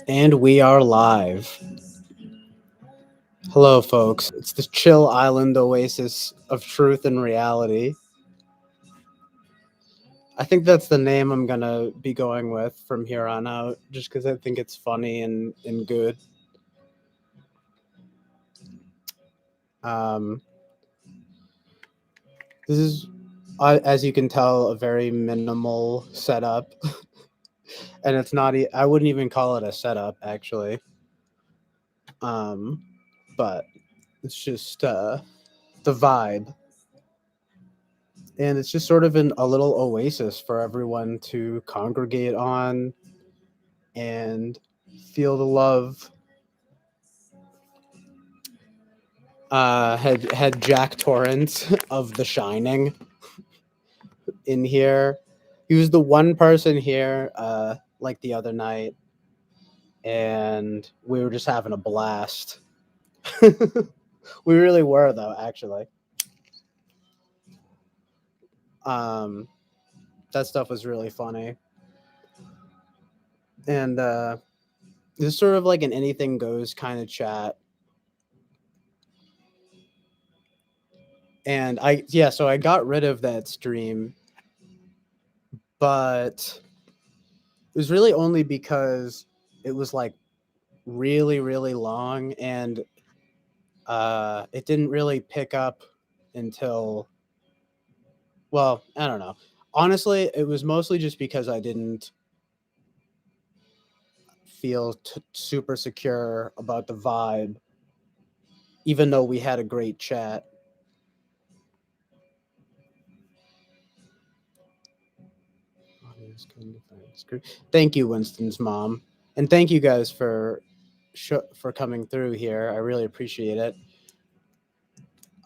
And we are live. Hello, folks. It's the chill island oasis of truth and reality. I think that's the name I'm going to be going with from here on out, just because I think it's funny and good. Um, this is, as you can tell, a very minimal setup. And it's not, I wouldn't even call it a setup, actually. Um, but it's just the vibe. And it's just sort of a little oasis for everyone to congregate on and feel the love. Had Jack Torrance of The Shining in here. He was the one person here, like the other night, and we were just having a blast. We really were, though, actually. That stuff was really funny. And this is sort of like an anything goes kind of chat. And so I got rid of that stream, but it was really only because it was like really, really long, and it didn't really pick up until, well, I don't know. Honestly, it was mostly just because I didn't feel super secure about the vibe, even though we had a great chat. Thank you, Winston's mom, and thank you guys for coming through here. I really appreciate it.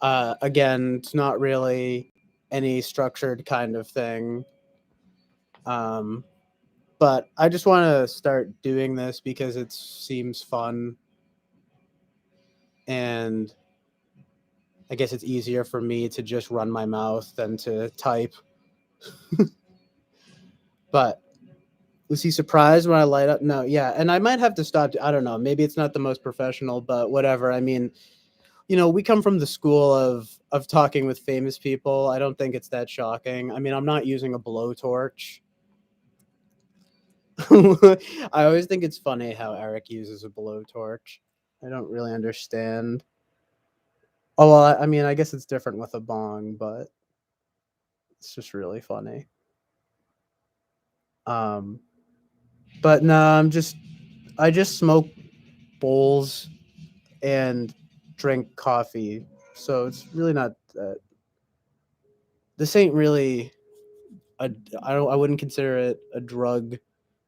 Again, it's not really any structured kind of thing. But I just want to start doing this because it seems fun. And I guess it's easier for me to just run my mouth than to type. But was he surprised when I light up? No, yeah. And I might have to stop. I don't know. Maybe it's not the most professional, but whatever. I mean, we come from the school of talking with famous people. I don't think it's that shocking. I mean, I'm not using a blowtorch. I always think it's funny how Eric uses a blowtorch. I don't really understand. Oh, well, I mean, I guess it's different with a bong, but it's just really funny. But no, I just smoke bowls and drink coffee, so it's really not that. This ain't really I wouldn't consider it a drug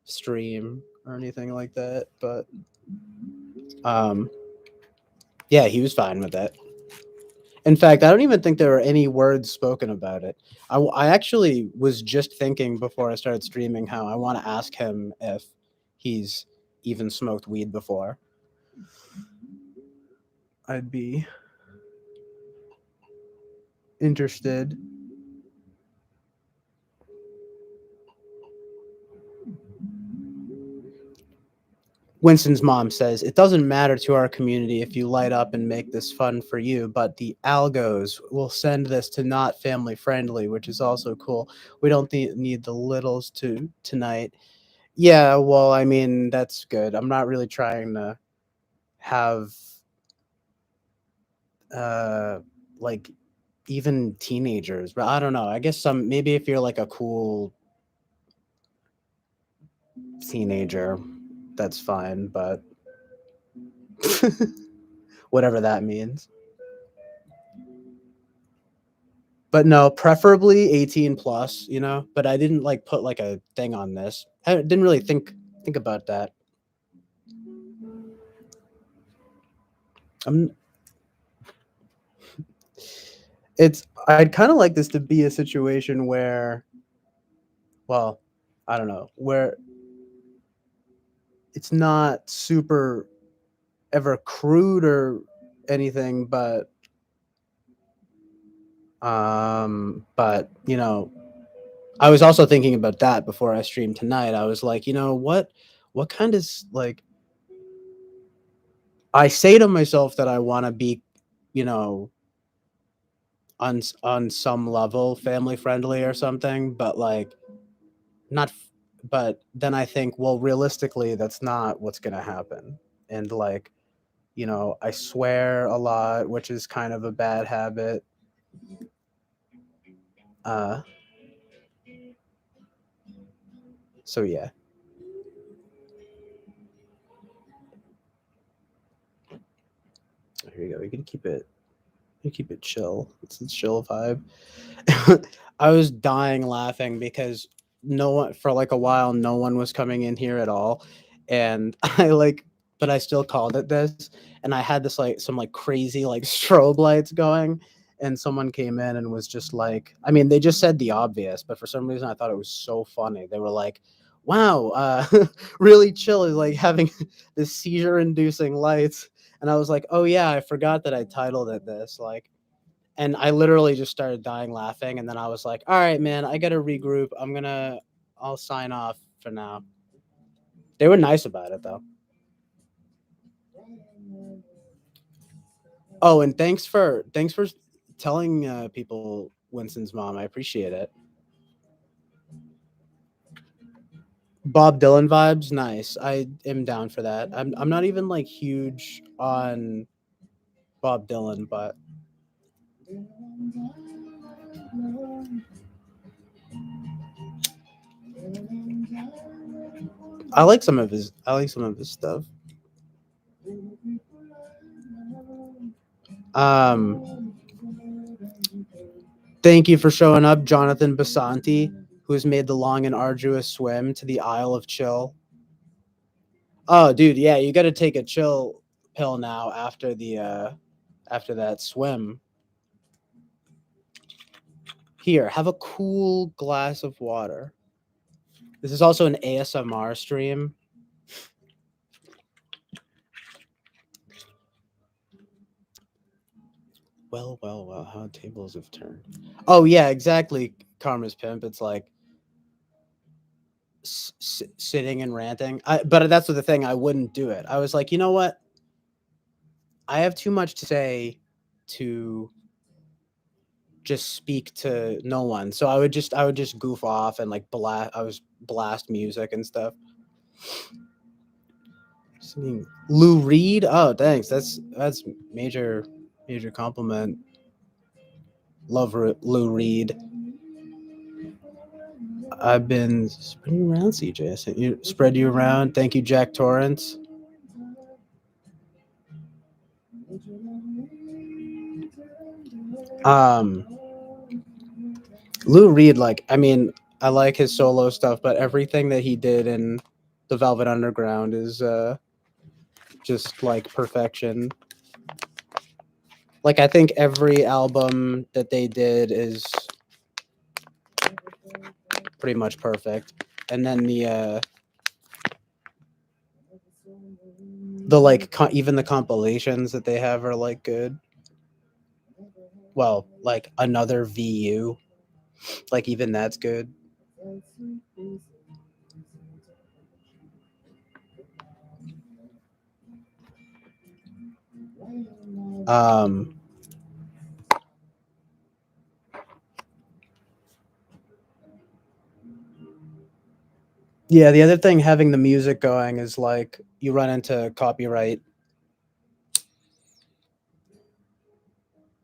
stream or anything like that, but yeah, he was fine with that. In fact, I don't even think there were any words spoken about it. I actually was just thinking before I started streaming how I want to ask him if he's even smoked weed before. I'd be interested. Winston's mom says, it doesn't matter to our community if you light up and make this fun for you, but the algos will send this to not family friendly, which is also cool. We don't need the littles tonight. Yeah, well, I mean, that's good. I'm not really trying to have like even teenagers, but I don't know. I guess maybe if you're like a cool teenager, that's fine, but whatever that means. But no, preferably 18 plus, but I didn't like put like a thing on this. I didn't really think about that. I'd kind of like this to be a situation where, well, I don't know, where it's not super ever crude or anything, but I was also thinking about that before I streamed tonight. I was like, what kind is like I say to myself that I want to be, you know, on some level family friendly or something, but like not but then I think, well, realistically that's not what's going to happen. And like, I swear a lot, which is kind of a bad habit. Uh so yeah. Here you go. We can keep it chill. It's a chill vibe. I was dying laughing because no one for like a while no one was coming in here at all, and but I still called it this, and I had this like some like crazy like strobe lights going, and someone came in and was just like, I mean, they just said the obvious, but for some reason I thought it was so funny. They were like, "Wow, really chill is like having this seizure-inducing lights," and I was like, "Oh yeah, I forgot that I titled it this." Like, and I literally just started dying laughing, and then I was like, "All right, man, I gotta regroup. I'll sign off for now." They were nice about it though. Oh, and thanks for telling people Winston's mom. I appreciate it. Bob Dylan vibes, nice. I am down for that. I'm not even like huge on Bob Dylan, but I like some of his stuff. Um, Thank you for showing up, Jonathan Basanti, who has made the long and arduous swim to the Isle of Chill. Oh, dude, yeah, you got to take a chill pill now after that swim. Here, have a cool glass of water. This is also an ASMR stream. Well, well, well, how tables have turned. Oh yeah, exactly. Karma's pimp. It's like sitting and ranting. But that's the thing. I wouldn't do it. I was like, you know what? I have too much to say to just speak to no one. So I would just goof off and like blast music and stuff. Singing Lou Reed. Oh, thanks. That's major compliment. Love Lou Reed. I've been spreading you around, CJ. Spread you around. Thank you, Jack Torrance. Um, Lou Reed, like, I mean, I like his solo stuff, but everything that he did in the Velvet Underground is just like perfection. Like, I think every album that they did is pretty much perfect. And then the like even the compilations that they have are like good. Well, like another VU, like even that's good. Um, yeah, the other thing having the music going is like you run into copyright,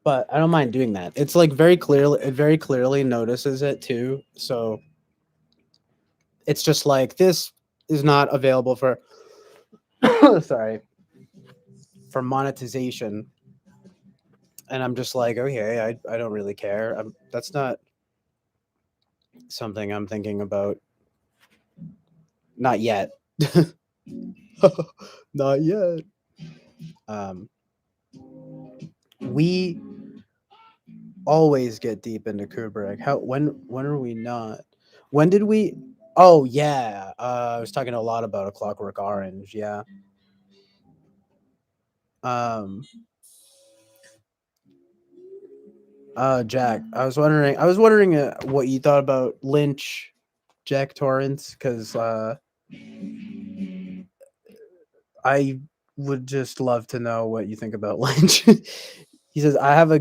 but I don't mind doing that. It's like it very clearly notices it too. So it's just like this is not available for sorry, for monetization. And I'm just like, okay, I don't really care. That's not something I'm thinking about. Not yet. Not yet. Um, we always get deep into Kubrick. When are we not? When did we? Oh yeah, I was talking a lot about A Clockwork Orange. Yeah. Um. Jack, I was wondering what you thought about Lynch, Jack Torrance, because I would just love to know what you think about Lynch. He says, I had a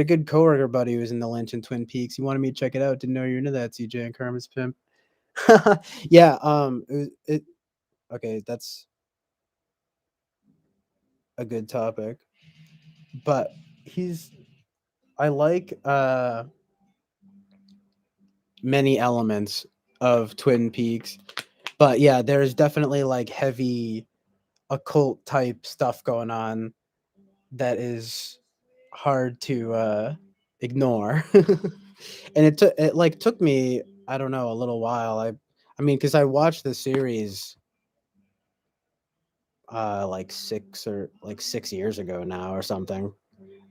good coworker buddy who was in the Lynch and Twin Peaks. He wanted me to check it out. Didn't know you're into that, CJ and Kermit's Pimp. Yeah, okay, that's a good topic. But he's I like many elements of Twin Peaks. But yeah, there's definitely like heavy occult type stuff going on that is hard to ignore. And it like took me, I don't know, a little while. I mean, cuz I watched the series like 6 years ago now or something.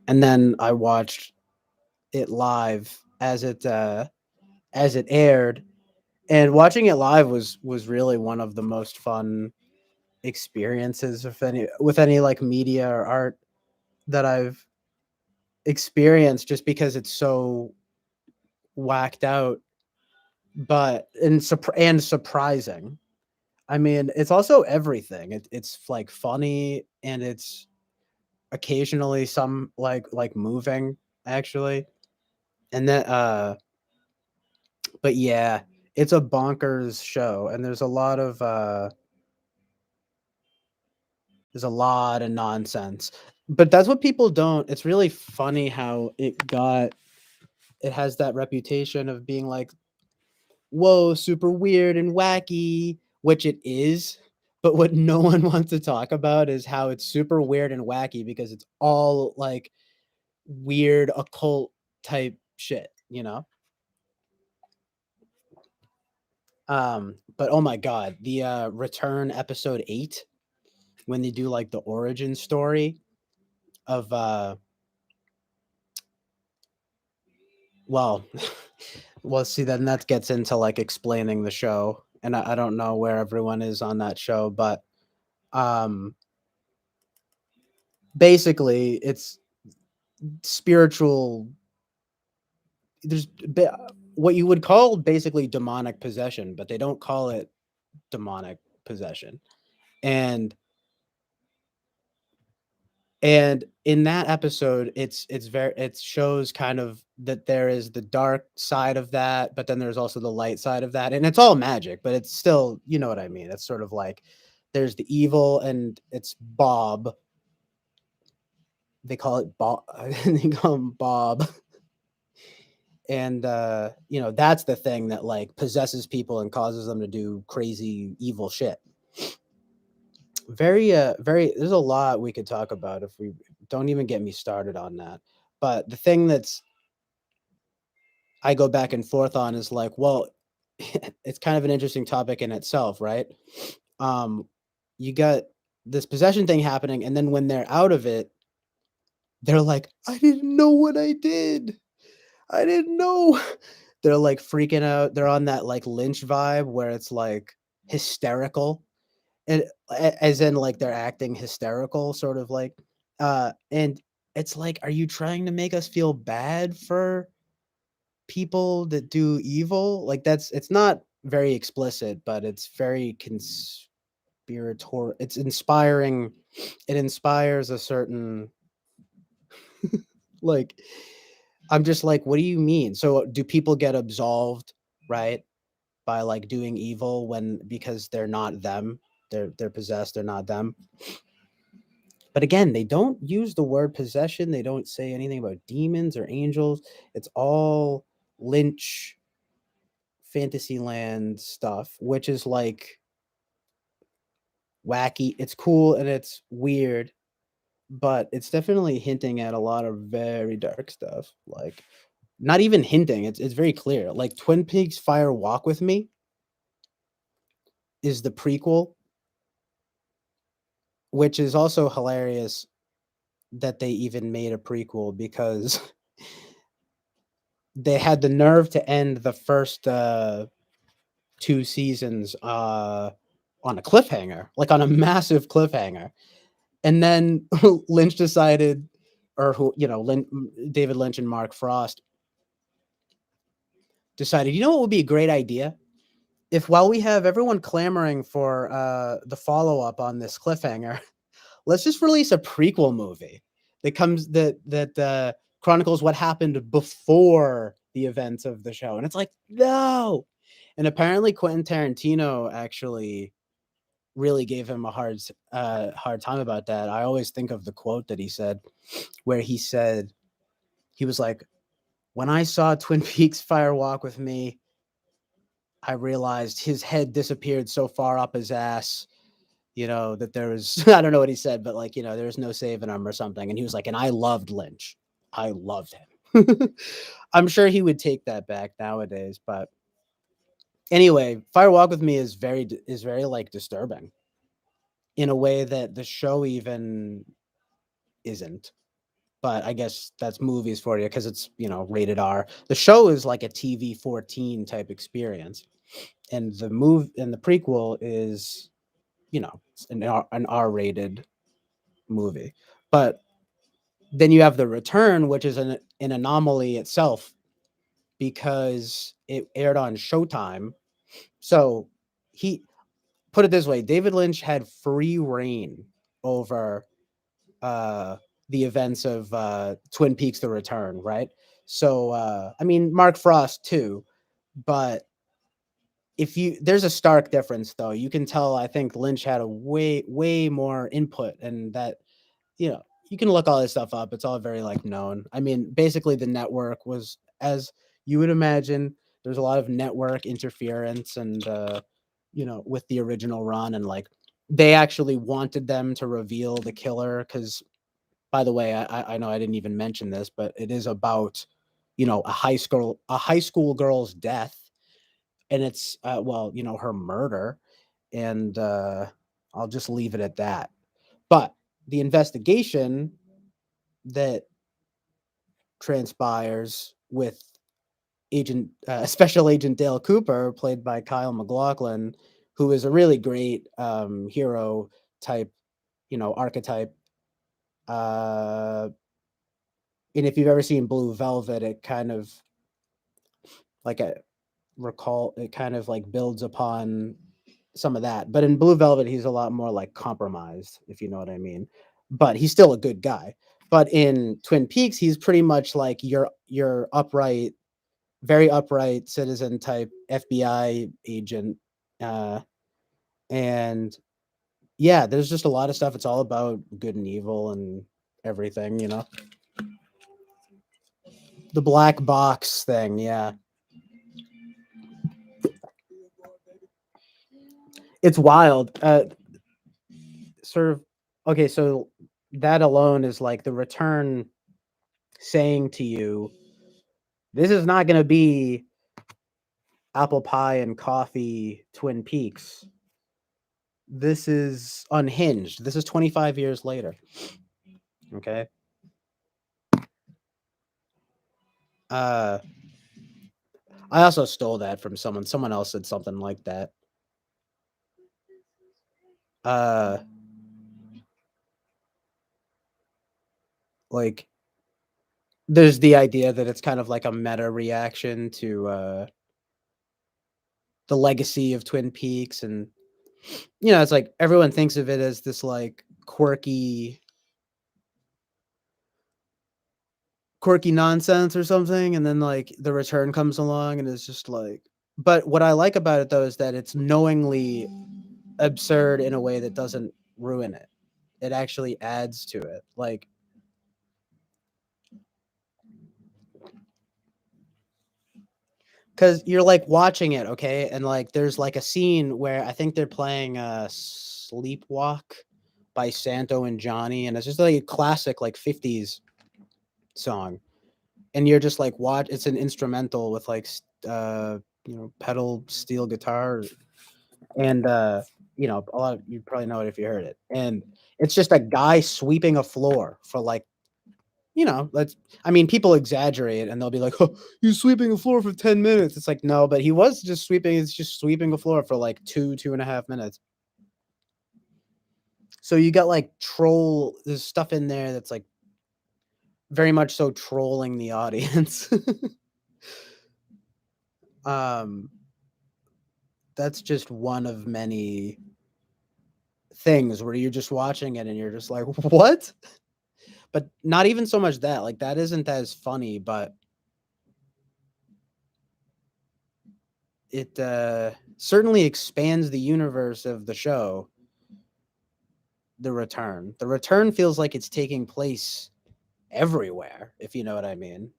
And then I watched it live as it aired, and watching it live was really one of the most fun experiences of any with any like media or art that I've experienced, just because it's so whacked out, but and surprising. I mean, it's also everything. It's like funny, and it's occasionally some like moving actually. And then but yeah, it's a bonkers show, and there's a lot of nonsense. But that's what people don't it's really funny how it has that reputation of being like, whoa, super weird and wacky, which it is. But what no one wants to talk about is how it's super weird and wacky because it's all like weird occult type shit, you know? But oh my god, the Return episode 8, when they do like the origin story of well, well, see, then that gets into like explaining the show, and I don't know where everyone is on that show, but um, basically, it's spiritual. There's what you would call basically demonic possession, but they don't call it demonic possession, and in that episode, it shows kind of that there is the dark side of that, but then there's also the light side of that, and it's all magic, but it's still, you know what I mean. It's sort of like there's the evil, and it's Bob. They call it Bob. They call him Bob, and that's the thing that like possesses people and causes them to do crazy evil shit. Very, there's a lot we could talk about if we don't even get me started on that. But the thing that's I go back and forth on is like, well, it's kind of an interesting topic in itself, right? Um, you got this possession thing happening, and then when they're out of it, they're like, I didn't know what I did. I didn't know. They're like freaking out. They're on that like Lynch vibe where it's like hysterical, and as in like they're acting hysterical, sort of like, and it's like, are you trying to make us feel bad for people that do evil? Like it's not very explicit, but it's very conspiratorial. It's inspiring. It inspires a certain like, I'm just like, what do you mean? So do people get absolved, right? By like doing evil when because they're not them. They're possessed, they're not them. But again, they don't use the word possession. They don't say anything about demons or angels. It's all Lynch Fantasyland stuff, which is like wacky. It's cool and it's weird, but it's definitely hinting at a lot of very dark stuff. Like, not even hinting, it's very clear. Like Twin Peaks Fire Walk with Me is the prequel, which is also hilarious that they even made a prequel because they had the nerve to end the first 2 seasons on a cliffhanger, like on a massive cliffhanger. And then Lynch decided, or who, David Lynch and Mark Frost decided, you know what would be a great idea? If while we have everyone clamoring for the follow up on this cliffhanger, let's just release a prequel movie that chronicles what happened before the events of the show. And it's like, no. And apparently Quentin Tarantino actually really gave him a hard time about that. I always think of the quote that he said, where he said, he was like, when I saw Twin Peaks Fire Walk with Me, I realized his head disappeared so far up his ass, that there was, I don't know what he said, but like, there was no saving him or something. And he was like, and I loved Lynch. I loved him. I'm sure he would take that back nowadays, but anyway, Fire Walk with Me is very like disturbing in a way that the show even isn't. But I guess that's movies for you because it's, rated R. The show is like a TV-14 type experience, and the prequel is, an R-rated movie. But then you have The Return, which is an anomaly itself because it aired on Showtime. So he put it this way, David Lynch had free reign over uh the events of Twin Peaks The Return, right? So I mean Mark Frost too, but there's a stark difference though. You can tell I think Lynch had a way more input, and that, you can look all this stuff up. It's all very like known. I mean, basically the network was, as you would imagine, there's a lot of network interference and with the original run, and like they actually wanted them to reveal the killer because, by the way, I know I didn't even mention this, but it is about, a high school girl's death, and it's well, her murder, and I'll just leave it at that. But the investigation that transpires with Special Agent Dale Cooper, played by Kyle MacLachlan, who is a really great hero type, archetype. Uh, and if you've ever seen Blue Velvet, it kind of like a recall. It kind of like builds upon some of that. But in Blue Velvet, he's a lot more like compromised, if you know what I mean. But he's still a good guy. But in Twin Peaks, he's pretty much like your upright, very upright citizen type FBI agent. Uh, and yeah, there's just a lot of stuff. It's all about good and evil and everything. The black box thing, yeah. It's wild. Sort of okay, so that alone is like The Return saying to you, this is not going to be apple pie and coffee Twin Peaks. This is unhinged. This is 25 years later. Okay. Uh I also stole that from someone. Someone else said something like that. Uh like there's the idea that it's kind of like a meta reaction to the legacy of Twin Peaks, and it's like everyone thinks of it as this like quirky nonsense or something, and then like The Return comes along and it's just like, but what I like about it though is that it's knowingly absurd in a way that doesn't ruin it. It actually adds to it. Like, cuz you're like watching it, okay? And like there's like a scene where I think they're playing Sleepwalk by Santo and Johnny, and it's just like a classic like 50s song. And you're just like watch it's an instrumental with like pedal steel guitar, and a lot of you probably know it if you heard it, and it's just a guy sweeping a floor for like, let's I mean, people exaggerate and they'll be like, oh, he's sweeping a floor for 10 minutes. It's like, no, but he's just sweeping a floor for like 2.5 minutes. So you got like there's stuff in there that's like very much so trolling the audience. um that's just one of many things where you're just watching it and you're just like, what? But not even so much that. Like that isn't as funny, but it certainly expands the universe of the show. The Return. The Return feels like it's taking place everywhere, if you know what I mean.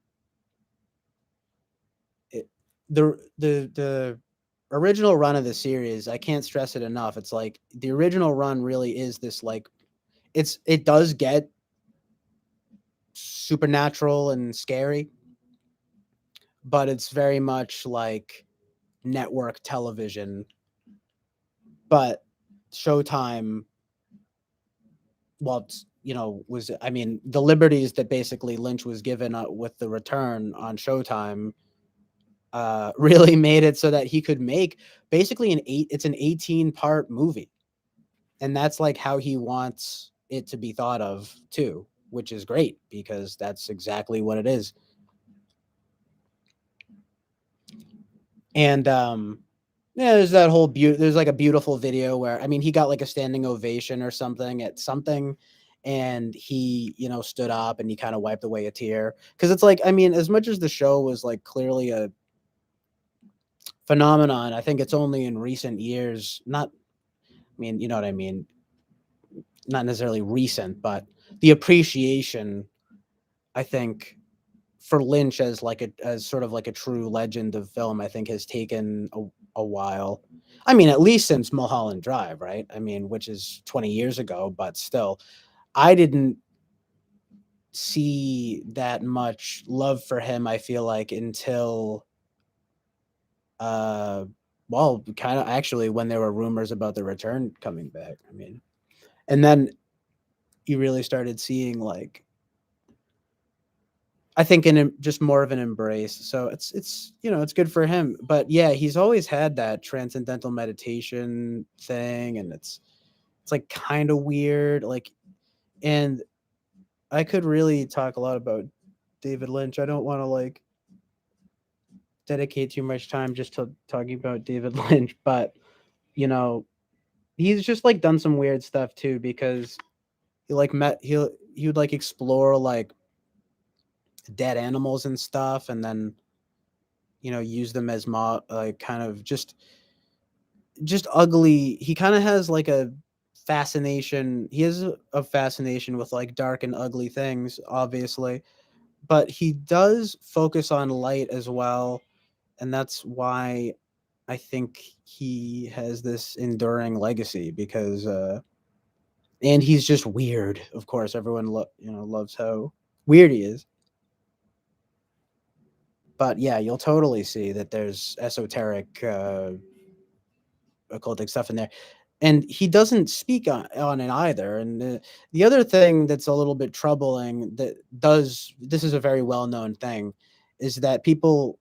It, the original run of the series, I can't stress it enough. It's like the original run really is this like it does get supernatural and scary, but it's very much like network television. But Showtime, well, was, I mean, the liberties that basically Lynch was given with The Return on Showtime really made it so that he could make basically it's an 18-part movie. And that's like how he wants it to be thought of too, which is great because that's exactly what it is. And yeah, there's that whole there's like a beautiful video where, I mean, he got like a standing ovation or something at something, and he, stood up and he kind of wiped away a tear, because it's like, I mean, as much as the show was like clearly a phenomenon, I think it's only in recent years, not, I mean, you know what I mean, not necessarily recent, but the appreciation, I think, for Lynch as like as sort of like a true legend of film, I think has taken a while. I mean, at least since Mulholland Drive, right? I mean, which is 20 years ago, but still, I didn't see that much love for him, I feel like, until uh well, kind of actually when there were rumors about The Return coming back. I mean, and then you really started seeing like, I think, just more of an embrace. So it's it's good for him. But yeah, he's always had that transcendental meditation thing, and it's like kind of weird. Like, and I could really talk a lot about David Lynch. I don't want to like dedicate too much time just to talking about David Lynch, but you know, he's just like done some weird stuff too, because he would like explore like dead animals and stuff, and then use them as like kind of just ugly. He kind of has like a fascination. He has a fascination with like dark and ugly things, obviously, but he does focus on light as well, and that's why I think he has this enduring legacy, because and he's just weird. Of course, everyone loves how weird he is. But yeah, you'll totally see that there's esoteric occultic stuff in there, and he doesn't speak on it either. And the other thing that's a little bit troubling, that does this is a very well-known thing, is that people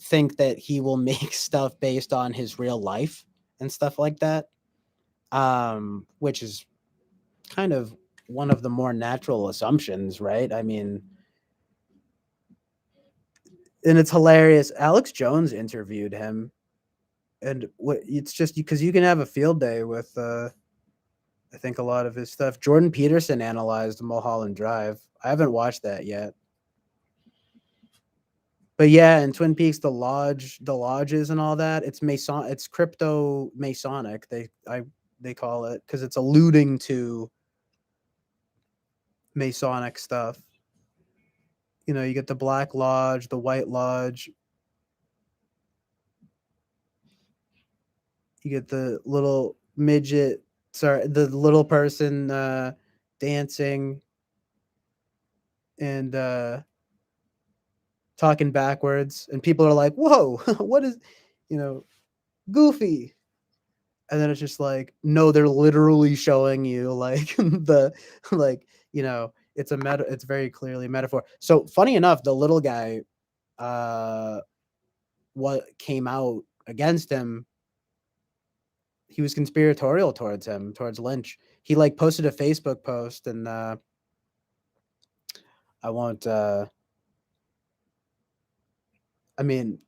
think that he will make stuff based on his real life and stuff like that, which is kind of one of the more natural assumptions, right? I mean, and it's hilarious. Alex Jones interviewed him, and it's just because you can have a field day with I think a lot of his stuff. Jordan Peterson analyzed Mulholland Drive. I haven't watched that yet. But yeah, in Twin Peaks, the lodges and all that, it's crypto Masonic. They call it, because it's alluding to Masonic stuff. You get the Black Lodge, the White Lodge. You get the little midget, sorry, the little person dancing and talking backwards, and people are like, "Whoa, what is, you know, Goofy?" And then it's just like, no, they're literally showing you like like, it's a meta, it's very clearly a metaphor. So funny enough, the little guy, uh, what came out against him, he was conspiratorial towards towards Lynch. He like posted a Facebook post, and I won't. I mean,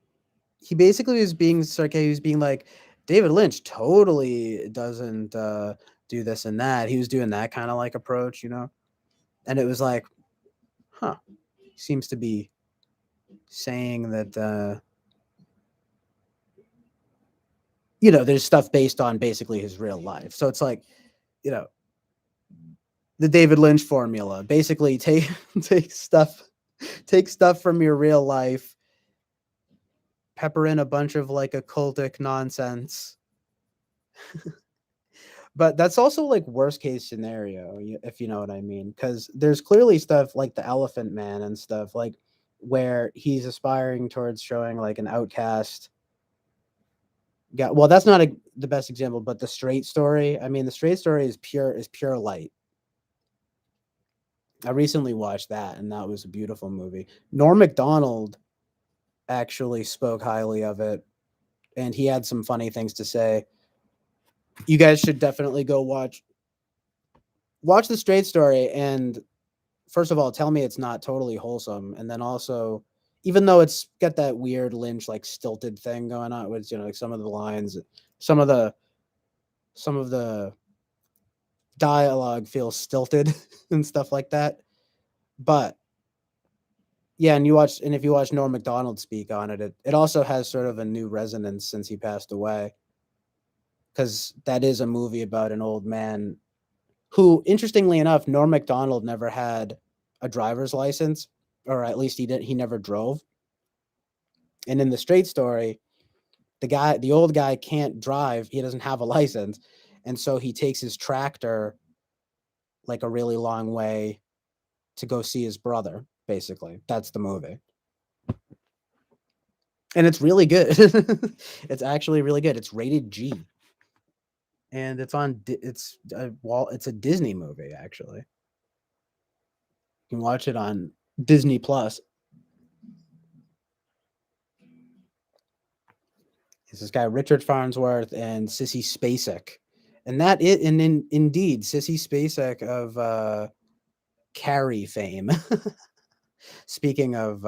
he basically was being sarcastic. He was being like, David Lynch totally doesn't do this and that. He was doing that kind of like approach, you know? And it was like, huh, seems to be saying that you know, there's stuff based on basically his real life. So it's like, you know, the David Lynch formula. Basically take stuff take stuff from your real life, pepper in a bunch of like occultic nonsense. But that's also like worst case scenario, if you know what I mean, because there's clearly stuff like the Elephant Man and stuff like where he's aspiring towards showing like an outcast. Yeah, well, that's not the best example, but the Straight Story. I mean, the Straight Story is pure light. I recently watched that, and that was a beautiful movie. Norm Macdonald actually spoke highly of it, and he had some funny things to say. You guys should definitely go watch the Straight Story, and first of all, tell me it's not totally wholesome, and then also, even though it's got that weird Lynch like stilted thing going on, with you know like some of the lines, some of the some of the dialogue feels stilted and stuff like that. But yeah, and if you watch Norm Macdonald speak on it, it also has sort of a new resonance since he passed away. Because that is a movie about an old man who, interestingly enough, Norm Macdonald never had a driver's license, or at least he never drove. And in the Straight Story, the old guy can't drive. He doesn't have a license, and so he takes his tractor like a really long way to go see his brother. Basically, that's the movie, and it's really good. It's actually really good. It's rated G, and it's a Disney movie actually. You can watch it on Disney Plus. It's this guy Richard Farnsworth and Sissy Spacek, and indeed Sissy Spacek of Carrey fame. Speaking of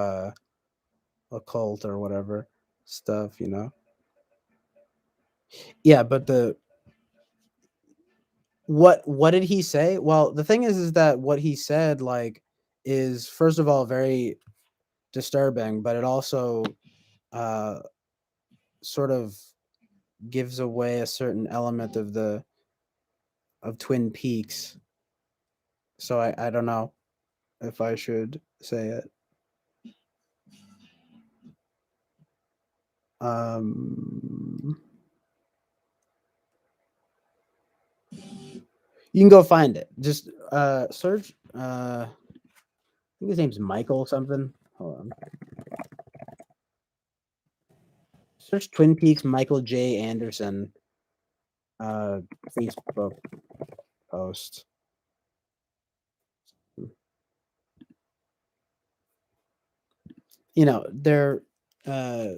occult or whatever stuff, you know. Yeah, but the what did he say? Well, the thing is that what he said like is first of all very disturbing, but it also uh sort of gives away a certain element of Twin Peaks. So I don't know if I should say it. Um, you can go find it. Just search. I think his name's Michael something. Hold on. Search Twin Peaks Michael J. Anderson uh, Facebook post. You know, they're uh,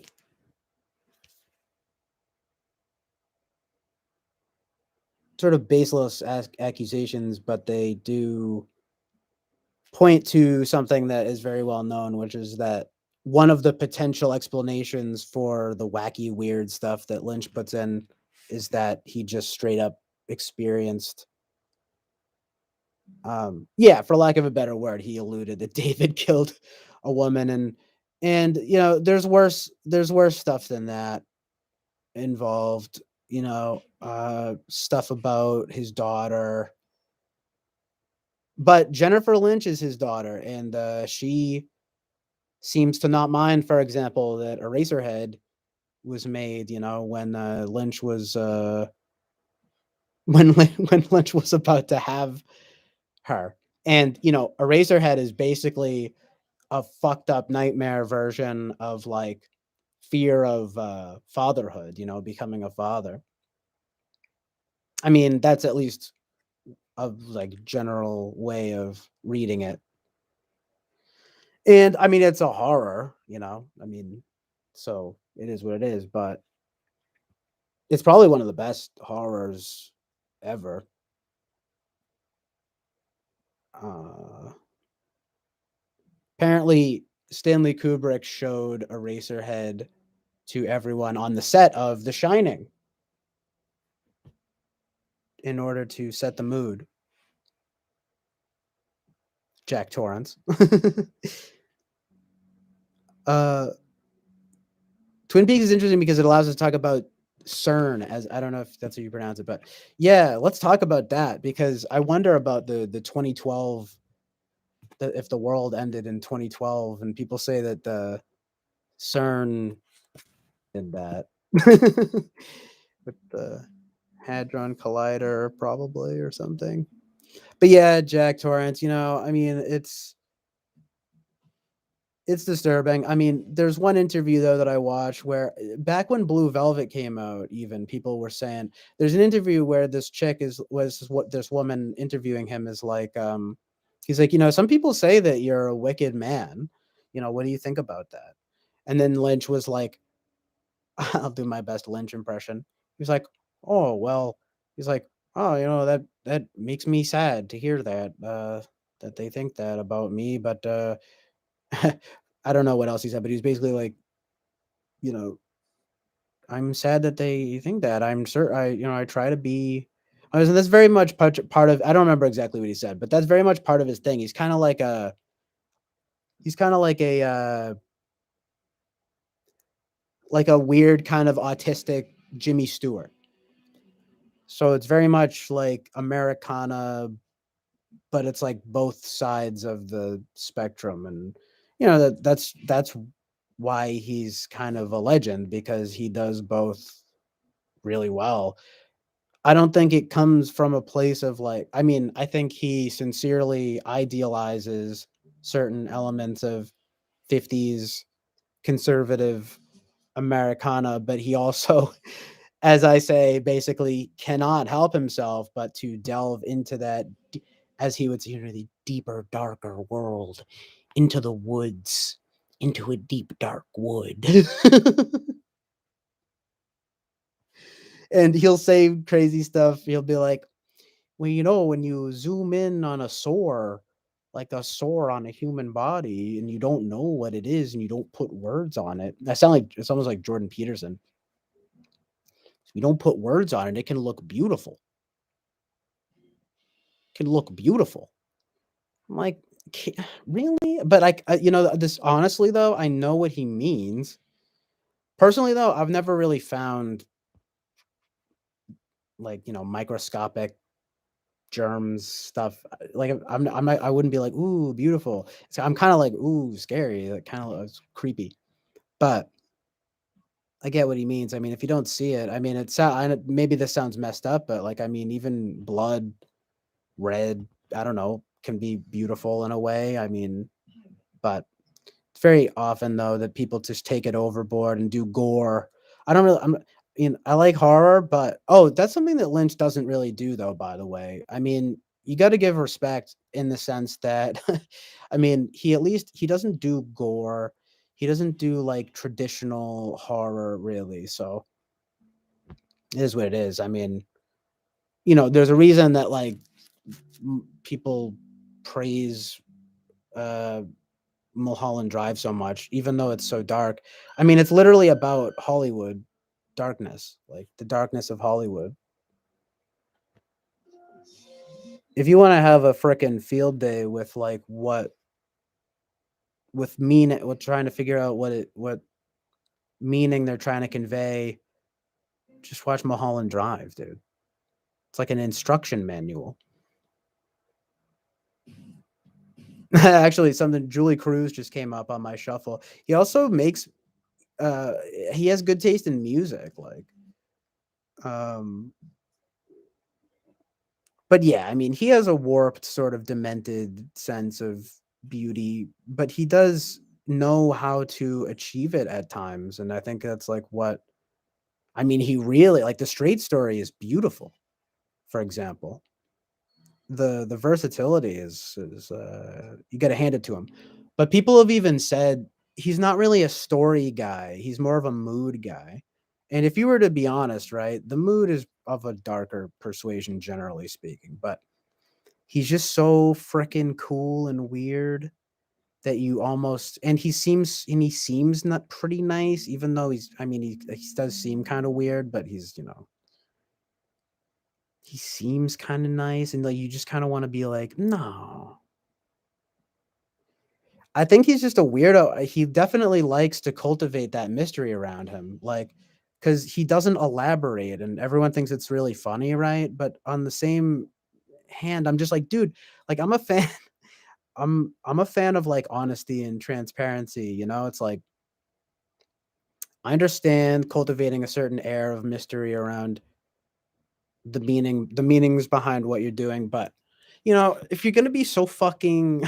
sort of baseless accusations, but they do point to something that is very well known, which is that one of the potential explanations for the wacky, weird stuff that Lynch puts in is that he just straight up experienced. Yeah, for lack of a better word, he alluded that David killed a woman, and you know, there's worse stuff than that involved. You know, stuff about his daughter, but Jennifer Lynch is his daughter, and she seems to not mind, for example, that Eraserhead was made, you know, when Lynch was when Lynch was about to have her. And, you know, Eraserhead is basically a fucked up nightmare version of like fear of fatherhood, you know, becoming a father. I mean, that's at least a like general way of reading it. And I mean, it's a horror, you know. I mean, so it is what it is, but it's probably one of the best horrors ever. Uh, Apparently, Stanley Kubrick showed Eraserhead to everyone on the set of The Shining. to set the mood. Jack Torrance. uh, Twin Peaks is interesting because it allows us to talk about CERN, as I don't know if that's how you pronounce it, but yeah, let's talk about that because I wonder about the 2012, if the world ended in 2012, and people say that the CERN did that with the Hadron Collider, probably, or something. But yeah, Jack Torrance, I mean, it's disturbing. I mean, there's one interview though that I watched where back when Blue Velvet came out, even people were saying there's an interview where this chick was what this woman interviewing him is like, he's like, some people say that you're a wicked man. What do you think about that? And then Lynch was like, I'll do my best Lynch impression. He was like, oh well, he's like, oh, that makes me sad to hear that they think that about me, but I don't know what else he said, but he was basically like, you know, I'm sad that they think that. I'm sure I try to be. I was, and that's very much part of. I don't remember exactly what he said, but that's very much part of his thing. He's kind of like a weird kind of autistic Jimmy Stewart. So it's very much like Americana, but it's like both sides of the spectrum, and that's why he's kind of a legend because he does both really well. I don't think it comes from a place of like, I mean, I think he sincerely idealizes certain elements of 50s conservative Americana, but he also, as I say, basically cannot help himself but to delve into that, as he would say, the deeper, darker world, into the woods, into a deep, dark wood. And he'll say crazy stuff. He'll be like, well, when you zoom in on a sore, like a sore on a human body, and you don't know what it is and you don't put words on it. I sound like it's almost like Jordan Peterson. If you don't put words on it, it can look beautiful. It can look beautiful. I'm like, really? But this honestly though, I know what he means. Personally though, I've never really found like, microscopic germs stuff. Like I'm not, I wouldn't be like, ooh, beautiful. So I'm kind of like, ooh, scary. Like kind of creepy. But I get what he means. I mean, if you don't see it, I mean, maybe this sounds messed up, but like, I mean, even blood, red, I don't know, can be beautiful in a way. I mean, but it's very often though that people just take it overboard and do gore. I don't really. I like horror, but that's something that Lynch doesn't really do, though. By the way, I mean, you got to give respect in the sense that, I mean, he doesn't do gore. He doesn't do like traditional horror, really. So it is what it is. I mean, there's a reason that like people praise uh Mulholland Drive so much, even though it's so dark. I mean, it's literally about Hollywood darkness, like the darkness of Hollywood. If you want to have a frickin' field day with like with trying to figure out what meaning they're trying to convey, just watch Mulholland Drive, dude. It's like an instruction manual. Actually, something Julie Cruz just came up on my shuffle. He also makes uh he has good taste in music, like um but yeah, I mean, he has a warped sort of demented sense of beauty, but he does know how to achieve it at times, and I think that's like what I mean, he really like the Straight Story is beautiful, for example. The versatility is you got to hand it to him. But people have even said he's not really a story guy. He's more of a mood guy. And if you were to be honest, right, the mood is of a darker persuasion generally speaking, but he's just so freaking cool and weird that you almost he seems not pretty nice, even though he does seem kind of weird, but he's he seems kind of nice, and like you just kind of want to be like, no. I think he's just a weirdo. He definitely likes to cultivate that mystery around him, like because he doesn't elaborate, and everyone thinks it's really funny, right? But on the same hand, I'm just like, dude, like I'm a fan. I'm a fan of like honesty and transparency. You know, it's like I understand cultivating a certain air of mystery around the meanings behind what you're doing, but you know, if you're gonna be so fucking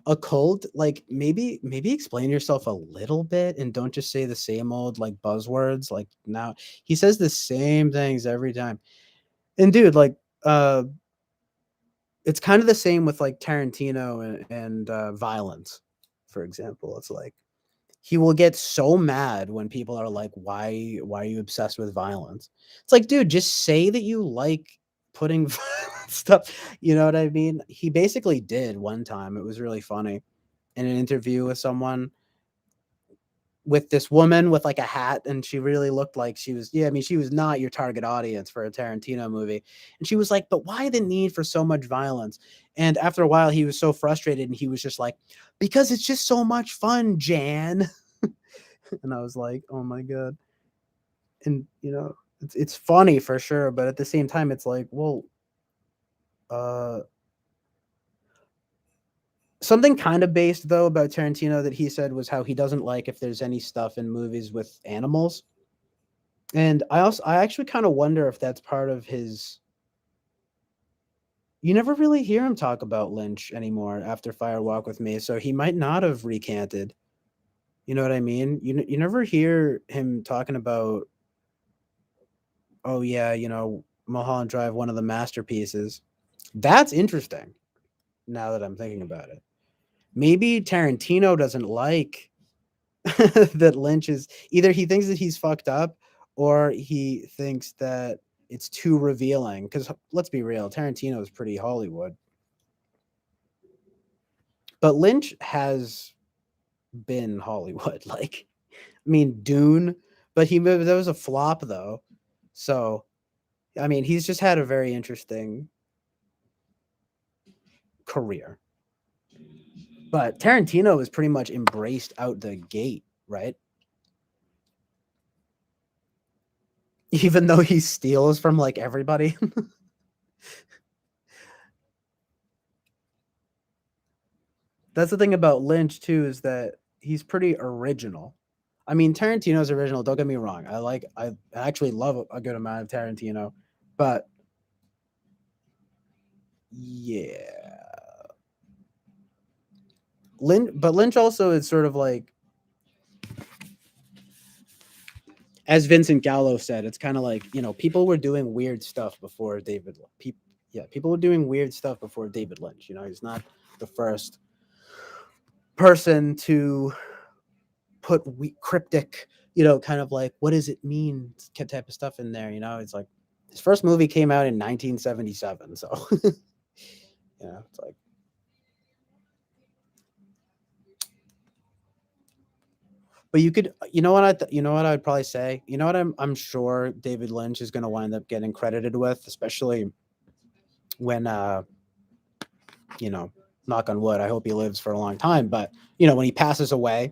occult, like maybe explain yourself a little bit and don't just say the same old like buzzwords. Like now he says the same things every time. And dude, like it's kind of the same with like Tarantino and violence, for example. It's like he will get so mad when people are like, why are you obsessed with violence? It's like, dude, just say that you like putting stuff, you know what I mean? He basically did one time. It was really funny in an interview with someone with this woman with like a hat, and she really looked like she was, yeah, I mean, she was not your target audience for a Tarantino movie. And she was like, but why the need for so much violence? And after a while he was so frustrated and he was just like, because it's just so much fun, Jan. And I was like, oh my god. And you know, it's funny for sure, but at the same time it's like, well, uh something kind of based though about Tarantino that he said was how he doesn't like if there's any stuff in movies with animals. And I actually kind of wonder if that's part of his, you never really hear him talk about Lynch anymore after Fire Walk with Me, so he might not have recanted. You know what I mean? You never hear him talking about, oh yeah, you know, Mulholland Drive, one of the masterpieces. That's interesting now that I'm thinking about it. Maybe Tarantino doesn't like that Lynch is, either he thinks that he's fucked up or he thinks that it's too revealing. Because let's be real, Tarantino is pretty Hollywood. But Lynch has been Hollywood. Like, I mean, Dune, but that was a flop though. So, I mean, he's just had a very interesting career. But Tarantino is pretty much embraced out the gate, right? Even though he steals from like everybody. That's the thing about Lynch too, is that he's pretty original. I mean, Tarantino's original, don't get me wrong. I actually love a good amount of Tarantino, but yeah. Lynch also is sort of like, as Vincent Gallo said, it's kind of like, you know, people were doing weird stuff before people were doing weird stuff before David Lynch. You know, he's not the first person to put cryptic, you know, kind of like, what does it mean type of stuff in there. You know, it's like his first movie came out in 1977, so yeah, it's like, but you could, you know what you know what I'd probably say, you know what I'm sure David Lynch is going to wind up getting credited with, especially when you know, knock on wood, I hope he lives for a long time, but you know, when he passes away,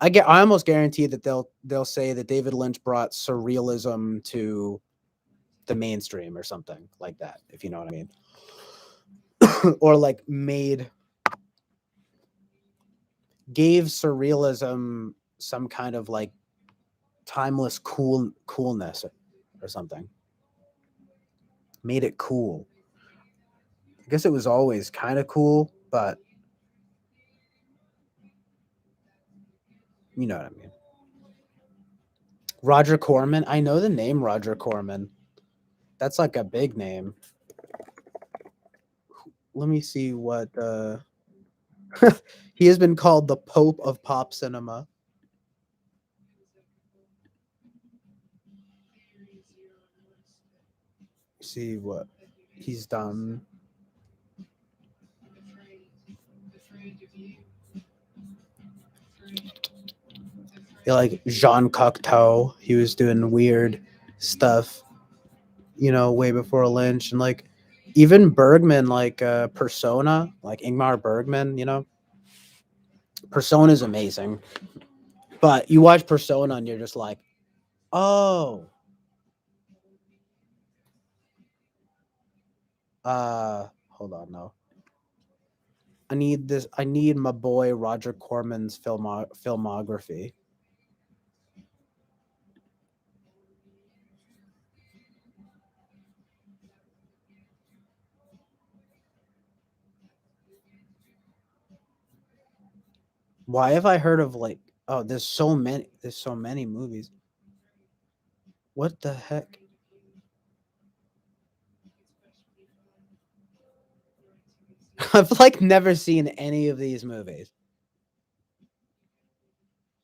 I almost guarantee that they'll say that David Lynch brought surrealism to the mainstream or something like that, if you know what I mean. Or like gave surrealism some kind of like timeless coolness or something. Made it cool. I guess it was always kind of cool, but you know what I mean. Roger Corman. I know the name Roger Corman. That's like a big name. Let me see what he has been called the Pope of pop cinema. See what he's done. Yeah, like Jean Cocteau, he was doing weird stuff. way before Lynch, and like even Bergman, like Persona, like Ingmar Bergman, Persona is amazing. But you watch Persona and you're just like, oh, hold on, no. I need this. I need my boy Roger Corman's filmography. Why have I heard of like? Oh, there's so many. There's so many movies. What the heck? I've like never seen any of these movies,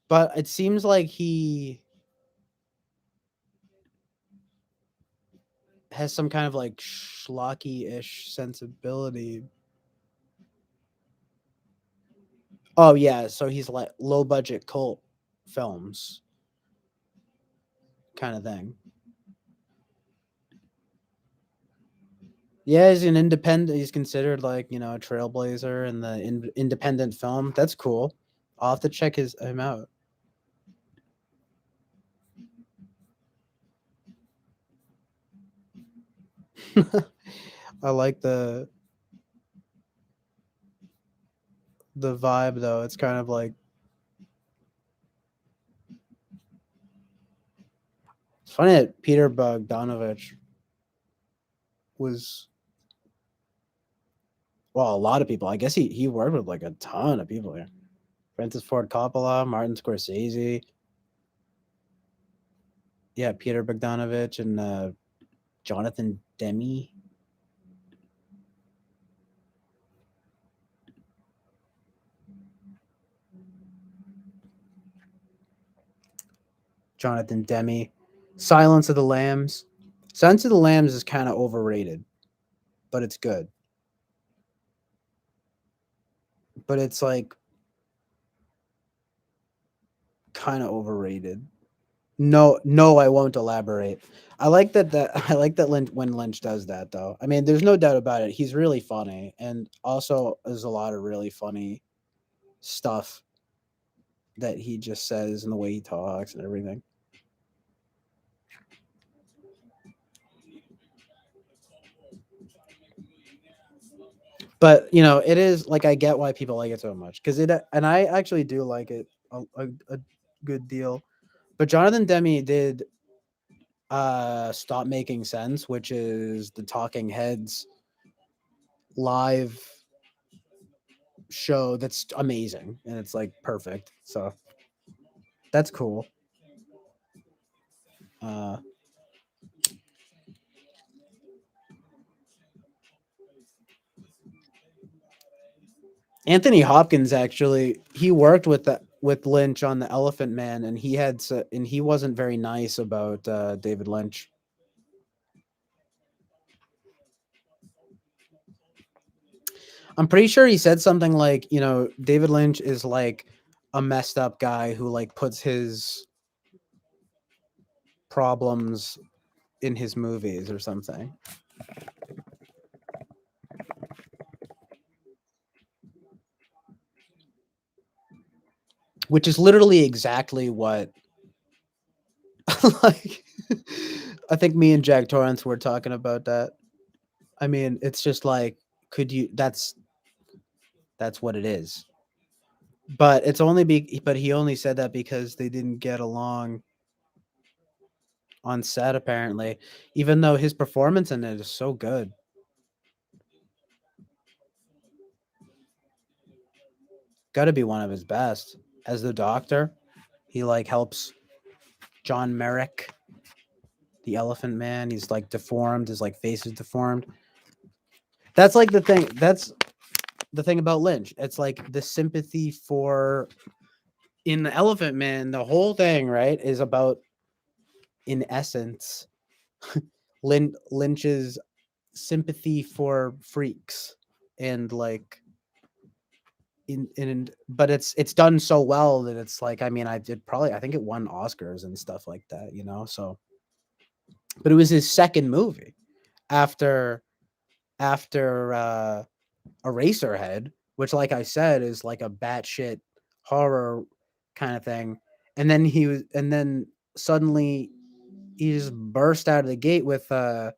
but it seems like he has some kind of like schlocky-ish sensibility. Oh yeah, so he's like low budget cult films kind of thing. Yeah, he's an independent. He's considered like a trailblazer in the independent film. That's cool. I'll have to check him out. I like the vibe though. It's kind of like it's funny that Peter Bogdanovich was well, a lot of people. I guess he worked with like a ton of people here. Francis Ford Coppola, Martin Scorsese, yeah, Peter Bogdanovich and Jonathan Demme. Jonathan Demme. Silence of the Lambs. Silence of the Lambs is kind of overrated, but it's good. But it's like kind of overrated. No, no, I won't elaborate. I like that I like that Lynch when Lynch does that though. I mean, there's no doubt about it. He's really funny, and also there's a lot of really funny stuff that he just says and the way he talks and everything. But it is like I get why people like it so much because and I actually do like it a good deal. But Jonathan Demme did Stop Making Sense, which is the Talking Heads live show that's amazing and it's like perfect. So that's cool. Uh Anthony Hopkins actually he worked with Lynch on the Elephant Man and and he wasn't very nice about David Lynch. I'm pretty sure he said something like, David Lynch is like a messed up guy who like puts his problems in his movies or something. Which is literally exactly what like I think me and Jack Torrance were talking about that. I mean, it's just like could you that's what it is. But it's only but he only said that because they didn't get along on set apparently, even though his performance in it is so good. Got to be one of his best. As the doctor, he like helps John Merrick, the Elephant Man. He's like deformed. His like face is deformed. That's like the thing. That's the thing about Lynch. It's like the sympathy for in the Elephant Man. The whole thing, right, is about in essence Lynch's sympathy for freaks and like but it's done so well that it's like I mean I think it won Oscars and stuff like that, so but it was his second movie after after Eraserhead, which, like I said, is like a batshit horror kind of thing. And then suddenly he just burst out of the gate with the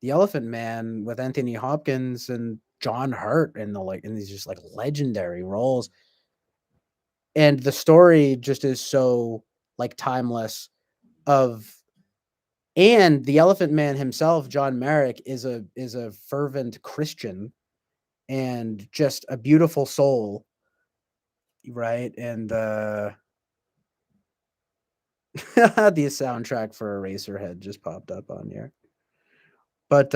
Elephant Man with Anthony Hopkins and John Hurt and in these just like legendary roles. And the story just is so like timeless of and the Elephant Man himself, John Merrick, is a fervent Christian and just a beautiful soul, right? And the soundtrack for Eraserhead just popped up on here. But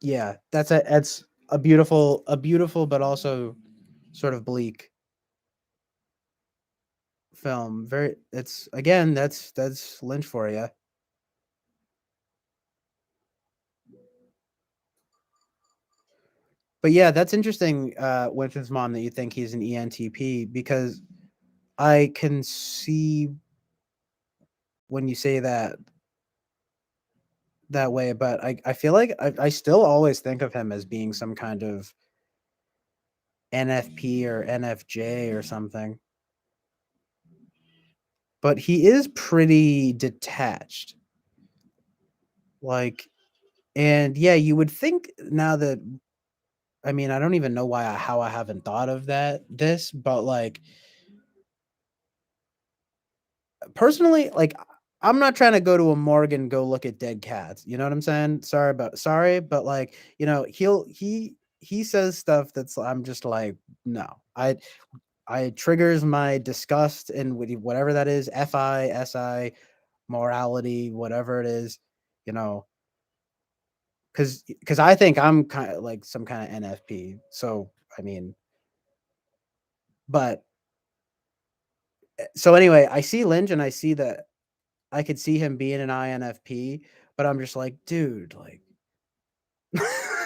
yeah, that's a beautiful but also sort of bleak film. Very it's again that's Lynch for you. But yeah, that's interesting, Winston's mom, that you think he's an ENTP because I can see when you say that way, but I feel like I still always think of him as being some kind of NFP or NFJ or something. But he is pretty detached. Like, and yeah, you would think now that I mean, I don't even know how I haven't thought of but like personally, like I'm not trying to go to a morgue and go look at dead cats. You know what I'm saying? Sorry, but like, he says stuff that's I'm just like, no. I triggers my disgust and with whatever that is, FISI, morality, whatever it is, you know, because I think I'm kind of like some kind of NFP. So I mean, but so anyway, I see Lynch and I see that I could see him being an INFP, but I'm just like, dude, like,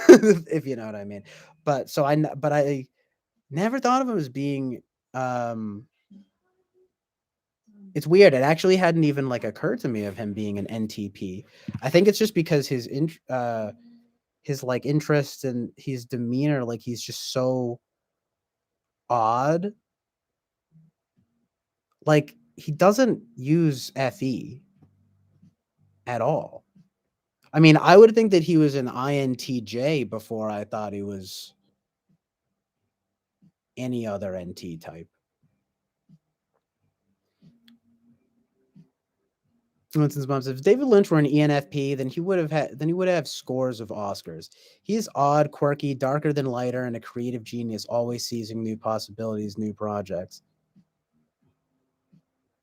if you know what I mean. But I never thought of him as being. Um, it's weird. It actually hadn't even like occurred to me of him being an NTP. I think it's just because his like interest and his demeanor, like he's just so odd. Like he doesn't use FE at all. I mean, I would think that he was an INTJ before I thought he was any other NT type. Winston's mom says, if David Lynch were an ENFP, then he would have scores of Oscars. He's odd, quirky, darker than lighter, and a creative genius, always seizing new possibilities, new projects.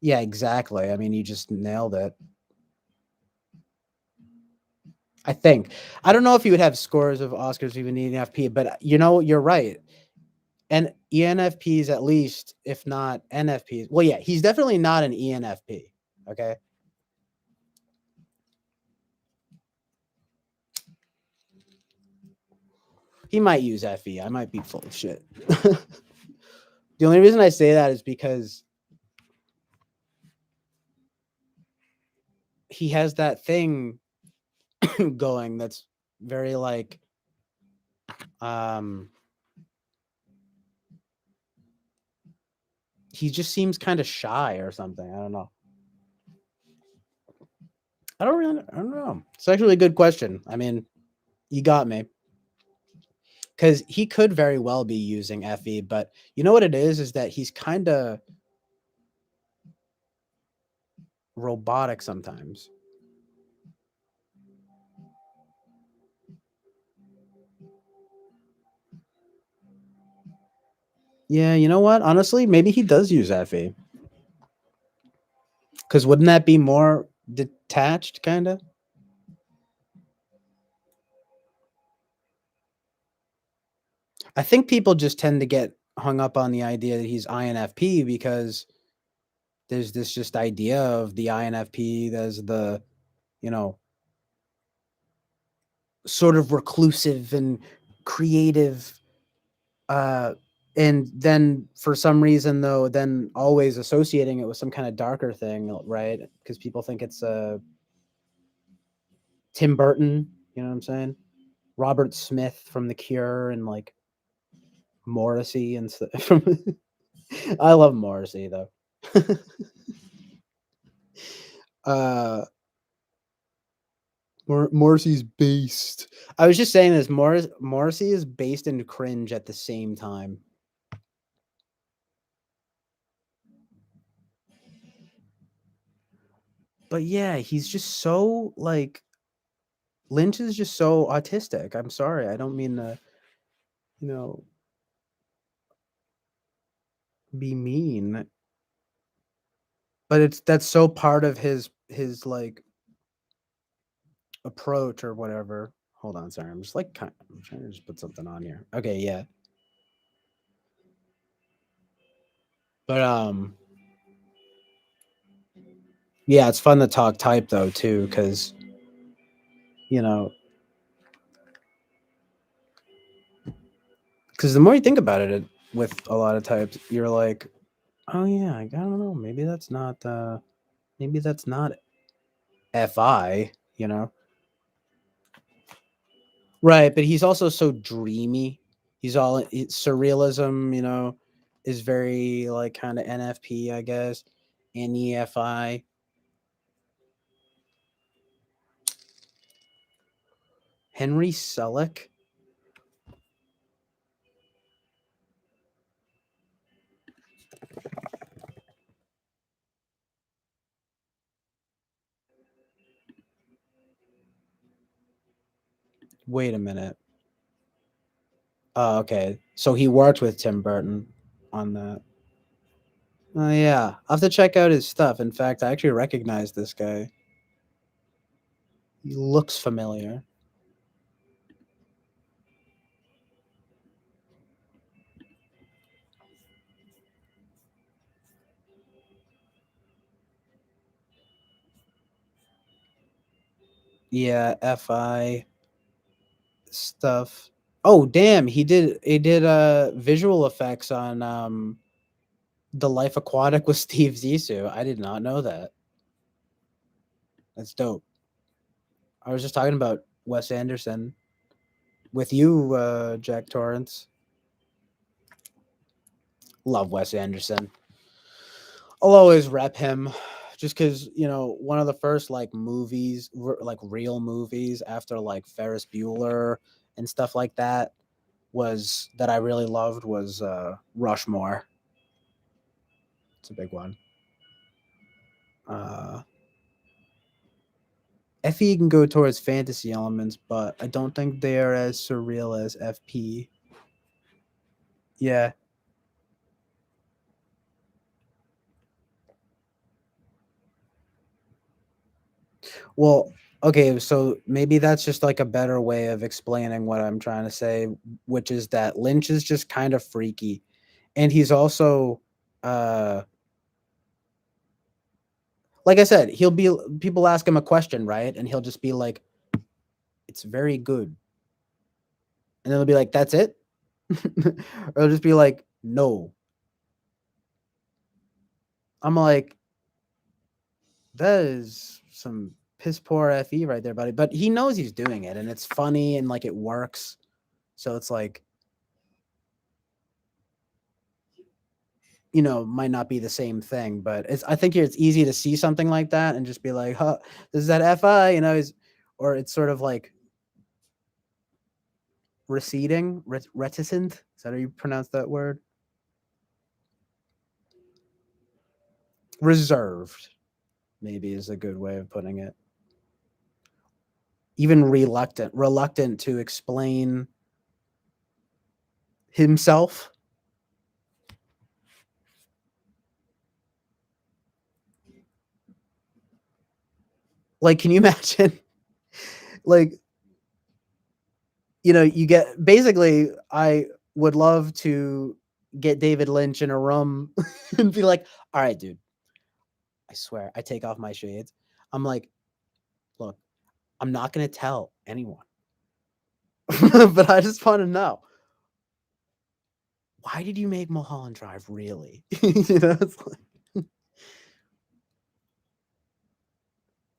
Yeah, exactly. I mean, you just nailed it. I think. I don't know if he would have scores of Oscars even ENFP, but you're right. And ENFPs at least, if not NFPs. Well, yeah, he's definitely not an ENFP. Okay. He might use FE. I might be full of shit. The only reason I say that is because he has that thing going that's very like um he just seems kind of shy or something. I don't know. I don't know. It's actually a good question. I mean, you got me. Because he could very well be using FE, but you know what it is that he's kind of robotic sometimes. Yeah, you know what? Honestly, maybe he does use FE. Because wouldn't that be more detached, kind of? I think people just tend to get hung up on the idea that he's INFP because there's this just idea of the INFP as the, you know, sort of reclusive and creative, uh, And then for some reason though, then always associating it with some kind of darker thing, right? Because people think it's Tim Burton, you know what I'm saying? Robert Smith from The Cure and like Morrissey and stuff. I love Morrissey though. uh Morrissey's based. I was just saying this. Morrissey is based in cringe at the same time. But yeah, he's just so like Lynch is just so autistic. I'm sorry. I don't mean to, you know, be mean, but it's that's so part of his like approach or whatever. Hold on, sorry. I'm just like I'm trying to just put something on here. Okay, yeah. But yeah, it's fun to talk type though too cuz you know, cuz the more you think about it, with a lot of types, you're like, "Oh yeah, I don't know, maybe that's not FI, you know?" Right, but he's also so dreamy. Surrealism, is very like kind of NFP, I guess, NEFI. Henry Selick. Wait a minute. Oh, okay. So he worked with Tim Burton on that. Oh yeah, I'll have to check out his stuff. In fact, I actually recognize this guy. He looks familiar. Yeah, FI stuff. Oh damn, he did visual effects on The Life Aquatic with Steve Zissou. I did not know that. That's dope. I was just talking about Wes Anderson with you, Jack Torrance. Love Wes Anderson. I'll always rep him just because, one of the first like movies, like real movies after like Ferris Bueller and stuff like that was that I really loved was Rushmore. It's a big one. Uh, FE can go towards fantasy elements, but I don't think they are as surreal as FP. Yeah. Well, okay, so maybe that's just like a better way of explaining what I'm trying to say, which is that Lynch is just kind of freaky. And he's also uh like I said, he'll be people ask him a question, right? And he'll just be like, "It's very good." And then they'll be like, "That's it?" Or he'll just be like, "No." I'm like, that is some piss poor FE right there, buddy. But he knows he's doing it and it's funny and like it works. So it's like, might not be the same thing, but I think it's easy to see something like that and just be like, huh, this is that FI, or it's sort of like receding, reticent. Is that how you pronounce that word? Reserved, maybe is a good way of putting it. Even reluctant to explain himself. Like, can you imagine? Like, you get basically, I would love to get David Lynch in a room and be like, all right, dude, I swear, I take off my shades. I'm like, look, I'm not going to tell anyone, but I just want to know. why did you make Mulholland Drive? Really? It's like,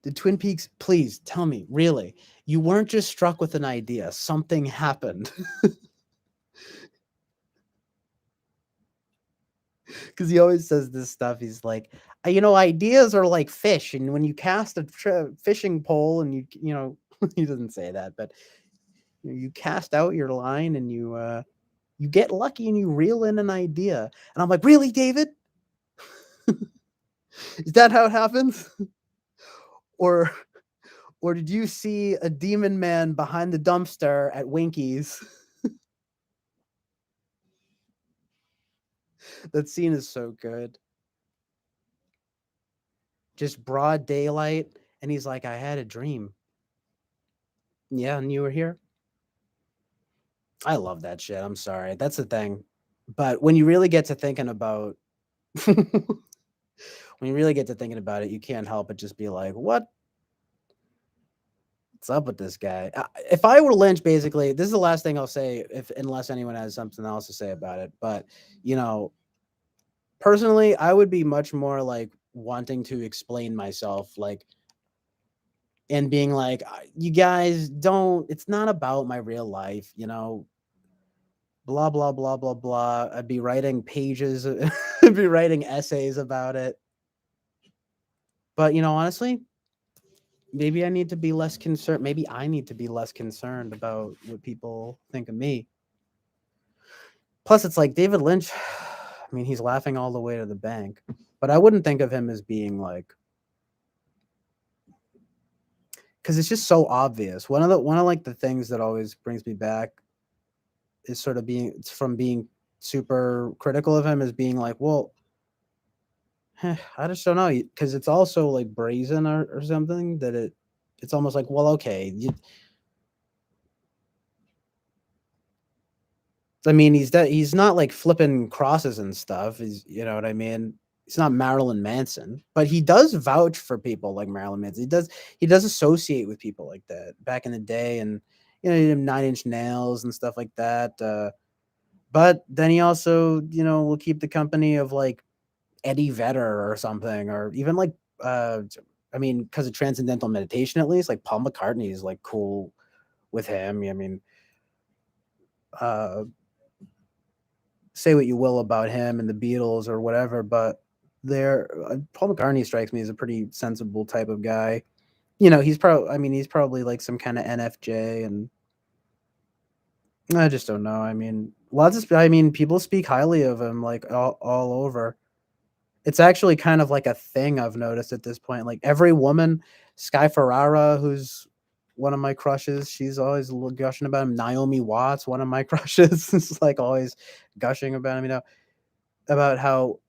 the Twin Peaks. Please tell me, really, you weren't just struck with an idea. Something happened. Because he always says this stuff. He's like, ideas are like fish, and when you cast a fishing pole, and he doesn't say that, but you cast out your line, and you get lucky, and you reel in an idea. And I'm like, really, David? Is that how it happens? or or did you see a demon man behind the dumpster at Winkies? That scene is so good. Just broad daylight, and he's like, I had a dream. Yeah, and you were here. I love that shit. I'm sorry. That's the thing. But when you really get to thinking about when you really get to thinking about it, you can't help but just be like, what's up with this guy? If I were Lynch, basically, this is the last thing I'll say, if unless anyone has something else to say about it. But you know, personally, I would be much more like wanting to explain myself, like, and being like, you guys don't. It's not about my real life, blah blah blah blah blah. I'd be writing pages, I'd be writing essays about it. But honestly, maybe I need to be less concerned. Maybe I need to be less concerned about what people think of me. Plus, it's like David Lynch. I mean, he's laughing all the way to the bank, but I wouldn't think of him as being like, because it's just so obvious. One of like the things that always brings me back is sort of being super critical of him, as being like, well, I just don't know, because it's also like brazen, or something, that it's almost like, well, okay, I mean, he's not like flipping crosses and stuff. You know what I mean? He's not Marilyn Manson, but he does vouch for people like Marilyn Manson. He does associate with people like that back in the day, and he did 9 Inch Nails and stuff like that. But then he also, will keep the company of like Eddie Vedder or something, or even like, I mean, because of Transcendental Meditation, at least, like Paul McCartney is like cool with him. I mean, uh, say what you will about him and the Beatles or whatever, but Paul McCartney strikes me as a pretty sensible type of guy. He's probably like some kind of NFJ, and I just don't know. I mean, people speak highly of him like all over. It's actually kind of like a thing I've noticed at this point. Like every woman, Sky Ferrara, who's one of my crushes, she's always gushing about him. Naomi Watts, one of my crushes, is like always gushing about him. About how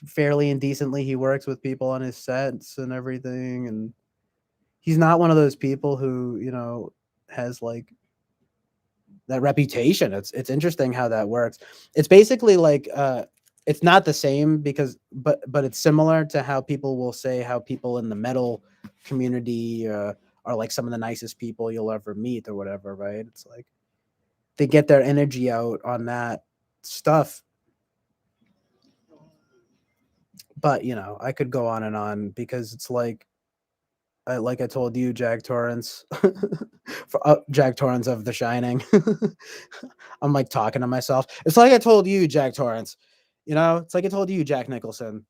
fairly indecently he works with people on his sets and everything, and he's not one of those people who has like that reputation. It's interesting how that works. It's basically like, it's not the same, because but it's similar to how people will say how people in the metal community are like some of the nicest people you'll ever meet or whatever, right? It's like they get their energy out on that stuff. But I could go on and on, because it's like I told you, Jack Torrance, Jack Torrance of The Shining. I'm like talking to myself. It's like I told you, Jack Torrance. It's like I told you, Jack Nicholson.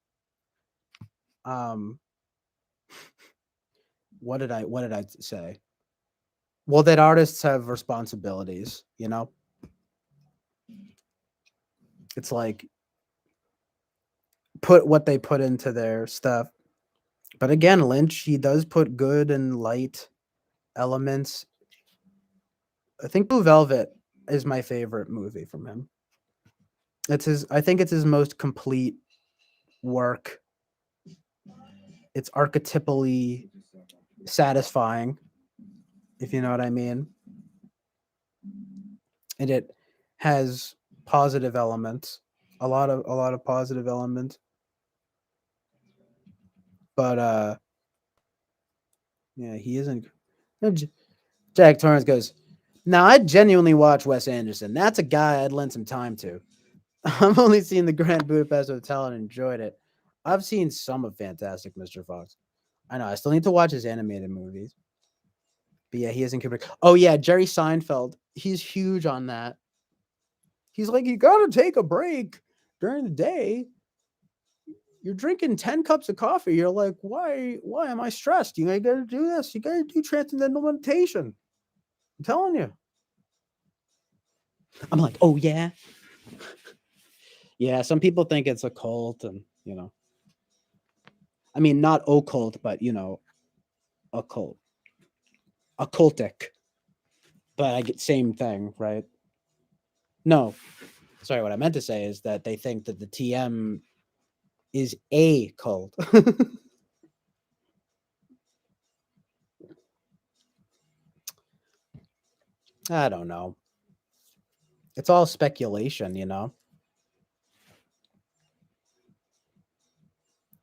Um, what did I say? Well, that artists have responsibilities. It's like put what they put into their stuff. But again, Lynch, he does put good and light elements. I think Blue Velvet is my favorite movie from him. I think it's his most complete work. It's archetypally satisfying, if you know what I mean. And it has positive elements, a lot of positive elements. But yeah, he isn't. Jack Torrance goes, Now, I'd genuinely watch Wes Anderson. That's a guy I'd lend some time to. I've only seen the Grand Budapest Hotel and enjoyed it. I've seen some of Fantastic Mr. Fox. I know. I still need to watch his animated movies. But yeah, he isn't Kubrick. Oh yeah, Jerry Seinfeld. He's huge on that. He's like, you gotta take a break during the day. You're drinking 10 cups of coffee. You're like, why am I stressed? You gotta do this. You gotta do transcendental meditation. I'm telling you. I'm like, oh yeah. Yeah, some people think it's a cult and I mean not occult, but occult. Occultic. But I get same thing, right? No. Sorry, what I meant to say is that they think that the TM is a cult. I don't know. It's all speculation.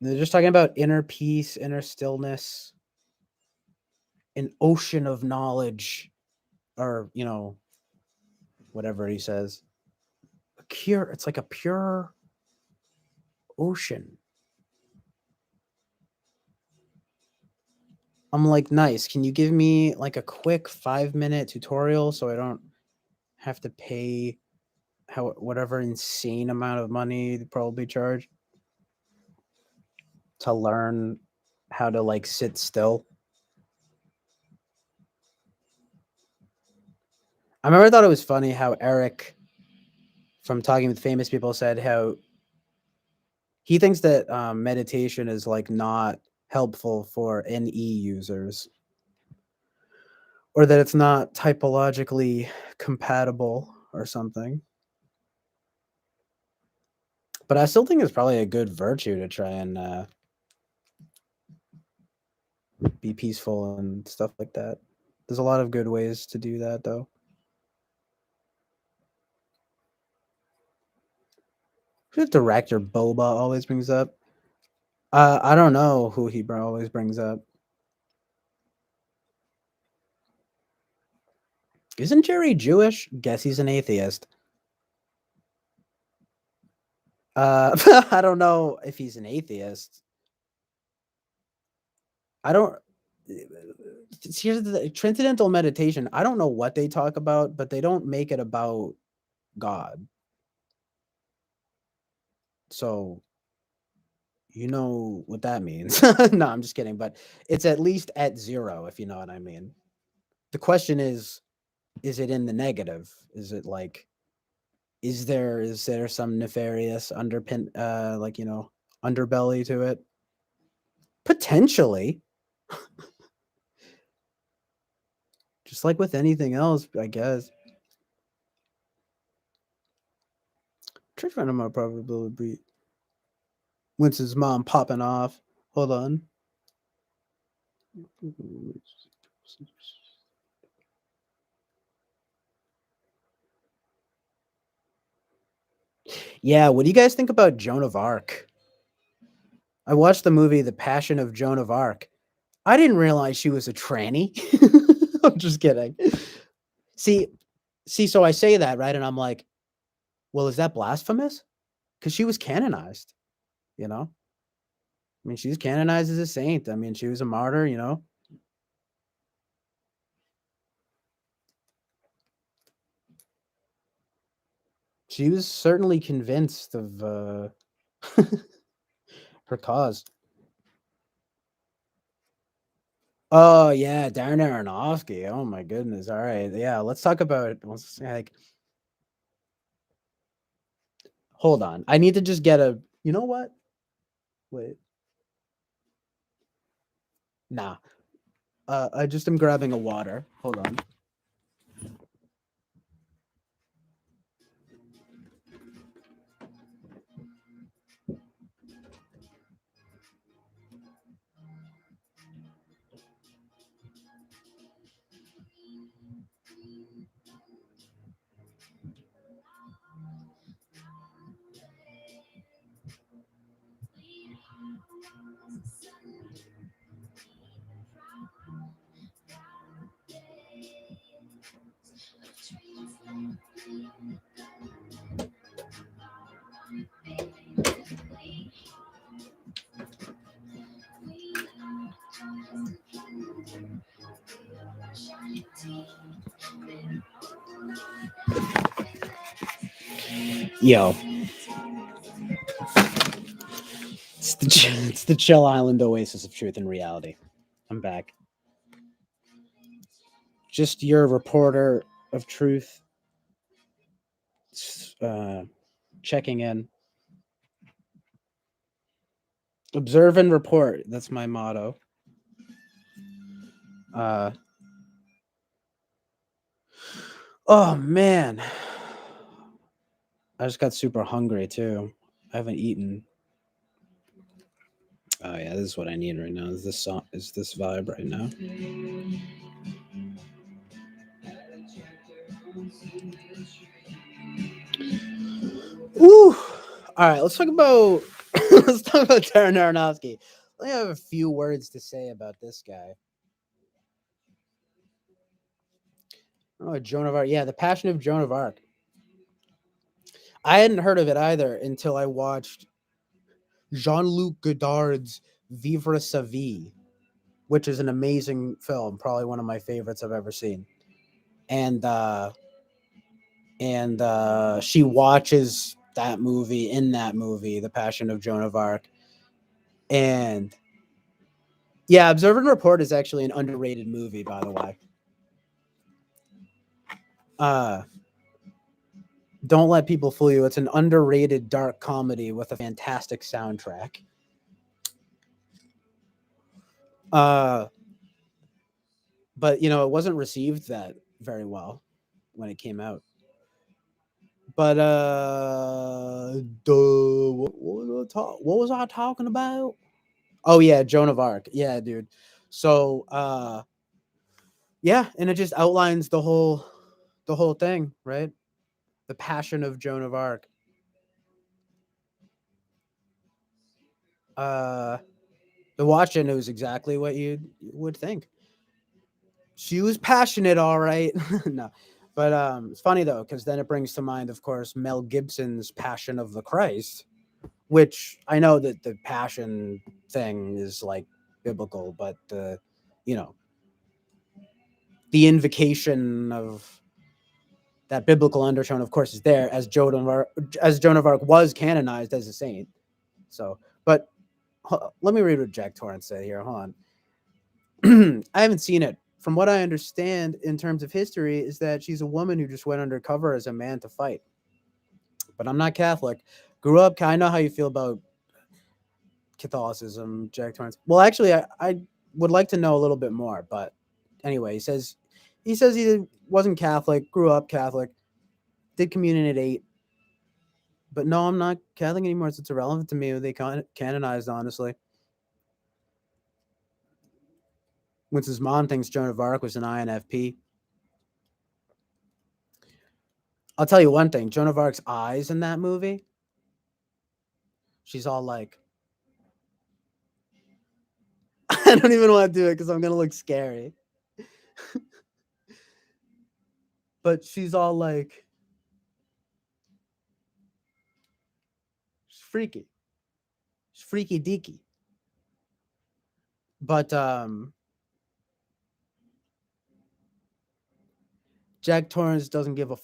They're just talking about inner peace, inner stillness, an ocean of knowledge, or whatever he says. It's like a pure ocean. I'm like, nice. Can you give me like a quick 5-minute tutorial so I don't have to pay whatever insane amount of money they probably charge to learn how to like sit still? I remember I thought it was funny how Eric from Talking with Famous People said how he thinks that meditation is like not helpful for NE users, or that it's not typologically compatible or something. But I still think it's probably a good virtue to try and be peaceful and stuff like that. There's a lot of good ways to do that, though. Who's the director Boba always brings up? I don't know who he always brings up. Isn't Jerry Jewish? Guess he's an atheist. I don't know if he's an atheist. I don't. Here's the transcendental meditation. I don't know what they talk about, but they don't make it about God. So you know what that means. No, I'm just kidding. But it's at least at zero, if you know what I mean. The question is it in the negative? Is it like, is there some nefarious underpin, underbelly to it? Potentially, just like with anything else, I guess. Church friend of mine probably be Winston's mom popping off. Hold on. Yeah, what do you guys think about Joan of Arc? I watched the movie The Passion of Joan of Arc. I didn't realize she was a tranny. I'm just kidding. See, so I say that, right? And I'm like, well, is that blasphemous? Because she was canonized, you know? I mean, she's canonized as a saint. I mean, she was a martyr. She was certainly convinced of her cause. Oh yeah, Darren Aronofsky. Oh my goodness. All right. Yeah, let's talk about like hold on. I need to just get a you know what? Wait. Nah. I just am grabbing a water. Hold on. Yo, it's the Chill Island Oasis of truth and reality. I'm back. Just your reporter of truth, uh, checking in. Observe and report. That's my motto. Uh, oh man, I just got super hungry too. I haven't eaten. Oh yeah, this is what I need right now. Is this song? Is this vibe right now? Woo! All right, let's talk about let's talk about Darren Aronofsky. I have a few words to say about this guy. Oh, Joan of Arc. Yeah, The Passion of Joan of Arc. I hadn't heard of it either until I watched Jean-Luc Godard's Vivre sa vie, which is an amazing film, probably one of my favorites I've ever seen. And she watches that movie in that movie, The Passion of Joan of Arc. And yeah, Observe and Report is actually an underrated movie, by the way. Uh don't let people fool you. It's an underrated dark comedy with a fantastic soundtrack. Uh but you know, it wasn't received that very well when it came out. But what was I talking about? Oh yeah, Joan of Arc. Yeah, dude. So yeah, and it just outlines the whole thing, right? The passion of Joan of Arc. Uh the watch it knows exactly what you would think. She was passionate, all right. No. But it's funny though, because then it brings to mind, of course, Mel Gibson's Passion of the Christ, which I know that the passion thing is like biblical, but you know, the invocation of that biblical undertone, of course, is there as Joan of Arc was canonized as a saint. So, but let me read what Jack Torrance said here. Hold on. I haven't seen it. From what I understand in terms of history, is that she's a woman who just went undercover as a man to fight. But I'm not Catholic. Grew up. I know how you feel about Catholicism, Jack Torrance. Well, actually, I would like to know a little bit more. But anyway, he says he wasn't Catholic, grew up Catholic, did communion at 8. But no, I'm not Catholic anymore. So it's irrelevant to me who they canonized, honestly. Once his mom thinks Joan of Arc was an INFP. I'll tell you one thing: Joan of Arc's eyes in that movie. She's all like, I don't even want to do it because I'm gonna look scary. But she's all like, she's freaky. She's freaky deaky. But Jack Torrance doesn't give a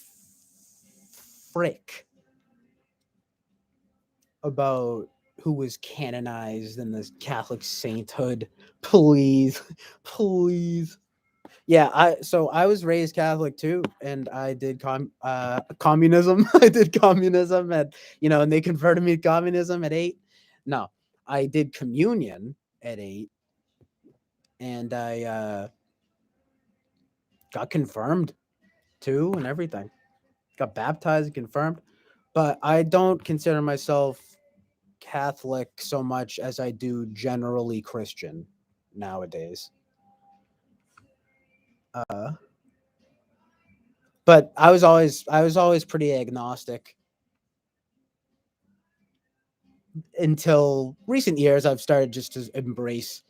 frick about who was canonized in this Catholic sainthood. Please, please. Yeah, I was raised Catholic too, and I did communism. I did communism and they converted me to communism at 8. No, I did communion at 8, and I got confirmed too and everything. Got baptized and confirmed, but I don't consider myself Catholic so much as I do generally Christian nowadays. But I was always pretty agnostic until recent years. I've started just to embrace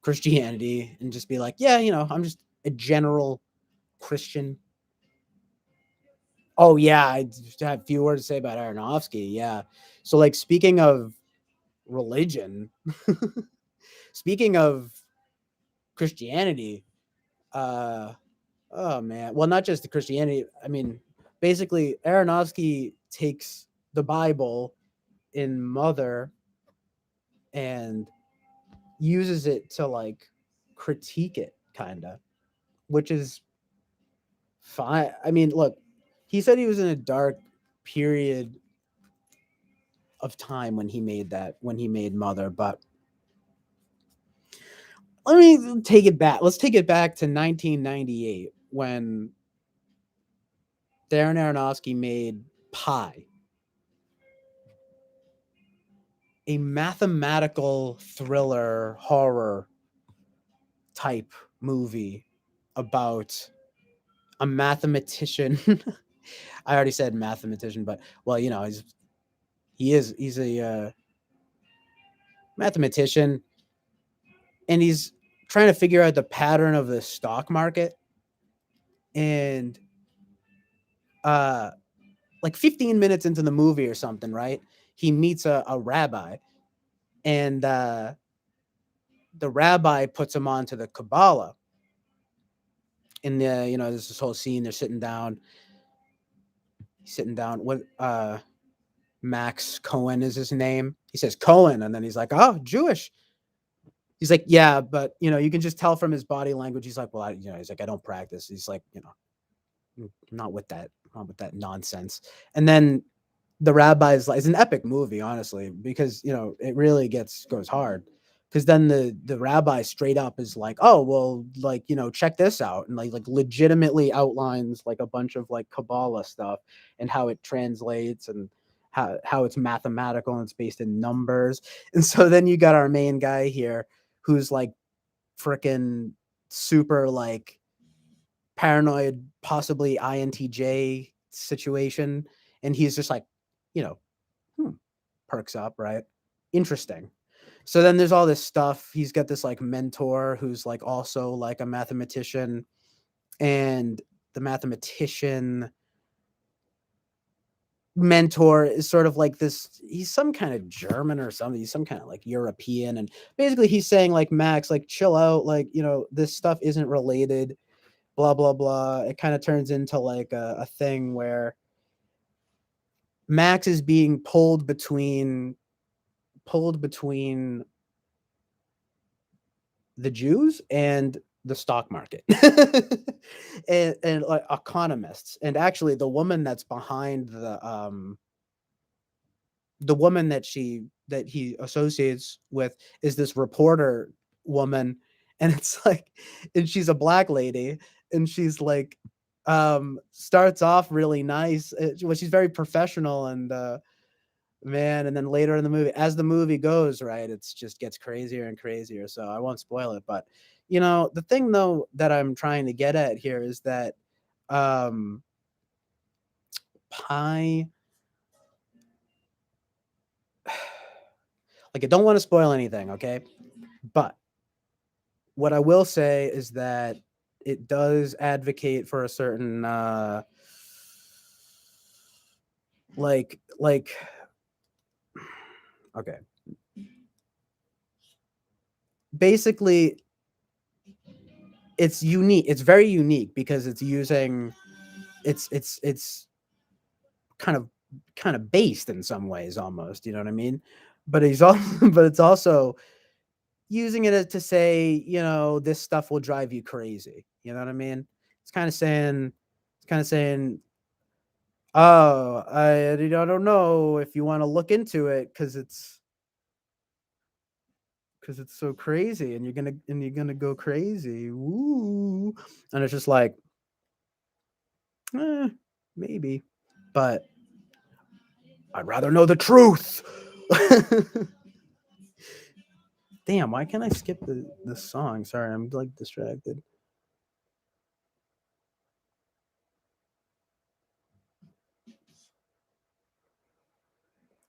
Christianity and just be like, yeah, I'm just a general Christian. Oh yeah, I just have a few words to say about Aronofsky. Yeah. So like speaking of religion, speaking of Christianity, uh oh man. Well, not just the Christianity. I mean, basically Aronofsky takes the Bible in Mother and uses it to like critique it kind of, which is fine. I mean, look, he said he was in a dark period of time when he made that, when he made Mother, but let me take it back. Let's take it back to 1998 when Darren Aronofsky made Pi, a mathematical thriller horror type movie about a mathematician. I already said mathematician, but well, you know, he's a mathematician, and he's trying to figure out the pattern of the stock market. And uh, like 15 minutes into the movie or something, right? He meets a rabbi, and the rabbi puts him on to the Kabbalah. In the, you know, there's this whole scene. They're sitting down with Max Cohen is his name. He says Cohen, and then he's like, "Oh, Jewish." He's like, "Yeah, but you know, you can just tell from his body language." He's like, "Well, you know," he's like, "I don't practice." He's like, you know, not with that nonsense. And then the rabbi's like, it's an epic movie, honestly, because you know it really goes hard. Because then the rabbi straight up is like, "Oh, well, like, you know, check this out," and like legitimately outlines like a bunch of like Kabbalah stuff and how it translates and how it's mathematical and it's based in numbers. And so then you got our main guy here who's like freaking super like paranoid, possibly INTJ situation, and he's just like, you know, hmm, perks up, right? Interesting. So then there's all this stuff. He's got this like mentor who's like also like a mathematician, and the mathematician mentor is sort of like this, he's some kind of German or something, he's some kind of like European, and basically he's saying like, Max, like chill out, like, you know, this stuff isn't related, blah blah blah. It kind of turns into like a thing where Max is being pulled between the Jews and the stock market, and like economists. And actually, the woman that he associates with is this reporter woman, and it's like, and she's a black lady, and she's like, starts off really nice. Well, she's very professional, and man, and then later in the movie, as the movie goes, right, it's just gets crazier and crazier. So I won't spoil it, but you know, the thing though that I'm trying to get at here is that um Pi, like, I don't want to spoil anything, okay? But what I will say is that it does advocate for a certain like okay. Basically, it's unique. It's very unique because it's using it's kind of based in some ways almost, you know what I mean? But he's also but it's also using it to say, you know, this stuff will drive you crazy. You know what I mean? It's kind of saying, oh, I don't know if you want to look into it because it's so crazy and you're gonna go crazy. Woo. And it's just like, eh, maybe. But I'd rather know the truth. Damn, why can't I skip the song? Sorry, I'm like distracted.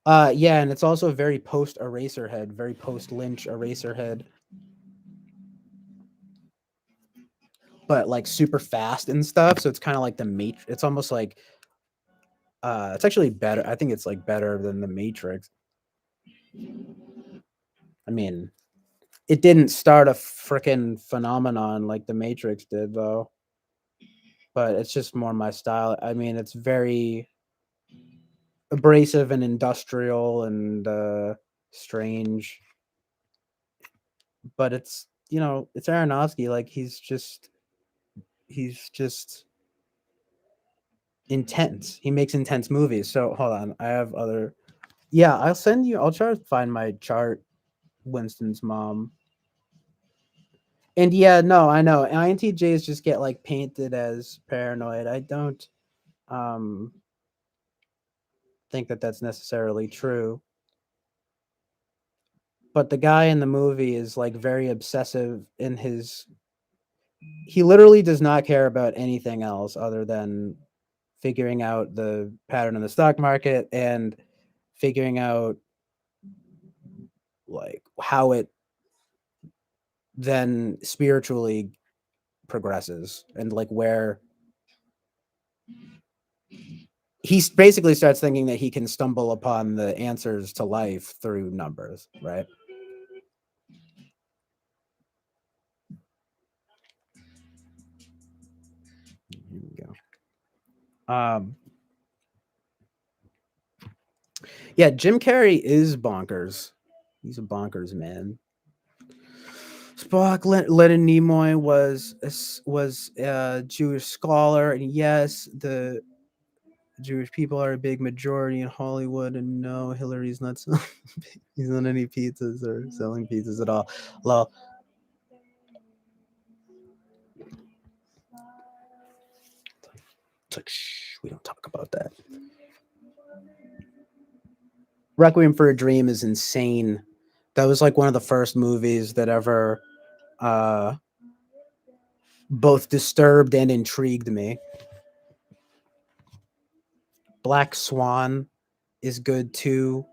Yeah, and it's also very post Eraserhead, very post Lynch Eraserhead, but like super fast and stuff. So it's kind of like the mate. It's almost like It's actually better. I think it's like better than The Matrix. I mean, it didn't start a freaking phenomenon like The Matrix did, though. But it's just more my style. I mean, it's very abrasive and industrial and strange, but it's it's Aronofsky. Like he's just intense. He makes intense movies. So hold on, I have other. Yeah, I'll send you. I'll try to find my chart. Winston's mom. And yeah, no, I know. INTJs just get like painted as paranoid. I don't um think that that's necessarily true. But the guy in the movie is like very obsessive in his he literally does not care about anything else other than figuring out the pattern in the stock market and figuring out like how it then spiritually progresses and like where he basically starts thinking that he can stumble upon the answers to life through numbers, right? Here we go. Yeah, Jim Carrey is bonkers. He's a bonkers man. Spock, Leonard Nimoy was a Jewish scholar, and yes, the Jewish people are a big majority in Hollywood, and no, Hillary's not selling, he's not any pizzas or selling pizzas at all. Well, it's like shh, we don't talk about that. Requiem for a Dream is insane. That was like one of the first movies that ever uh, both disturbed and intrigued me. Black Swan is good too,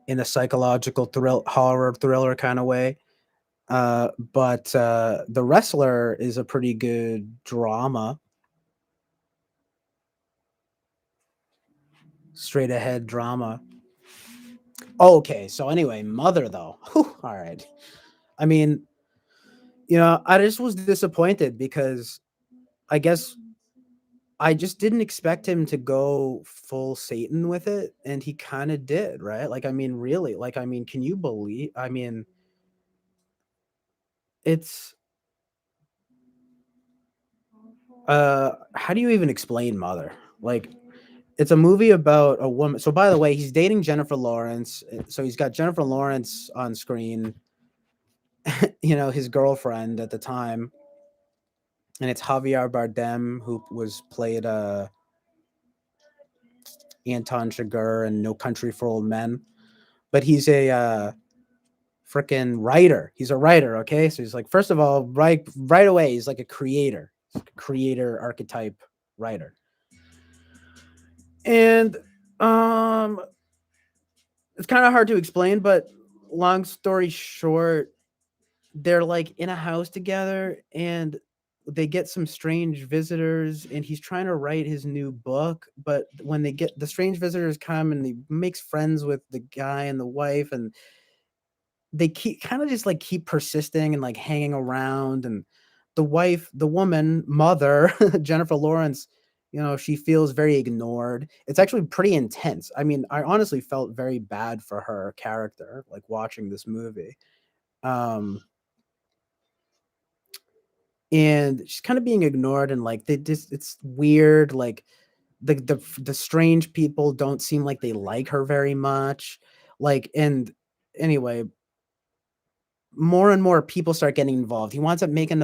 in a psychological horror thriller kind of way. But The Wrestler is a pretty good drama, straight ahead drama. Okay, so anyway, Mother though. Whew, all right. I mean, I just was disappointed because I guess I just didn't expect him to go full Satan with it, and he kind of did, right? Like, I mean, really, like, I mean, can you believe? I mean, it's how do you even explain Mother? Like, it's a movie about a woman. So, by the way, he's dating Jennifer Lawrence. So he's got Jennifer Lawrence on screen, his girlfriend at the time, and it's Javier Bardem who was played Anton Chigurh in No Country for Old Men, but he's a freaking writer. He's a writer, okay? So he's like, first of all, right away, he's like a creator archetype writer. And um it's kind of hard to explain, but long story short, they're like in a house together and they get some strange visitors and he's trying to write his new book, but when they get the strange visitors come and he makes friends with the guy and the wife, and they keep persisting and like hanging around, and the woman mother Jennifer Lawrence, she feels very ignored. It's actually pretty intense. I mean, I honestly felt very bad for her character like watching this movie. um and she's kind of being ignored, and like they just it's weird, like the strange people don't seem like they like her very much, like. And anyway, more and more people start getting involved. He winds up making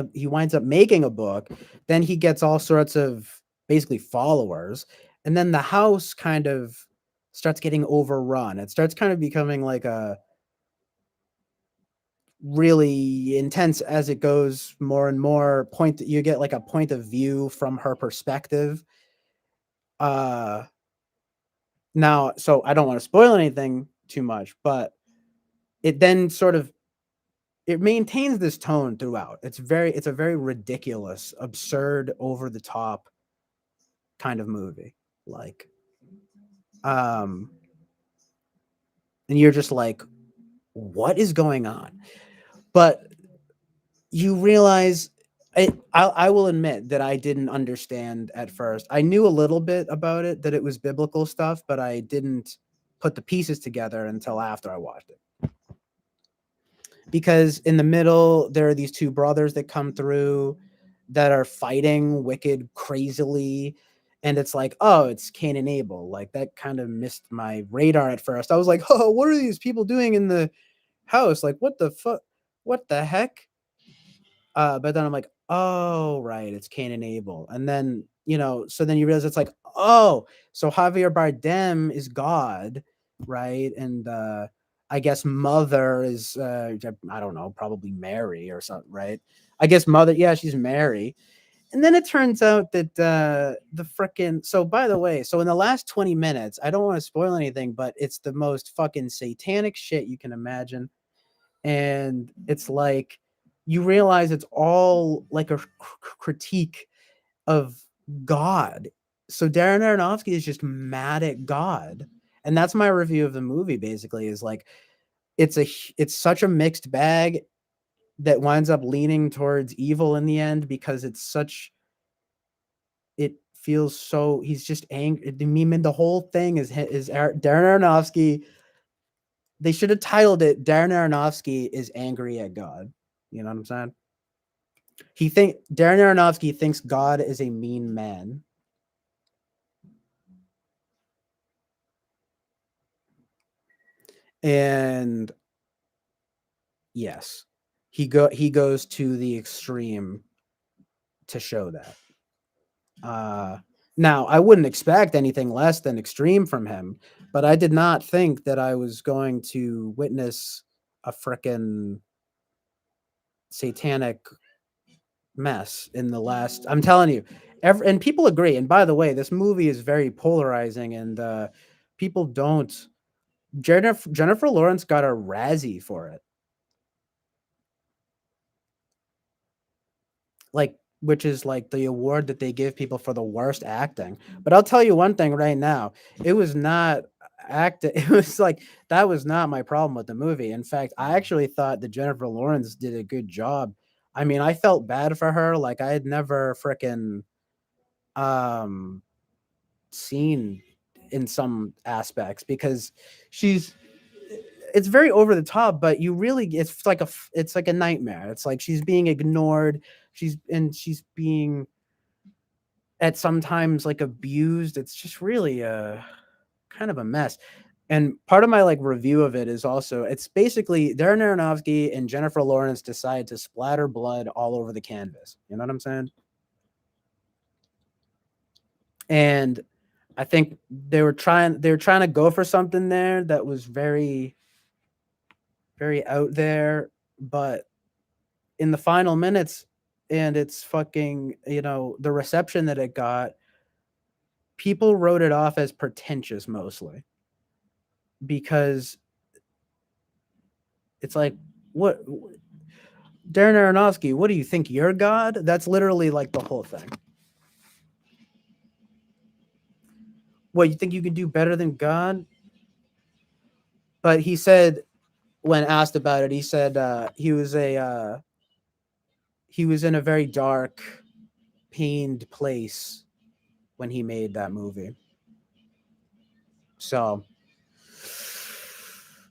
a book. Then he gets all sorts of basically followers, and then the house kind of starts getting overrun. It starts kind of becoming like a really intense as it goes more and more. Point You get like a point of view from her perspective. Uh Now, so I don't want to spoil anything too much, but it then sort of it maintains this tone throughout. It's a very ridiculous, absurd, over the top kind of movie. like, um, and you're just like, what is going on? But you realize I will admit that I didn't understand at first. I knew a little bit about it, that it was biblical stuff, but I didn't put the pieces together until after I watched it. Because in the middle, there are these two brothers that come through that are fighting wicked crazily. And it's like, oh, it's Cain and Abel. Like that kind of missed my radar at first. I was like, oh, what are these people doing in the house? Like, what the fuck? What the heck? But then I'm like, oh, right, it's Cain and Abel. And then, so then you realize it's like, oh, so Javier Bardem is God, right? And I guess mother is, I don't know, probably Mary or something, right? I guess mother, yeah, she's Mary. And then it turns out that the frickin' so by the way, so in the last 20 minutes, I don't want to spoil anything, but it's the most fucking satanic shit you can imagine. And it's like you realize it's all like a critique of God. So Darren Aronofsky is just mad at God. And that's my review of the movie basically is like it's such a mixed bag that winds up leaning towards evil in the end because it feels so he's just angry. I mean, the whole thing is Darren Aronofsky. They should have titled it Darren Aronofsky is angry at God. You know what I'm saying? Darren Aronofsky thinks God is a mean man. And yes, he goes to the extreme to show that. Now I wouldn't expect anything less than extreme from him, but I did not think that I was going to witness a frickin' satanic mess in the last. I'm telling you, and people agree. And by the way, this movie is very polarizing, and people don't. Jennifer Lawrence got a Razzie for it, like which is like the award that they give people for the worst acting. But I'll tell you one thing right now: it was not acting. It was like that was not my problem with the movie. In fact, I actually thought that Jennifer Lawrence did a good job. I mean, I felt bad for her. Like I had never frickin' um seen in some aspects because she's it's very over the top, but you really it's like a nightmare. It's like she's being ignored. She's being at sometimes like abused. It's just really a kind of a mess. And part of my like review of it is also it's basically Darren Aronofsky and Jennifer Lawrence decide to splatter blood all over the canvas. You know what I'm saying? And I think they were trying to go for something there that was very, very out there, but in the final minutes and it's fucking, the reception that it got, people wrote it off as pretentious mostly because it's like, what Darren Aronofsky, what do you think you're God? That's literally like the whole thing. What, you think you can do better than God? But he said when asked about it, he said he was in a very dark, pained place when he made that movie. So,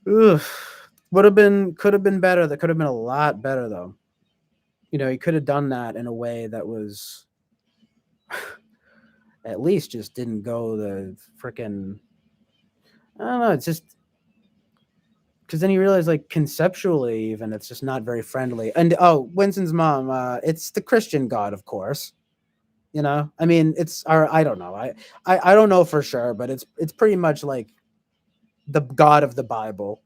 could have been better. That could have been a lot better though. He could have done that in a way that was at least just didn't go the freaking. I don't know. It's just because then you realize, like conceptually, even it's just not very friendly. And Winston's mom, it's the Christian God, of course. I mean, it's our. I don't know. I don't know for sure, but it's pretty much like the God of the Bible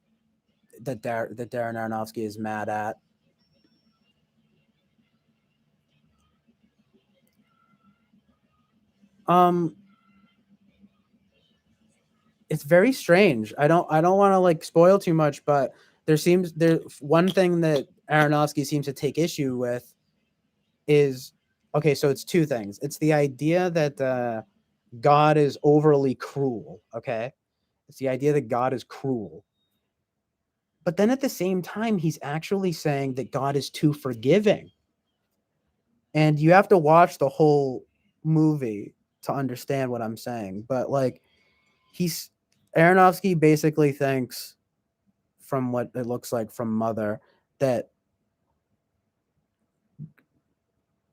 that Darren Aronofsky is mad at. Um, it's very strange. I don't want to like spoil too much, but there one thing that Aronofsky seems to take issue with is okay. So it's two things. It's the idea that God is overly cruel. Okay, it's the idea that God is cruel. But then at the same time, he's actually saying that God is too forgiving. And you have to watch the whole movie to understand what I'm saying. But like, he's Aronofsky basically thinks, from what it looks like from Mother, that,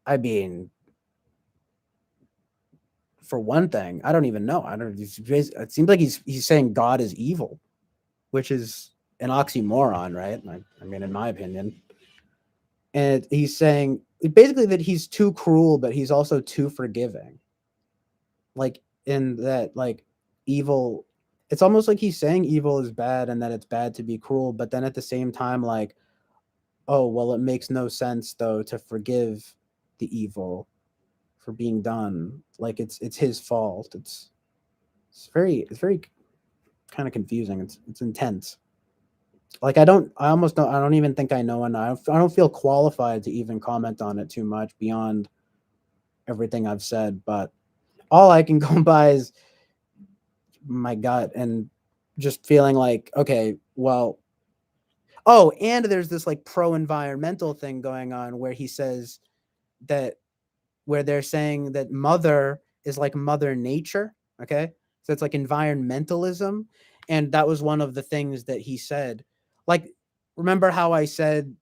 I mean, for one thing, I don't even know. I don't. It seems like he's saying God is evil, which is an oxymoron, right? I mean, in my opinion, and he's saying basically that he's too cruel, but he's also too forgiving. Like, in that, like, evil. It's almost like he's saying evil is bad and that it's bad to be cruel, but then at the same time, like, oh well, it makes no sense though to forgive the evil for being done. Like, it's his fault. It's very kind of confusing. It's intense. Like, I don't even think I know enough. I don't feel qualified to even comment on it too much beyond everything I've said, but all I can go by is my gut and just feeling like, okay, well, oh, and there's this like pro environmental thing going on where he says that, where they're saying that Mother is like Mother Nature. Okay. So it's like environmentalism. And that was one of the things that he said. Like, remember how I said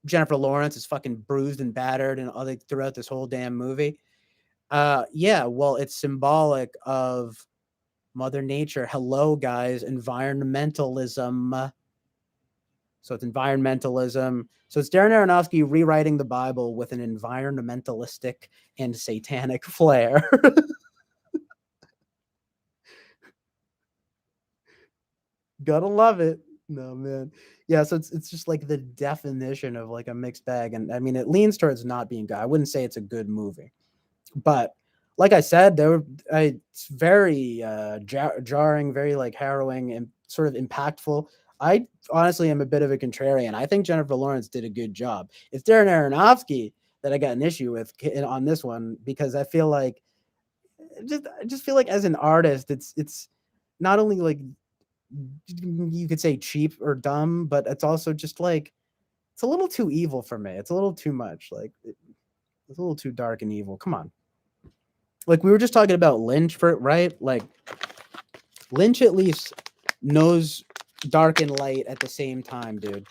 Jennifer Lawrence is fucking bruised and battered and other throughout this whole damn movie? Yeah, well, it's symbolic of Mother Nature. Hello, guys, environmentalism. So it's environmentalism. So it's Darren Aronofsky rewriting the Bible with an environmentalistic and satanic flair. Gotta love it. No, man. Yeah, so it's just like the definition of like a mixed bag. And I mean, it leans towards not being good. I wouldn't say it's a good movie. But like I said, it's very jarring, very like harrowing and sort of impactful. I honestly am a bit of a contrarian. I think Jennifer Lawrence did a good job. It's Darren Aronofsky that I got an issue with on this one, because I just feel like as an artist, it's not only like, you could say cheap or dumb, but it's also just like, it's a little too evil for me. It's a little too much. Like, it's a little too dark and evil. Come on. Like, we were just talking about Lynch, right? Like, Lynch at least knows dark and light at the same time, dude.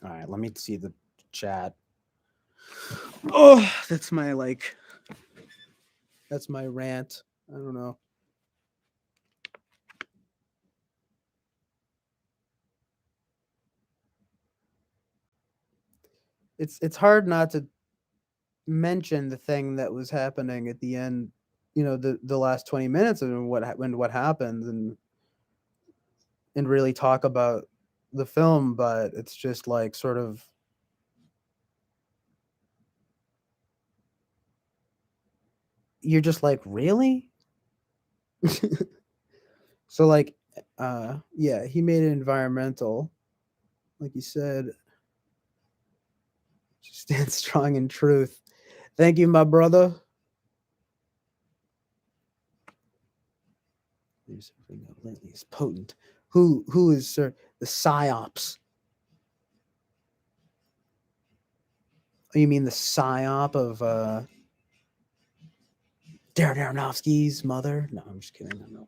All right, let me see the chat. Oh, that's my rant. I don't know. It's hard not to mention the thing that was happening at the end, the last 20 minutes and what happens, and really talk about the film, but it's just like sort of, you're just like, really? So like, yeah, he made it environmental, like you said. Just stand strong in truth. Thank you, my brother. There's something lately is potent. Who is Sir the psyops? Oh, you mean the psyop of Darren Aronofsky's mother? No, I'm just kidding. I know.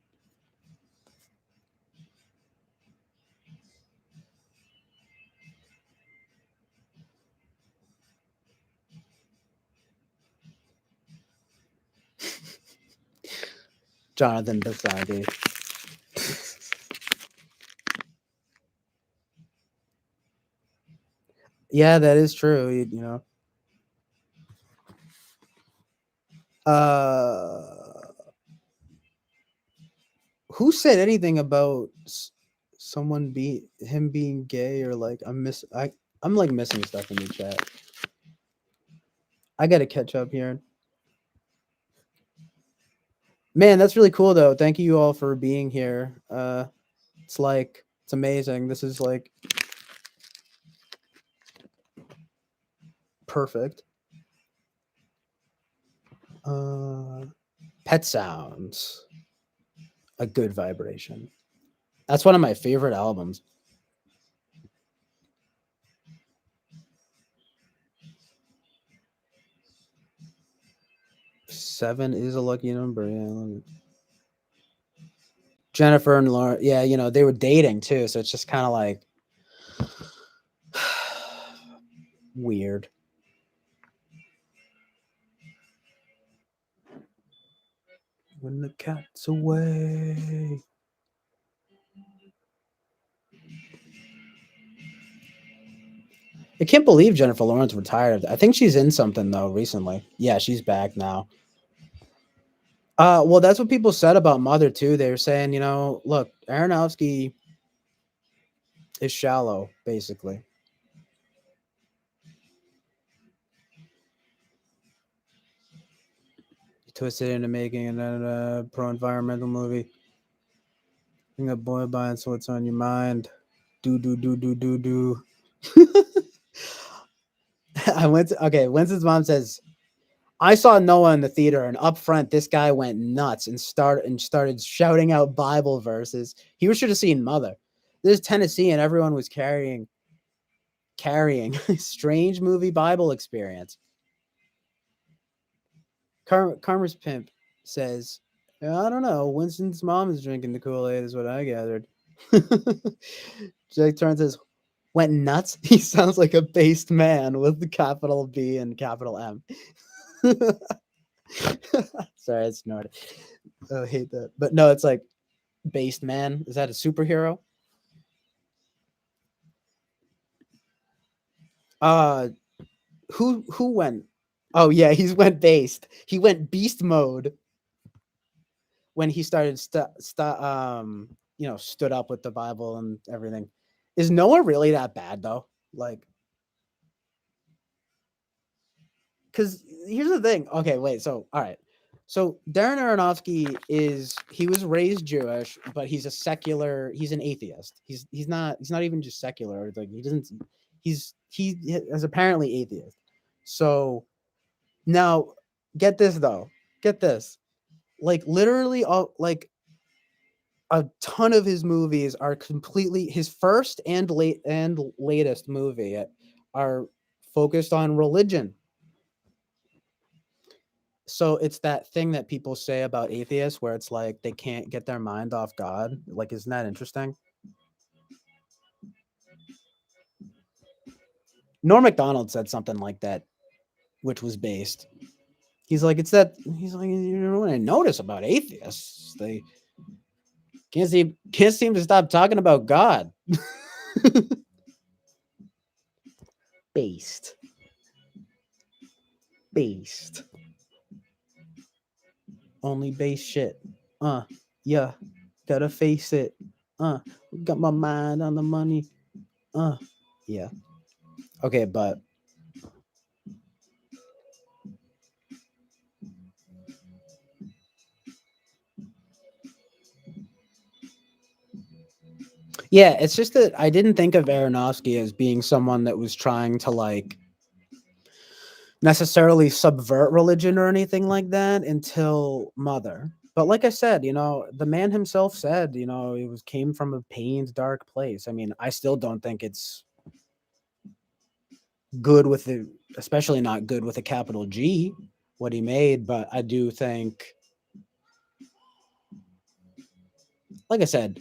Jonathan Basagi. Yeah, that is true. You know. Who said anything about someone him being gay, or like, I'm like missing stuff in the chat. I gotta catch up here. Man, that's really cool though. Thank you all for being here. It's amazing. This is like, perfect. Pet Sounds, a good vibration. That's one of my favorite albums. Seven is a lucky number. Yeah. Jennifer and Lauren. Yeah, they were dating too, so it's just kind of like weird. When the cat's away. I can't believe Jennifer Lawrence retired. I think she's in something though recently. Yeah, she's back now. Well, that's what people said about Mother too. They were saying, look, Aronofsky is shallow, basically. He twisted into making a pro-environmental movie. Bring a boy by, and so what's on your mind? Do. Winston's mom says, I saw Noah in the theater, and up front, this guy went nuts and started shouting out Bible verses. He should have seen Mother. This is Tennessee, and everyone was carrying strange movie Bible experience. Karma's pimp says, I don't know. Winston's mom is drinking the Kool-Aid, is what I gathered. Jake turns says, went nuts. He sounds like a based man with the capital B and capital M. Sorry, I snorted. I hate that. But no, it's like based man. Is that a superhero? Who went? Oh yeah, he's went based. He went beast mode when he started stood up with the Bible and everything. Is Noah really that bad though? Like, because here's the thing. Okay, wait. So all right. So Darren Aronofsky he was raised Jewish, but he's an atheist. He's not even just secular. Like he is apparently atheist. So now get this though. Get this. Like literally all like a ton of his movies are completely his first and latest movie are focused on religion. So it's that thing that people say about atheists where it's like they can't get their mind off God. Like, isn't that interesting? Norm Macdonald said something like that, which was based. He's like, he's like, what I notice about atheists, they can't seem to stop talking about God. Based. Only base shit. Yeah. Gotta face it. Got my mind on the money. Yeah. Okay, but yeah, it's just that I didn't think of Aronofsky as being someone that was trying to like necessarily subvert religion or anything like that until Mother. But like I said, the man himself said, it came from a pained, dark place. I mean, I still don't think it's good especially not good with a capital G, what he made. But I do think, like I said,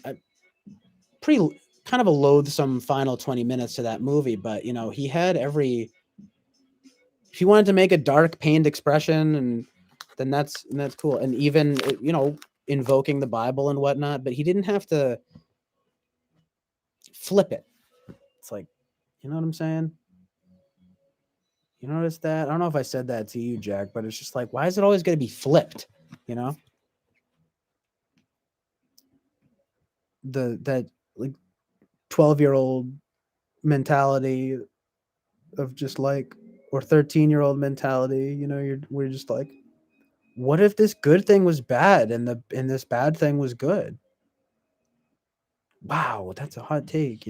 pretty kind of a loathsome final 20 minutes to that movie. But he had if he wanted to make a dark, pained expression, and then that's cool. And even invoking the Bible and whatnot, but he didn't have to flip it. It's like, you know what I'm saying? You notice that? I don't know if I said that to you, Jack, but it's just like, why is it always going to be flipped? That like 12-year-old mentality of just like, or 13-year-old mentality. We're just like, what if this good thing was bad and this bad thing was good? Wow, that's a hot take.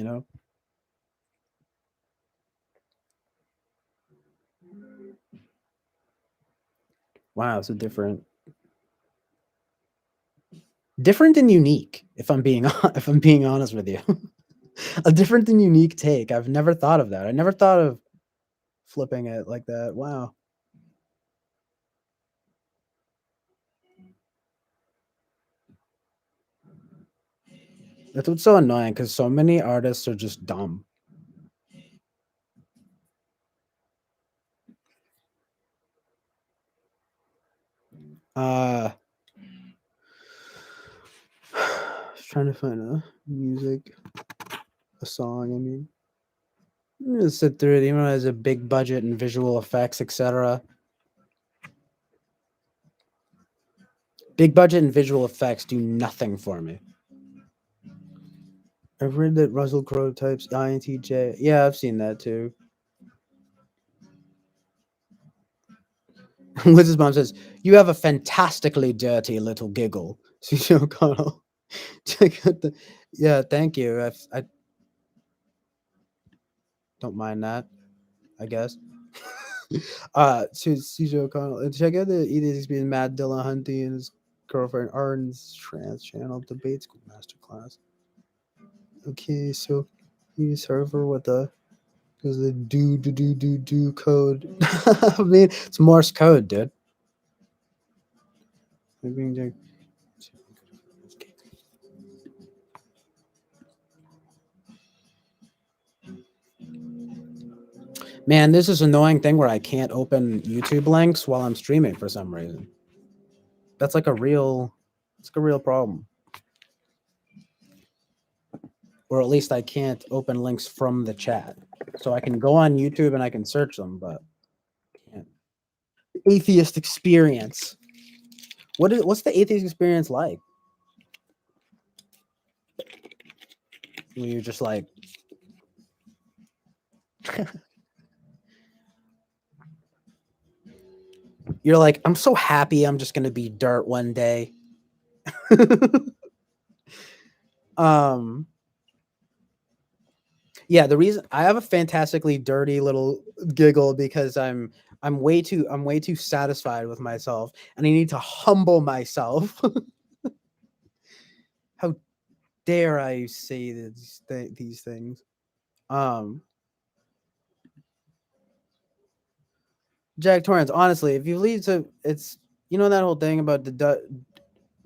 Wow, so different and unique. If I'm being if I'm being honest with you, a different and unique take. I've never thought of that. I never thought of flipping it like that. Wow, that's what's so annoying because so many artists are just dumb. Uh, just trying to find a music, a song. I mean, I'm gonna sit through it, even though it has a big budget and visual effects, etc. Big budget and visual effects do nothing for me. I've read that Russell Crowe types INTJ. Yeah, I've seen that too. Liz's mom says, "You have a fantastically dirty little giggle." Susie O'Connell. Check out the. Yeah, thank you. I don't mind that. I guess. Susie O'Connell. And check out the ED's being Matt Dillahunty and his girlfriend Arden's trans channel debate school masterclass. Okay, so you server with the because the do code. I mean, it's Morse code, dude. Man, this is an annoying thing where I can't open YouTube links while I'm streaming for some reason. That's like a real, it's like a real problem. Or at least I can't open links from the chat. So I can go on YouTube and I can search them, but I can't. Atheist experience. What's the atheist experience like? When you're just like you're like, I'm so happy I'm just gonna be dirt one day. um yeah, the reason I have a fantastically dirty little giggle because I'm way too satisfied with myself and I need to humble myself. How dare I say these things? Um Jack Torrance, honestly, if you leave to it's you know that whole thing about the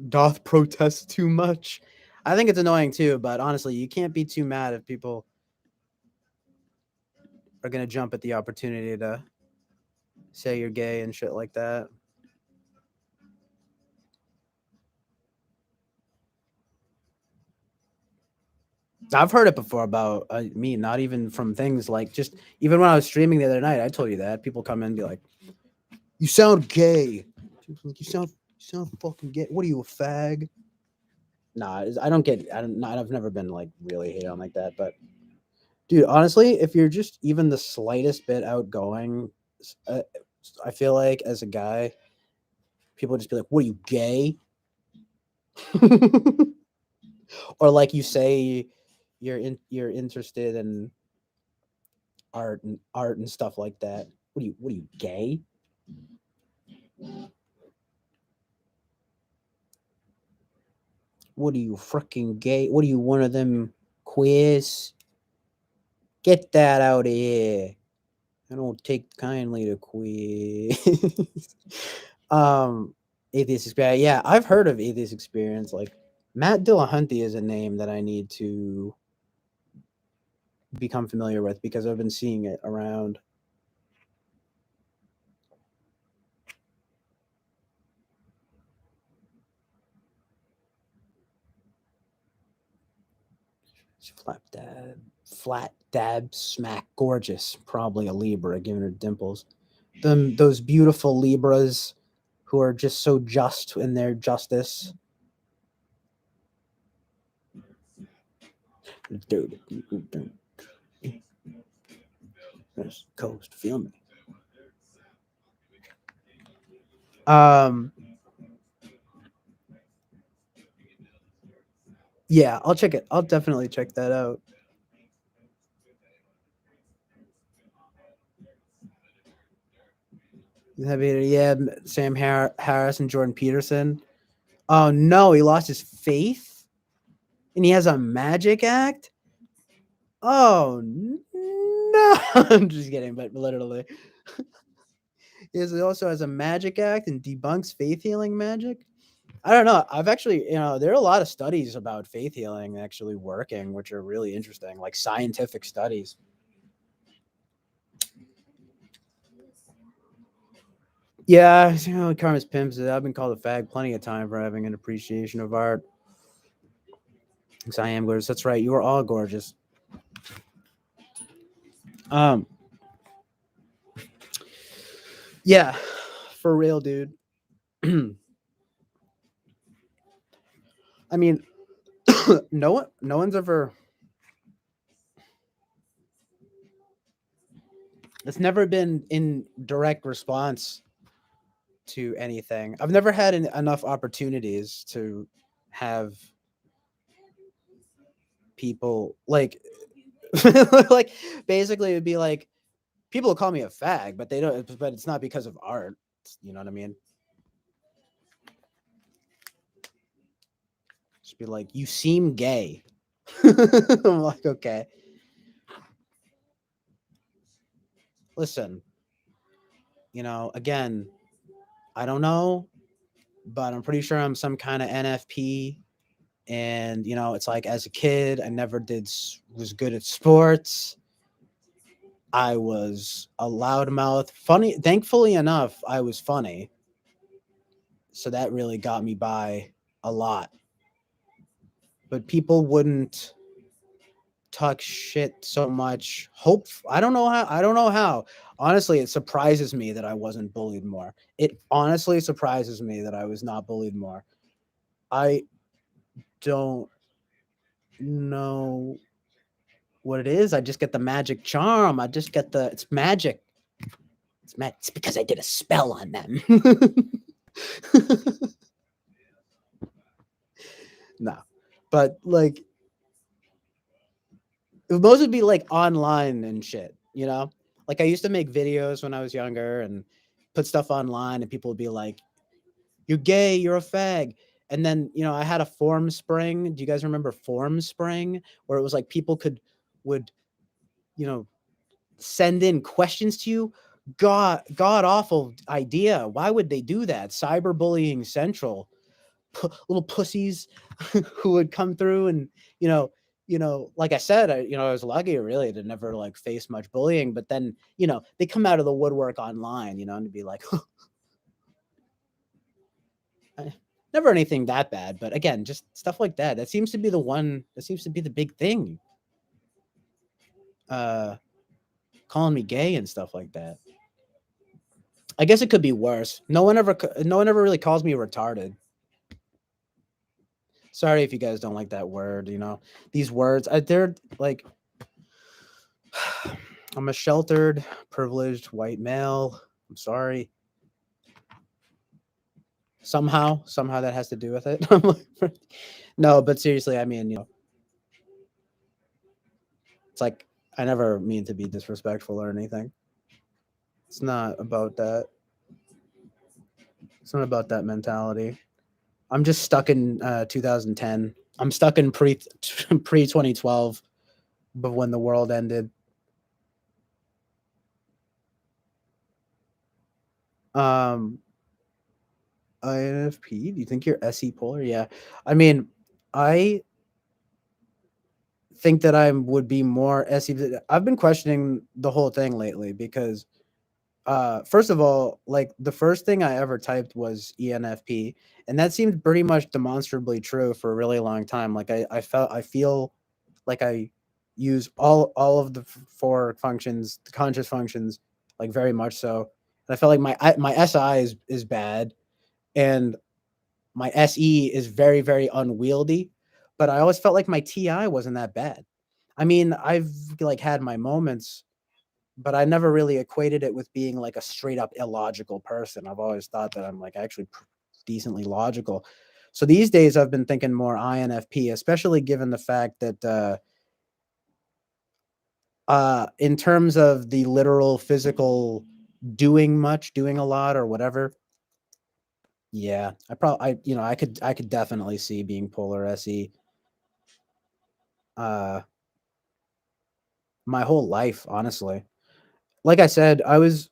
doth protest too much. I think it's annoying too, but honestly, you can't be too mad if people are gonna jump at the opportunity to say you're gay and shit like that. I've heard it before about me, not even from things like just even when I was streaming the other night. I told you that people come in and be like, "You sound gay. You sound fucking gay. What are you, a fag?" Nah, I don't get. I've never been like really hate on like that. But dude, honestly, if you're just even the slightest bit outgoing, uh, I feel like as a guy, people just be like, "What are you, gay?" Or like you say you're interested in art and stuff like that. What are you, gay? What are you, freaking gay? What are you, one of them queers? Get that out of here. I don't take kindly to queers. um Atheist experience. Yeah, I've heard of atheist experience. Like Matt Dillahunty is a name that I need to become familiar with because I've been seeing it around. Flat dab smack gorgeous. Probably a Libra, given her dimples. Those beautiful Libras who are just so just in their justice. Dude, West Coast, feel me. Um, yeah, I'll check it. I'll definitely check that out. Yeah, Sam Harris and Jordan Peterson. Oh no, he lost his faith, and he has a magic act. Oh no, I'm just kidding, but literally, he also has a magic act and debunks faith healing magic. I don't know. I've actually, there are a lot of studies about faith healing actually working, which are really interesting, like scientific studies. Yeah, Karma's pimps. I've been called a fag plenty of time for having an appreciation of art. Because I am gorgeous. That's right. You are all gorgeous. Um, yeah, for real, dude. I mean, no one's ever. It's never been in direct response to anything. I've never had enough opportunities to have people like, like basically it'd be like people will call me a fag, but they don't. But it's not because of art. You know what I mean? Just be like, you seem gay. I'm like, okay. Listen, again, I don't know, but I'm pretty sure I'm some kind of NFP. And it's like as a kid, I never was good at sports. I was a loudmouth. Funny, thankfully enough, I was funny. So that really got me by a lot. But people wouldn't talk shit so much. I don't know how. I don't know how. Honestly, it surprises me that I wasn't bullied more. It honestly surprises me that I was not bullied more. I don't know what it is. I just get the magic charm. I just get it's magic. It's because I did a spell on them. No, but like most would be like online and shit. Like I used to make videos when I was younger and put stuff online, and people would be like, "You're gay. You're a fag." And then I had a form spring. Do you guys remember form spring, where it was like people would you know send in questions to you? God awful idea. Why would they do that? Cyberbullying central. Little pussies who would come through, and like I said, I was lucky really to never like face much bullying, but then they come out of the woodwork online, and to be like, never anything that bad, but again, just stuff like that. That seems to be the big thing. uh Calling me gay and stuff like that. I guess it could be worse. No one ever really calls me retarded. Sorry if you guys don't like that word. These words, they're like, I'm a sheltered, privileged white male. I'm sorry. Somehow that has to do with it. No, but seriously, I mean, it's like I never mean to be disrespectful or anything. It's not about that. It's not about that mentality. I'm just stuck in 2010. I'm stuck in pre 2012, but when the world ended. Um, INFP. Do you think you're SE polar? Yeah. I mean, I think that I would be more SE. I've been questioning the whole thing lately because, first of all, like the first thing I ever typed was ENFP, and that seemed pretty much demonstrably true for a really long time. Like I feel like I use all of the four functions, the conscious functions, like very much so. And I felt like my SI is bad, and my SE is very, very unwieldy, but I always felt like my TI wasn't that bad. I mean, I've like had my moments, but I never really equated it with being like a straight up illogical person. I've always thought that I'm like actually decently logical. So these days I've been thinking more INFP, especially given the fact that in terms of the literal physical doing much, doing a lot or whatever. Yeah, I could definitely see being polar SE uh my whole life, honestly. Like I said, I was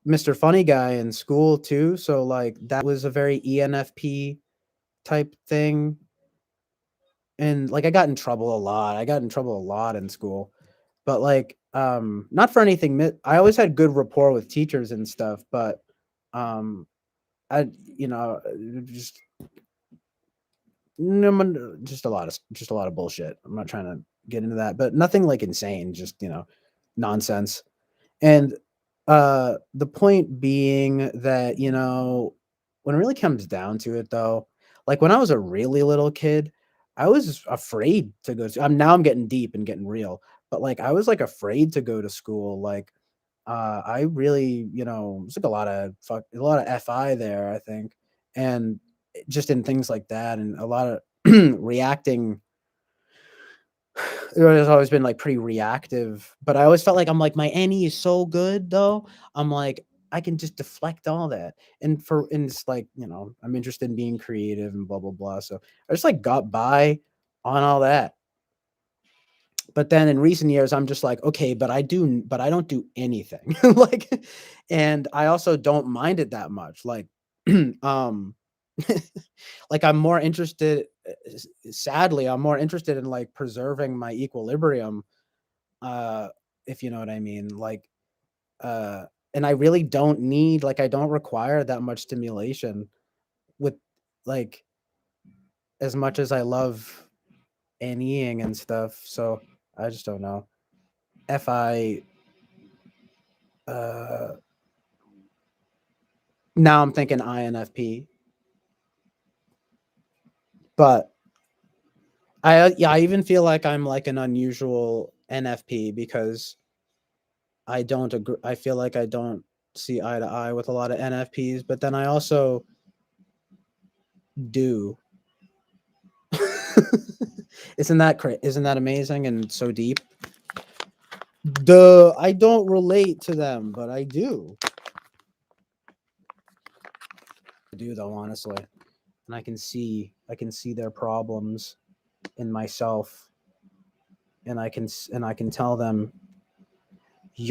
Mr. Funny Guy in school too, so like that was a very ENFP type thing. And like I got in trouble a lot. I got in trouble a lot in school. But like not for anything I always had good rapport with teachers and stuff, but um I you know just just a lot of bullshit. I'm not trying to get into that, but nothing like insane, just nonsense. And the point being that, when it really comes down to it though, like when I was a really little kid, I was afraid to go to now I'm getting deep and getting real, but like I was like afraid to go to school. Like I really, it's like a lot of FI there, I think. And just in things like that and a lot of reacting. It has always been, like, pretty reactive, but I always felt like I'm like, "My NE is so good, though." I'm like, "I can just deflect all that." And it's like, I'm interested in being creative and blah, blah, blah, so I just, like, got by on all that. But then in recent years, I'm just like, "Okay, but I don't do anything." Like, and I also don't mind it that much, like, um, like, I'm more interested sadly, I'm more interested in, like, preserving my equilibrium, uh, if you know what I mean, like, uh, and I really don't need like, I don't require that much stimulation with, like, as much as I love NEing and stuff, so I just don't know. If I, uh now I'm thinking INFP, but yeah, I even feel like I'm, like, an unusual NFP because I feel like I don't see eye to eye with a lot of NFPs, but then I also do. Isn't that amazing and so deep? Duh, I don't relate to them, but I do. I do though, honestly. And I can see their problems in myself and I can tell them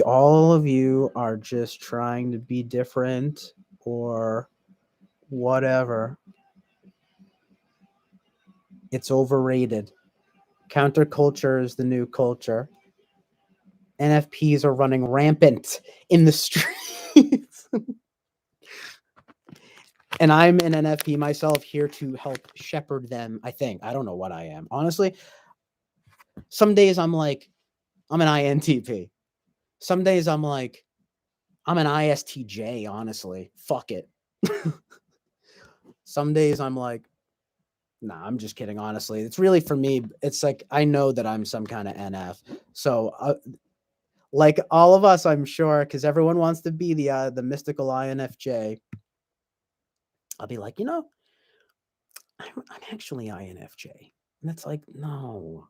all of you are just trying to be different or whatever. It's overrated. Counterculture is the new culture. NFPs are running rampant in the streets. And I'm an NFP myself here to help shepherd them, I think. I don't know what I am. Honestly, some days I'm like, I'm an INTP. Some days I'm like, I'm an ISTJ, honestly. Fuck it. Some days I'm like, nah, I'm just kidding, honestly. It's really for me, it's like I know that I'm some kind of NF. So like all of us, I'm sure, because everyone wants to be the mystical INFJ. I'll be like, I'm actually INFJ. And it's like, no,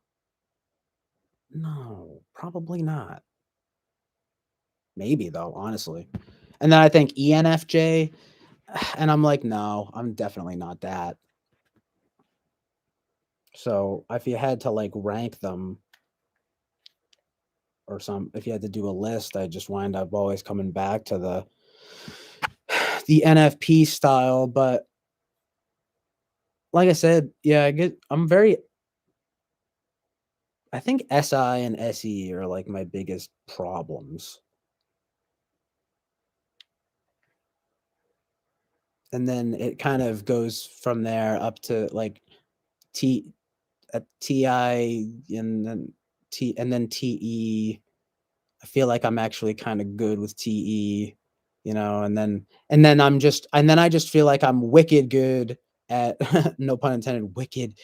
probably not. Maybe though, honestly. And then I think ENFJ, and I'm like, no, I'm definitely not that. So if you had to like rank them if you had to do a list, I just wind up always coming back to the NFP style. But like I said, yeah, I think SI and SE are like my biggest problems. And then it kind of goes from there up to like T TI and then TE. I feel like I'm actually kind of good with TE, and then I just feel like I'm wicked good at no pun intended, wicked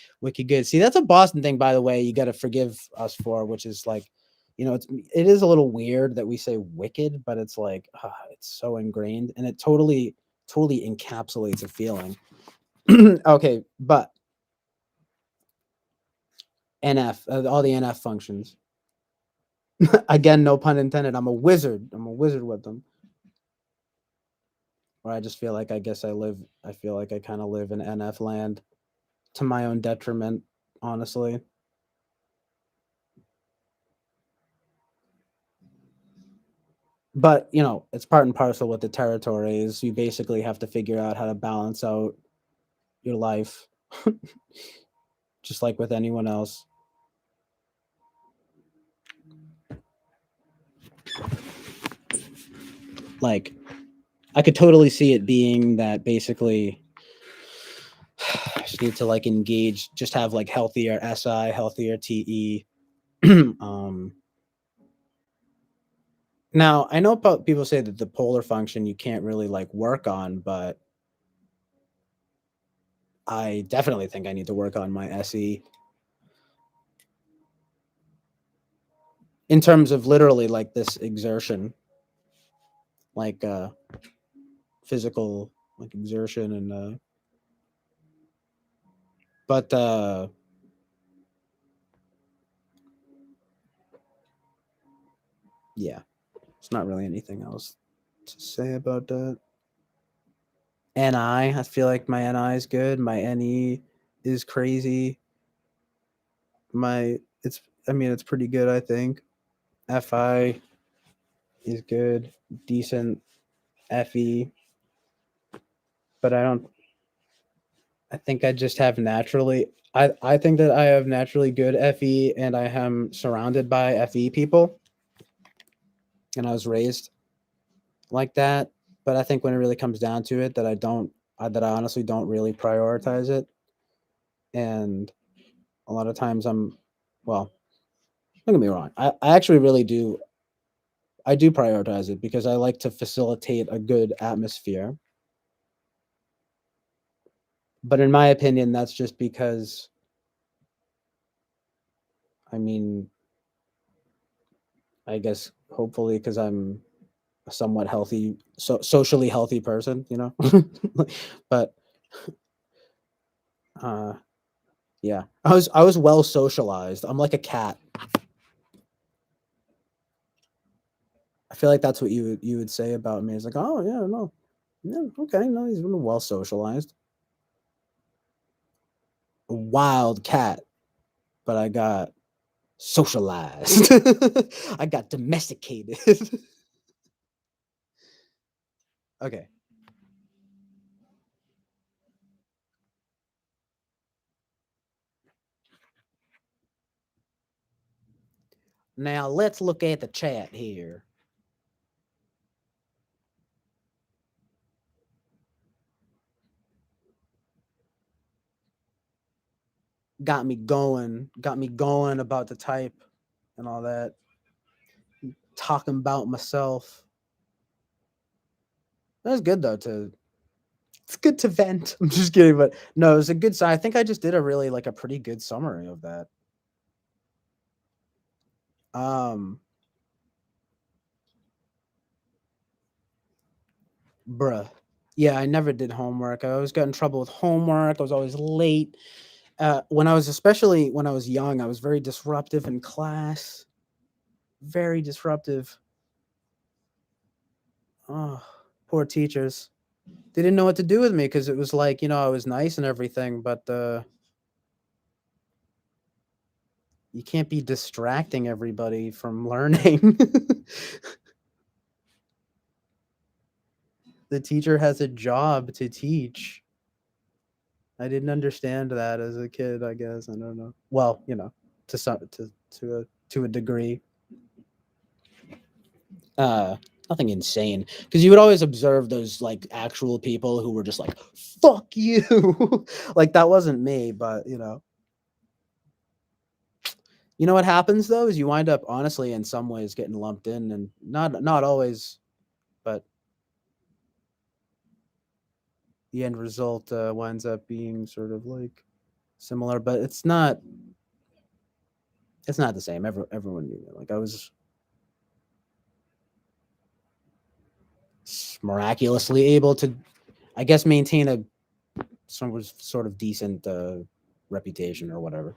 good. See, that's a Boston thing, by the way. You got to forgive us for, which is like, it is a little weird that we say wicked, but it's like it's so ingrained, and it totally encapsulates a feeling. Okay, but NF, all the NF functions. Again, no pun intended. I'm a wizard with them. or I just feel like I feel like I kind of live in NF land to my own detriment, honestly. But, it's part and parcel with the territory is you basically have to figure out how to balance out your life just like with anyone else. Like I could totally see it being that basically I just need to like engage, just have like healthier SI, healthier TE. um Now, I know about people say that the polar function you can't really like work on, but I definitely think I need to work on my SE in terms of literally like this exertion, like physical like exertion and but yeah, it's not really anything else to say about that. NI, I feel like my NI is good. My NE is crazy. My it's I mean it's pretty good, I think. FI is good, decent. FE, but I think I just have naturally I think that I have naturally good FE and I am surrounded by FE people and I was raised like that. But I think when it really comes down to it, that I honestly don't really prioritize it. And a lot of times well, don't get me wrong. I actually really do. I do prioritize it because I like to facilitate a good atmosphere. But in my opinion, that's just because, I mean, I guess hopefully because I'm a somewhat healthy, socially healthy person, but uh, yeah, I was well socialized. I'm like a cat. I feel like that's what you would say about me. It's like, oh yeah, no, yeah, okay, no, he's really well socialized. A wild cat, but I got socialized. I got domesticated. Okay, now let's look at the chat here. Got me going about the type and all that. Talking about myself. That's good though to it's good to vent. I'm just kidding, but no, it was a good sign. I think I just did a really like a pretty good summary of that. Um Bruh. Yeah, I never did homework. I always got in trouble with homework. I was always late. Especially when I was young, I was very disruptive in class. Very disruptive. Oh, poor teachers. They didn't know what to do with me because it was like, I was nice and everything, but you can't be distracting everybody from learning. The teacher has a job to teach. I didn't understand that as a kid, I guess. I don't know. Well, to some to a degree. Uh Nothing insane because you would always observe those like actual people who were just like fuck you. Like that wasn't me, but what happens though is you wind up honestly in some ways getting lumped in and not always, but the end result winds up being sort of like similar, but it's not the same. Everyone knew that. Like I was miraculously able to, I guess, maintain some sort of decent reputation or whatever.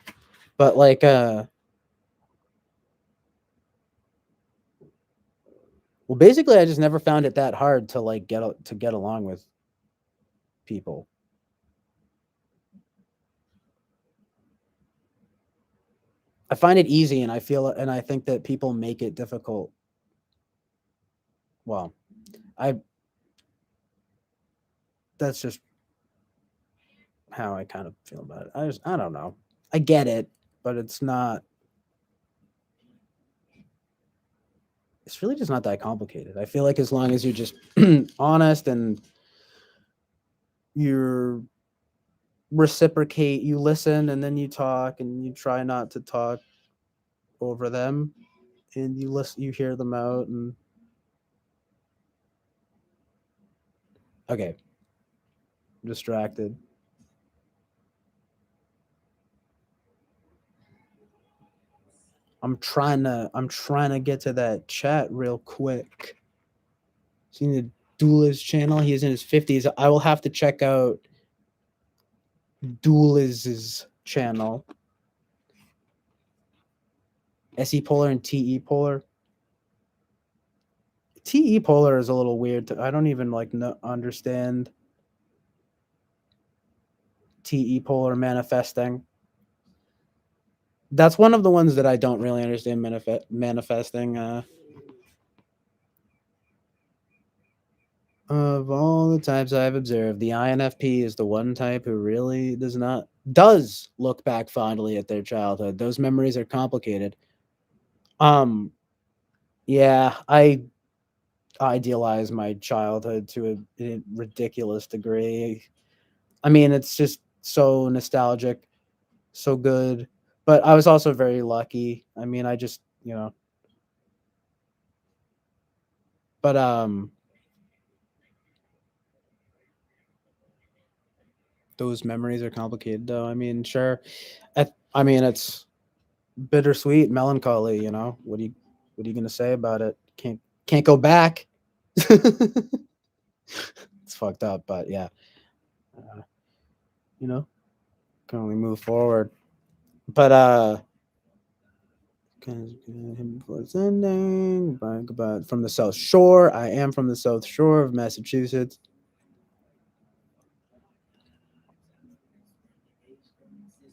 But like, Well, basically, I just never found it that hard to like get along with people. I find it easy, and I think that people make it difficult. Well, I that's just how I kind of feel about it. I don't know. I get it, but it's not. It's really just not that complicated. I feel like as long as you're just honest and you're reciprocate, you listen, and then you talk, and you try not to talk over them, and you listen, you hear them out, and okay, I'm distracted. I'm trying to get to that chat real quick. Seen the Duelist channel. He's in his 50s. I will have to check out Duelist's channel. SE polar and TE polar. TE polar is a little weird. I don't even like understand TE polar manifesting. That's one of the ones that I don't really understand manifesting. Of all the types I've observed, the INFP is the one type who really does look back fondly at their childhood. Those memories are complicated. Um, yeah, I idealize my childhood to a ridiculous degree. I mean, it's just so nostalgic, so good. But I was also very lucky. I mean, I just, but those memories are complicated though. I mean, sure. I mean, it's bittersweet, melancholy, what are you going to say about it? Can't go back. It's fucked up, but yeah. Uh, you know, can only move forward. But him before it's ending. About from the South Shore. I am from the South Shore of Massachusetts.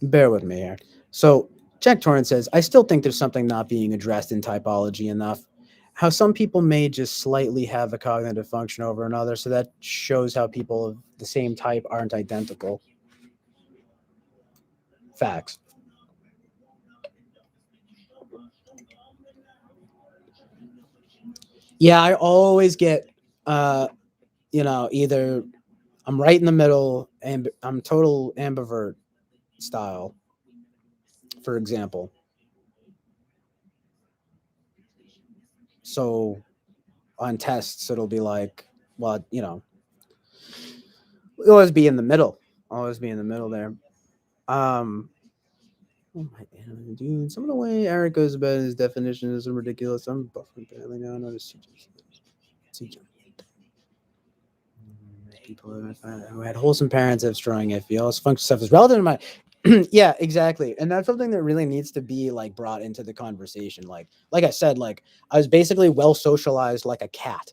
Bear with me here. So Jack Torrance says, I still think there's something not being addressed in typology enough. How some people may just slightly have a cognitive function over another, so that shows how people of the same type aren't identical. Facts. Yeah, I always get either I'm right in the middle and I'm total ambivert style, for example. So on tests it'll be like, well, always be in the middle. Always be in the middle there. Oh my dude, some of the way Eric goes about his definition is ridiculous. I'm buffering badly now. I noticed CJ. People who had wholesome parents have strong FBLs. Function stuff is relevant to my yeah, exactly. And that's something that really needs to be like brought into the conversation. Like I said, like I was basically well socialized like a cat.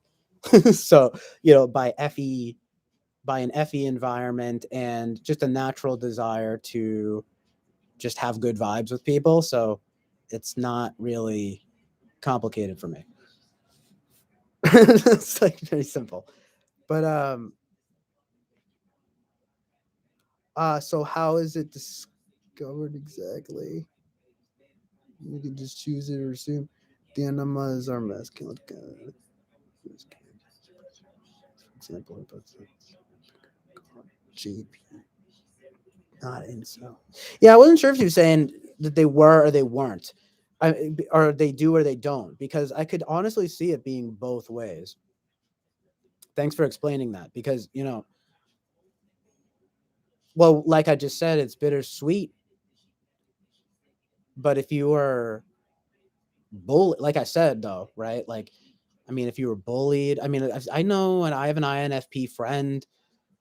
So, by an FE environment and just a natural desire to just have good vibes with people. So it's not really complicated for me. It's like very simple. But so how is it discovered exactly? You can just choose it or assume the enemas are masculine. For example, JP, not incel. Yeah, I wasn't sure if you were saying that they were or they weren't. Or they do or they don't, because I could honestly see it being both ways. Thanks for explaining that, because well, like I just said, it's bittersweet. But if you were bullied, like I said, though, right? Like, I mean, if you were bullied, I mean, I know, and I have an INFP friend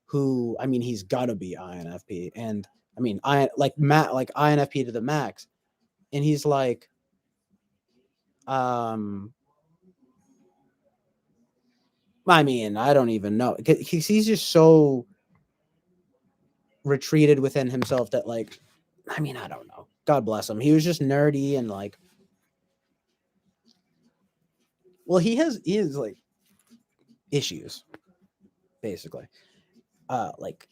who, I mean, he's got to be INFP, and I mean, like INFP to the max, and he's like, um, I mean, I don't even know. He's just so retreated within himself that, like, I mean, I don't know. God bless him. He was just nerdy and like, well, he has like issues basically. Like,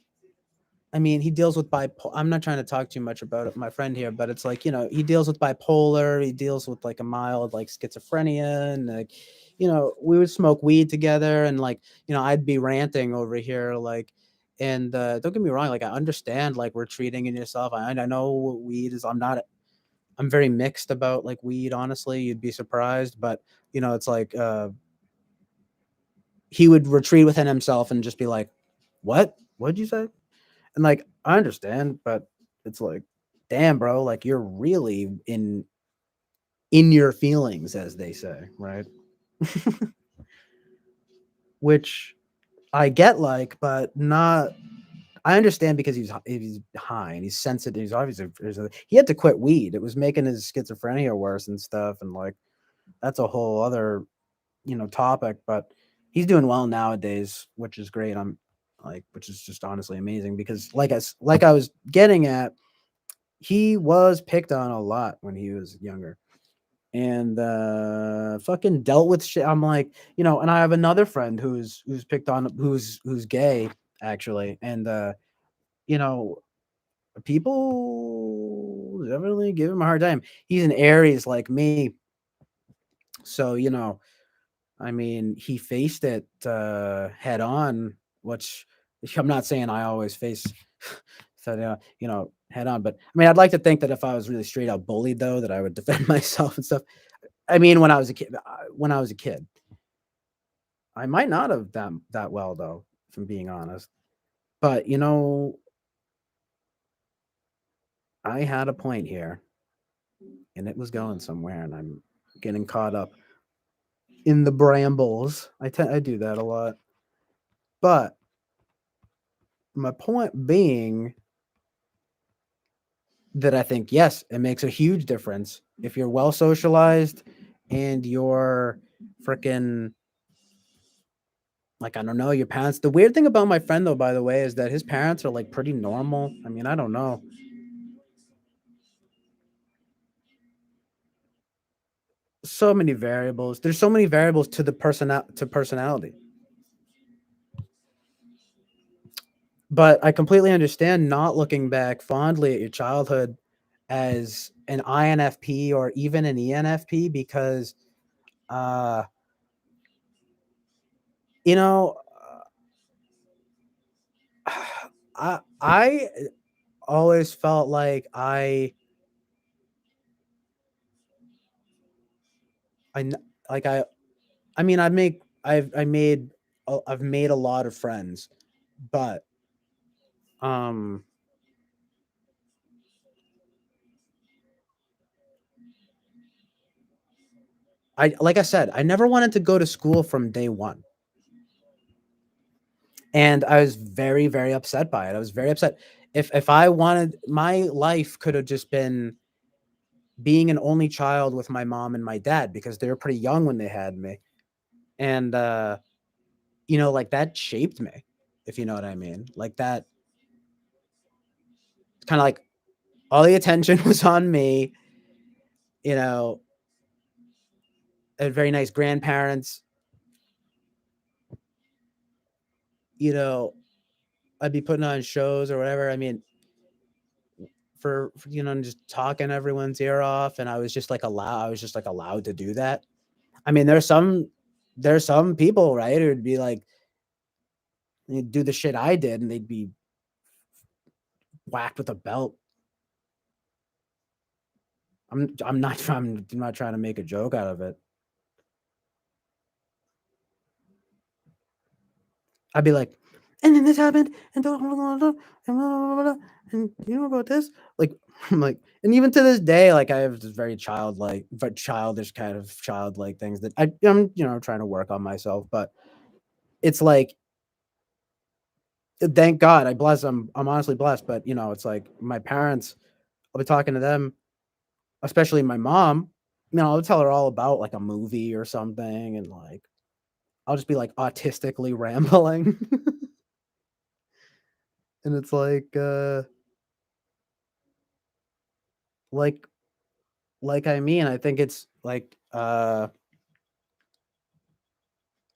I mean, he deals with bipolar. I'm not trying to talk too much about it, my friend here, but it's like, he deals with bipolar. He deals with like a mild like schizophrenia, and like, we would smoke weed together, and like, I'd be ranting over here, like, and don't get me wrong, like I understand like retreating in yourself. I know what weed is. I'm very mixed about like weed. Honestly, you'd be surprised, but it's like he would retreat within himself and just be like, "What? What'd you say?" And like, I understand, but it's like, damn, bro, like you're really in your feelings, as they say, right? Which I get, like, but not. I understand because he's high and he's sensitive. He's obviously he had to quit weed. It was making his schizophrenia worse and stuff, and like that's a whole other topic. But he's doing well nowadays, which is great. I'm like, which is just honestly amazing because like I was getting at, he was picked on a lot when he was younger and fucking dealt with shit. I'm like, and I have another friend who's picked on, who's gay actually, and you know, people definitely give him a hard time. He's an Aries like me, so I mean, he faced it head on, which I'm not saying I always face so head on. But I mean, I'd like to think that if I was really straight up bullied, though, that I would defend myself and stuff. I mean, when I was a kid, I might not have done that well, though, if I'm being honest. But I had a point here, and it was going somewhere, and I'm getting caught up in the brambles. I do that a lot, but my point being that I think, yes, it makes a huge difference if you're well socialized and you're freaking, like, I don't know, your parents. The weird thing about my friend, though, by the way, is that his parents are like pretty normal. I mean, I don't know. So many variables. There's so many variables to the personality. But I completely understand not looking back fondly at your childhood as an INFP or even an ENFP because uh you know I always felt like I like I mean I've made a lot of friends, but um I like I said, I never wanted to go to school from day one. And I was very, very upset by it. I was very upset. If I wanted, my life could have just been being an only child with my mom and my dad because they were pretty young when they had me. And like that shaped me, if you know what I mean. Like that, kind of like all the attention was on me, you know, I had very nice grandparents, you know, I'd be putting on shows or whatever. I mean, for just talking everyone's ear off, and I was just like allowed to do that. I mean, there's some people, right, who'd be like, they'd do the shit I did, and they'd be whacked with a belt. I'm not trying to make a joke out of it. I'd be like, and then this happened, and blah, blah, blah, blah, and blah, blah, blah, blah, and you know about this? Like, I'm like, and even to this day, like I have this very childlike, but childish kind of childlike things that I'm trying to work on myself, but it's like, thank God, I bless. I'm honestly blessed, but it's like my parents. I'll be talking to them, especially my mom. I'll tell her all about like a movie or something, and like I'll just be like autistically rambling. And it's like I mean, I think it's like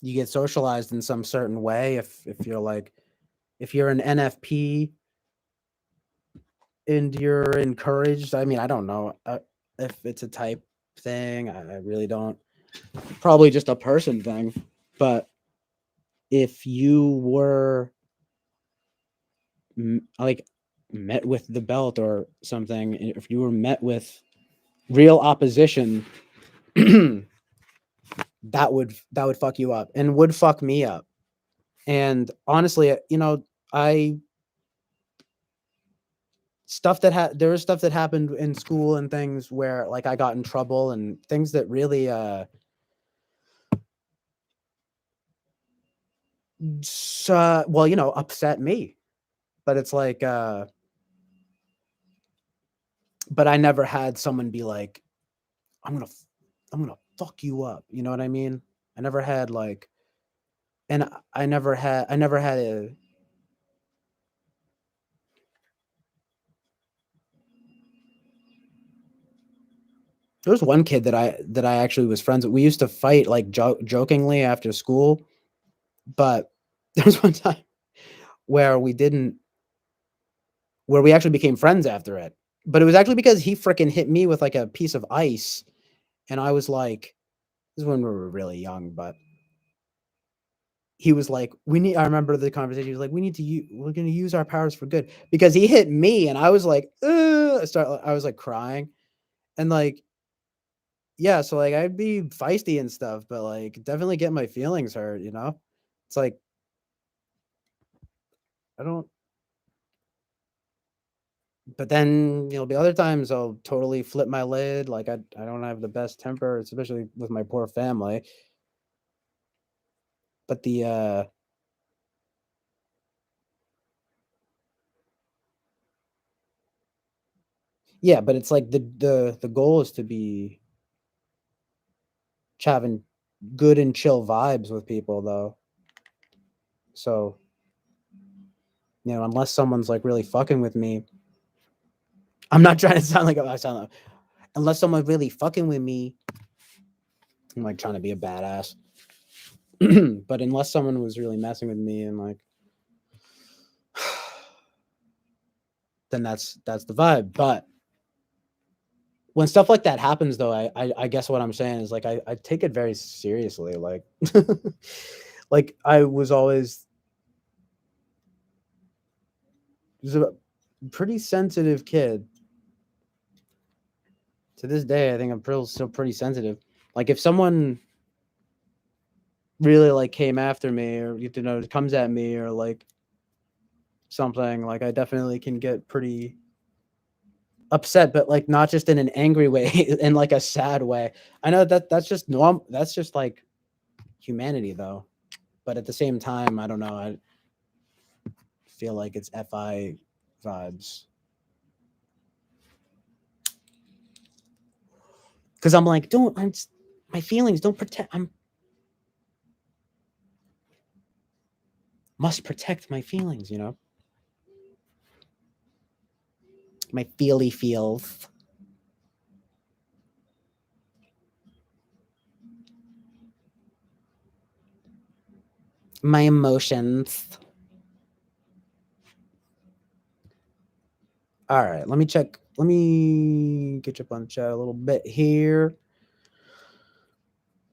you get socialized in some certain way if you're like if you're an NFP and you're encouraged. I mean, I don't know if it's a type thing. I really don't. Probably just a person thing. But if you were like met with the belt or something, if you were met with real opposition, that would fuck you up and would fuck me up. And honestly, I there was stuff that happened in school and things where like I got in trouble and things that really well, upset me. But it's like but I never had someone be like, I'm gonna I'm gonna fuck you up. You know what I mean? I never had like and I never had a there was one kid that I actually was friends with. We used to fight like jokingly after school, but there was one time where we actually became friends after it. But it was actually because he freaking hit me with like a piece of ice, and I was like, this is when we were really young, but he was like, "We need." I remember the conversation. He was like, "We need to use. We're going to use our powers for good," because he hit me, and I was like, "Ugh." I was like crying, and like, yeah, so like I'd be feisty and stuff, but like definitely get my feelings hurt. It's like I don't. But then there'll be other times I'll totally flip my lid. Like I don't have the best temper, especially with my poor family. But yeah, but it's like the goal is to be having good and chill vibes with people though. So, unless someone's like really fucking with me, I'm not trying to sound like I sound like, unless someone's really fucking with me, I'm like trying to be a badass. But unless someone was really messing with me and like then that's the vibe. But when stuff like that happens though, I guess what I'm saying is like I take it very seriously. Like like I was a pretty sensitive kid. To this day, I think I'm still pretty sensitive. Like if someone really like came after me or comes at me or like something, like I definitely can get pretty upset, but like not just in an angry way, in like a sad way. I know that's just normal. That's just like humanity though. But at the same time, I don't know. I feel like it's FI vibes. Because I'm like, my feelings don't protect. I'm must protect my feelings. My feely feels. My emotions. All right, let me check. Let me get you up on chat a little bit here.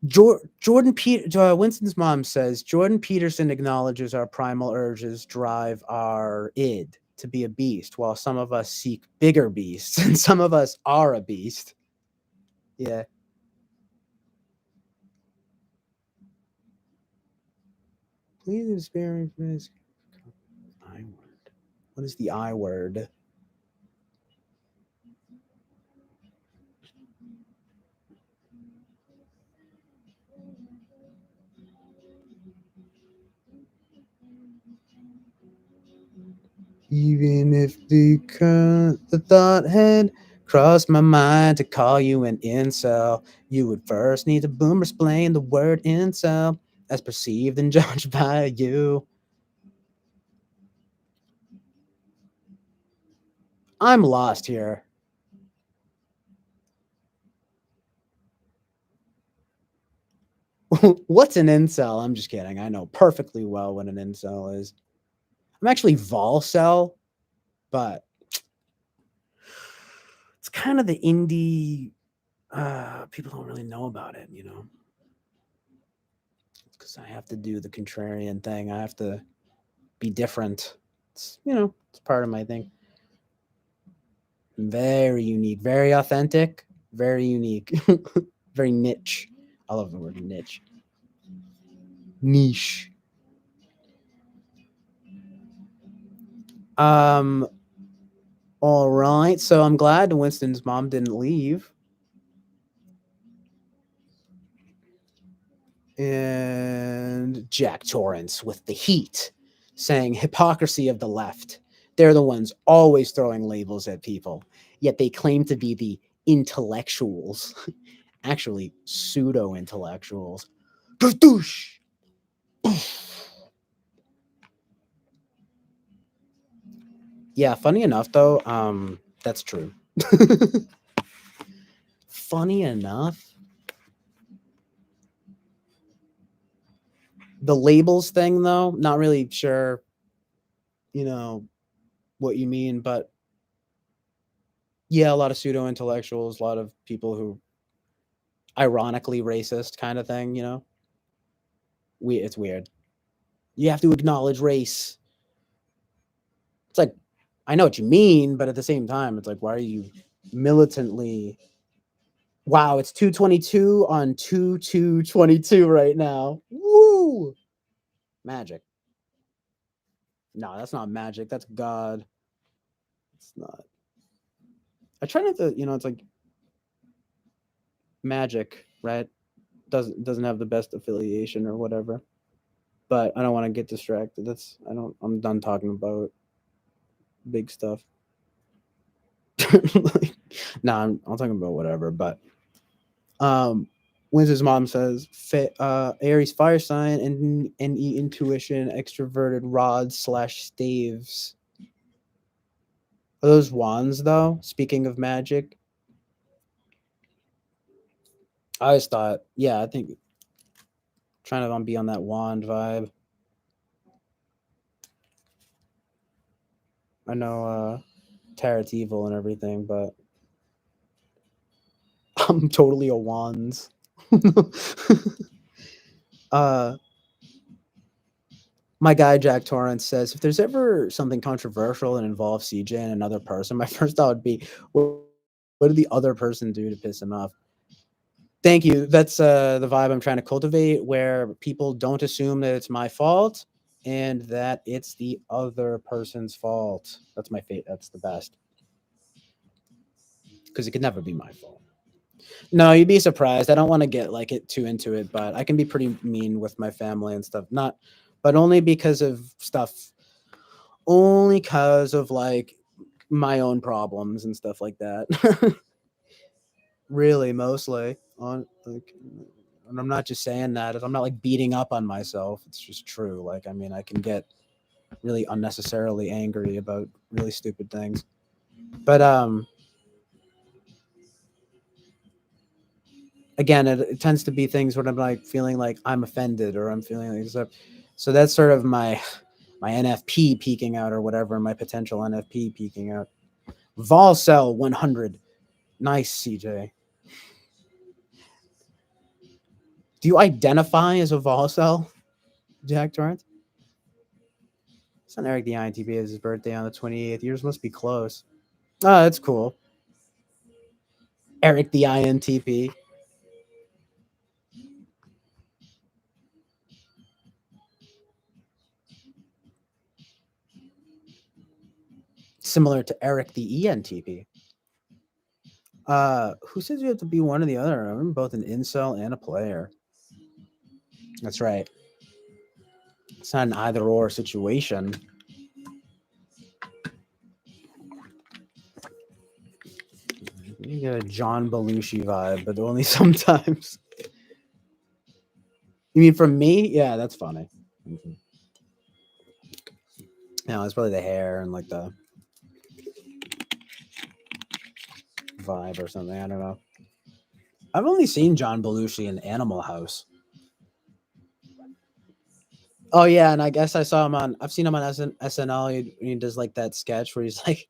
Winston's mom says Jordan Peterson acknowledges our primal urges drive our id to be a beast, while some of us seek bigger beasts, and some of us are a beast. Yeah. Please experience this. I word. What is the I word? Even if the thought had crossed my mind to call you an incel, you would first need to boomer explain the word incel. as perceived and judged by you. I'm lost here. What's an incel? I'm just kidding. I know perfectly well what an incel is. I'm actually volcel, but it's kind of the indie. People don't really know about it, you know. Because I have to do the contrarian thing. I have to be different. It's, you know, it's part of my thing. Very unique, very authentic, very unique, very niche. I love the word niche. Niche. Um. All right. So I'm glad Winston's mom didn't leave. And Jack Torrance with the heat, saying hypocrisy of the left. They're the ones always throwing labels at people, yet they claim to be the intellectuals. Actually, pseudo intellectuals. Yeah, funny enough though, that's true. Funny enough, the labels thing though, not really sure, you know, what you mean, but yeah, a lot of pseudo intellectuals, a lot of people who ironically racist kind of thing, you know. It's weird. You have to acknowledge race. It's like I know what you mean, but at the same time, it's like why are you militantly? Wow, it's 222 on 2222 right now. Woo! Magic. No, that's not magic. That's God. It's not. I try not to, you know, it's like magic, right? Doesn't have the best affiliation or whatever. But I don't want to get distracted. I'm done talking about big stuff. Like, I'm talking about whatever. But um, Windsor's mom says Aries fire sign and intuition extroverted rods slash staves. Are those wands though? Speaking of magic, I always thought, yeah, I think trying to be on that wand vibe. I know tarot's evil and everything, but I'm totally a wands. uh my guy Jack Torrance says if there's ever something controversial and involves CJ and another person, my first thought would be, what did the other person do to piss him off? Thank you. That's the vibe I'm trying to cultivate, where people don't assume that it's my fault and that it's the other person's fault. That's my fate. That's the best because it could never be my fault. No, you'd be surprised. I don't want to get like it too into it, but I can be pretty mean with my family and stuff. Not, but only because of stuff. Only because of like my own problems and stuff like that. Really, mostly on like, and I'm not just saying that. I'm not like beating up on myself. It's just true. Like, I mean, I can get really unnecessarily angry about really stupid things. But again, it tends to be things when I'm like feeling like I'm offended or I'm feeling like stuff. So that's sort of my NFP peeking out or whatever, my potential NFP peeking out. Volcel 100. Nice, CJ. Do you identify as a Volcel, Jack Torrance? It's not Eric the INTP. It's his birthday on the 28th. Yours must be close. Oh, that's cool. Eric the INTP. Similar to Eric the ENTP. Who says you have to be one or the other? I'm both an incel and a player. That's right. It's not an either or situation. You get a John Belushi vibe, but only sometimes. You mean from me? Yeah, that's funny. Mhm. No, it's probably the hair and like the vibe or something. I don't know. I've only seen John Belushi in Animal House. Oh yeah, and I guess I saw him on. I've seen him on SNL. He does like that sketch where he's like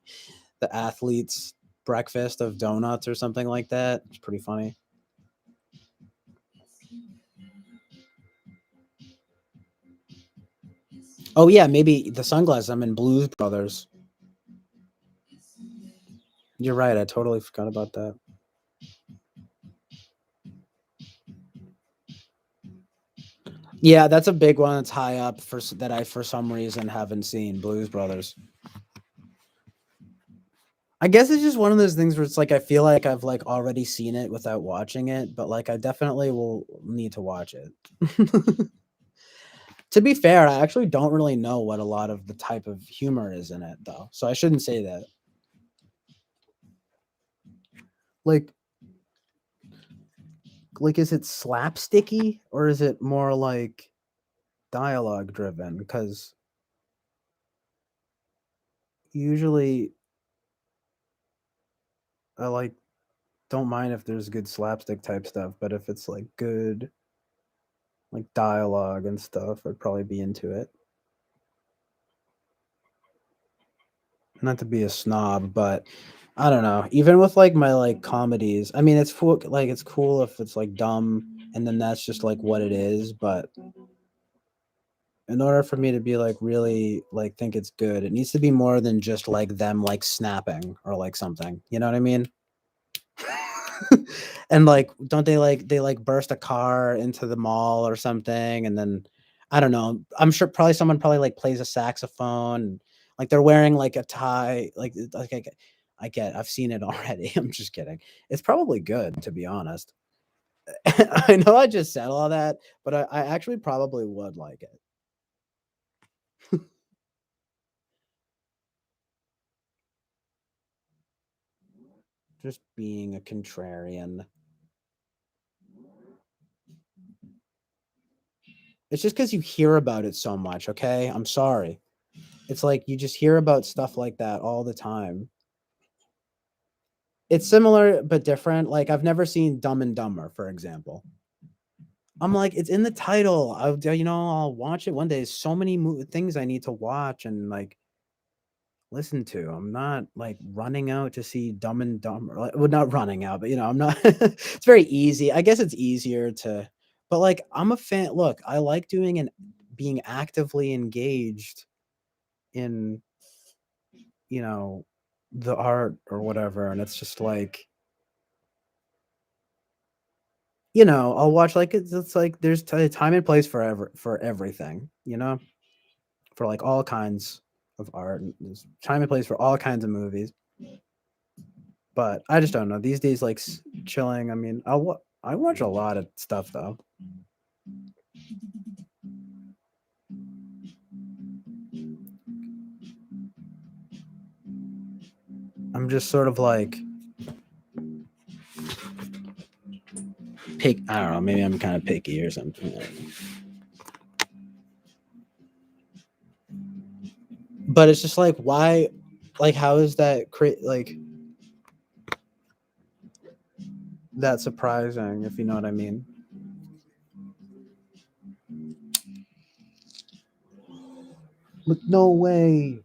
the athlete's breakfast of donuts or something like that. It's pretty funny. Oh yeah, maybe the sunglasses. I'm in Blues Brothers. You're right. I totally forgot about that. Yeah, that's a big one. That's high up that I for some reason haven't seen Blues Brothers. I guess it's just one of those things where it's like I feel like I've like already seen it without watching it, but like I definitely will need to watch it. To be fair, I actually don't really know what a lot of the type of humor is in it though. So I shouldn't say that. Like is it slapsticky or is it more like dialogue driven? Because usually I like don't mind if there's good slapstick type stuff, but if it's like good like dialogue and stuff, I'd probably be into it. Not to be a snob, but I don't know. Even with like my like comedies, I mean, it's cool. Like it's cool if it's like dumb, and then that's just like what it is. But in order for me to be like really like think it's good, it needs to be more than just like them like snapping or like something. You know what I mean? And like don't they like burst a car into the mall or something and then I don't know. I'm sure probably someone probably like plays a saxophone, like they're wearing like a tie, I get I've seen it already. I'm just kidding. It's probably good to be honest. I know I just said all that, but I actually probably would like it. Just being a contrarian. It's just because you hear about it so much, okay? I'm sorry. It's like you just hear about stuff like that all the time. It's similar but different. Like I've never seen Dumb and Dumber, for example. I'm like, it's in the title. I'll watch it one day. There's so many things I need to watch and like listen to. I'm not like running out to see Dumb and Dumber. Like, well, not running out, but I'm not. It's very easy. I guess it's easier to, but like I'm a fan. Look, I like doing and being actively engaged in you know the art or whatever, and it's just like I'll watch like it's like there's a time and place for everything, for like all kinds of art. And there's time and place for all kinds of movies. But I just don't know these days. Like chilling. I mean, I watch a lot of stuff though. I'm just sort of like pick. I don't know. Maybe I'm kind of picky or something. But it's just like why, like how is that like that surprising if you know what I mean? Like no way.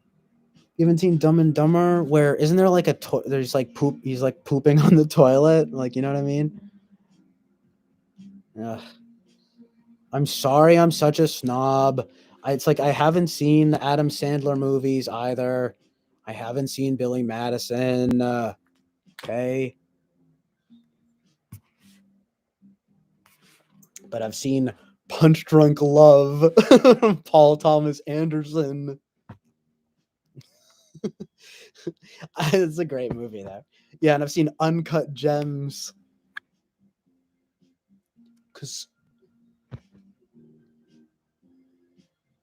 You haven't seen Dumb and Dumber, where isn't there like there's like poop? He's like pooping on the toilet, like you know what I mean? Ugh. I'm sorry, I'm such a snob. It's like I haven't seen the Adam Sandler movies either. I haven't seen Billy Madison. Okay, but I've seen Punch Drunk Love, Paul Thomas Anderson. It's a great movie, though. Yeah, and I've seen Uncut Gems. Cause,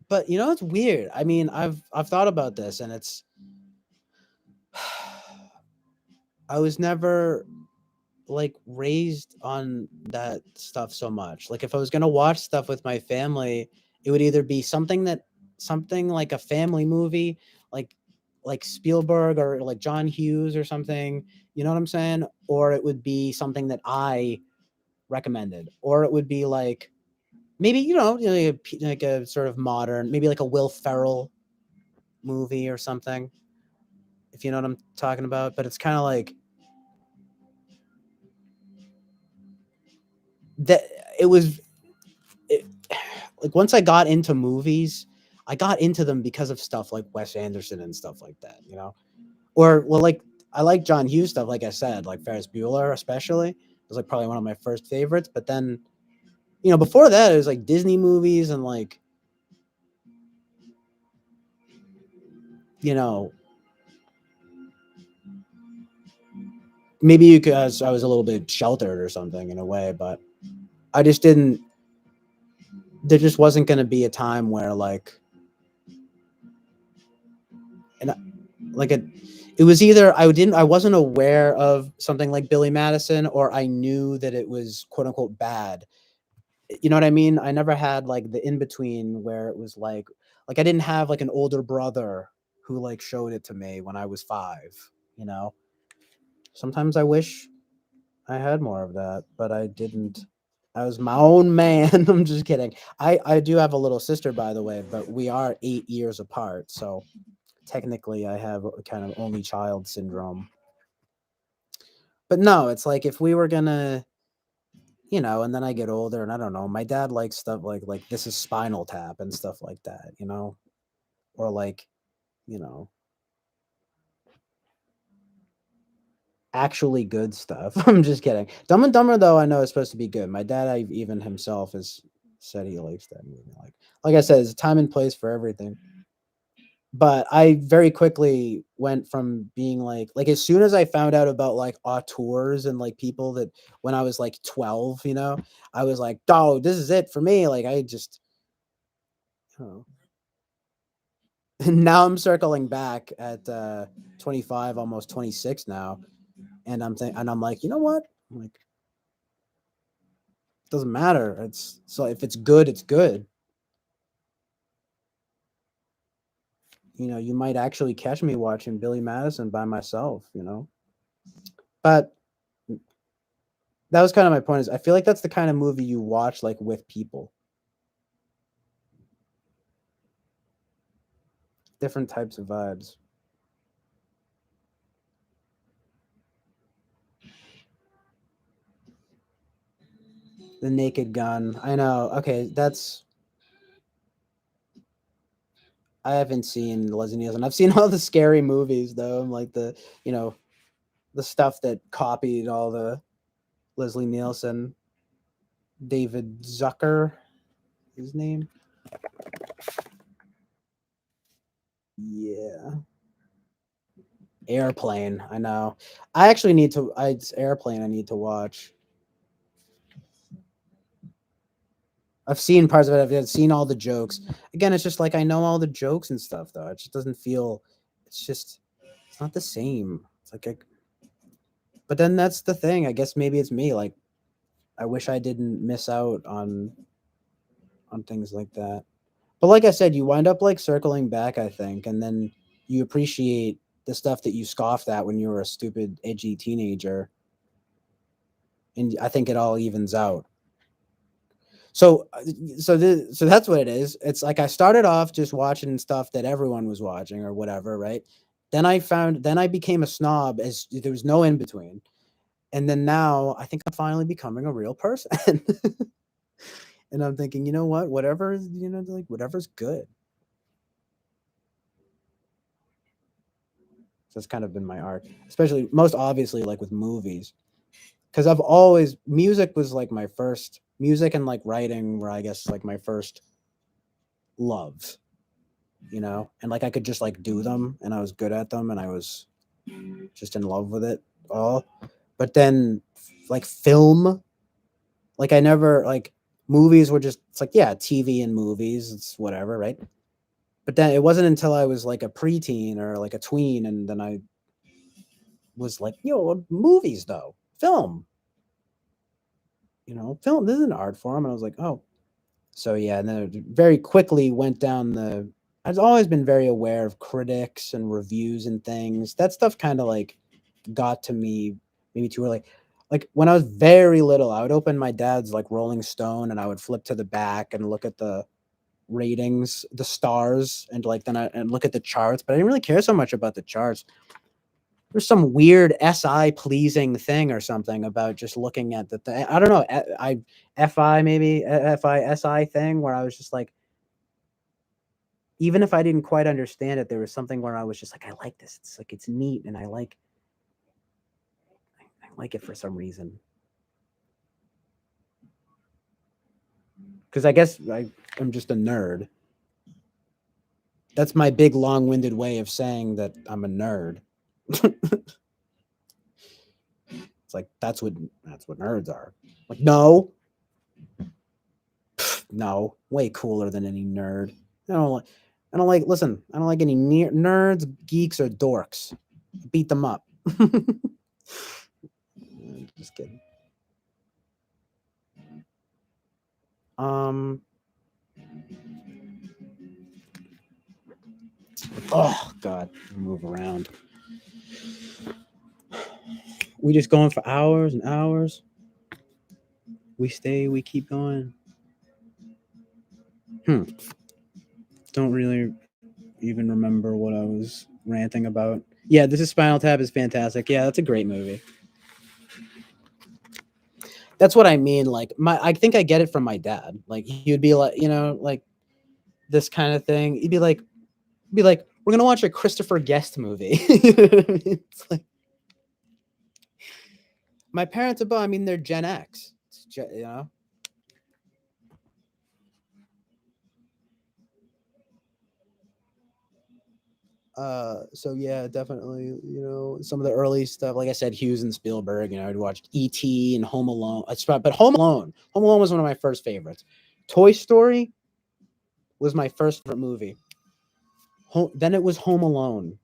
but it's weird. I mean, I've thought about this, and it's I was never. like raised on that stuff so much. Like if I was gonna watch stuff with my family, it would either be something like a family movie, like Spielberg or like John Hughes or something. You know what I'm saying? Or it would be something that I recommended, or it would be like maybe like a sort of modern, maybe like a Will Ferrell movie or something. If you know what I'm talking about, but it's kind of like that. It was it, like once I got into movies, I got into them because of stuff like Wes Anderson and stuff like that, Or well, like I like John Hughes stuff, like I said, like Ferris Bueller, especially. It was like probably one of my first favorites. But then, before that, it was like Disney movies and like, you know, maybe because I was a little bit sheltered or something in a way, but I just didn't. There just wasn't going to be a time where and like it was either I wasn't aware of something like Billy Madison, or I knew that it was quote unquote bad. You know what I mean? I never had like the in between where it was like I didn't have like an older brother who like showed it to me when I was 5, you know. Sometimes I wish I had more of that, but I didn't. I was my own man. I'm just kidding. I do have a little sister, by the way, but we are 8 years apart, so technically I have a kind of only child syndrome. But no, it's like if we were gonna, and then I get older and I don't know, my dad likes stuff like This Is Spinal Tap and stuff like that, or like, you know, actually good stuff. I'm just kidding. Dumb and Dumber though, I know is supposed to be good. My dad, even himself, has said he likes that movie. Like I said, there's a time and place for everything. But I very quickly went from being like as soon as I found out about like auteurs and like people that when I was like 12, I was like, oh, this is it for me. Like I just, oh. Now I'm circling back at 25, almost 26 now, and I'm like, you know what? I'm like, it doesn't matter. It's so if it's good, it's good. You might actually catch me watching Billy Madison by myself. But that was kind of my point. Is I feel like that's the kind of movie you watch like with people, different types of vibes. The Naked Gun. I know. Okay, I haven't seen Leslie Nielsen. I've seen all the scary movies though, and like you know the stuff that copied all the Leslie Nielsen. David Zucker, his name. Yeah. Airplane. I know. I actually need to. It's Airplane. I need to watch. I've seen parts of it. I've seen all the jokes. Again, it's just like I know all the jokes and stuff though. It just doesn't feel. It's not the same. It's like but then that's the thing. I guess maybe it's me. Like I wish I didn't miss out on things like that. But like I said, you wind up like circling back, I think, and then you appreciate the stuff that you scoffed at when you were a stupid, edgy teenager, and I think it all evens out. So, so that's what it is. It's like I started off just watching stuff that everyone was watching or whatever, right? Then I became a snob as there was no in between, and then now I think I'm finally becoming a real person. And I'm thinking, you know what? Whatever, like whatever's good. So that's kind of been my arc, especially most obviously like with movies, because I've always music was like my first music and like writing were I guess like my first loves, and like I could just like do them and I was good at them and I was just in love with it all. But then like film, like I never like movies were just it's like yeah, TV and movies, it's whatever, right? But then it wasn't until I was like a preteen or like a tween, and then I was like, movies though, film. film, this is an art form. And I was like, oh, so yeah. And then it very quickly went down the. I've always been very aware of critics and reviews and things. That stuff kind of like got to me maybe too early. Like when I was very little, I would open my dad's like Rolling Stone and I would flip to the back and look at the ratings, the stars, and like then and look at the charts. But I didn't really care so much about the charts. There's some weird SI pleasing thing or something about just looking at the thing. I don't know. FI maybe FISI thing where I was just like, even if I didn't quite understand it, there was something where I was just like, I like this. It's like it's neat, and I like it for some reason. Because I guess I'm just a nerd. That's my big long-winded way of saying that I'm a nerd. It's like that's what nerds are. Like no, no, way cooler than any nerd. I don't like. I don't like. Listen, I don't like any nerds, geeks, or dorks. Beat them up. Just kidding. Um. Oh God, move around. We just going for hours and hours. We stay. We keep going. Don't really even remember what I was ranting about. Yeah, this is Spinal Tap is fantastic. Yeah, that's a great movie. That's what I mean. Like I think I get it from my dad. Like he would be like, like this kind of thing. He'd be like, we're gonna watch a Christopher Guest movie. You know what I mean? It's like my parents are both. I mean, they're Gen X. You know. So yeah, definitely. Some of the early stuff, like I said, Hughes and Spielberg. I'd watched E.T. and Home Alone. But Home Alone was one of my first favorites. Toy Story was my first favorite movie. Then it was Home Alone.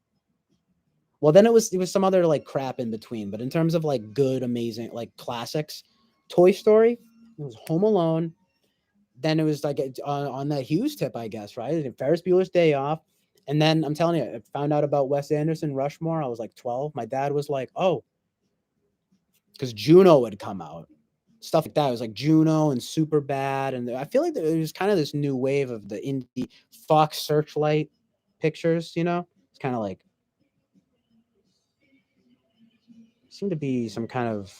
Well, then it was some other like crap in between. But in terms of like good, amazing, like classics, Toy Story, it was Home Alone. Then it was like on that Hughes tip, I guess, right? Ferris Bueller's Day Off. And then I'm telling you, I found out about Wes Anderson Rushmore. I was like 12. My dad was like, oh, because Juno had come out. Stuff like that. It was like Juno and Super Bad. And I feel like there was kind of this new wave of the indie Fox Searchlight pictures, It's kind of like seemed to be some kind of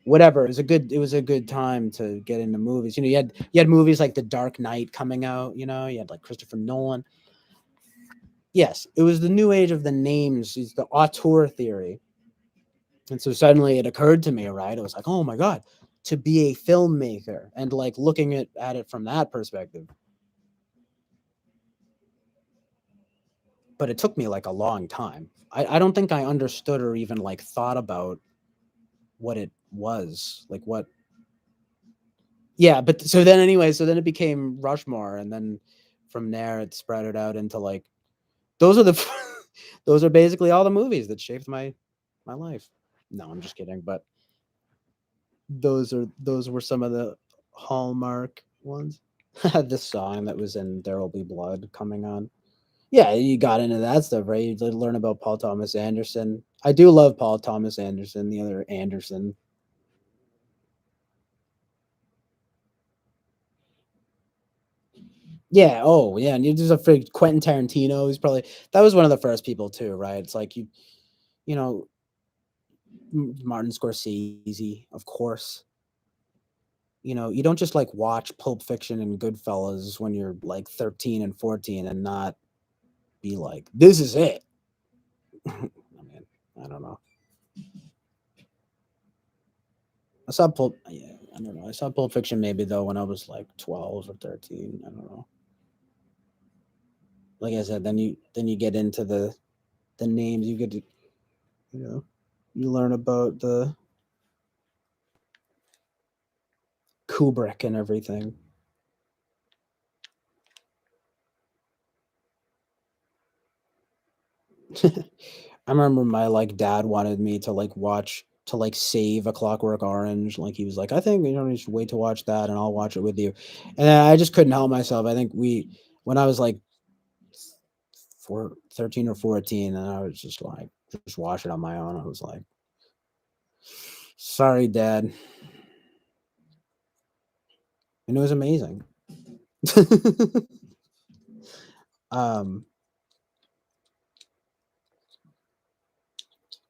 whatever. It was a good time to get into movies. You had movies like The Dark Knight coming out, you had like Christopher Nolan. Yes, it was the new age of the names. It's the auteur theory. And so suddenly it occurred to me, right? It was like, oh my God, to be a filmmaker and like looking at it from that perspective. But it took me like a long time. I don't think I understood or even like thought about what it was. Like what Yeah, but so then anyway, so then it became Rushmore, and then from there it spread it out into like those are the those are basically all the movies that shaped my life. No, I'm just kidding, but those were some of the Hallmark ones. The song that was in There Will Be Blood coming on. Yeah, you got into that stuff, right? You did learn about Paul Thomas Anderson. I do love Paul Thomas Anderson, the other Anderson. Yeah. Oh, yeah. And there's a Quentin Tarantino. He's probably that was one of the first people too, right? It's like you know, Martin Scorsese, of course. You don't just like watch Pulp Fiction and Goodfellas when you're like 13 and 14 and not be like, this is it. I mean, I don't know. Yeah, I don't know. I saw Pulp Fiction maybe though when I was like 12 or 13. I don't know. Like I said, then you get into the names. You get to you know you learn about the Kubrick and everything. I remember my like dad wanted me to like watch to like save A Clockwork Orange. Like he was like, I think you should wait to watch that, and I'll watch it with you. And I just couldn't help myself. I think when I was like 13 or 14, and I was just like, just watch it on my own. I was like, sorry, Dad. And it was amazing. um,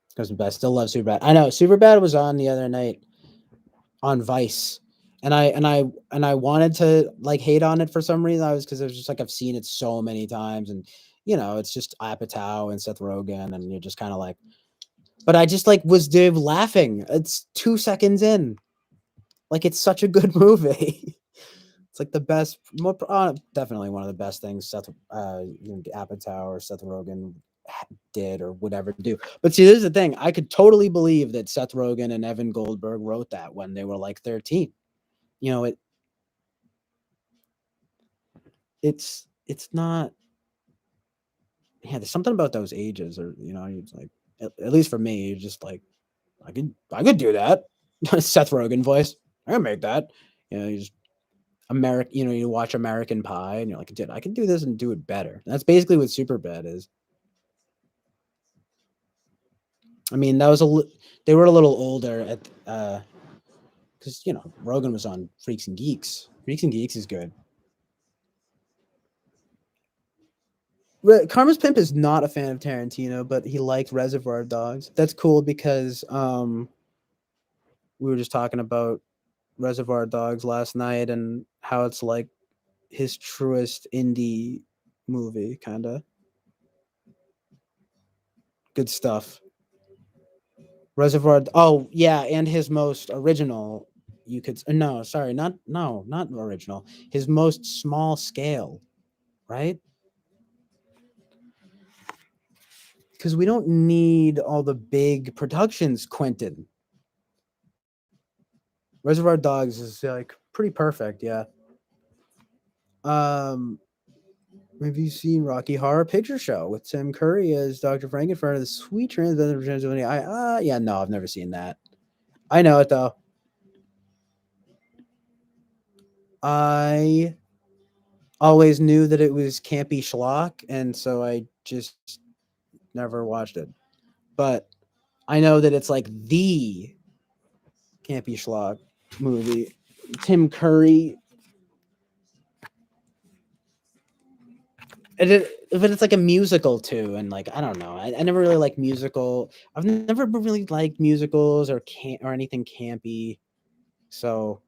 because I still love Superbad. I know Superbad was on the other night on Vice, and I wanted to like hate on it for some reason. I was because it was just like I've seen it so many times, and it's just Apatow and Seth Rogen, and you're just kind of like, but I just like was laughing. It's 2 seconds in, like it's such a good movie. It's like the best, definitely one of the best things Seth Apatow or Seth Rogen did or would ever do. But see, this is the thing. I could totally believe that Seth Rogen and Evan Goldberg wrote that when they were like 13. It's not. Yeah, there's something about those ages, or it's like at least for me, you're just like, I could do that. Seth Rogen voice, I can make that. You just American. You watch American Pie, and you're like, dude, I can do this and do it better. That's basically what Superbad is. I mean, they were a little older at because Rogan was on Freaks and Geeks. Freaks and Geeks is good. Karma's Pimp is not a fan of Tarantino, but he liked Reservoir Dogs. That's cool because we were just talking about Reservoir Dogs last night and how it's like his truest indie movie, kind of good stuff. Reservoir. Oh yeah, and his most original. You could no, sorry, not original. His most small scale, right? Because we don't need all the big productions, Quentin. Reservoir Dogs is like pretty perfect, yeah. Um, have you seen Rocky Horror Picture Show with Tim Curry as Dr. Frankenfurter, the sweet transgender? Yeah, no, I've never seen that. I know it though. I always knew that it was campy schlock, and so I just never watched it. But I know that it's like the campy schlock movie. Tim Curry. But it's like a musical too, and like I don't know. I never really like musical. I've never really liked musicals or anything campy. So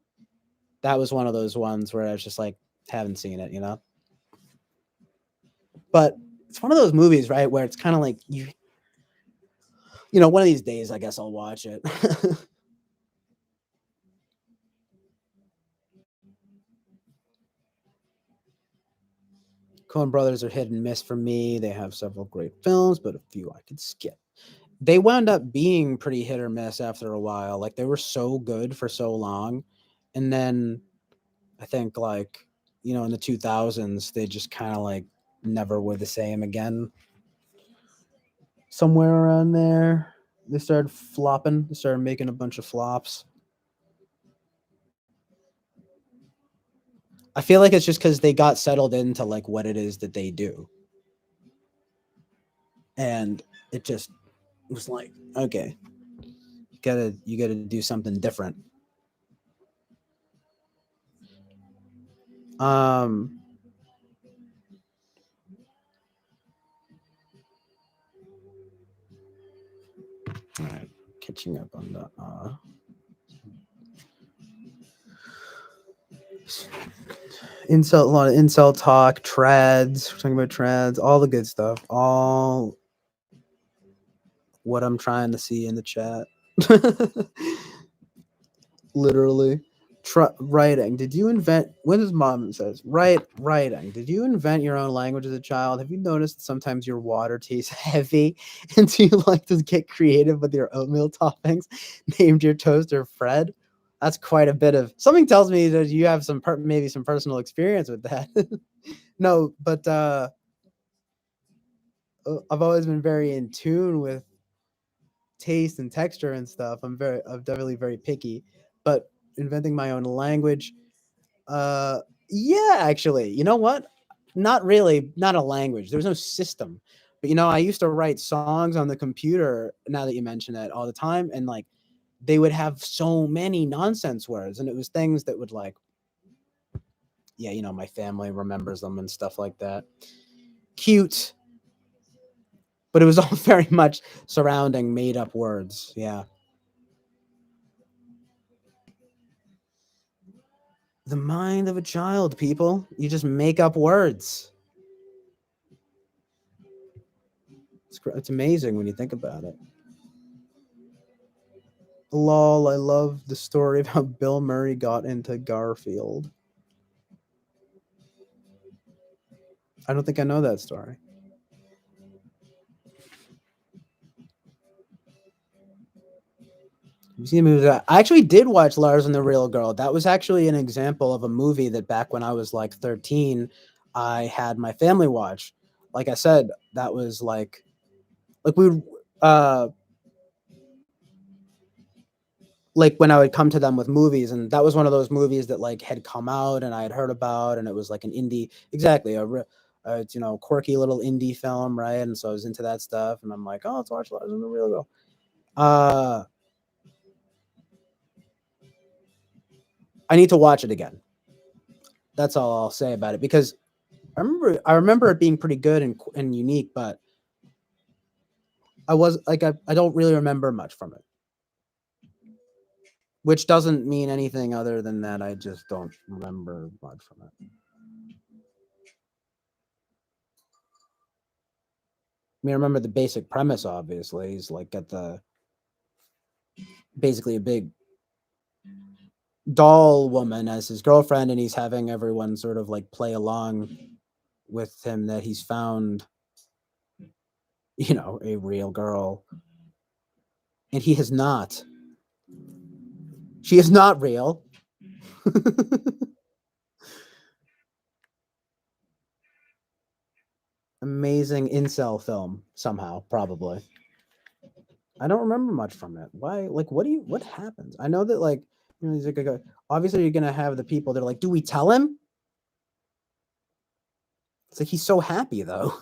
that was one of those ones where I was just like, haven't seen it, But it's one of those movies, right, where it's kind of like one of these days, I guess I'll watch it. Coen Brothers are hit and miss for me. They have several great films, but a few I could skip. They wound up being pretty hit or miss after a while. Like they were so good for so long, and then I think like in the 2000s they just kind of like never were the same again. Somewhere around there, they started flopping. They started making a bunch of flops. I feel like it's just because they got settled into like what it is that they do, and it just was like, okay, you gotta do something different. Um, all right, catching up on the a lot of incel talk, trads. We're talking about trads, all the good stuff, all what I'm trying to see in the chat. Literally. Writing. Did you invent? When his mom says, writing. Did you invent your own language as a child? Have you noticed sometimes your water tastes heavy, and do you like to get creative with your oatmeal toppings? Named your toaster Fred. That's quite a bit of. Something tells me that you have maybe some personal experience with that. No, but I've always been very in tune with taste and texture and stuff. I'm definitely very picky. But inventing my own language, uh, yeah, actually, you know what? Not really, not a language. There's no system. But I used to write songs on the computer. Now that you mention it, all the time, and like they would have so many nonsense words, and it was things that would like, yeah, my family remembers them and stuff like that. Cute, but it was all very much surrounding made up words. Yeah. The mind of a child, people. You just make up words. It's amazing when you think about it. Lol, I love the story of how Bill Murray got into Garfield. I don't think I know that story. You seen the movie that I actually did watch Lars and the Real Girl. That was actually an example of a movie that back when I was like 13, I had my family watch. Like I said, that was like we uh like when I would come to them with movies, and that was one of those movies that like had come out and I had heard about, and it was like an indie, exactly it's, quirky little indie film, right? And so I was into that stuff, and I'm like, oh, let's watch Lars and the Real Girl. Uh, I need to watch it again. That's all I'll say about it, because I remember it being pretty good and unique, but I don't really remember much from it, which doesn't mean anything other than that I just don't remember much from it. I mean, I remember the basic premise. Obviously, he's like got the basically a big doll woman as his girlfriend, and he's having everyone sort of like play along with him that he's found, a real girl, and he has not. She is not real. Amazing incel film somehow, probably. I don't remember much from it. Why? Like, what happens? I know that like, he's like, obviously you're gonna have the people that are like, do we tell him? It's like he's so happy though.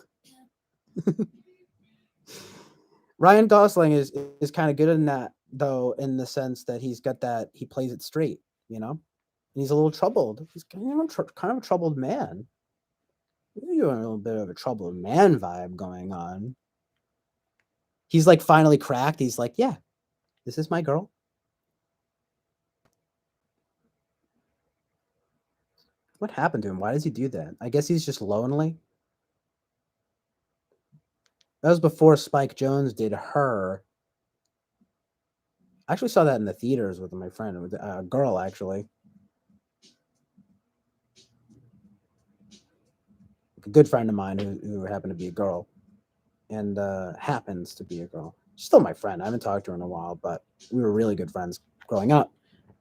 Ryan Gosling is kind of good in that though, in the sense that he's got that he plays it straight, and he's a little troubled. He's kind of a troubled man. You got a little bit of a troubled man vibe going on. He's like finally cracked. He's like, yeah, this is my girl. What happened to him? Why does he do that? I guess he's just lonely. That was before Spike Jones did Her. I actually saw that in the theaters with my friend, with a girl actually, a good friend of mine who happened to be a girl, and happens to be a girl. She's still my friend. I haven't talked to her in a while, but we were really good friends growing up.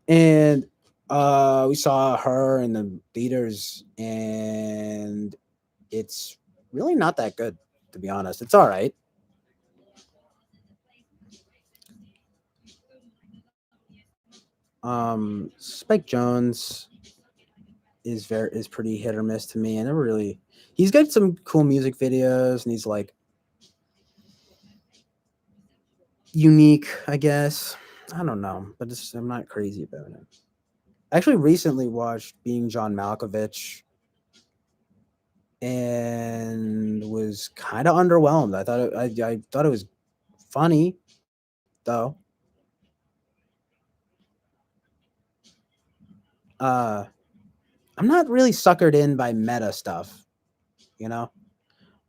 And we saw Her in the theaters, and it's really not that good, to be honest. It's all right. Spike Jones is pretty hit or miss to me. I never really. He's got some cool music videos, and he's like unique, I guess. I don't know, but I'm not crazy about it. I actually recently watched Being John Malkovich and was kind of underwhelmed. I thought it was funny though. Uh, I'm not really suckered in by meta stuff, you know.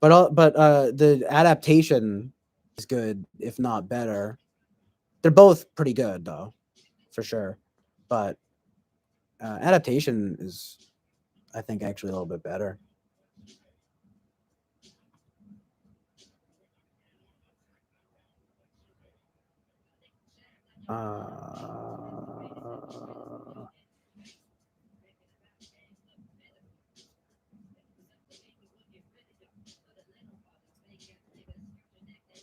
But the adaptation is good, if not better. They're both pretty good though, for sure. But adaptation is, I think, actually a little bit better. Uh,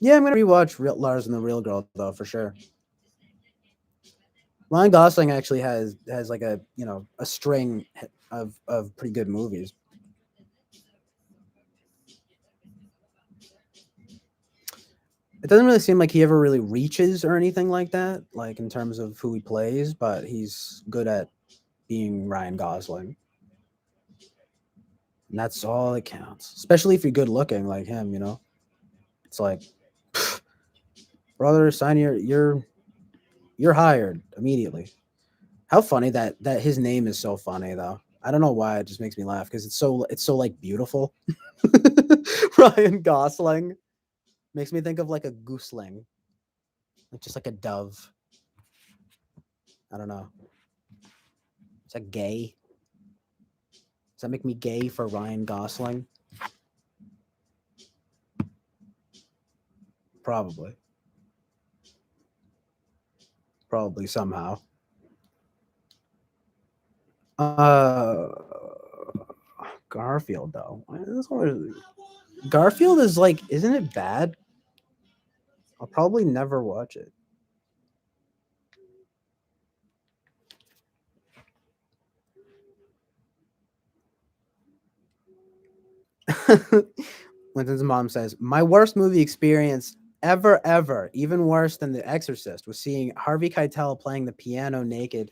Yeah, I'm gonna rewatch Lars and the Real Girl though for sure. Ryan Gosling actually has like a a string of pretty good movies. It doesn't really seem like he ever really reaches or anything like that, like in terms of who he plays, but he's good at being Ryan Gosling. And that's all that counts. Especially if you're good looking like him. It's like, brother, sign you're hired immediately. How funny that his name is so funny though. I don't know why it just makes me laugh because it's so like beautiful. Ryan Gosling makes me think of like a gooseling, like just like a dove. I don't know. Is that gay? Does that make me gay for Ryan Gosling? Probably. Probably somehow. Uh Garfield though. Garfield is like, isn't it bad? I'll probably never watch it. Linton's mom says, "My worst movie experience ever, even worse than The Exorcist, was seeing Harvey Keitel playing the piano naked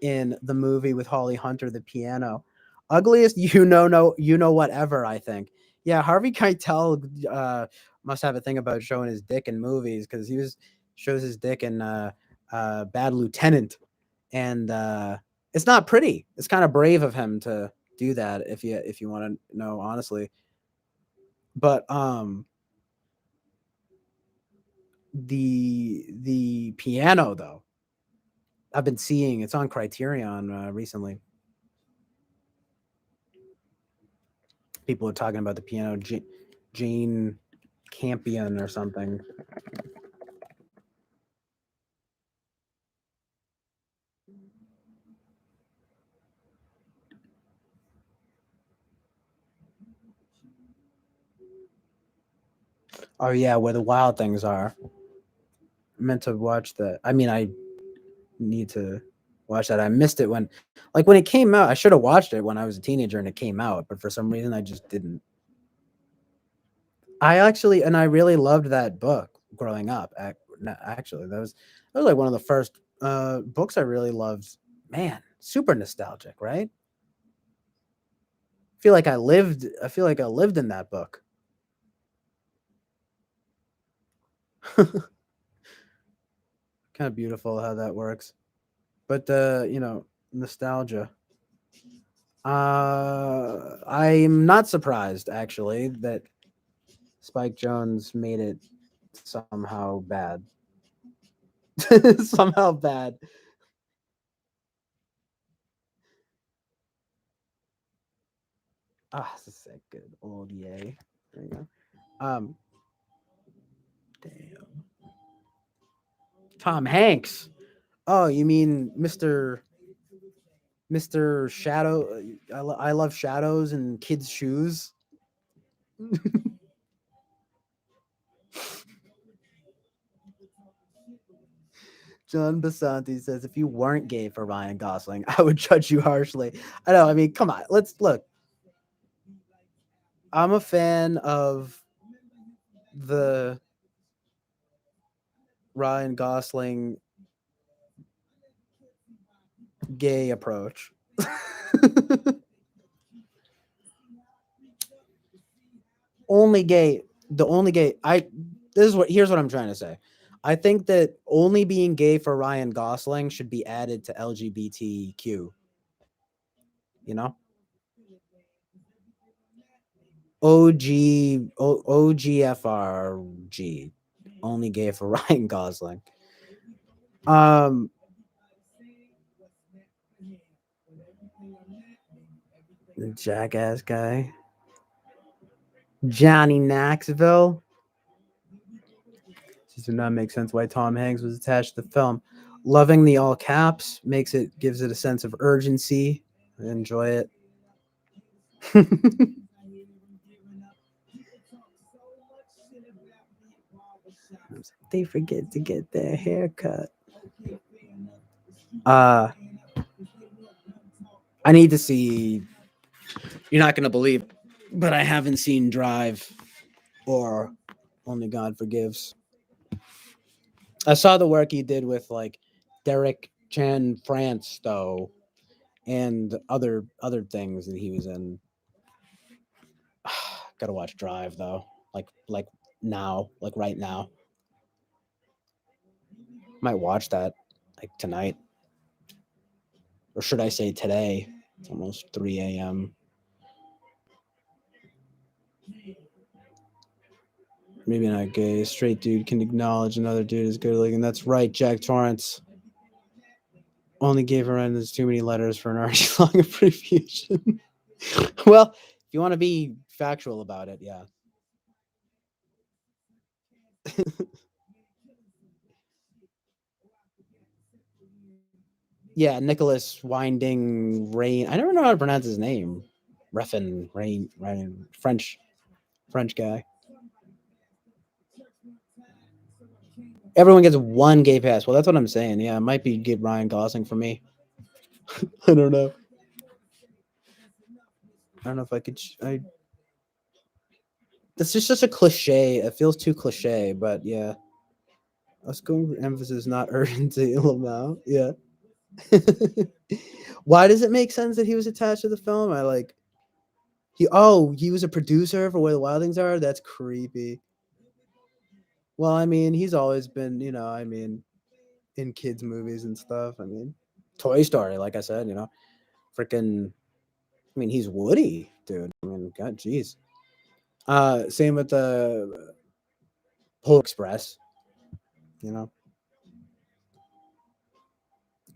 in the movie with Holly Hunter, The Piano. Ugliest you know whatever, I think. Yeah, Harvey Keitel must have a thing about showing his dick in movies because shows his dick in Bad Lieutenant, and it's not pretty. It's kind of brave of him to do that if you want to know honestly. But the piano though, I've been seeing it's on Criterion recently. People are talking about the piano, Jane Campion or something. Oh yeah, where the wild things are. I meant to watch that. I mean, I need to watch that. I missed it when it came out. I should have watched it when I was a teenager and it came out, but for some reason I just didn't. I really loved that book growing up. Actually, that was like one of the first books I really loved. Man, super nostalgic, right? I feel like I lived in that book. Kind of beautiful how that works. But nostalgia. I'm not surprised actually that Spike Jones made it somehow bad. Somehow bad. Ah, this is a good old yay. There you go. Damn. Tom Hanks. Oh, you mean Mr. Shadow? I love shadows and kids' shoes. John Basanti says, if you weren't gay for Ryan Gosling, I would judge you harshly. I know. I mean, come on. Let's look. I'm a fan of the Ryan Gosling gay approach. Only gay. The only gay. Here's what I'm trying to say. I think that only being gay for Ryan Gosling should be added to LGBTQ. You know, OGFRG. Only gay for Ryan Gosling. Um, Jackass guy. Johnny Knoxville. This does not make sense why Tom Hanks was attached to the film. Loving the all caps gives it a sense of urgency. I enjoy it. sometimes they forget to get their hair cut. I need to see. You're not gonna believe, but I haven't seen Drive or Only God Forgives. I saw the work he did with like Derek Chan France though, and other things that he was in. Gotta watch Drive though, like now, like right now. Might watch that like tonight, or should I say today? It's almost 3 a.m. Maybe not gay. A straight dude can acknowledge another dude is good looking. That's right, Jack Torrance. Only gave her too many letters for an already long abbreviation. Well, if you want to be factual about it, yeah. Yeah, Nicholas Winding Rain. I never know how to pronounce his name. Reffin Rain, French guy. Everyone gets one gay pass. Well, that's what I'm saying. Yeah, it might be get Ryan Gosling for me. I don't know. I don't know if I could. That's just such a cliche. It feels too cliche, but yeah. I was going for emphasis, not urgency. Lamau. Yeah. Why does it make sense that he was attached to the film? I like he was a producer for Where the Wild Things Are. That's creepy. Well, I mean, he's always been, I mean, in kids movies and stuff. I mean, Toy Story, like I said, freaking. I mean, he's Woody, dude. I mean, God, jeez. Same with the Polar Express. You know,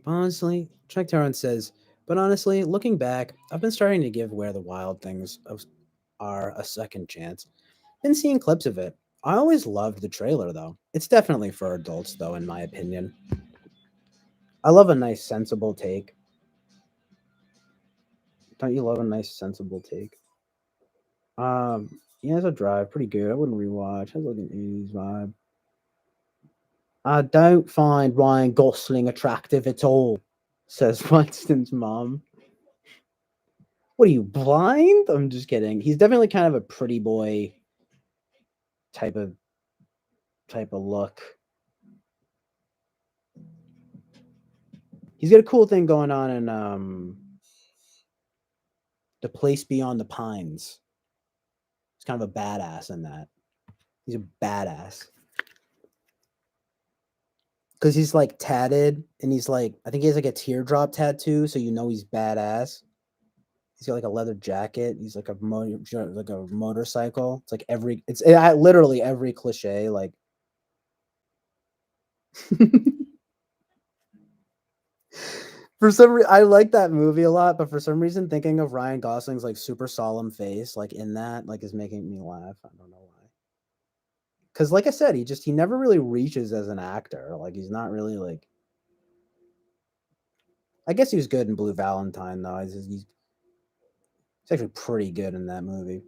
honestly, Chuck Terran says, but honestly, looking back, I've been starting to give Where the Wild Things are a second chance. Been seeing clips of it. I always loved the trailer though. It's definitely for adults though, in my opinion. I love a nice sensible take. Don't you love a nice sensible take? Yeah, it's a drive, pretty good. I wouldn't rewatch. Has like an 80s vibe. I don't find Ryan Gosling attractive at all, says Winston's mom. What are you, blind? I'm just kidding. He's definitely kind of a pretty boy type of look. He's got a cool thing going on in The Place Beyond the Pines. He's kind of a badass in that. He's a badass. Because he's like tatted and he's like, I think he has like a teardrop tattoo, so he's badass. He's got like a leather jacket. He's like a motorcycle. It's like literally every cliche. Like, for some reason, I like that movie a lot, but for some reason, thinking of Ryan Gosling's like super solemn face, like in that, like is making me laugh. I don't know why. Because, like I said, he never really reaches as an actor. Like, he's not really like. I guess he was good in Blue Valentine, though. He's actually pretty good in that movie.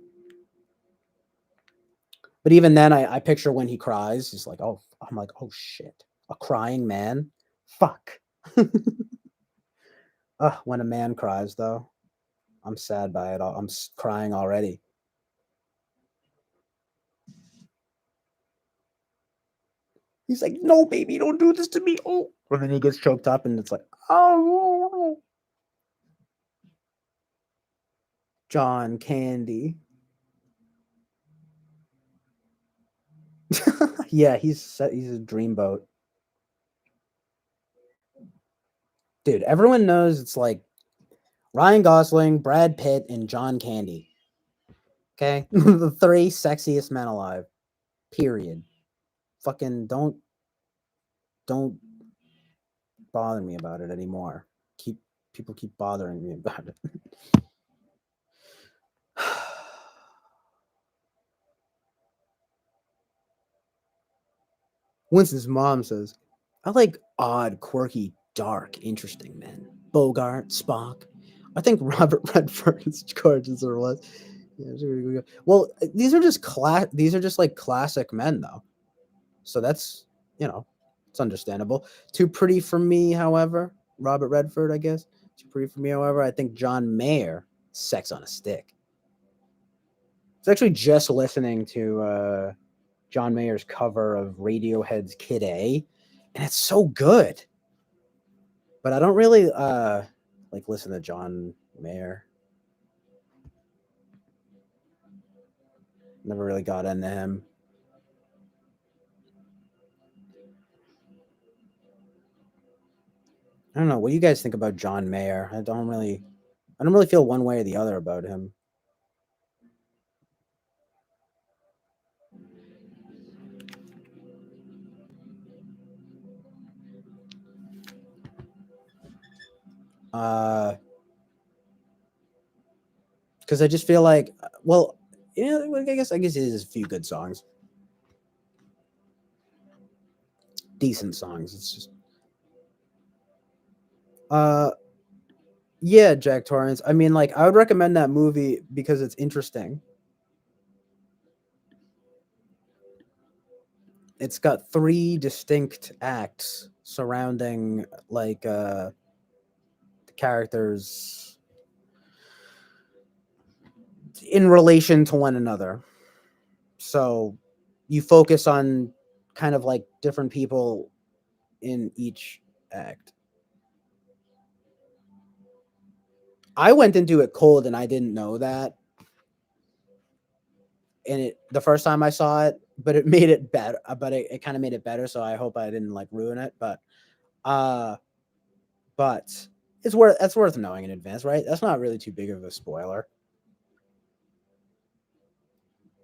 But even then, I picture when he cries, he's like, oh, I'm like, oh shit, a crying man, fuck. When a man cries, though, I'm sad by it all. I'm crying already. He's like, no, baby, don't do this to me. Oh, and then he gets choked up, and it's like, oh, John Candy. Yeah, he's a dreamboat. Dude, everyone knows it's like Ryan Gosling, Brad Pitt, and John Candy. Okay? The three sexiest men alive. Period. Fucking don't bother me about it anymore. People keep bothering me about it. Winston's mom says, I like odd, quirky, dark, interesting men. Bogart, Spock. I think Robert Redford's gorgeous or less. Yeah, well, these are just like classic men though. So that's, you know, it's understandable. Too Pretty for Me, however, Robert Redford, I guess. Too Pretty for Me, however, I think John Mayer, Sex on a Stick. It's actually just listening to John Mayer's cover of Radiohead's Kid A, and it's so good. But I don't really like listen to John Mayer. Never really got into him. I don't know. What do you guys think about John Mayer? I don't really feel one way or the other about him. Uh, because I just feel like, well, yeah, I guess it is a few good songs, decent songs. It's just, uh, yeah, Jack Torrance. I mean, like, I would recommend that movie because it's interesting. It's got three distinct acts surrounding like the characters in relation to one another. So you focus on kind of like different people in each act. I went into it cold and I didn't know that. And it the first time I saw it, but it made it better. But it kind of made it better. So I hope I didn't like ruin it. Uh but that's worth knowing in advance, right? That's not really too big of a spoiler.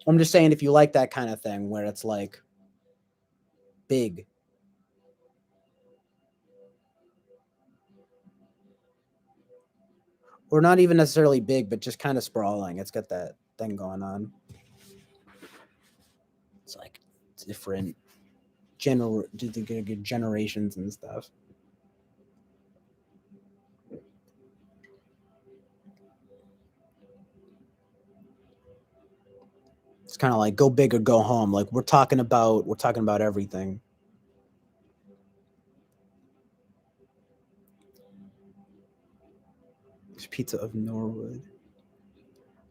I'm just saying if you like that kind of thing where it's like big, or not even necessarily big, but just kind of sprawling. It's got that thing going on. It's like different generations and stuff. It's kind of like go big or go home. Like we're talking about everything. There's Pizza of Norwood,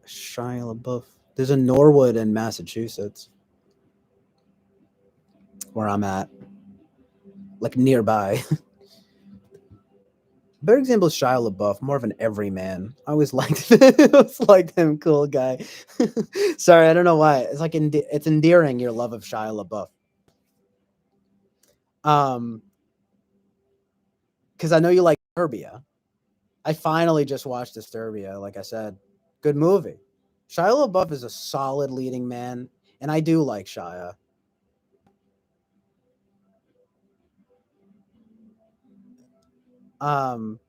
Shia LaBeouf. There's a Norwood in Massachusetts where I'm at, like nearby. Better example is Shia LaBeouf, more of an everyman. I always liked always liked him, cool guy. Sorry, I don't know why. It's like it's endearing your love of Shia LaBeouf. Um, because I know you like Serbia. I finally just watched Disturbia, like I said. Good movie. Shia LaBeouf is a solid leading man, and I do like Shia. Um,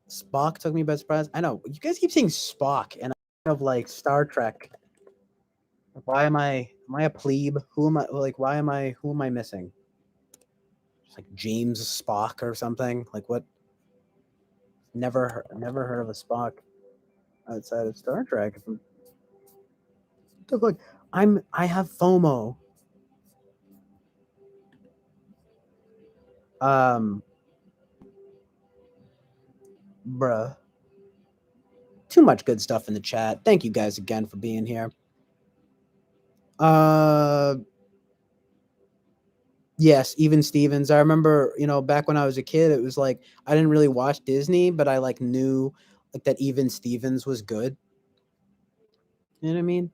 Spock took me by surprise. I know you guys keep saying Spock, and I of like Star Trek. Why am I a plebe? Who am I? Like, why am I? Who am I missing? It's like James Spock or something. Like what? Never heard of a Spock outside of Star Trek. The fuck? I have FOMO. Um, bruh. Too much good stuff in the chat. Thank you guys again for being here. Uh, yes, even Stevens. I remember, back when I was a kid, it was like I didn't really watch Disney, but I like knew like that even Stevens was good. You know what I mean?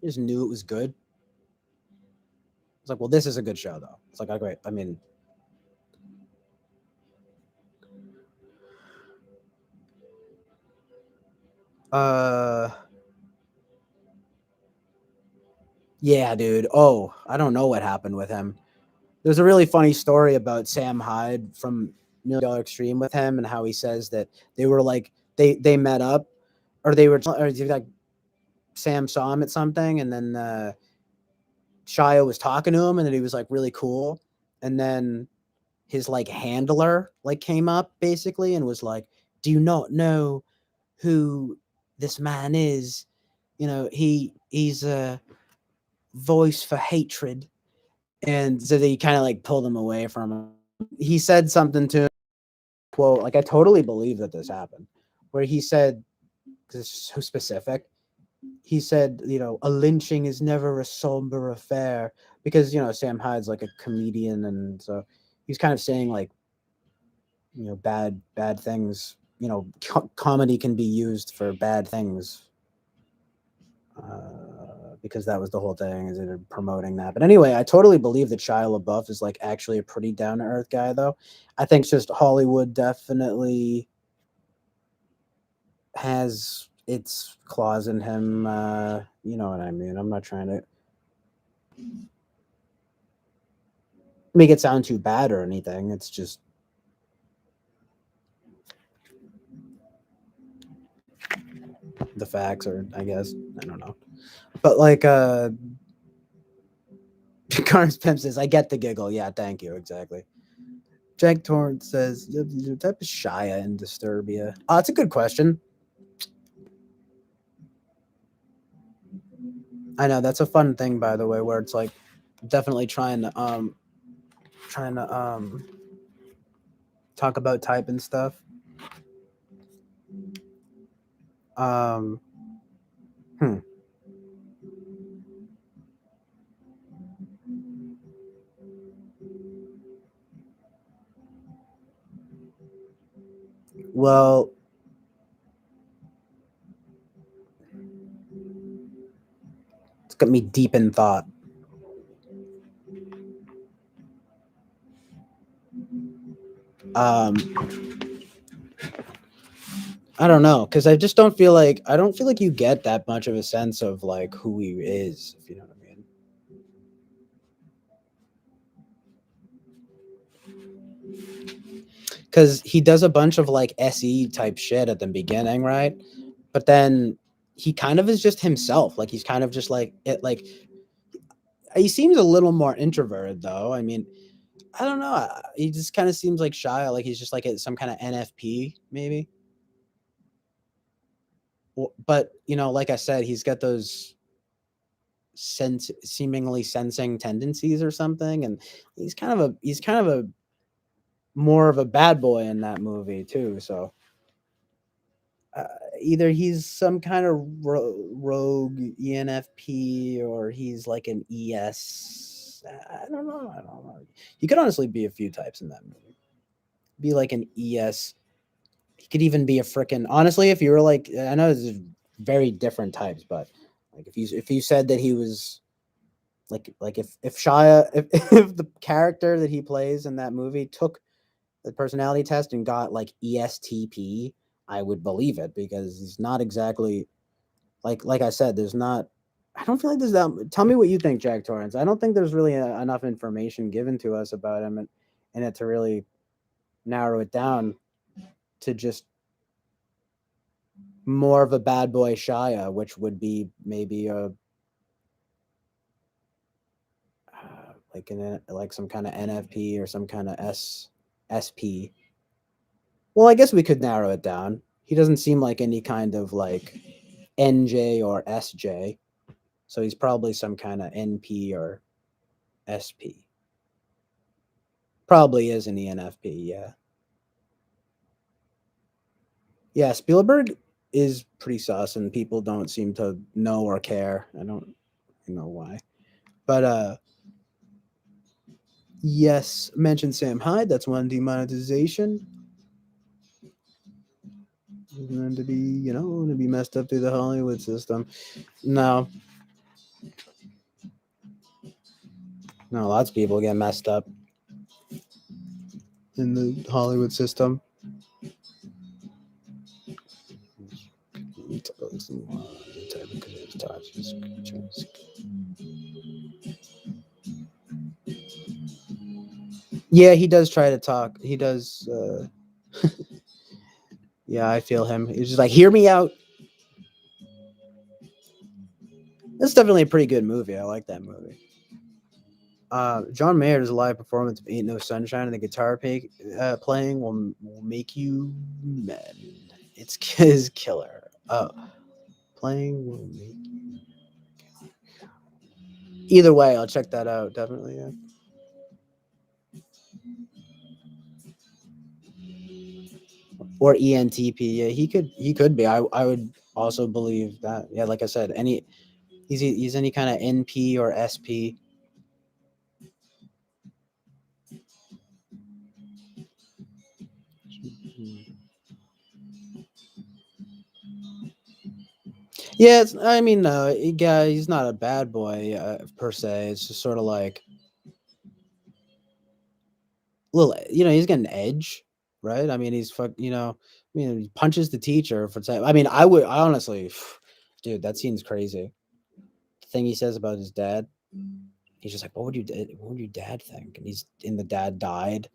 I just knew it was good. It's like, well, this is a good show though. It's like, oh great. I mean, uh, yeah, dude. Oh, I don't know what happened with him. There's a really funny story about Sam Hyde from $1 Million Extreme with him and how he says that they were like they met up or they were or like Sam saw him at something and then Shia was talking to him and then he was like really cool and then his like handler like came up basically and was like, "Do you not know who this man is? He's a voice for hatred." And so they kind of like pulled him away from him. He said something to him, quote, like I totally believe that this happened, where he said, because it's so specific, he said, a lynching is never a somber affair, because Sam Hyde's like a comedian, and so he's kind of saying like, bad things. Comedy can be used for bad things. Because that was the whole thing, is it promoting that. But anyway, I totally believe that Shia LaBeouf is like actually a pretty down to earth guy, though. I think it's just Hollywood definitely has its claws in him. You know what I mean? I'm not trying to make it sound too bad or anything. It's just the facts, or I guess I don't know. But like Carnes Pimp says, I get the giggle. Yeah, thank you. Exactly. Jack Torrance says, the type of Shia in Disturbia. Oh, that's a good question. I know that's a fun thing, by the way, where it's like definitely trying to talk about type and stuff. Um, hmm. Well, it's got me deep in thought. I don't know, because I just don't feel like you get that much of a sense of like who he is, if you know what I mean. Because he does a bunch of like SE type shit at the beginning, right? But then he kind of is just himself. Like he's kind of just like it. Like he seems a little more introverted, though. I mean, I don't know. He just kind of seems like shy. Like he's just like some kind of NFP, maybe. But like I said, he's got those seemingly sensing tendencies or something, and he's kind of a more of a bad boy in that movie too. So uh, either he's some kind of rogue ENFP, or he's like an ES. I don't know. He could honestly be a few types in that movie. Be like an ES. He could even be a freaking. Honestly, if you were like, I know there's very different types, but like if you said that he was like if Shia if the character that he plays in that movie took the personality test and got like ESTP, I would believe it, because he's not exactly like I said. There's not. I don't feel like there's that. Tell me what you think, Jack Torrance. I don't think there's really enough information given to us about him, and it to really narrow it down to just more of a bad boy Shia, which would be maybe a like some kind of NFP or some kind of SP. Well, I guess we could narrow it down. He doesn't seem like any kind of like NJ or SJ, so he's probably some kind of NP or SP. Probably is an ENFP, yeah. Yeah, Spielberg is pretty sus, and people don't seem to know or care. I don't know why. But yes, mention Sam Hyde. That's one demonetization. And to be, to be messed up through the Hollywood system. No, lots of people get messed up in the Hollywood system. Yeah, he does try to talk. He does. Yeah, I feel him. He's just like, hear me out. It's definitely a pretty good movie. I like that movie. John Mayer's live performance of "Ain't No Sunshine" and the guitar playing will make you mad. It's his killer. Playing will make you. Either way, I'll check that out. Definitely. Yeah. or ENTP. Yeah, he could be. I would also believe that. Yeah, like I said, he's any kind of NP or SP. Yeah, I mean, no, yeah, he's not a bad boy per se. It's just sort of like little, he's got an edge, right? I mean, he punches the teacher for. I mean, I honestly, dude, that scene's crazy. The thing he says about his dad, he's just like, what would your dad think? And the dad died,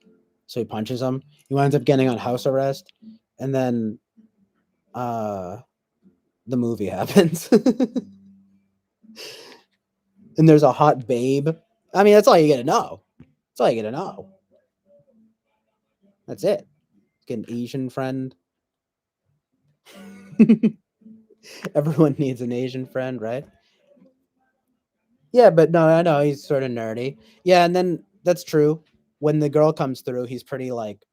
so he punches him. He winds up getting on house arrest, and then uh the movie happens. And there's a hot babe. I mean, that's all you gotta know. That's all you gotta know. That's it. Get an Asian friend. Everyone needs an Asian friend, right? Yeah, but no, I know he's sort of nerdy. Yeah, and then that's true. When the girl comes through, he's pretty like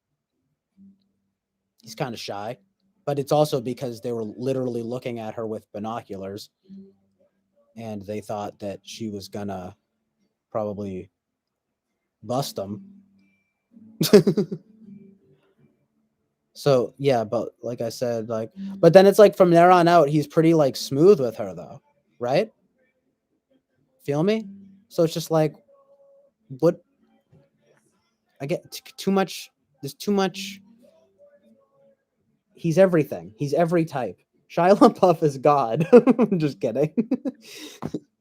he's kind of shy. But it's also because they were literally looking at her with binoculars and they thought that she was gonna probably bust him. So yeah, but like I said, but then it's like from there on out, he's pretty like smooth with her though, right? Feel me? So it's just like, what I get too much. There's too much. He's everything. He's every type. Shia LaBeouf is God. I'm just kidding.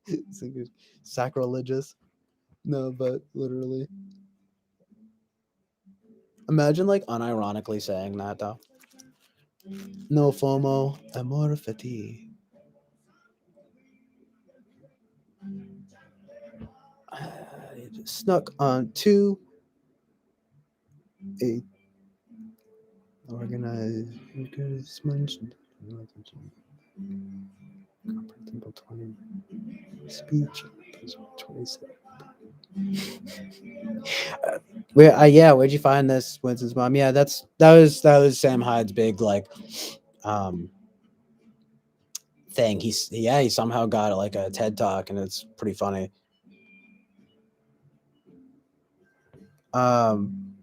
It's like sacrilegious. No, but literally. Imagine like unironically saying that though. No FOMO, amor fati. It snuck onto a organized comprehensible 20 speech 27. Where'd you find this, Winston's mom? Yeah, that was Sam Hyde's big like um thing. He somehow got like a TED talk, and it's pretty funny. Um,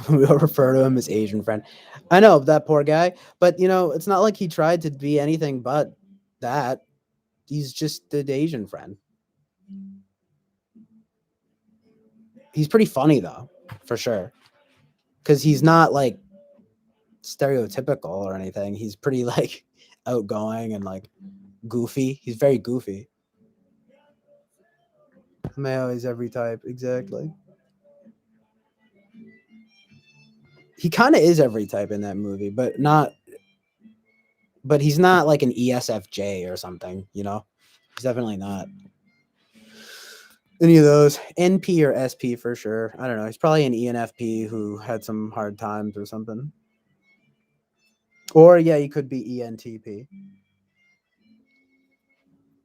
we all refer to him as Asian friend. I know that poor guy, but it's not like he tried to be anything but that. He's just an Asian friend. He's pretty funny though, for sure, because he's not like stereotypical or anything. He's pretty like outgoing and like goofy. He's very goofy. Mayo is every type, exactly. He kind of is every type in that movie, but not. But he's not like an ESFJ or something. He's definitely not any of those. NP or SP for sure. I don't know. He's probably an ENFP who had some hard times or something. Or yeah, he could be ENTP.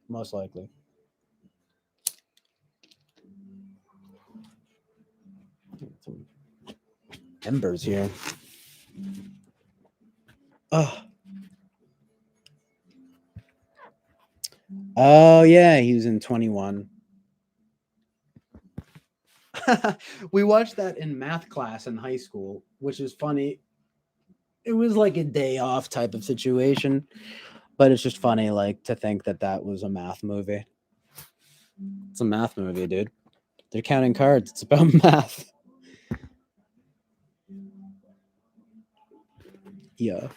Most likely. Some embers here. Oh yeah, he was in 21. We watched that in math class in high school, which is funny. It was like a day off type of situation, but it's just funny, like to think that that was a math movie. It's a math movie, dude. They're counting cards. It's about math. Yeah.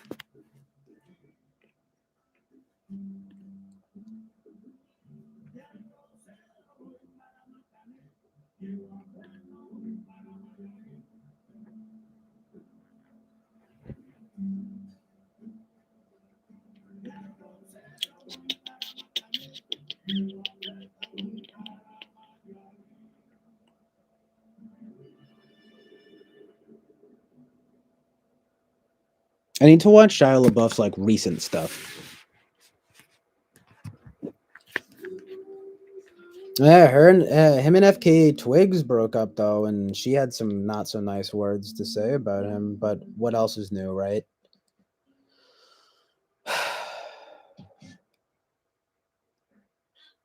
I need to watch Shia LaBeouf's like recent stuff. Yeah, him and FK Twigs broke up though, and she had some not so nice words to say about him. But what else is new, right?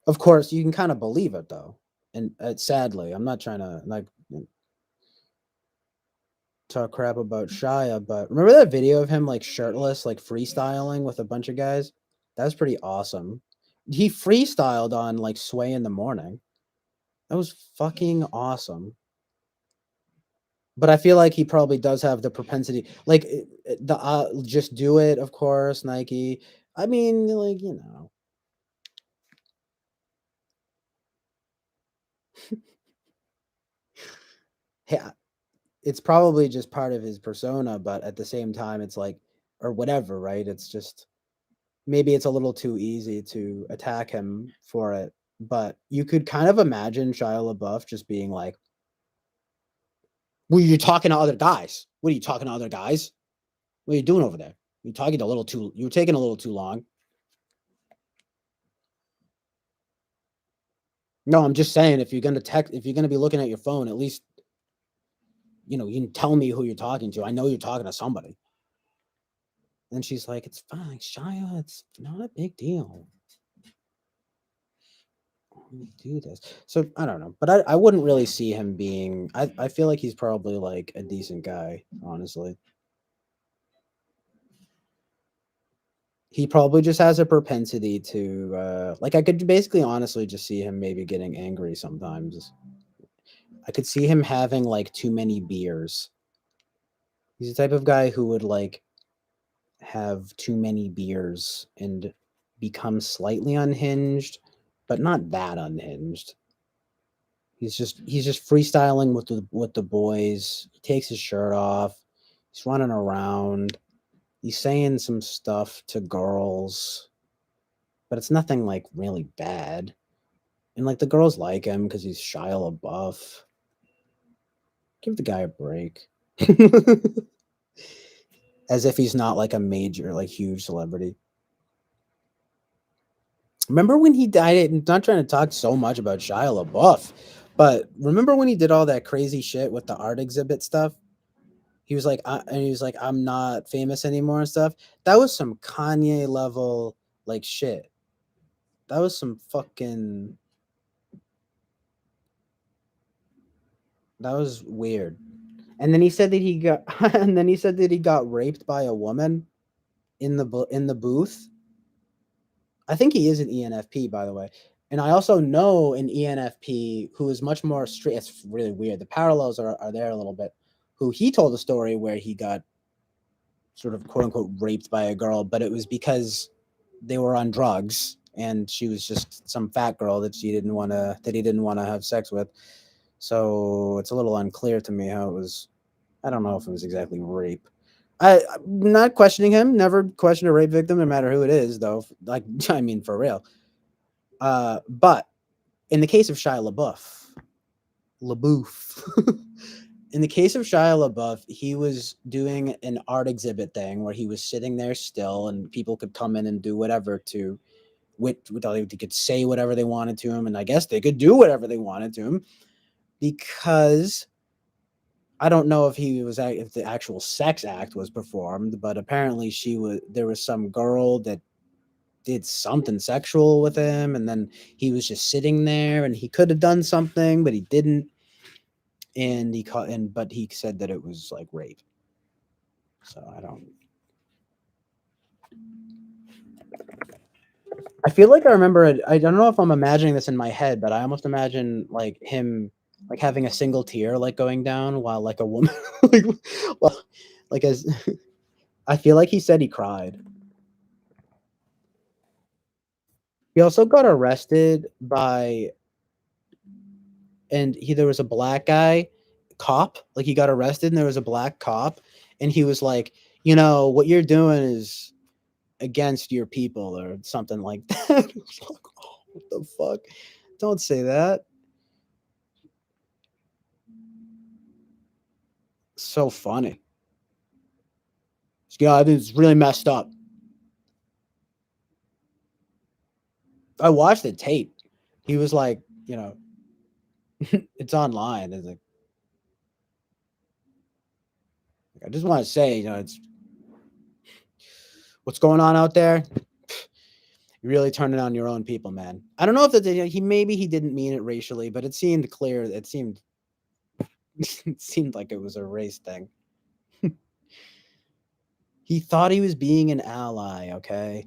Of course, you can kind of believe it though, and sadly, I'm not trying to like talk crap about Shia, but remember that video of him like shirtless, like freestyling with a bunch of guys? That was pretty awesome. He freestyled on like Sway in the Morning. That was fucking awesome. But I feel like he probably does have the propensity, like the just do it, of course, Nike. I mean, like yeah, it's probably just part of his persona, but at the same time, it's like or whatever, right? It's just maybe it's a little too easy to attack him for it. But you could kind of imagine Shia LaBeouf just being like, "Well, you're talking to other guys. What are you talking to other guys? What are you doing over there? You're talking a little too. You're taking a little too long." No, I'm just saying if you're gonna be looking at your phone, at least you can tell me who you're talking to. I know you're talking to somebody. And she's like, "It's fine, Shia. It's not a big deal. We do this." So I don't know, but I wouldn't really see him being. I feel like he's probably like a decent guy, honestly. He probably just has a propensity to like I could basically honestly just see him maybe getting angry sometimes. I could see him having like too many beers. He's the type of guy who would like have too many beers and become slightly unhinged, but not that unhinged. He's just freestyling with the boys. He takes his shirt off. He's running around. He's saying some stuff to girls, but it's nothing like really bad. And like the girls like him because he's Shia LaBeouf. Give the guy a break. As if he's not like a major, like huge celebrity. Remember when he died? I'm not trying to talk so much about Shia LaBeouf, but remember when he did all that crazy shit with the art exhibit stuff? He was like, and he was like, "I'm not famous anymore" and stuff. That was some Kanye level like shit. That was some fucking. That was weird. And then he said that he got, and then he said that he got raped by a woman in the booth. I think he is an ENFP, by the way. And I also know an ENFP who is much more straight. It's really weird. The parallels are there a little bit. Who he told a story where he got sort of quote unquote raped by a girl, but it was because they were on drugs and she was just some fat girl that he didn't want to have sex with. So it's a little unclear to me how it was. I don't know if it was exactly rape. I'm not questioning him. Never question a rape victim, no matter who it is, though. Like, I mean, for real. But in the case of Shia LaBeouf, in the case of Shia LaBeouf, he was doing an art exhibit thing where he was sitting there still, and people could come in and do whatever to, they could say whatever they wanted to him, and I guess they could do whatever they wanted to him because I don't know if the actual sex act was performed, but apparently there was some girl that did something sexual with him, and then he was just sitting there, and he could have done something, but he didn't, and but he said that it was like rape. So I feel like I remember it. I don't know if I'm imagining this in my head, but I almost imagine like him like having a single tear like going down while like a woman like well like as I feel like he said he cried. He also got arrested by and there was a black guy cop, like he got arrested and there was a black cop and he was like, what you're doing is against your people or something like that. Like, oh, what the fuck? Don't say that. So funny. Yeah, I think it's really messed up. I watched the tape. He was like, you know, it's online. It's like I just want to say, it's what's going on out there. You're really turning on your own people, man. I don't know if he didn't mean it racially, but it seemed clear. It seemed it seemed like it was a race thing. He thought he was being an ally. Okay.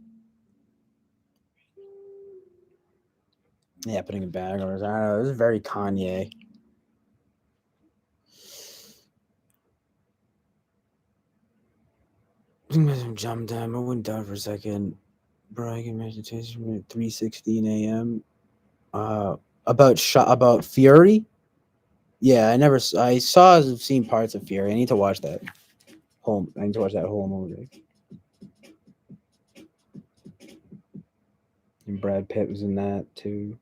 Yeah, putting a bag on his. I don't know. This is very Kanye. Jump down. I went down for a second. Bragging meditation at 3:16 a.m. About Fury. Yeah, I saw seen parts of Fury. I need to watch that I need to watch that whole movie. And Brad Pitt was in that too.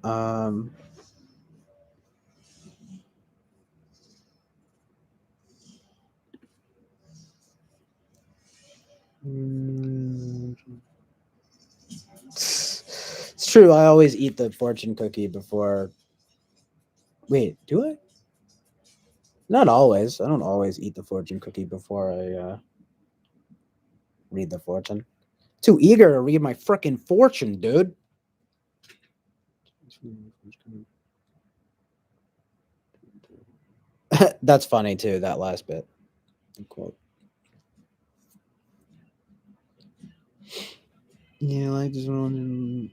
Um, it's true. I always eat the fortune cookie before. Wait, do I? Not always. I don't always eat the fortune cookie before I read the fortune. Too eager to read my freaking fortune, dude. That's funny too. That last bit. Quote. Yeah, like this one.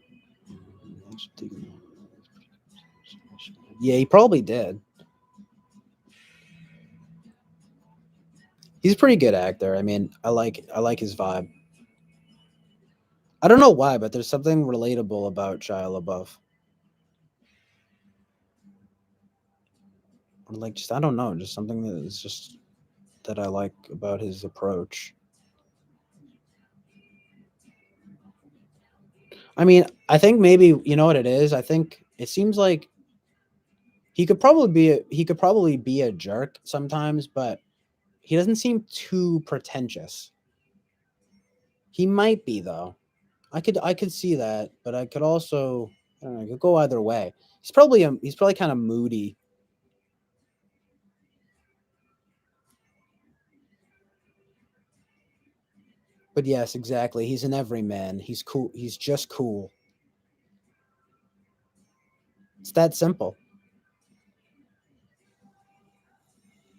Yeah, he probably did. He's a pretty good actor. I mean, I like his vibe. I don't know why, but there's something relatable about Shia LaBeouf. Or like just I don't know, just something that is just that I like about his approach. I mean, I think maybe you know what it is. I think it seems like he could probably be a jerk sometimes, but he doesn't seem too pretentious. He might be though. I could see that, but I could also I don't know, it could go either way. He's probably kind of moody. But yes, exactly. He's an everyman. He's cool. He's just cool. It's that simple.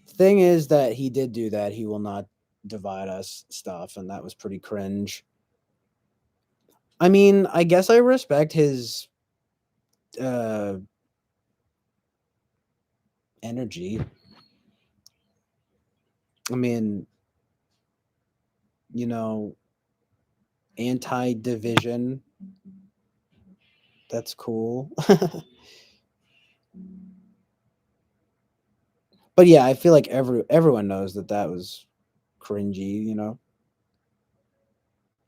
The thing is that he did do that. He will not divide us stuff, and that was pretty cringe. I mean, I guess I respect his uh energy. I mean, you know, anti-division. That's cool. But yeah, I feel like everyone knows that that was cringy, I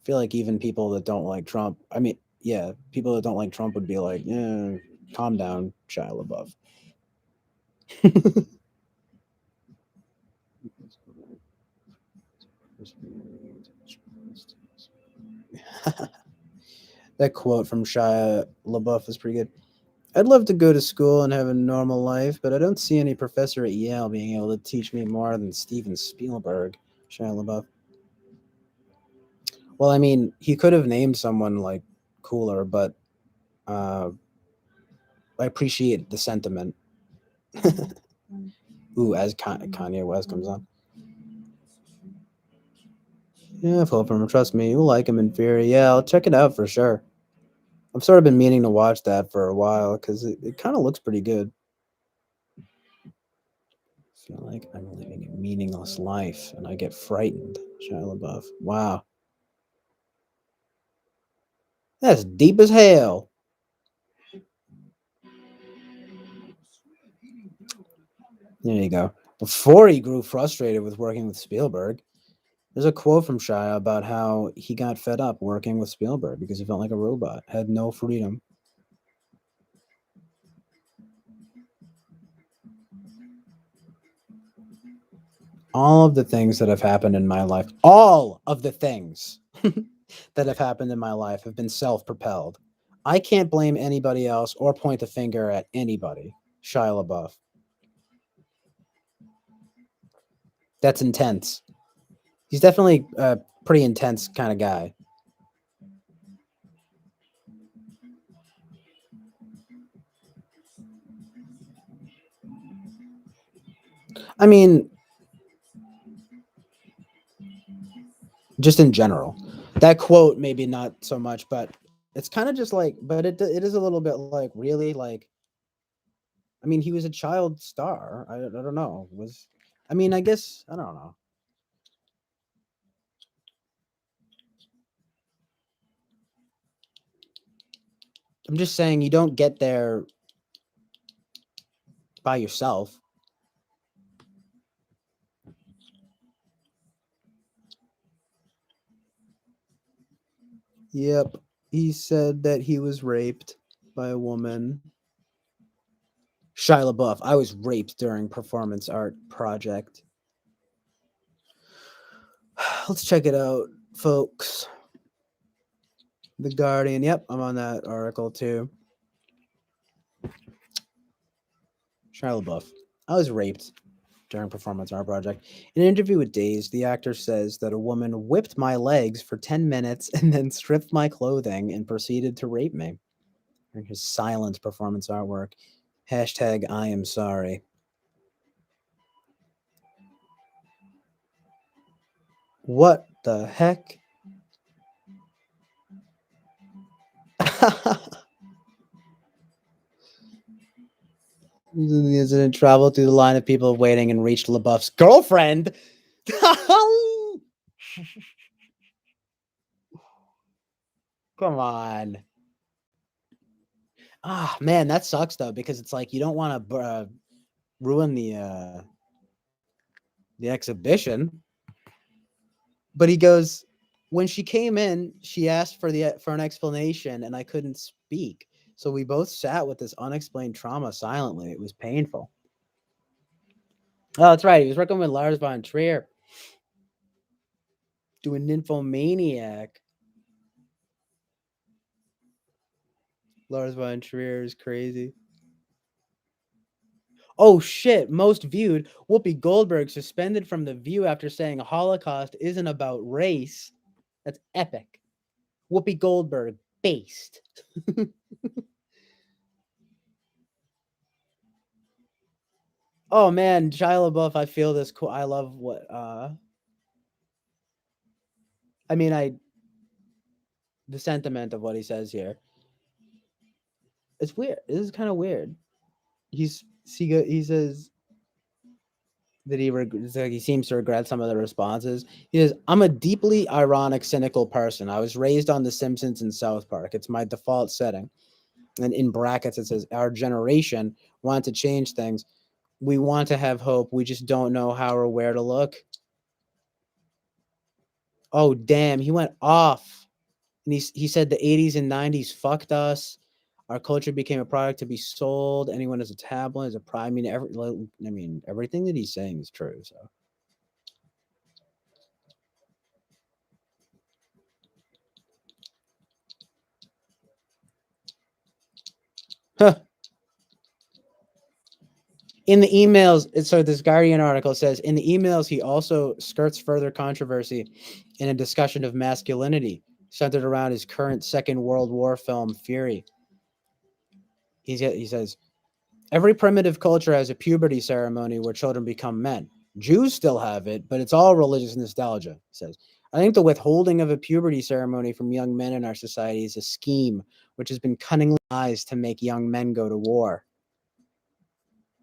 feel like even people that don't like Trump, I mean, yeah, people that don't like Trump would be like, "Yeah, calm down, Shia LaBeouf." That quote from Shia LaBeouf is pretty good. I'd love to go to school and have a normal life, but I don't see any professor at Yale being able to teach me more than Steven Spielberg. Shia LaBeouf. Well, I mean, he could have named someone like cooler, but uh, I appreciate the sentiment. Ooh, as Kanye West comes on. Yeah, vote for him. Trust me, you'll like him in Fury. Yeah, I'll check it out for sure. I've sort of been meaning to watch that for a while because it kind of looks pretty good. I feel like I'm living a meaningless life and I get frightened. Shia LaBeouf. Wow. That's deep as hell. There you go. Before he grew frustrated with working with Spielberg, there's a quote from Shia about how he got fed up working with Spielberg because he felt like a robot, had no freedom. All of the things that have happened in my life, all of the things that have happened in my life have been self-propelled. I can't blame anybody else or point the finger at anybody. Shia LaBeouf. That's intense. He's definitely a pretty intense kind of guy. I mean, just in general. That quote, maybe not so much, but it's kind of just like, but it is a little bit like, really, like, I mean, he was a child star. I don't know. Was, I mean, I guess, I don't know. I'm just saying you don't get there by yourself. Yep. He said that he was raped by a woman. Shia LaBeouf. I was raped during performance art project. Let's check it out, folks. The Guardian. Yep, I'm on that article too. Shia LaBeouf. I was raped during performance art project. In an interview with Days, the actor says that a woman whipped my legs for 10 minutes and then stripped my clothing and proceeded to rape me. During his silent performance artwork. Hashtag I am sorry. What the heck? The incident traveled through the line of people waiting and reached LaBeouf's girlfriend. Come on. Ah, man, that sucks though because it's like you don't want to ruin the exhibition. But he goes, when she came in, she asked for an explanation, and I couldn't speak. So we both sat with this unexplained trauma silently. It was painful. Oh, that's right. He was working with Lars von Trier, doing Nymphomaniac. Lars von Trier is crazy. Oh shit! Most viewed. Whoopi Goldberg suspended from The View after saying Holocaust isn't about race. That's epic. Whoopi Goldberg, based. Oh man, Shia LaBeouf, I feel this cool. I love what I mean, I the sentiment of what he says here. It's weird. This is kind of weird. He says that he seems to regret some of the responses. He says, "I'm a deeply ironic, cynical person. I was raised on The Simpsons and South Park. It's my default setting." And in brackets it says, "Our generation want to change things. We want to have hope. We just don't know how or where to look." Oh damn, he went off. And he said the 80s and 90s fucked us. Our culture became a product to be sold. Anyone is a tabloid, is a prime. I mean, everything that he's saying is true. So, huh. In the emails, so this Guardian article says in the emails he also skirts further controversy in a discussion of masculinity centered around his current Second World War film Fury. He says every primitive culture has a puberty ceremony where children become men. Jews still have it, but it's all religious nostalgia, he says. I think the withholding of a puberty ceremony from young men in our society is a scheme which has been cunningly devised to make young men go to war.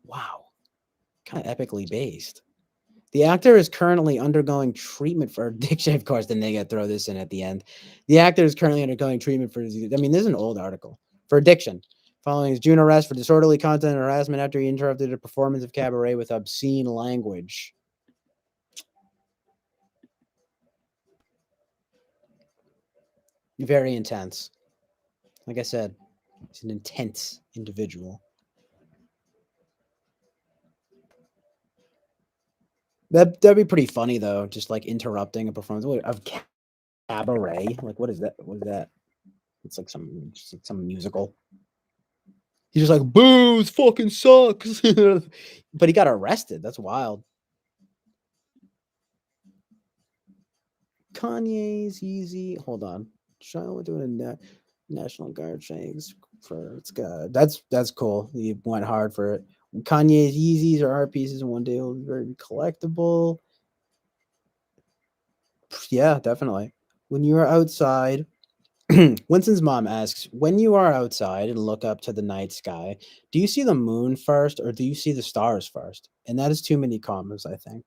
Wow. Kind of epically based. The actor is currently undergoing treatment for addiction. Of course, then they got to throw this in at the end. The actor is currently undergoing treatment for, I mean, this is an old article, for addiction, following his June arrest for disorderly content and harassment after he interrupted a performance of Cabaret with obscene language. Very intense. Like I said, he's an intense individual. That'd be pretty funny though, just like interrupting a performance of cabaret. Like, what is that? What is that? It's like just like some musical. He's just like, booze fucking sucks. But he got arrested. That's wild. Kanye's Yeezy. Hold on. We're doing a National Guard shakes for it's good. That's cool. He went hard for it. Kanye's Yeezys are art pieces, and one day will be very collectible. Yeah, definitely. When you are outside, Winston's mom asks, when you are outside and look up to the night sky, do you see the moon first or do you see the stars first? And that is too many commas, I think.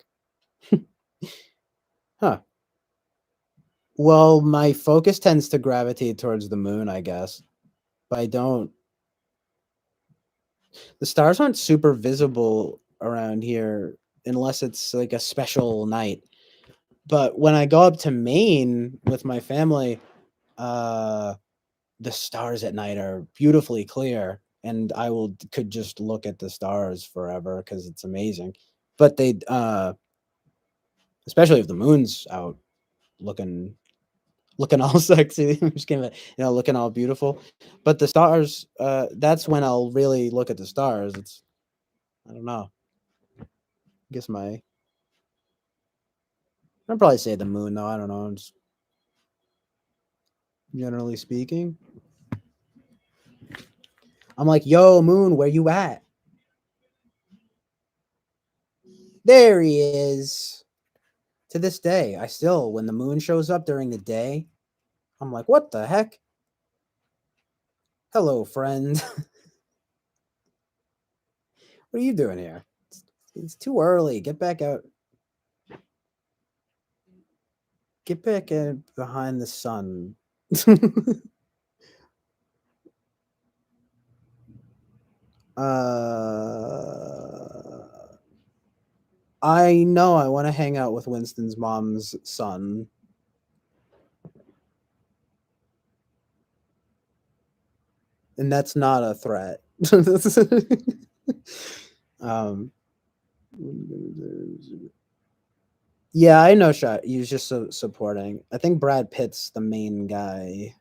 Huh. Well, my focus tends to gravitate towards the moon, I guess. But I don't. The stars aren't super visible around here unless it's like a special night. But when I go up to Maine with my family, uh the stars at night are beautifully clear and I could just look at the stars forever because it's amazing. But they especially if the moon's out looking all sexy. I'm just kidding, looking all beautiful. But the stars, that's when I'll really look at the stars. It's I don't know. I guess I'd probably say the moon though. I don't know. Just generally speaking, I'm like, yo, moon, where you at? There he is. To this day, I still, when the moon shows up during the day, I'm like, what the heck? Hello, friend. What are you doing here? It's too early. Get back out. Get back in behind the sun. I know I want to hang out with Winston's mom's son. And that's not a threat. um, yeah, I know. Shot. He's just supporting. I think Brad Pitt's the main guy.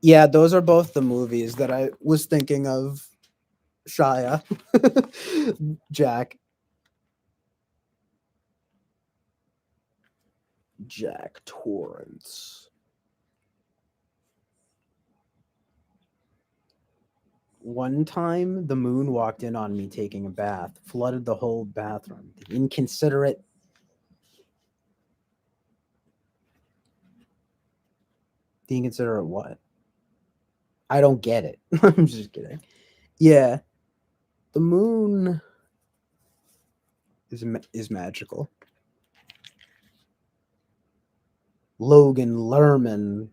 Yeah, those are both the movies that I was thinking of. Shia, Jack, Jack Torrance. One time, the moon walked in on me taking a bath, flooded the whole bathroom. The inconsiderate. The inconsiderate what? I don't get it. I'm just kidding. Yeah, the moon is magical. Logan Lerman.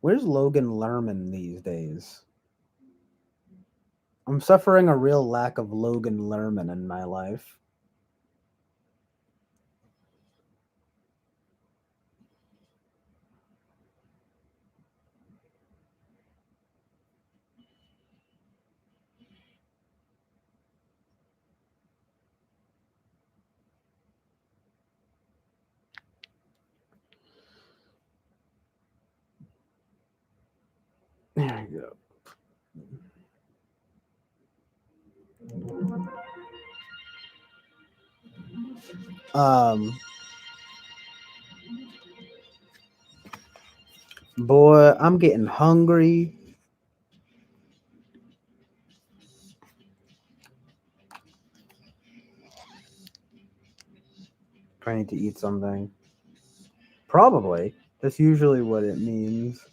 Where's Logan Lerman these days? I'm suffering a real lack of Logan Lerman in my life. There you go. Boy, I'm getting hungry. Trying to eat something. Probably. That's usually what it means.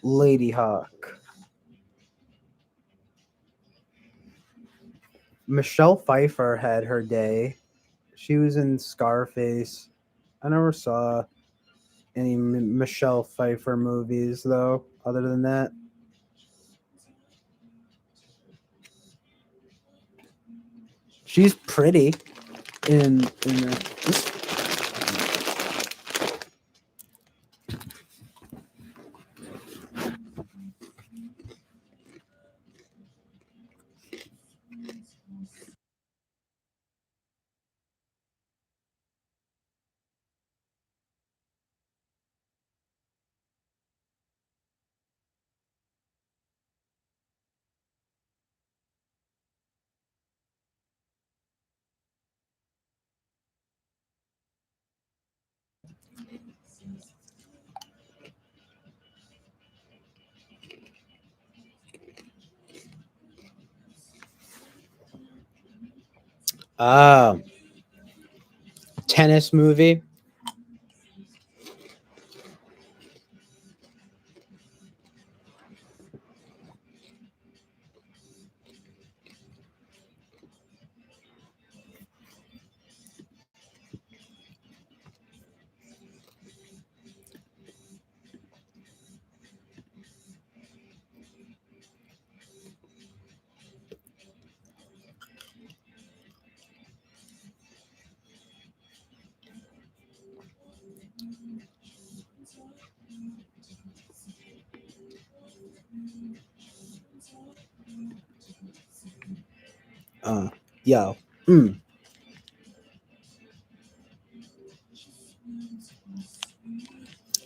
Lady Hawk. Michelle Pfeiffer had her day. She was in Scarface. I never saw any Michelle Pfeiffer movies, though, other than that. She's pretty in this. Tennis movie. Yo.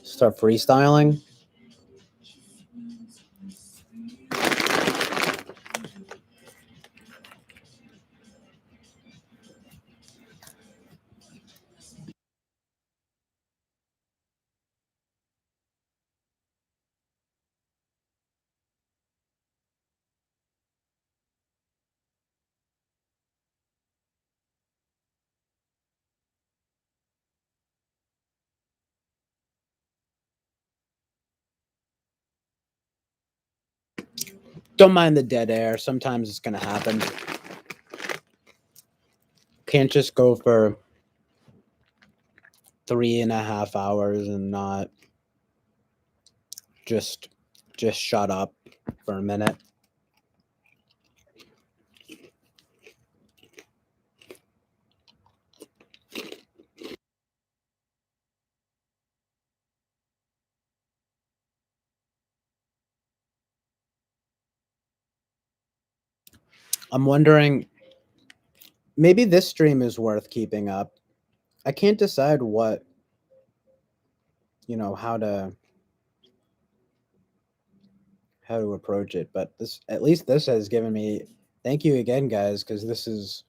Start freestyling. Don't mind the dead air. Sometimes it's gonna happen. Can't just go for 3.5 hours and not just shut up for a minute. I'm wondering, maybe this stream is worth keeping up. I can't decide what, how to approach it, but at least this has given me, thank you again, guys, because this is,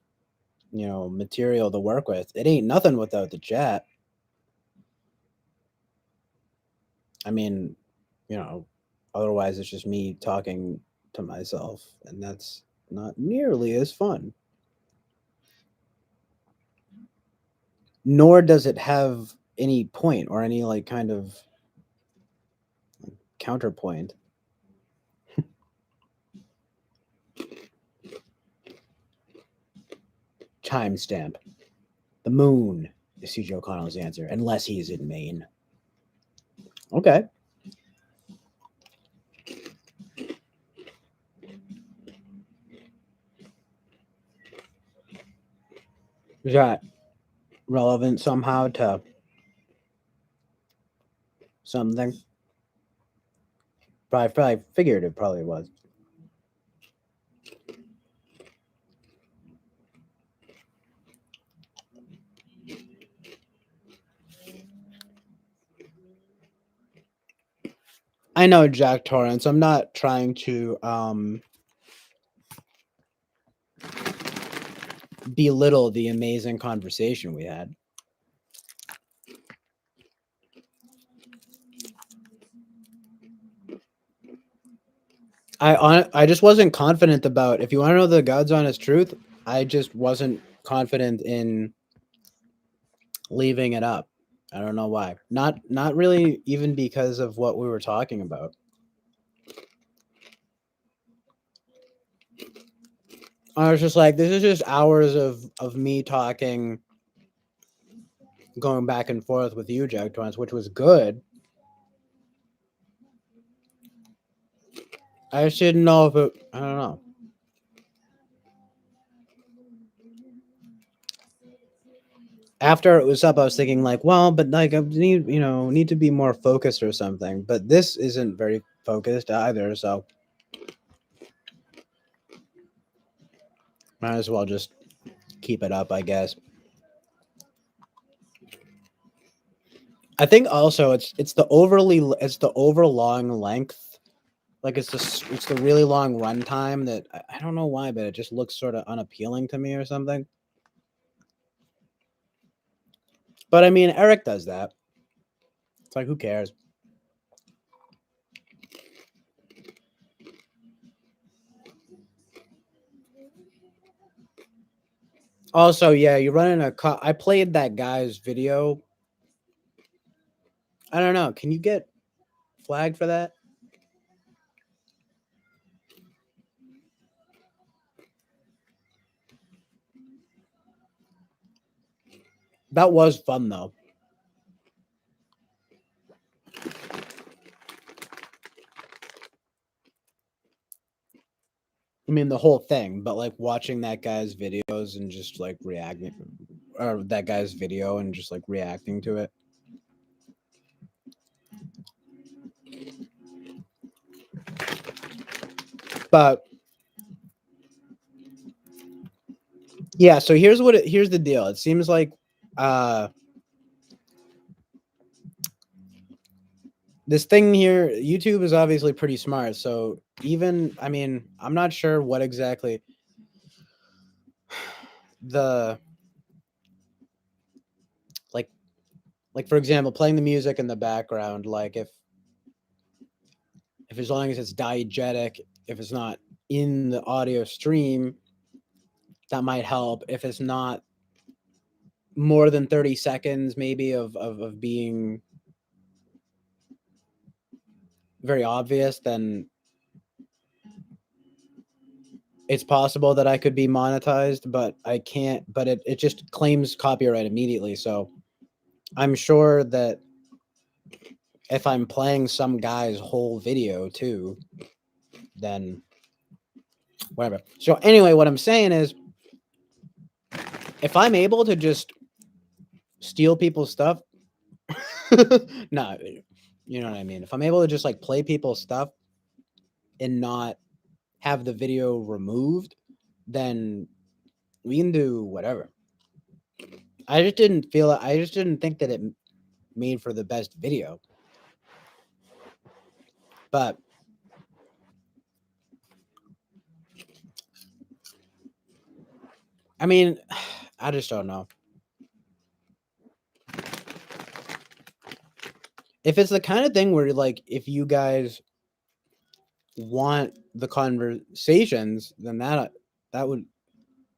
material to work with. It ain't nothing without the chat. I mean, otherwise it's just me talking to myself, and that's not nearly as fun. Nor does it have any point or any kind of counterpoint. Timestamp. The moon is CJ O'Connell's answer, unless he's in Maine. Okay. Is that relevant somehow to something? Probably figured it probably was. I know, Jack Torrance. I'm not trying to belittle the amazing conversation we had. I just wasn't confident about, if you want to know the God's honest truth, I just wasn't confident in leaving it up. I don't know why. Not really even because of what we were talking about. I was just like, this is just hours of me talking, going back and forth with you, Jack Torrance, which was good. I just didn't know if it, I don't know. after it was up, I was thinking like, well, but like I need to be more focused or something. But this isn't very focused either, so might as well just keep it up, I guess. I think also it's the over long length. Like it's the really long runtime that I don't know why, but it just looks sort of unappealing to me or something. But I mean, Eric does that. It's like who cares? Also, yeah, you run in a I played that guy's video. I don't know. Can you get flagged for that? That was fun though. I mean, the whole thing, but like watching that guy's videos and just like reacting, or that guy's video and just like reacting to it. But yeah, so here's the deal. It seems like uh this thing here, YouTube is obviously pretty smart. So even I mean, I'm not sure what exactly the like for example, playing the music in the background, like if as long as it's diegetic, if it's not in the audio stream, that might help. If it's not more than 30 seconds maybe of being very obvious, then it's possible that I could be monetized, but I can't, but it just claims copyright immediately. So I'm sure that if I'm playing some guy's whole video too, then whatever. So anyway, what I'm saying is if I'm able to just steal people's stuff, no, you know what I mean? If I'm able to just like play people's stuff and not have the video removed, then we can do whatever. I just didn't think that it made for the best video. But I mean, I just don't know. If it's the kind of thing where like if you guys want the conversations, then that would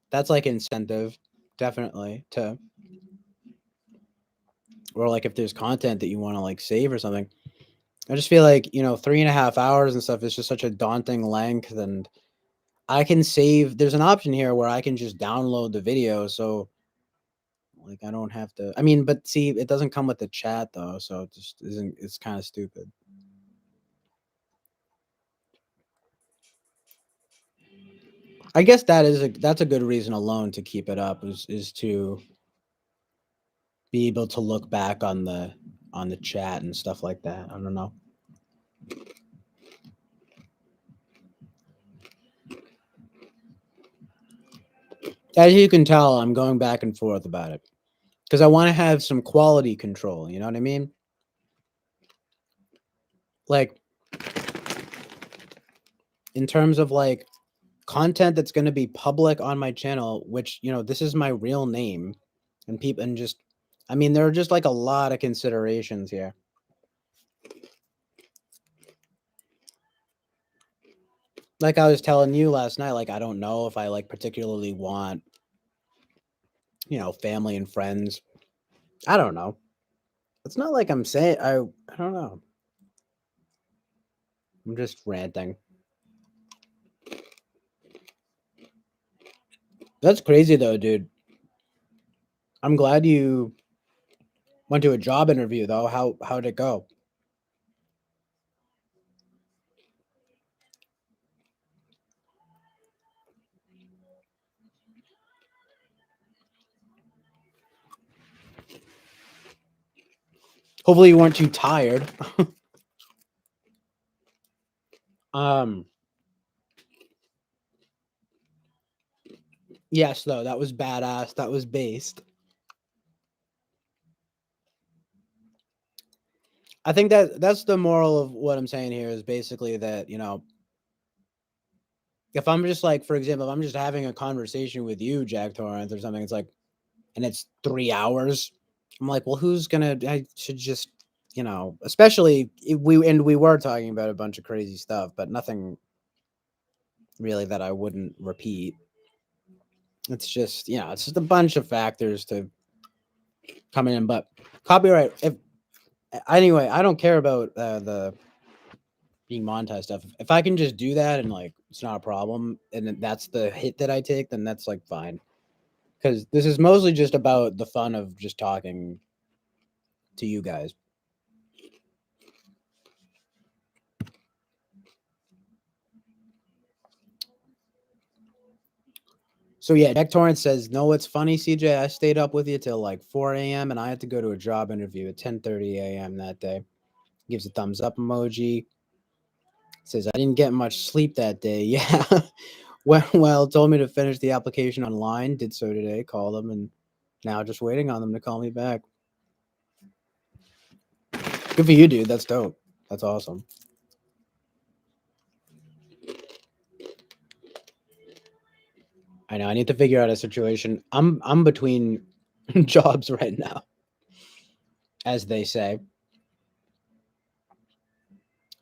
that's like incentive definitely to, or like if there's content that you want to like save or something. I just feel like, 3.5 hours and stuff is just such a daunting length, and I can save. There's an option here where I can just download the video, so like I don't have to. I mean, but see, it doesn't come with the chat though, so it just isn't. It's kind of stupid. I guess that's a good reason alone to keep it up is to be able to look back on the chat and stuff like that. I don't know. As you can tell, I'm going back and forth about it because I want to have some quality control. You know what I mean? Like in terms of like content that's going to be public on my channel, which this is my real name, and people and just, I mean, there are just like a lot of considerations here. Like I was telling you last night, like I don't know if I like particularly want, family and friends. I don't know. It's not like I'm saying I don't know. I'm just ranting. That's crazy though, dude. I'm glad you went to a job interview though. How'd it go? Hopefully you weren't too tired. um yes, though, that was badass. That was based. I think that's the moral of what I'm saying here is basically that, if I'm just like, for example, if I'm just having a conversation with you, Jack Torrance, or something, it's like, and it's 3 hours, I'm like, well, I should just, especially if we were talking about a bunch of crazy stuff, but nothing really that I wouldn't repeat. It's just, it's just a bunch of factors to come in, but copyright, anyway, I don't care about the being monetized stuff. If I can just do that and like it's not a problem, and then that's the hit that I take, then that's like fine. Because this is mostly just about the fun of just talking to you guys. So yeah, Jack Torrance says, "No, it's funny, CJ. I stayed up with you till like 4 a.m. and I had to go to a job interview at 10:30 a.m. that day." Gives a thumbs up emoji. Says, "I didn't get much sleep that day." Yeah. Well, told me to finish the application online. Did so today. Called them and now just waiting on them to call me back. Good for you, dude. That's dope. That's awesome. I know. I need to figure out a situation. I'm between jobs right now, as they say.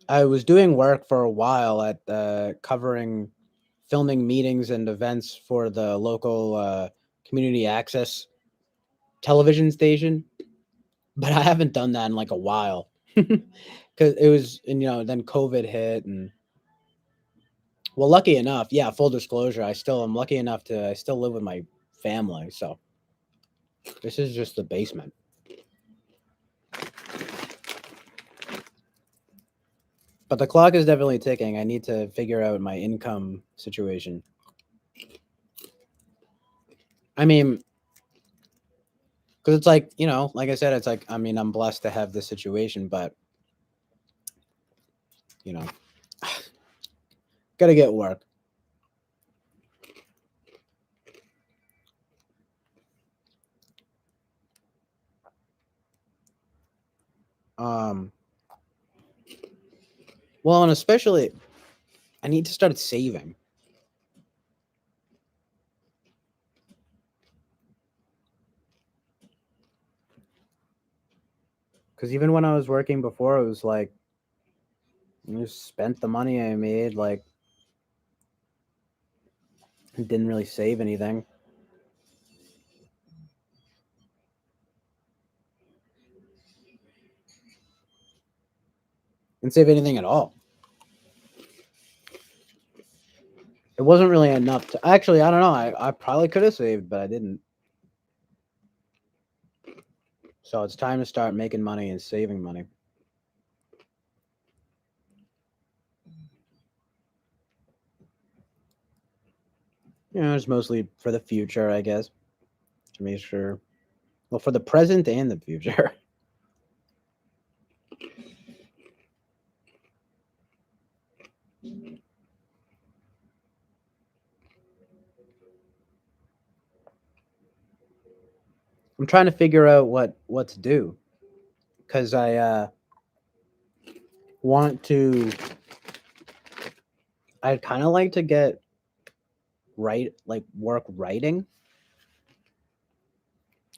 I was doing work for a while at covering filming meetings and events for the local community access television station, but I haven't done that in like a while because it was, and then COVID hit, and well, lucky enough, yeah, full disclosure, I'm lucky enough I still live with my family, so this is just the basement. But the clock is definitely ticking. I need to figure out my income situation. I mean, because it's like, like I said, it's like, I mean, I'm blessed to have this situation, but, you know, gotta get work. Um, well, and especially, I need to start saving. Because even when I was working before, it was like, I just spent the money I made, like, didn't really save anything. Didn't save anything at all. It wasn't really enough to actually, I don't know. I probably could have saved, but I didn't. So it's time to start making money and saving money. It's mostly for the future, I guess, to make sure. Well, for the present and the future. I'm trying to figure out what to do because I want to. I'd kind of like to get work writing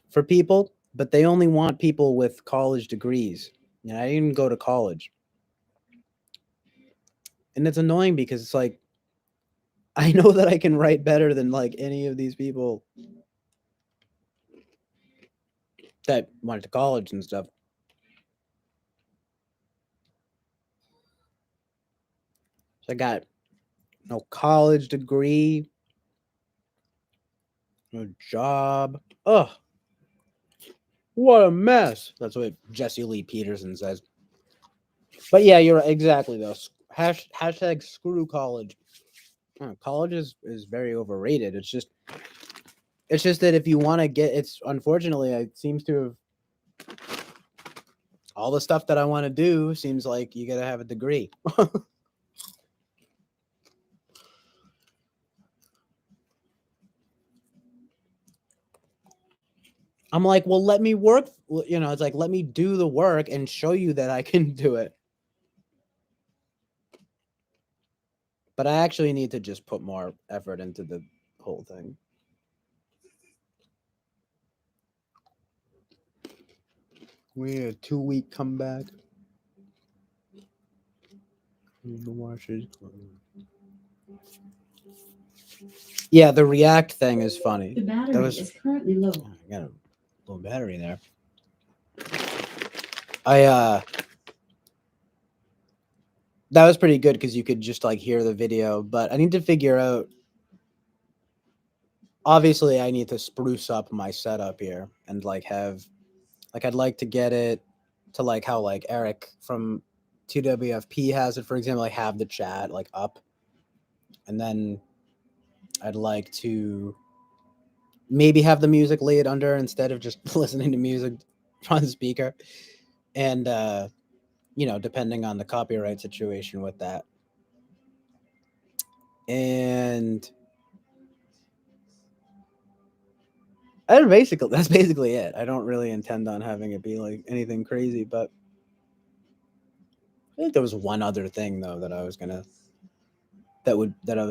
for people, but they only want people with college degrees. I didn't go to college, and it's annoying because it's like I know that I can write better than like any of these people that went to college and stuff. So I got no college degree, no job. Ugh, what a mess. That's what Jesse Lee Peterson says. But yeah, you're right, exactly though. Hashtag screw college. College is very overrated. It's just that if you want to get, it's unfortunately it seems to have all the stuff that I want to do seems like you gotta have a degree. I'm like, well, let me work. It's like, let me do the work and show you that I can do it. But I actually need to just put more effort into the whole thing. We had a 2-week comeback. The washers. Yeah, the React thing is funny. The battery is currently low. I got a low battery there. That was pretty good because you could just like hear the video, but I need to figure out. Obviously, I need to spruce up my setup here and like have, like, I'd like to get it to like how like Eric from TWFP has it, for example, like have the chat like up, and then I'd like to maybe have the music laid under instead of just listening to music on speaker, and depending on the copyright situation with that. And that's basically it. I don't really intend on having it be like anything crazy, but I think there was one other thing though that I was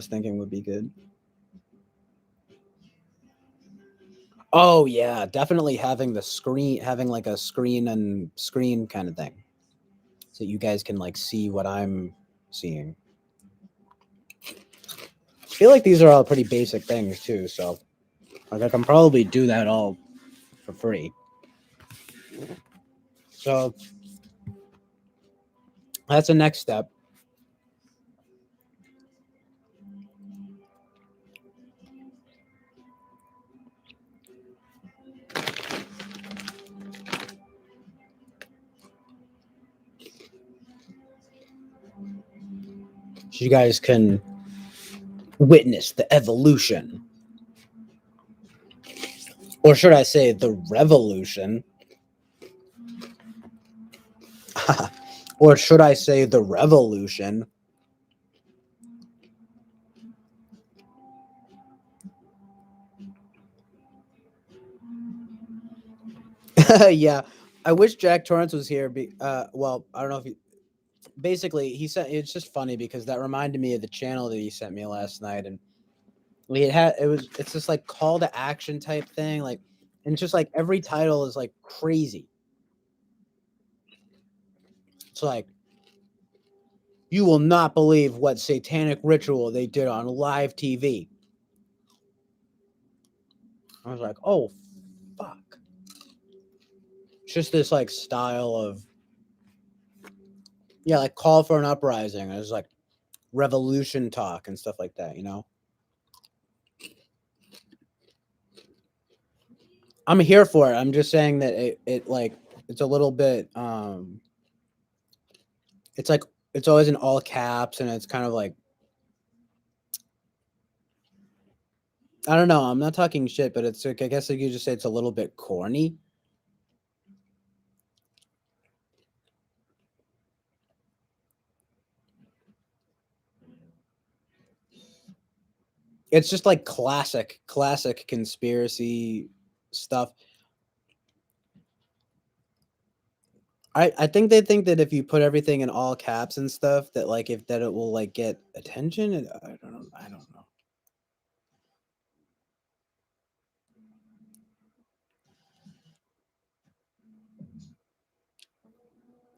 thinking would be good. Oh yeah, definitely having like a screen and screen kind of thing, so you guys can like see what I'm seeing. I feel like these are all pretty basic things too, so like I can probably do that all for free. So that's the next step. So you guys can witness the evolution, or should I say the revolution, or should I say the revolution? Yeah, I wish Jack Torrance was here. Well, I don't know if basically he sent. It's just funny because that reminded me of the channel that he sent me last night, and it's just like call to action type thing, like, and just like every title is like crazy. It's like, you will not believe what satanic ritual they did on live TV. I was like, oh fuck. It's just this like style of, yeah, like call for an uprising. It was like revolution talk and stuff like that, I'm here for it. I'm just saying that it like it's a little bit it's like it's always in all caps, and it's kind of like, I don't know, I'm not talking shit, but it's like, I guess you could just say it's a little bit corny. It's just like classic conspiracy stuff. I think they think that if you put everything in all caps and stuff, that like if that it will like get attention. And I don't know.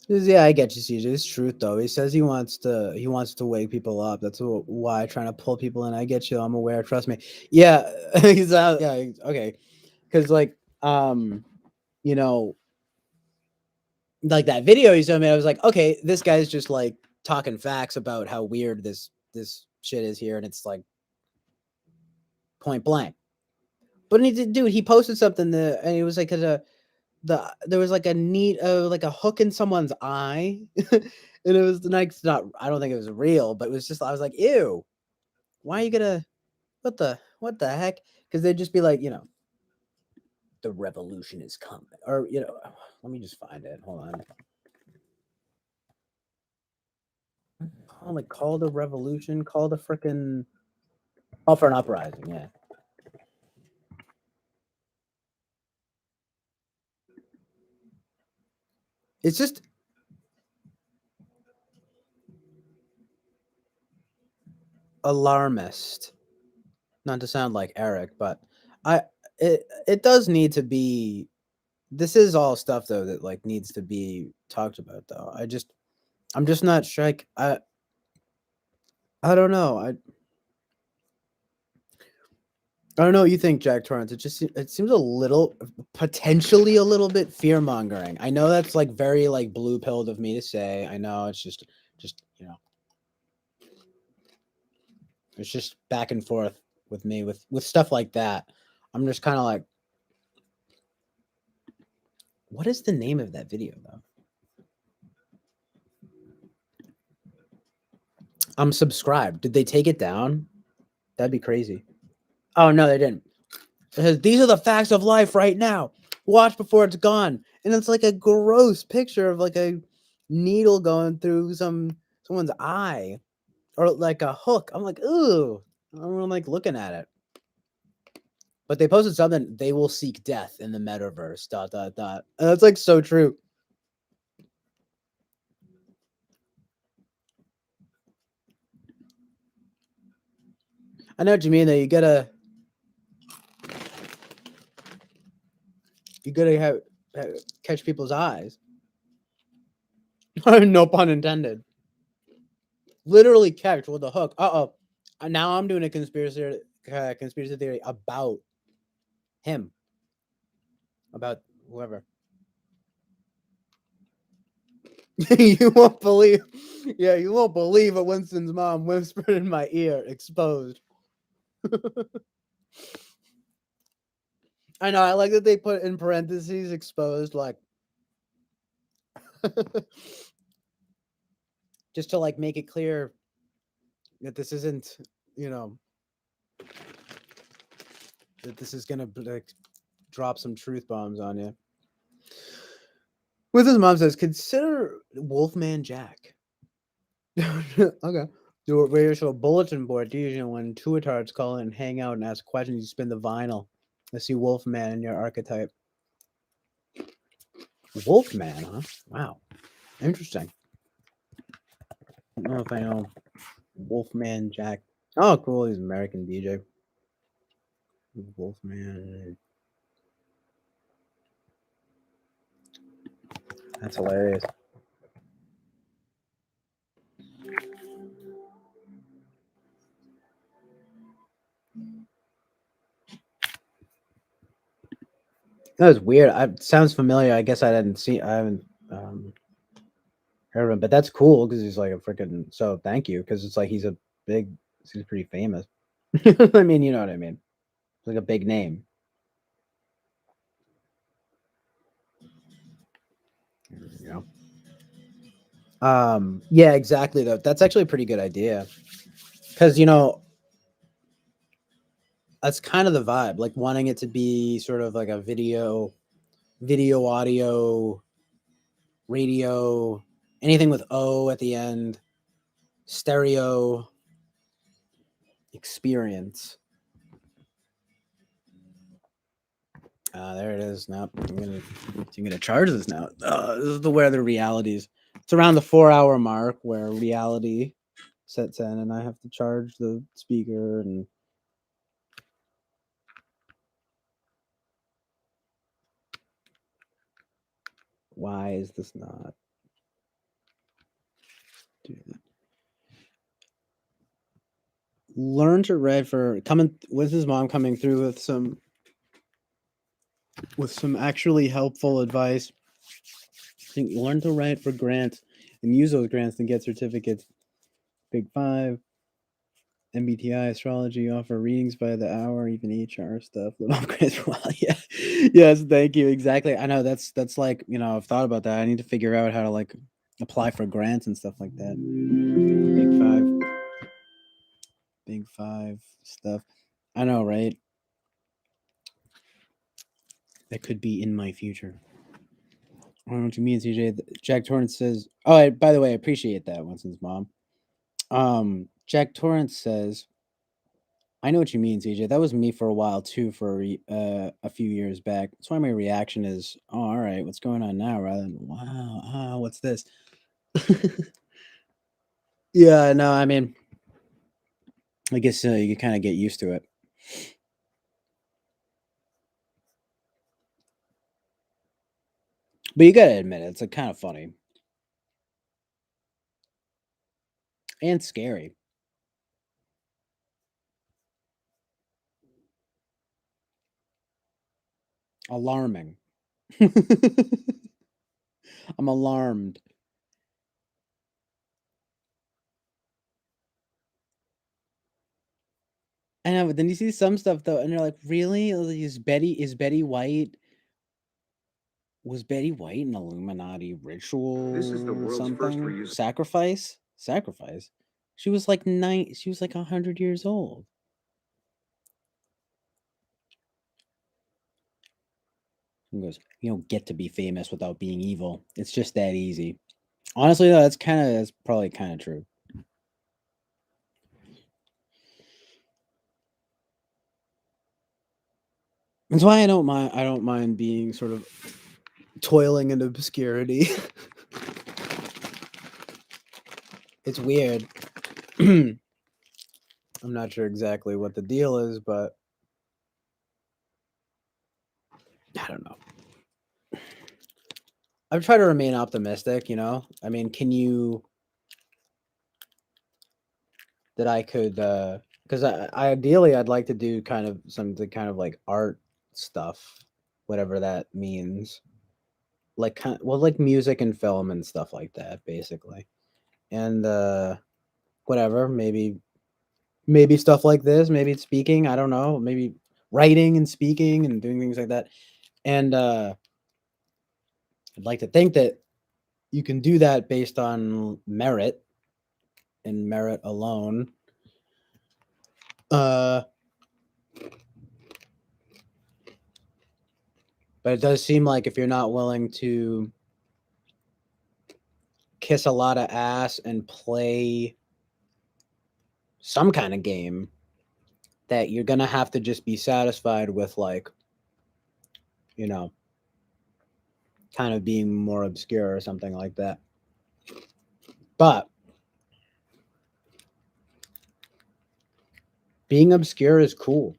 Yeah, I get you, CJ. It's truth though. He says he wants to wake people up. That's why trying to pull people in. I get you. I'm aware. Trust me. Yeah, he's out. Yeah, okay. Because like you know, like that video he showed me, I was like, okay, this guy's just like talking facts about how weird this shit is here, and it's like point blank. But he posted something that, and he was like, there was like a neat like a hook in someone's eye, and it was like, not, I don't think it was real, but it was just, I was like, ew, why are you gonna, what the heck? Because they'd just be like, the revolution is coming, or let me just find it. Hold on. Oh, like Call the Revolution, Call the frickin' Oh, for an Uprising, yeah. It's just alarmist. Not to sound like Eric, but it does need to be. This is all stuff though that like needs to be talked about though. I'm just not sure. Like, I don't know. I don't know what you think, Jack Torrance. It seems a little potentially a little bit fear mongering. I know that's like very like blue pilled of me to say. I know it's just it's just back and forth with me with stuff like that. I'm just kind of like, what is the name of that video though? I'm subscribed. Did they take it down? That'd be crazy. Oh no, they didn't. It says, these are the facts of life right now. Watch before it's gone. And it's like a gross picture of like a needle going through someone's eye or like a hook. I'm like, ooh. I'm like looking at it. But they posted something, they will seek death in the metaverse. ... And that's like so true. I know what you mean though. You gotta catch people's eyes. No pun intended. Literally catch with a hook. Uh-oh. Now I'm doing a conspiracy theory about him. About whoever. You won't believe. Yeah, you won't believe what Winston's mom whispered in my ear. Exposed. I know. I like that they put in parentheses exposed, like just to like make it clear that this isn't, you know, that this is gonna like drop some truth bombs on you. With his mom says, consider Wolfman Jack. Okay. Do a radio show bulletin board usually when two retards call in and hang out and ask questions. You spin the vinyl. I see Wolfman in your archetype. Wolfman, huh? Wow. Interesting. I don't know if I know Wolfman Jack. Oh, cool. He's an American DJ. Wolfman. That's hilarious. That was weird. It sounds familiar. I guess I haven't heard of him, but that's cool because he's like a freaking. So thank you, because it's like he's pretty famous. I mean, you know what I mean. It's like a big name. You know. Yeah, exactly. Though that's actually a pretty good idea, because that's kind of the vibe. Like wanting it to be sort of like a video, audio, radio, anything with O at the end, stereo experience. There it is. Now I'm gonna charge this now. This is where the realities. It's around the 4-hour mark where reality sets in, and I have to charge the speaker. And why is this not doing that? Learn to read for coming with his mom coming through with some actually helpful advice. Learn to write for grants and use those grants to get certificates. Big Five, MBTI astrology offer readings by the hour, even HR stuff. Live upgrades for a while. Yeah. Yes, thank you. Exactly. I know that's like, I've thought about that. I need to figure out how to like apply for grants and stuff like that. Big Five stuff. I know, right? That could be in my future. I don't know what you mean, CJ. Jack Torrance says, oh, by the way, I appreciate that, Winston's mom. Jack Torrance says, I know what you mean, CJ. That was me for a while too, for a few years back. That's why my reaction is, "Oh, all right, what's going on now?" Rather than, "Wow, what's this?" Yeah, no, I mean, I guess you kind of get used to it. But you gotta admit it, it's like kind of funny and scary, alarming. I'm alarmed. I know, but then you see some stuff though, and you're like, really? Is Betty White? Was Betty White an Illuminati ritual something? Sacrifice? Sacrifice? She was like 100 years old. He goes, you don't get to be famous without being evil. It's just that easy. Honestly, though, that's probably kind of true. That's why I don't mind being sort of toiling in obscurity. It's weird. I'm not sure exactly what the deal is, but I don't know. I try to remain optimistic, you know? I mean, that I could because ideally I'd like to do kind of something kind of like art stuff, whatever that means. Like like music and film and stuff like that, basically. And whatever, maybe stuff like this, maybe it's speaking, I don't know, maybe writing and speaking and doing things like that. And I'd like to think that you can do that based on merit and merit alone. Uh but it does seem like if you're not willing to kiss a lot of ass and play some kind of game, that you're gonna have to just be satisfied with, like, you know, kind of being more obscure or something like that. But being obscure is cool.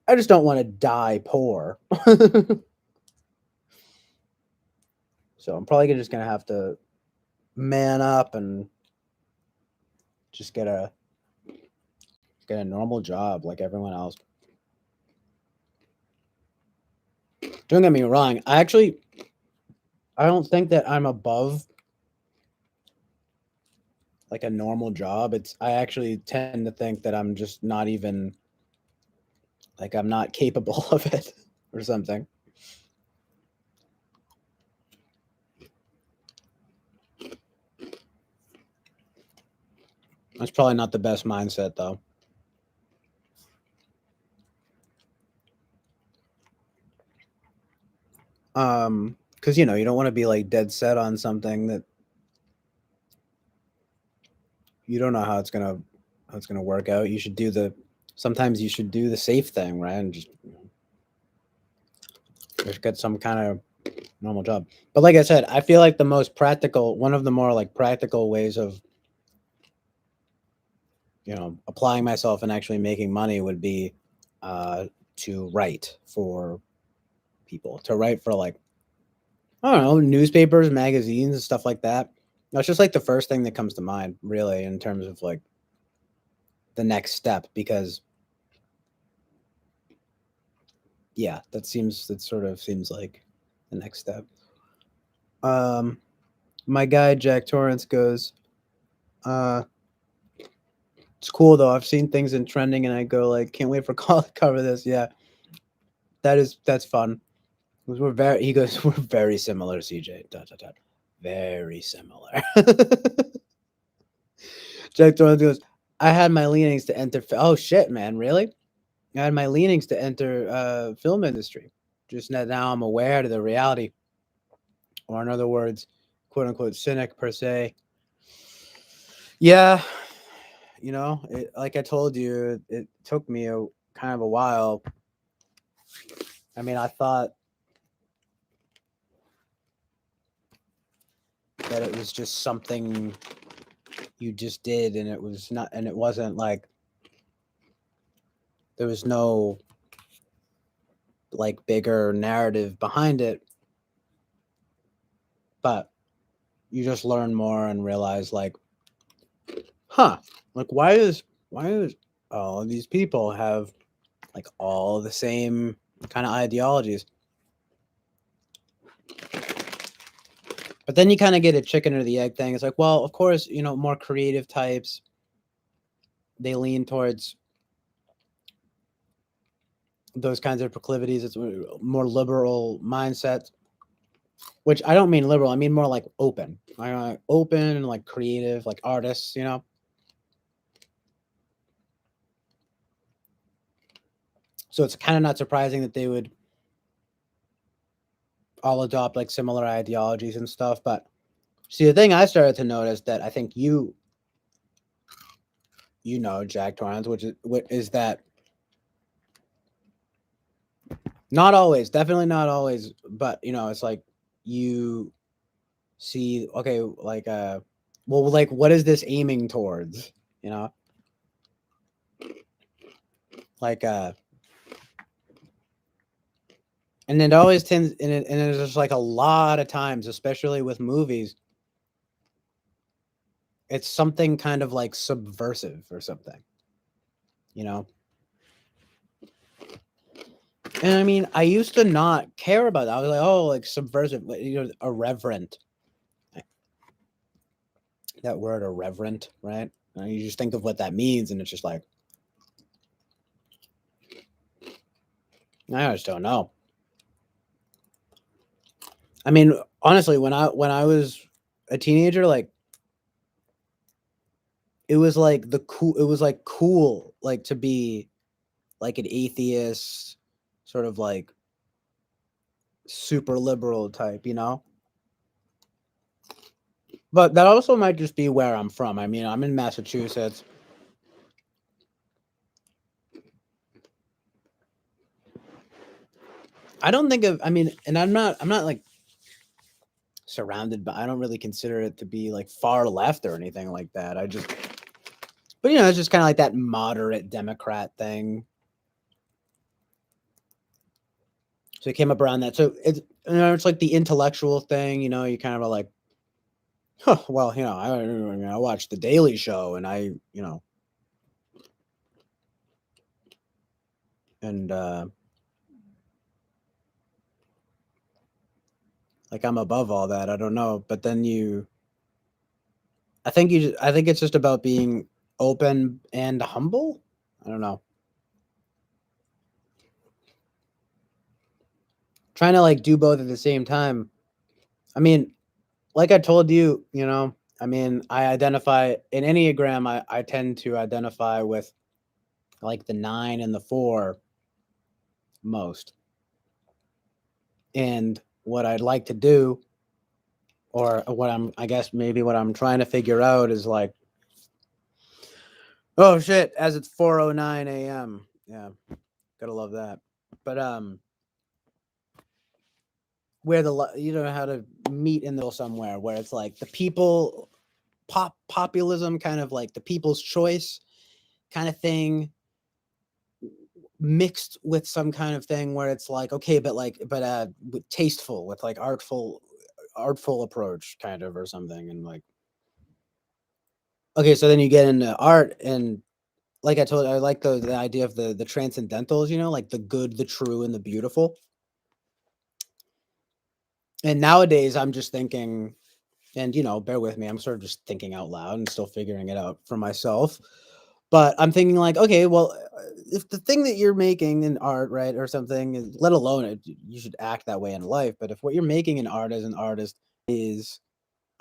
I just don't want to die poor. So I'm probably just gonna have to man up and just get a normal job like everyone else. Don't get me wrong. I don't think that I'm above like a normal job. I actually tend to think that I'm just not even like I'm not capable of it or something. That's probably not the best mindset though. Because you don't want to be like dead set on something that you don't know how it's gonna work out. Sometimes you should do the safe thing, right? And just get some kind of normal job. But like I said, I feel like one of the more like practical ways of applying myself and actually making money would be uh, to write for people, to write for like I don't know newspapers, magazines, and stuff like that. That's just like the first thing that comes to mind, really, in terms of like the next step, because yeah, that sort of seems like the next step. Um, my guy Jack Torrance goes, uh, it's cool though. I've seen things in trending, and I go like, can't wait for call to cover this. Yeah, that's fun. He goes, we're very similar, CJ. Dot, dot, dot. Very similar. Jack Torrance goes, I had my leanings to enter. Oh shit, man, really? I had my leanings to enter film industry. Just now I'm aware of the reality. or in other words, quote unquote cynic per se. Yeah, like I told you, it took me a kind of a while. I mean, I thought that it was just something you just did, and it was not, and it wasn't like there was no like bigger narrative behind it. But you just learn more and realize like, like why is all of these people have like all the same kind of ideologies? But then you kind of get a chicken or the egg thing. It's like, well, of course, more creative types, they lean towards those kinds of proclivities. It's more liberal mindsets, which I don't mean liberal. I mean more like open, open and like creative, like artists, So it's kind of not surprising that they would all adopt like similar ideologies and stuff. But see, the thing I started to notice that I think Jack Torrance, which is that not always, definitely not always, but it's like you see, okay, like well, like what is this aiming towards? Like and it always tends, and there's just like a lot of times, especially with movies, it's something kind of like subversive or something, And I mean, I used to not care about that. I was like, oh, like subversive, irreverent. That word irreverent, right? And you just think of what that means, and it's just like, I just don't know. I mean, honestly, when I was a teenager, like it was like cool, like to be like an atheist, sort of like super liberal type, But that also might just be where I'm from. I mean, I'm in Massachusetts. I don't think of, I mean, and I'm not like surrounded, but I don't really consider it to be like far left or anything like that. But it's just kind of like that moderate Democrat thing. So it came up around that. So it's like the intellectual thing, you kind of are like, well, I watched The Daily Show and and like I'm above all that. I don't know, but then I think it's just about being open and humble. I don't know. Trying to like do both at the same time. I mean, like I told you, I mean, I identify in Enneagram, I tend to identify with like the 9 and the 4 most. And what I'd like to do, or I guess maybe what I'm trying to figure out is like, oh shit, as it's 4:09 a.m. Yeah, gotta love that. But where how to meet in the middle somewhere where it's like the people populism, kind of like the people's choice kind of thing, mixed with some kind of thing where it's like, okay, but tasteful, with like artful approach kind of, or something. And like, okay, so then you get into art, and like I told you, I like the idea of the transcendentals, like the good, the true, and the beautiful. And nowadays I'm just thinking, and bear with me, I'm sort of just thinking out loud and still figuring it out for myself. But I'm thinking like, okay, well, if the thing that you're making in art, right, or something, let alone it, you should act that way in life. But if what you're making in art as an artist is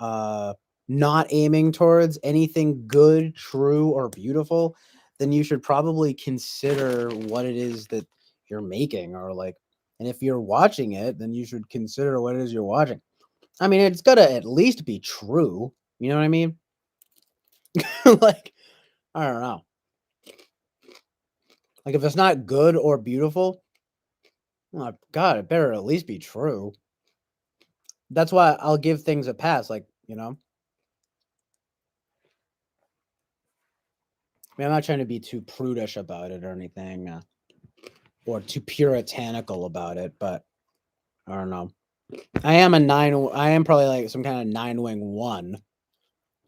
not aiming towards anything good, true, or beautiful, then you should probably consider what it is that you're making, or like, and if you're watching it, then you should consider what it is you're watching. I mean, it's gotta at least be true. You know what I mean? Like, I don't know. Like, if it's not good or beautiful, oh God, it better at least be true. That's why I'll give things a pass. Like, you know, I mean, I'm not trying to be too prudish about it or anything, or too puritanical about it, but I don't know. I am a nine. I am probably like some kind of 9-wing one.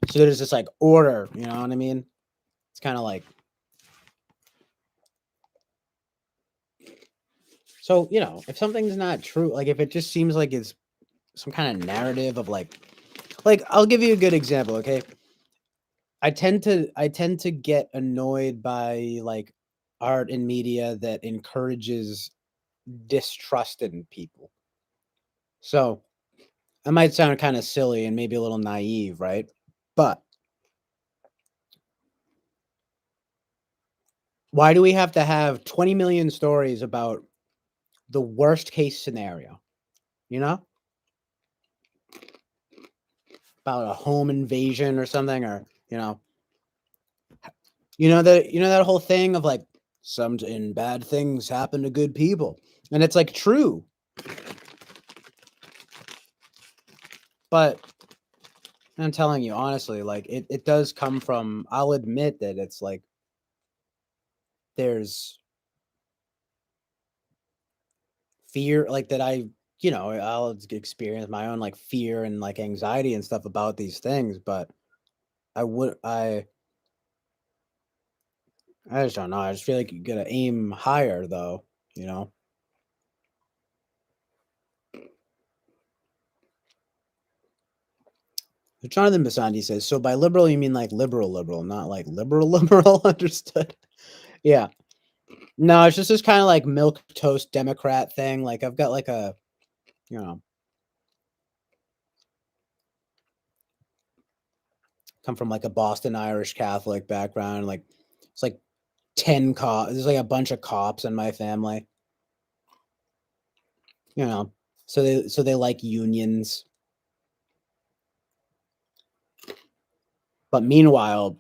So there's this like order. You know what I mean? It's kind of like. So, you know, if something's not true, like if it just seems like it's some kind of narrative of like I'll give you a good example, okay? I tend to get annoyed by like art and media that encourages distrust in people. So, I might sound kind of silly and maybe a little naive, right? But why do we have to have 20 million stories about the worst case scenario? You know? About a home invasion or something, or that whole thing of like some and bad things happen to good people, and it's like true, but I'm telling you honestly, like it does come from. I'll admit that it's like there's fear, like that I'll experience my own like fear and like anxiety and stuff about these things, but I would I just don't know. I just feel like you gotta aim higher though, you know. Jonathan Basandi says, so by liberal, you mean like liberal, not like liberal. Understood. Yeah. No, it's just this kind of like milk toast Democrat thing. Like I've got like you know, come from like a Boston Irish Catholic background. Like it's like 10 cops. There's like a bunch of cops in my family. You know, so they like unions. But meanwhile,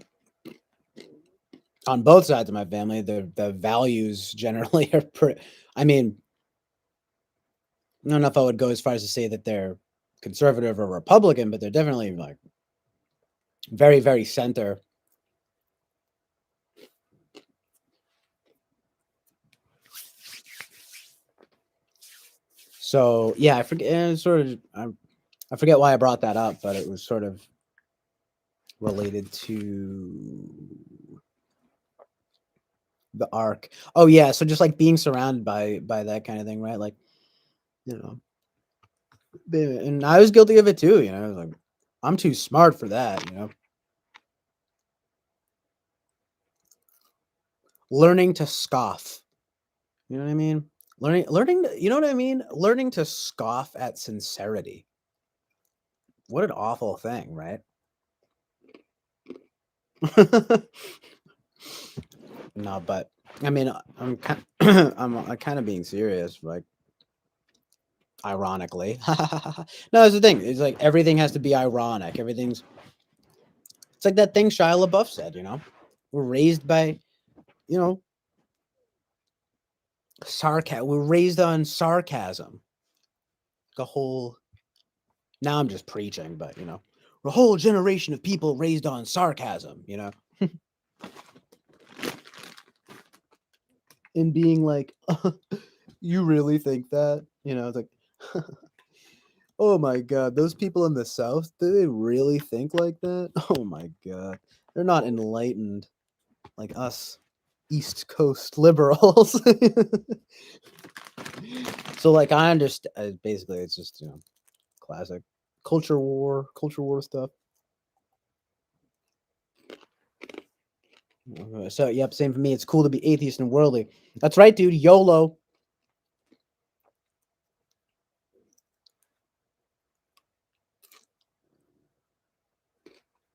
on both sides of my family, the values generally are pretty. I mean, I don't know if I would go as far as to say that they're conservative or Republican, but they're definitely like very, very center. So yeah, I forget. I forget why I brought that up, but it was sort of related to the arc. Oh yeah, so just like being surrounded by that kind of thing, right? Like you know, and I was guilty of it too. You know, I was like, I'm too smart for that. You know, learning to scoff. You know what I mean? Learning. You know what I mean? Learning to scoff at sincerity. What an awful thing, right? No, but I mean, I'm kind, I'm kind of being serious, like ironically. No, that's the thing. It's like everything has to be ironic. It's like that thing Shia LaBeouf said. You know, we're raised by, you know, sarcasm. We're raised on sarcasm. The whole. Now I'm just preaching, but you know, a whole generation of people raised on sarcasm. You know, and being like, you really think that? You know, it's like. Oh my god, those people in the South, do they really think like that? Oh my god. They're not enlightened like us East Coast liberals. So like I understand basically it's just, classic culture war stuff. So yep, same for me. It's cool to be atheist and worldly. That's right, dude. YOLO.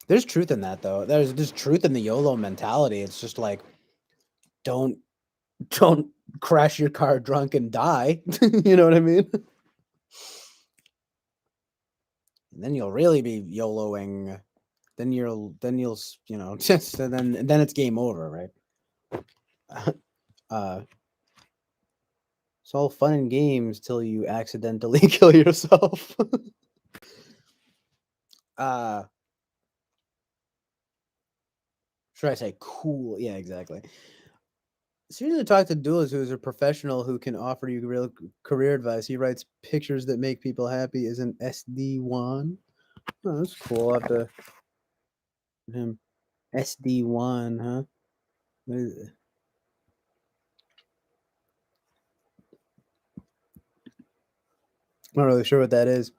There's truth in that though. There's truth in the YOLO mentality. It's just like don't don't crash your car drunk and die. You know what I mean? and then you'll really be YOLOing. Then you'll just and then it's game over, right? uh, it's all fun and games till you accidentally kill yourself. uh, should I say cool? Yeah, exactly. As soon as I talk to Duelist, who is a professional who can offer you real career advice, he writes pictures that make people happy. Is an SD1. Oh, that's cool. I'll have to him SD1, huh? What is it? I'm not really sure what that is.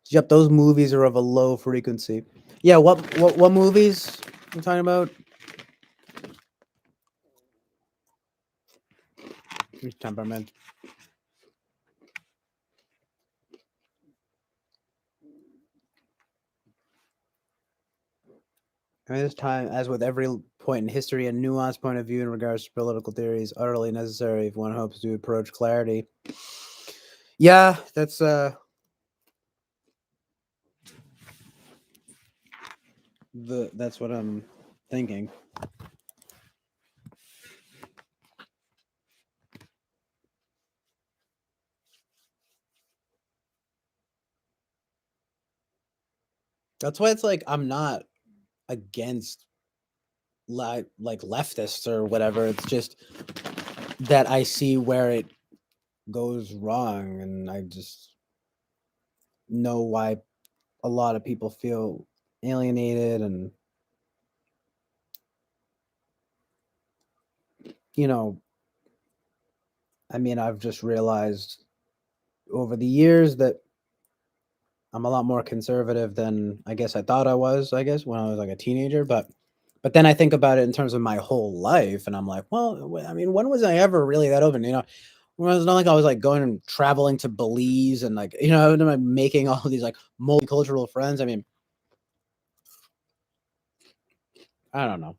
Yep, those movies are of a low frequency. Yeah, what movies I'm talking about? Temperament. At this time, as with every point in history, a nuanced point of view in regards to political theory is utterly necessary if one hopes to approach clarity. Yeah, that's that's what I'm thinking. That's why it's like I'm not against like leftists or whatever. It's just that I see where it goes wrong, and I just know why a lot of people feel alienated, and you know, I mean, I've just realized over the years that I'm a lot more conservative than I guess I thought I was, I guess, when I was like a teenager, but then I think about it in terms of my whole life, and I'm like, well, I mean, when was I ever really that open? Well, it's not like I was like going and traveling to Belize and like, and like making all these like multicultural friends. I mean, I don't know.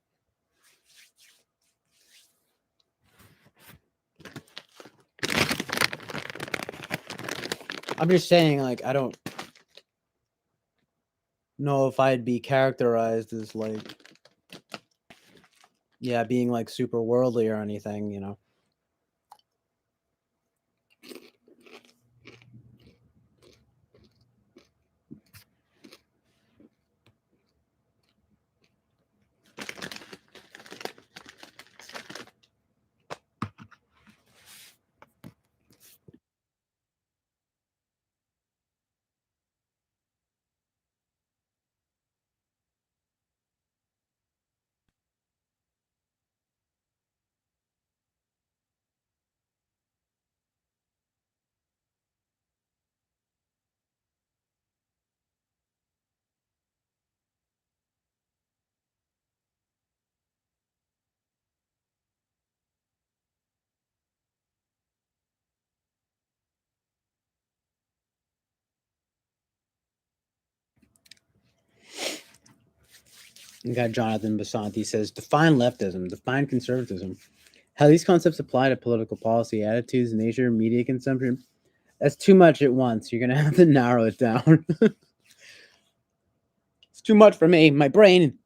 I'm just saying, like, I don't know if I'd be characterized as like, yeah, being like super worldly or anything. You got Jonathan Basanti says, define leftism, define conservatism. How these concepts apply to political policy, attitudes, nature, media consumption. That's too much at once. You're going to have to narrow it down. It's too much for me. My brain.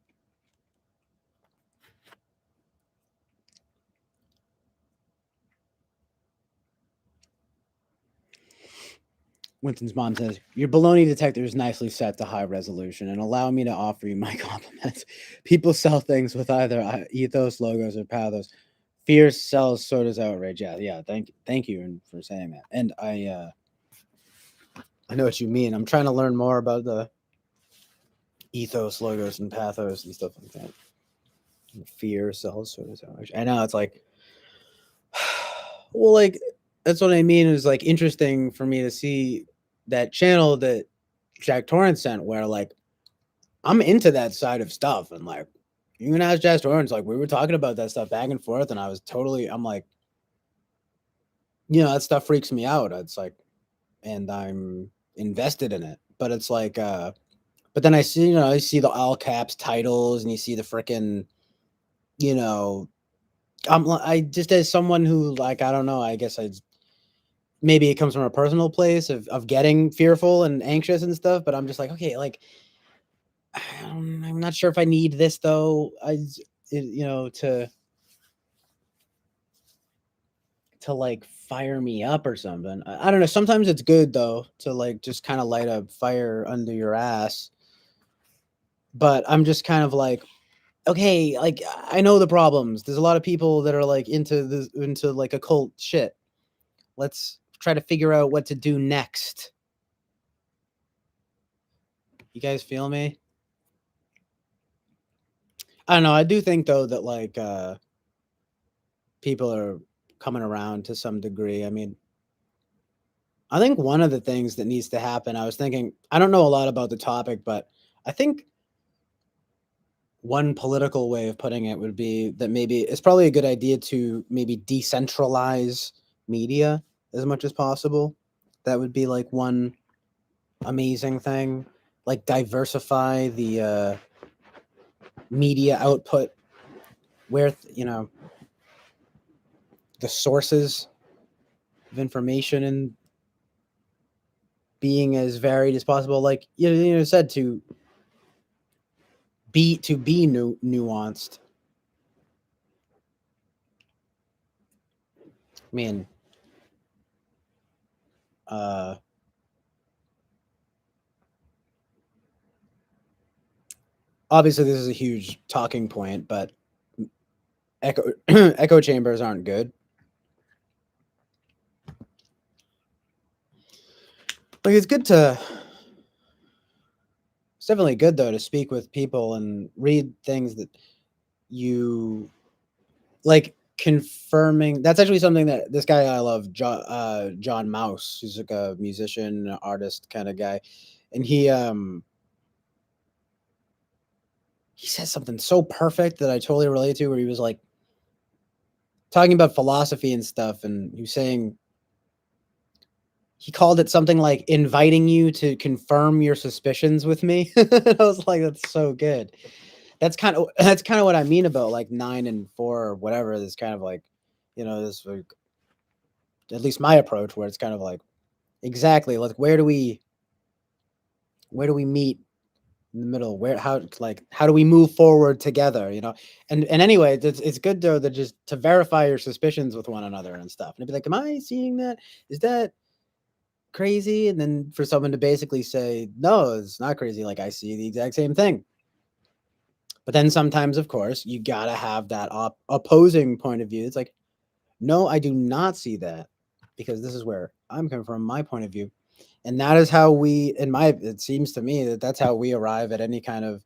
Winston's mom says, your baloney detector is nicely set to high resolution and allow me to offer you my compliments. People sell things with either ethos, logos, or pathos. Fear sells, so does outrage. Yeah. Thank you for saying that. And I know what you mean. I'm trying to learn more about the ethos, logos, and pathos and stuff like that. Fear sells, so does outrage. I know it's like, well, like that's what I mean. Is like interesting for me to see that channel that Jack Torrance sent, where like I'm into that side of stuff, and like you can ask Jack Torrance, like we were talking about that stuff back and forth, and I'm like, that stuff freaks me out. It's like, and I'm invested in it, but it's like, but then I see the all caps titles, and you see the freaking, you know, I just as someone who like I don't know, I guess maybe it comes from a personal place of getting fearful and anxious and stuff, but I'm just like, okay, like I'm not sure if I need this though. To like fire me up or something. I don't know. Sometimes it's good though to like just kind of light a fire under your ass. But I'm just kind of like, okay, like I know the problems. There's a lot of people that are like into like occult shit. Let's try to figure out what to do next. You guys feel me? I don't know. I do think though that like people are coming around to some degree. I mean, I think one of the things that needs to happen, I was thinking, I don't know a lot about the topic, but I think one political way of putting it would be that maybe it's probably a good idea to maybe decentralize media as much as possible. That would be like one amazing thing. Like diversify the media output where the sources of information and being as varied as possible. Like said to be nuanced. I mean, uh, obviously this is a huge talking point, but echo echo chambers aren't good. Like it's good to it's definitely good though to speak with people and read things that you like confirming. That's actually something that this guy I love, John Mouse. He's like a musician, artist kind of guy, and he says something so perfect that I totally relate to. Where he was like talking about philosophy and stuff, and he was saying he called it something like inviting you to confirm your suspicions with me. I was like, that's so good. That's kind of what I mean about like 9 and 4 or whatever. This kind of like, this like, at least my approach where it's kind of like exactly like where do we meet in the middle? How do we move forward together? And anyway, it's good though that just to verify your suspicions with one another and stuff, and be like, am I seeing that? Is that crazy? And then for someone to basically say, no, it's not crazy. Like I see the exact same thing. But then sometimes, of course, you gotta have that opposing point of view. It's like, no, I do not see that because this is where I'm coming from, my point of view, and that is how it seems to me that that's how we arrive at any kind of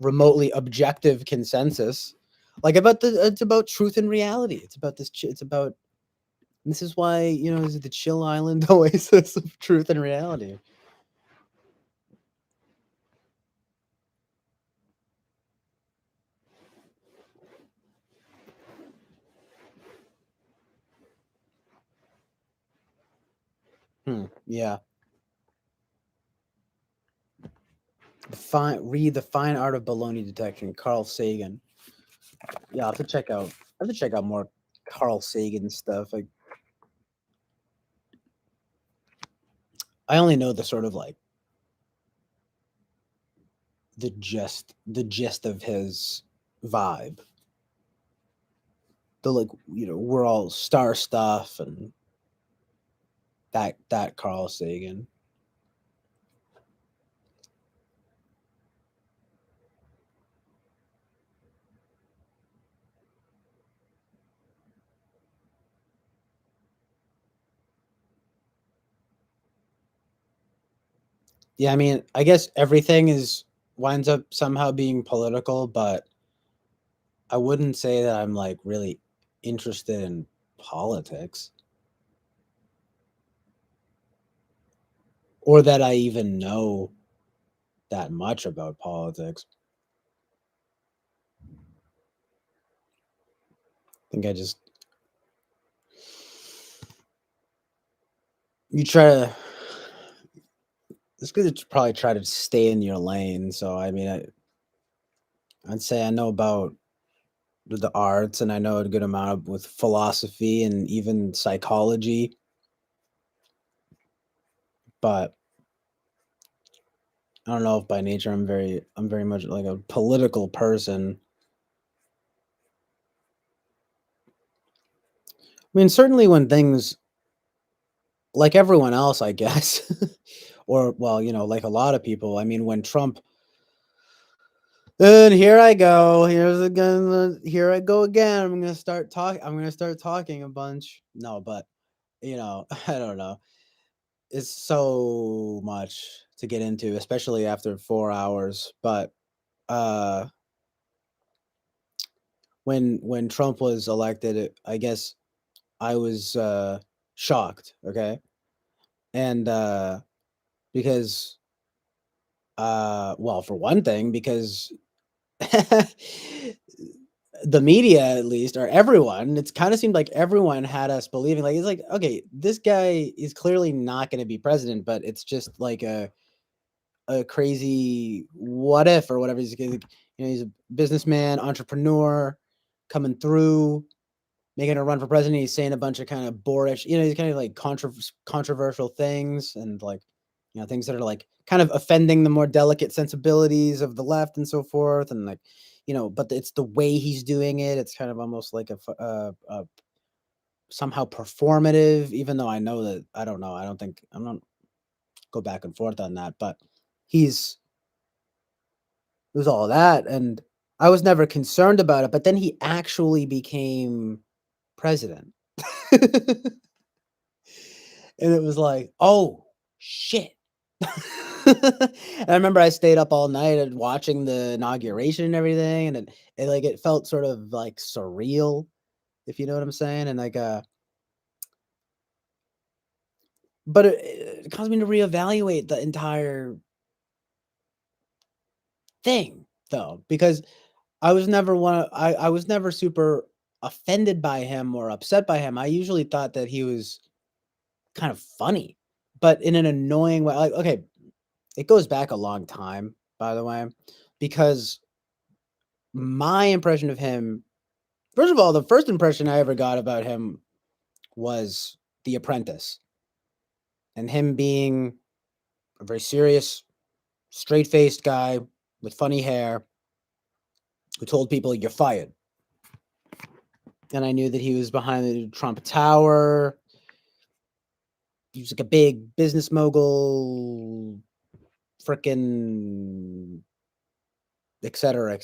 remotely objective consensus, like it's about truth and reality. It's about this is why is it the chill island oasis of truth and reality. Yeah. Read The Fine Art of Baloney Detection, Carl Sagan. Yeah, I have to check out more Carl Sagan stuff. Like I only know the sort of like the gist of his vibe. The like, we're all star stuff and that Carl Sagan. Yeah, I mean, I guess everything winds up somehow being political, but I wouldn't say that I'm like really interested in politics or that I even know that much about politics. I think I just you try to it's good to probably try to stay in your lane. So I mean, I'd say I know about the arts and I know a good amount with philosophy and even psychology. but I don't know if by nature I'm very much like a political person. I mean, certainly when things like everyone else, I guess, or well, like a lot of people. I mean, when Trump, and here I go, here's again, here I go again. I'm gonna start talking. I'm gonna start talking a bunch. No, but I don't know. It's so much to get into, especially after 4 hours. But uh, when Trump was elected, I guess I was shocked. Okay, and because well, for one thing, because the media, at least, or everyone, it's kind of seemed like everyone had us believing, like, it's like, okay, this guy is clearly not going to be president, but it's just like a crazy what if or whatever. He's a businessman, entrepreneur, coming through, making a run for president. He's saying a bunch of kind of boorish, he's kind of like controversial things, and like, things that are like kind of offending the more delicate sensibilities of the left and so forth. And like, but it's the way he's doing it. It's kind of almost like a somehow performative, even though I know that, I don't know. I don't think I'm not go back and forth on that, but he's, it was all that. And I was never concerned about it, but then he actually became president. And it was like, oh shit. And I remember I stayed up all night and watching the inauguration and everything, and it felt sort of like surreal, if you know what I'm saying. And like but it caused me to reevaluate the entire thing, though, because I was never super offended by him or upset by him. I usually thought that he was kind of funny, but in an annoying way. Like, okay, it goes back a long time, by the way, because my impression of him, first of all, the first impression I ever got about him was The Apprentice, and him being a very serious, straight faced guy with funny hair who told people, "You're fired." And I knew that he was behind the Trump Tower. He was like a big business mogul, frickin' et cetera,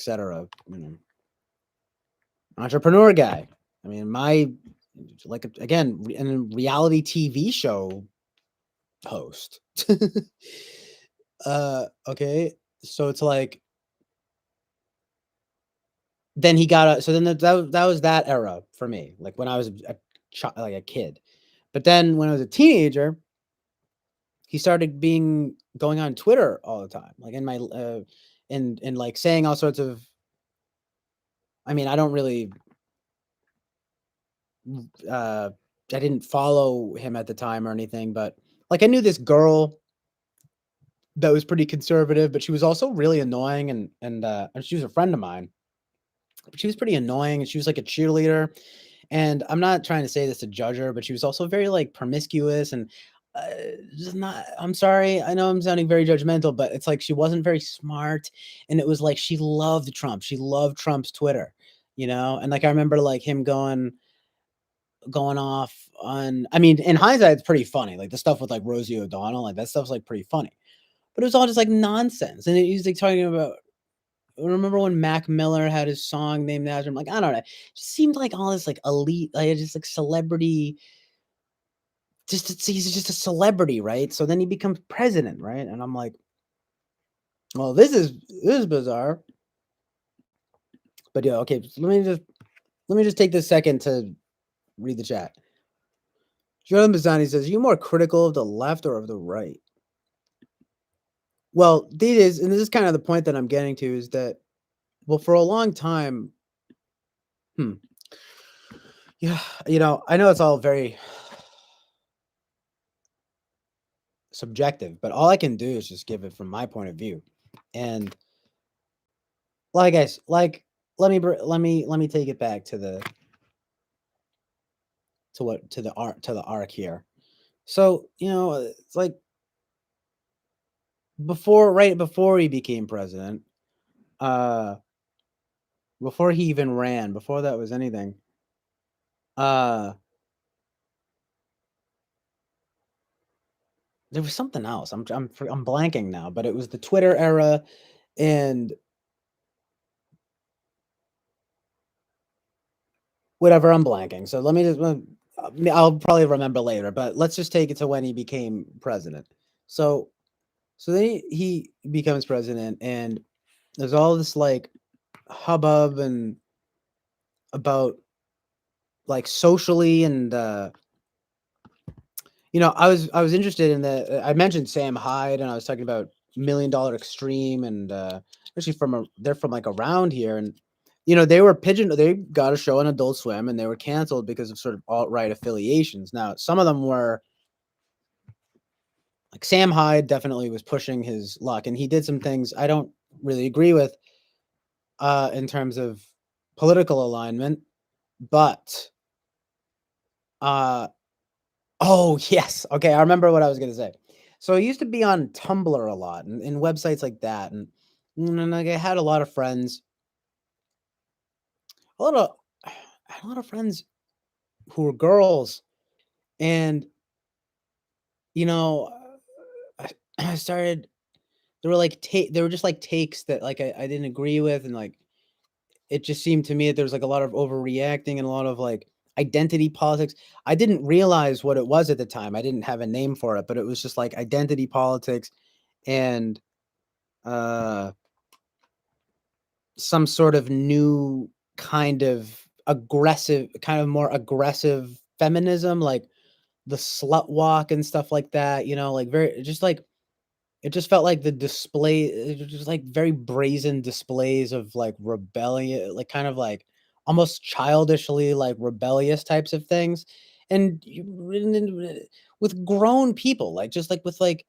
entrepreneur guy. I mean, like, again, and a reality TV show host. Okay, so it's like, then he got a, so then that was that era for me, like when I was like a kid. But then when I was a teenager, he started going on Twitter all the time, like in my and like saying all sorts of, I mean, I don't really I didn't follow him at the time or anything, but like I knew this girl that was pretty conservative, but she was also really annoying, and she was a friend of mine. But she was pretty annoying, and she was like a cheerleader. And I'm not trying to say this to judge her, but she was also very like promiscuous and uh, just not. I'm sorry, I know I'm sounding very judgmental, but it's like she wasn't very smart, and it was like she loved Trump. She loved Trump's Twitter, and like I remember like him going off on. I mean, in hindsight, it's pretty funny. Like the stuff with like Rosie O'Donnell, like that stuff's like pretty funny. But it was all just like nonsense. And he was like talking about, remember when Mac Miller had his song named after him? Like, I don't know. It just seemed like all this like elite, like just like celebrity, he's just a celebrity, right? So then he becomes president, right? And I'm like, well, this is bizarre. But yeah, okay. Let me just take this second to read the chat. Jonathan Bazzani says, "You more critical of the left or of the right?" Well, this is kind of the point that I'm getting to, is that, well, for a long time, yeah, I know it's all very subjective, but all I can do is just give it from my point of view. And like guys, like let me take it back to the arc here. So, it's like right before he became president, uh, before he even ran, before that was anything, uh, there was something else. I'm blanking now, but it was the Twitter era, and whatever. I'm blanking. So let me just. I'll probably remember later, but let's just take it to when he became president. So, so then he becomes president, and there's all this like hubbub and about like socially and I was interested in the I mentioned Sam Hyde and I was talking about $1 Million Extreme and actually they're from like around here and they got a show on Adult Swim and they were canceled because of sort of alt-right affiliations. Now some of them were like Sam Hyde definitely was pushing his luck and he did some things I don't really agree with in terms of political alignment, but uh oh, yes. Okay, I remember what I was gonna say. So I used to be on Tumblr a lot and websites like that, and like I had a lot of friends, a lot of I had a lot of friends who were girls, and you know, I, I started. There were just like takes that like I didn't agree with, and like it just seemed to me that there was like a lot of overreacting and a lot of like identity politics. I didn't realize what it was at the time. I didn't have a name for it, but it was just like identity politics and uh some sort of new kind of more aggressive feminism, like the slut walk and stuff like that, like very just like it just felt like it was just like very brazen displays of like rebellion, like kind of like almost childishly like rebellious types of things. And with grown people, like just like with like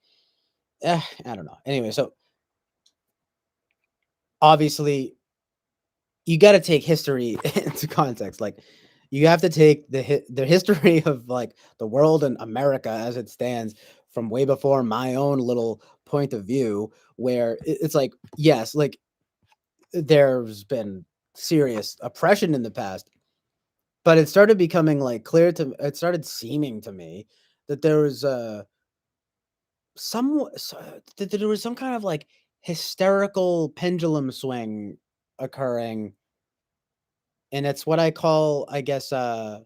I don't know. Anyway, so obviously you got to take history into context. Like you have to take the history of like the world and America as it stands from way before my own little point of view, where it's like yes, like there's been serious oppression in the past, but it started becoming like it started seeming to me that there was that there was some kind of like hysterical pendulum swing occurring, and it's what I call, I guess, the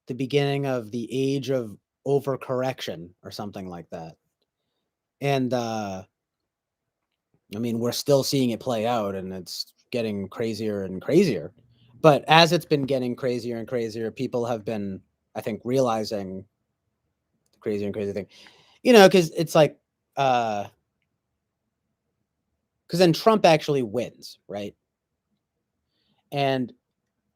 beginning of the age of overcorrection or something like that. And I mean, we're still seeing it play out, and it's getting crazier and crazier. But as it's been getting crazier and crazier, people have been, I think, realizing the crazier and crazier thing. Because it's like, because then Trump actually wins, right? And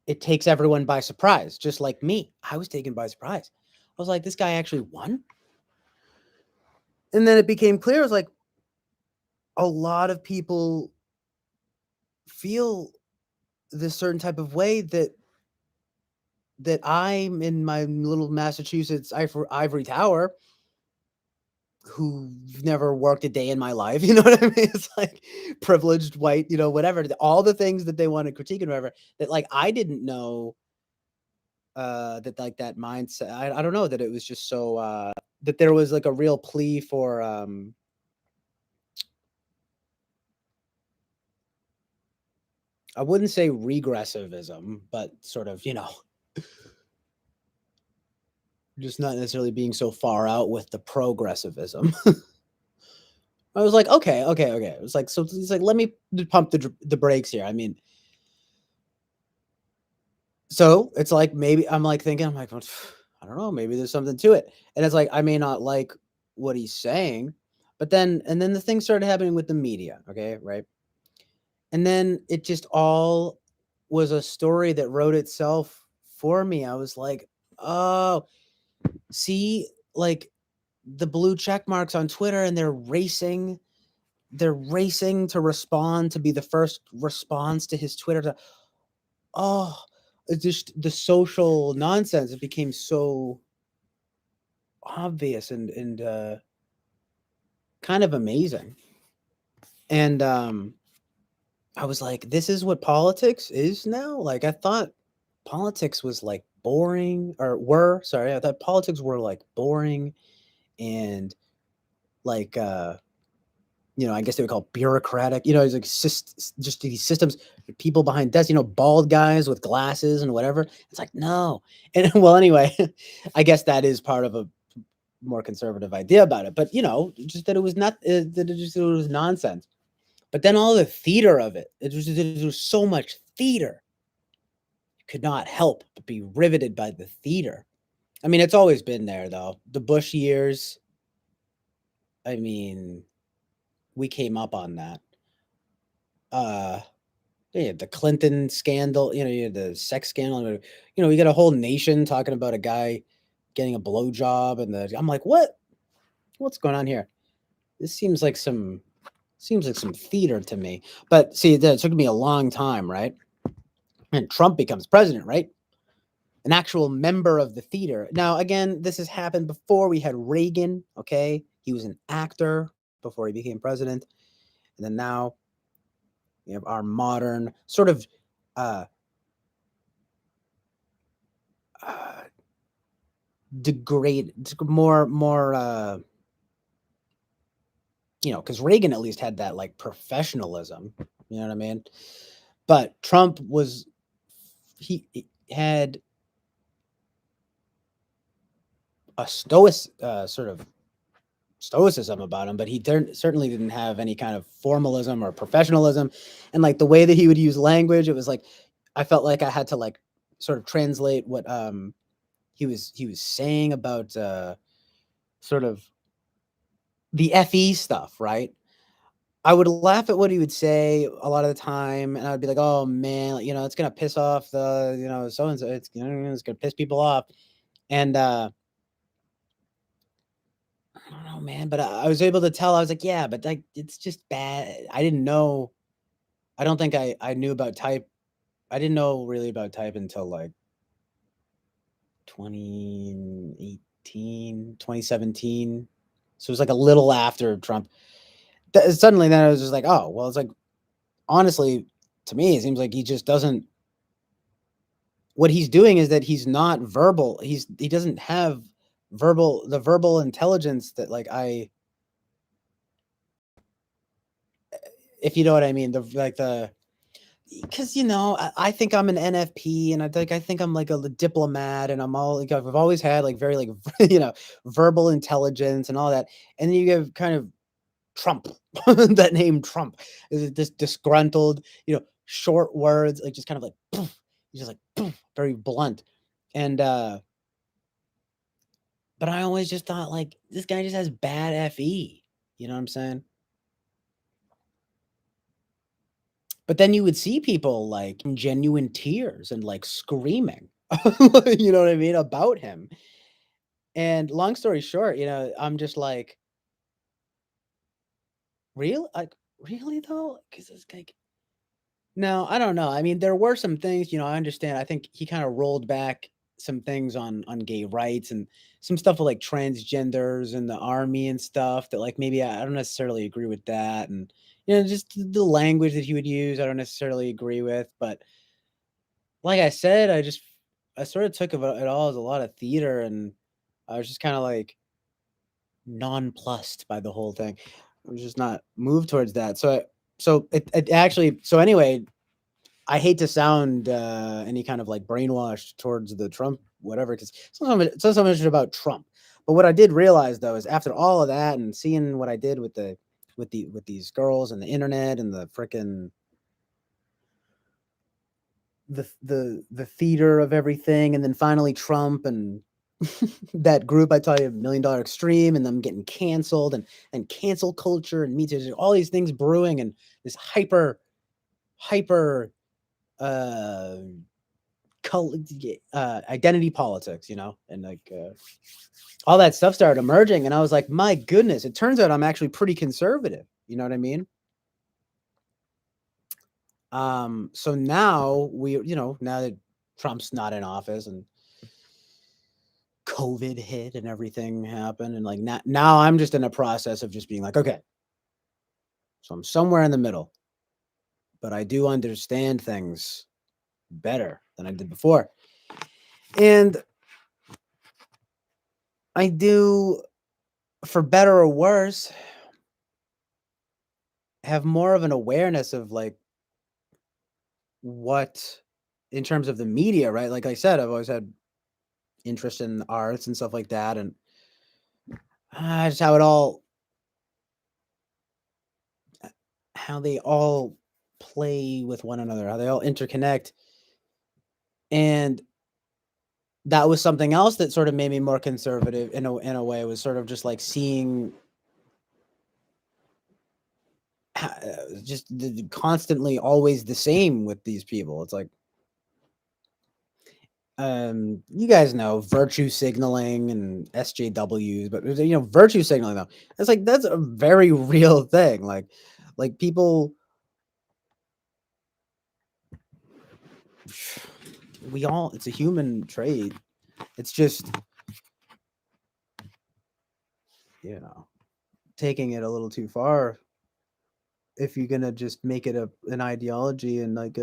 it takes everyone by surprise, just like me. I was taken by surprise. I was like, this guy actually won. And then it became clear, it was like a lot of people feel this certain type of way that I'm in my little Massachusetts ivory tower who never worked a day in my life. You know what I mean? It's like privileged white, whatever. All the things that they want to critique and whatever that like I didn't know that like that mindset. I don't know that it was just so that there was like a real plea for I wouldn't say regressivism, but sort of, just not necessarily being so far out with the progressivism. I was like, okay, okay, okay. It was like, so it's like, let me pump the brakes here. I mean, so it's like maybe I'm like thinking, I'm like, well, I don't know, maybe there's something to it. And it's like I may not like what he's saying, but then the thing started happening with the media, okay, right? And then it just all was a story that wrote itself for me. I was like, oh, see, like the blue check marks on Twitter and they're racing to respond to be the first response to his Twitter. Oh, it's just the social nonsense. It became so obvious and kind of amazing. And I was like, this is what politics is now? Like, I thought politics was like boring, or were, sorry, I thought politics were like boring and like, I guess they would call it bureaucratic. It's like just these systems, people behind desks, bald guys with glasses and whatever. It's like, no. And well, anyway, I guess that is part of a more conservative idea about it. But, just that it was not, that it was nonsense. But then all the theater of it, it was so much theater. You could not help but be riveted by the theater. I mean, it's always been there, though. The Bush years, I mean, we came up on that. Yeah, the Clinton scandal, you had the sex scandal. You got a whole nation talking about a guy getting a blowjob, and I'm like, what's going on here? This seems like some theater to me. But see, it took me a long time, right? And Trump becomes president, right? An actual member of the theater. Now, again, this has happened before. We had Reagan, okay? He was an actor before he became president. And then now we have our modern sort of uh, uh, more because Reagan at least had that like professionalism, you know what I mean? But Trump he had a sort of stoicism about him, but he certainly didn't have any kind of formalism or professionalism. And like the way that he would use language, it was like I felt like I had to like sort of translate what he was saying about sort of the FE stuff, right? I would laugh at what he would say a lot of the time, and I'd be like, "Oh man, it's gonna piss off the so and so. It's gonna piss people off." And I don't know, man, but I was able to tell. I was like, "Yeah, but like, it's just bad." I didn't know. I don't think I knew about type. I didn't know really about type until like 2018, 2017. So it was like a little after Trump. Suddenly, then I was just like, "Oh, well." It's like honestly, to me, it seems like he just doesn't. What he's doing is that he's not verbal. He doesn't have verbal intelligence that like if you know what I mean, because I think I'm an NFP, and I think I'm like a diplomat, and I'm all like I've always had like very like verbal intelligence and all that, and then you have kind of Trump, that name Trump is this disgruntled, short words, like just kind of like poof, he's just like poof, very blunt, and but I always just thought like this guy just has bad FE, you know what I'm saying? But then you would see people like in genuine tears and like screaming, you know what I mean, about him. And long story short, I'm just like, real, like, really though? Because it's like, no, I don't know. I mean, there were some things, I understand. I think he kind of rolled back some things on gay rights and some stuff with like transgenders and the army and stuff that like maybe I don't necessarily agree with that. And just the language that he would use, I don't necessarily agree with. But like I said, I sort of took it all as a lot of theater, and I was just kind of like nonplussed by the whole thing. I was just not moved towards that. It actually, so anyway, I hate to sound any kind of like brainwashed towards the Trump whatever, because it's not so much about Trump. But what I did realize though is after all of that and seeing what I did with these girls and the internet and the frickin' the theater of everything, and then finally Trump and that group I tell you, $1 Million Extreme, and them getting canceled, and cancel culture and Me Too, all these things brewing, and this hyper uh identity politics, and like all that stuff started emerging, and I was like, my goodness, it turns out I'm actually pretty conservative, you know what I mean? So now now that Trump's not in office and COVID hit and everything happened, and like now I'm just in a process of just being like, okay, so I'm somewhere in the middle, but I do understand things better than I did before. And I do, for better or worse, have more of an awareness of like what, in terms of the media, right? Like I said, I've always had interest in arts and stuff like that, and just how they all play with one another, how they all interconnect. And that was something else that sort of made me more conservative in a way, was sort of just like seeing just constantly always the same with these people. It's like, you guys know virtue signaling and SJWs, but virtue signaling though, it's like that's a very real thing. Like people, it's a human trait. It's just, taking it a little too far if you're gonna just make it an ideology and like I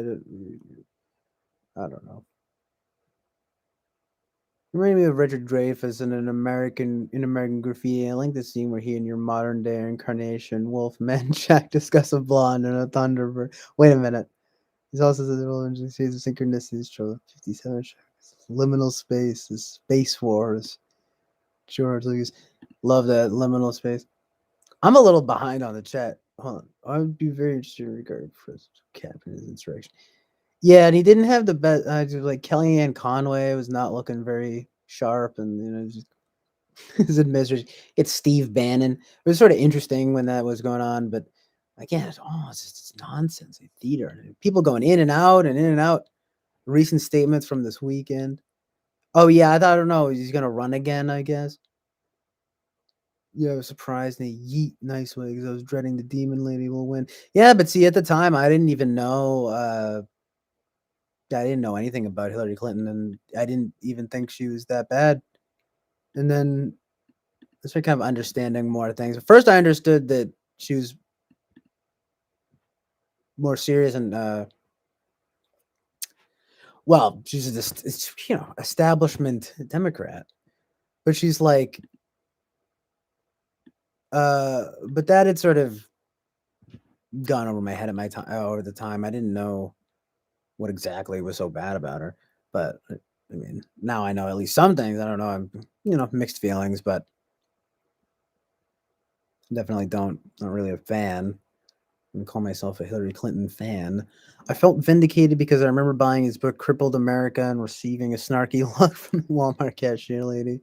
don't know. Remind me of Richard Dreyfuss in American Graffiti. I like the scene where he and your modern day incarnation, Wolfman Jack, discuss a blonde and a Thunderbird. Wait a minute. He's also says the series of synchronicities, 57 liminal space, the space wars. George Lucas. Love that liminal space. I'm a little behind on the chat. Hold on. I would be very interested in regard for Cap and his insurrection. Yeah, and he didn't have the best. Like Kellyanne Conway was not looking very sharp, and just his administration. It's Steve Bannon. It was sort of interesting when that was going on, but again, it's just nonsense. Theater, people going in and out and in and out. Recent statements from this weekend. Oh yeah, I don't know. He's gonna run again, I guess. Yeah, I was surprised. And yeet, nice way, because I was dreading the demon lady will win. Yeah, but see, at the time, I didn't even know. I didn't know anything about Hillary Clinton, and I didn't even think she was that bad. And then I started kind of understanding more things. At first, I understood that she was more serious and well, she's just establishment Democrat, but she's like, but that had sort of gone over my head at my time over the time. I didn't know what exactly was so bad about her, but I mean, now I know at least some things. I don't know. I'm mixed feelings, but definitely not really a fan. I call myself a Hillary Clinton fan. I felt vindicated because I remember buying his book Crippled America and receiving a snarky look from the Walmart cashier lady.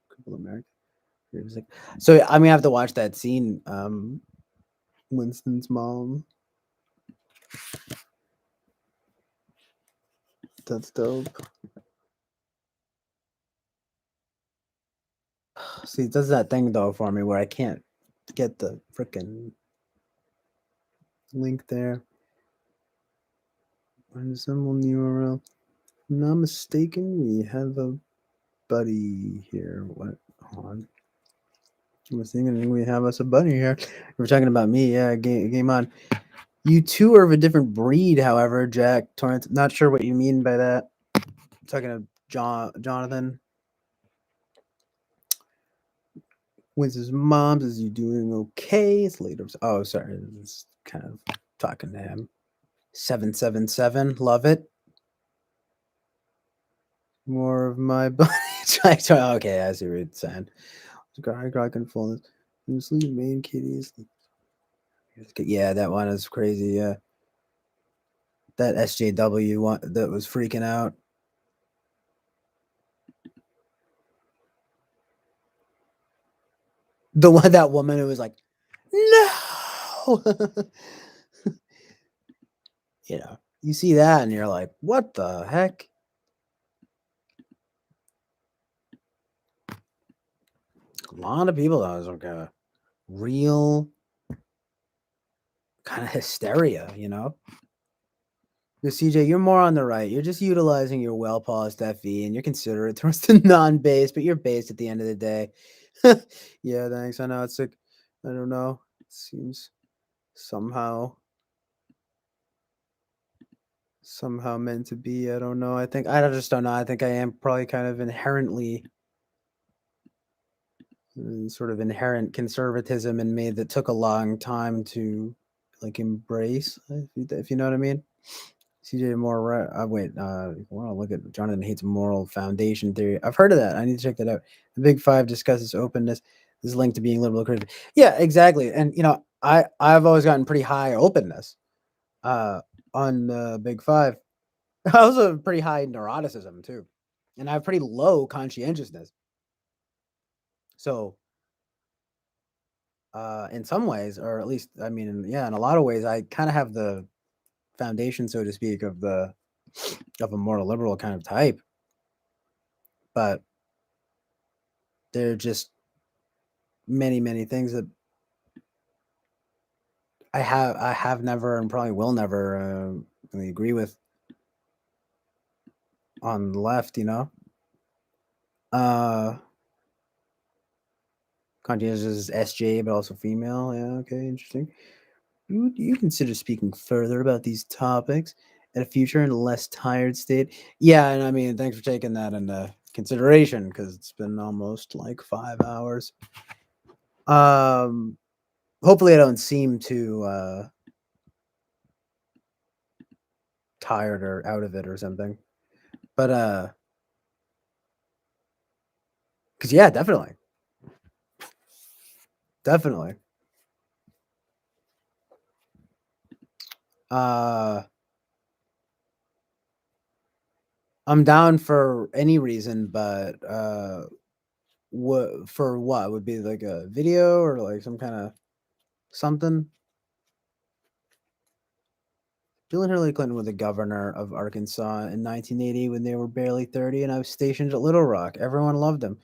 Crippled America. So I'm gonna have to watch that scene. Winston's mom. That's dope. See, it does that thing though for me where I can't get the freaking link there. Someone URL. If I'm not mistaken, we have a buddy here. What? Hold on. I was thinking we have us a buddy here. We're talking about me. Yeah, game on. You two are of a different breed, however, Jack Torrance. Not sure what you mean by that. I'm talking to Jonathan. When's his mom? Is he doing okay? It's later. Oh, sorry. It's kind of talking to him. 777. Love it. More of my buddy. Okay, I see what you're saying. I can fall. Sleep main kitties. Yeah, that one is crazy. Yeah. That SJW one that was freaking out. That woman who was like, no. You see that and you're like, what the heck? A lot of people that was like a real kind of hysteria, CJ, you're more on the right. You're just utilizing your well polished FE and you're considerate towards the non base, but you're based at the end of the day. Yeah, thanks. I know it's like, I don't know. It seems somehow meant to be. I don't know. I just don't know. I think I am probably kind of inherently sort of inherent conservatism in me that took a long time to like embrace, if you know what I mean. CJ Moore, wait, I want to look at Jonathan Haidt's moral foundation theory. I've heard of that. I need to check that out. The Big Five discusses openness. This is linked to being liberal Christian. Yeah, exactly. And I've always gotten pretty high openness on Big Five. I also have pretty high neuroticism too, and I have pretty low conscientiousness. So, in some ways, or at least, I mean, yeah, in a lot of ways, I kind of have the foundation, so to speak, of a more liberal kind of type. But there are just many things that I have never and probably will never really agree with on the left. Conscientious is SJ, but also female. Yeah, okay, interesting. Do you consider speaking further about these topics at a future in a less tired state? Yeah, and I mean, thanks for taking that into consideration because it's been almost like 5 hours. Hopefully I don't seem too tired or out of it or something. But because yeah, definitely. Uh I'm down for any reason, but what would be like a video or like some kind of something? Bill and Hillary Clinton were the governor of Arkansas in 1980 when they were barely 30, and I was stationed at Little Rock. Everyone loved him,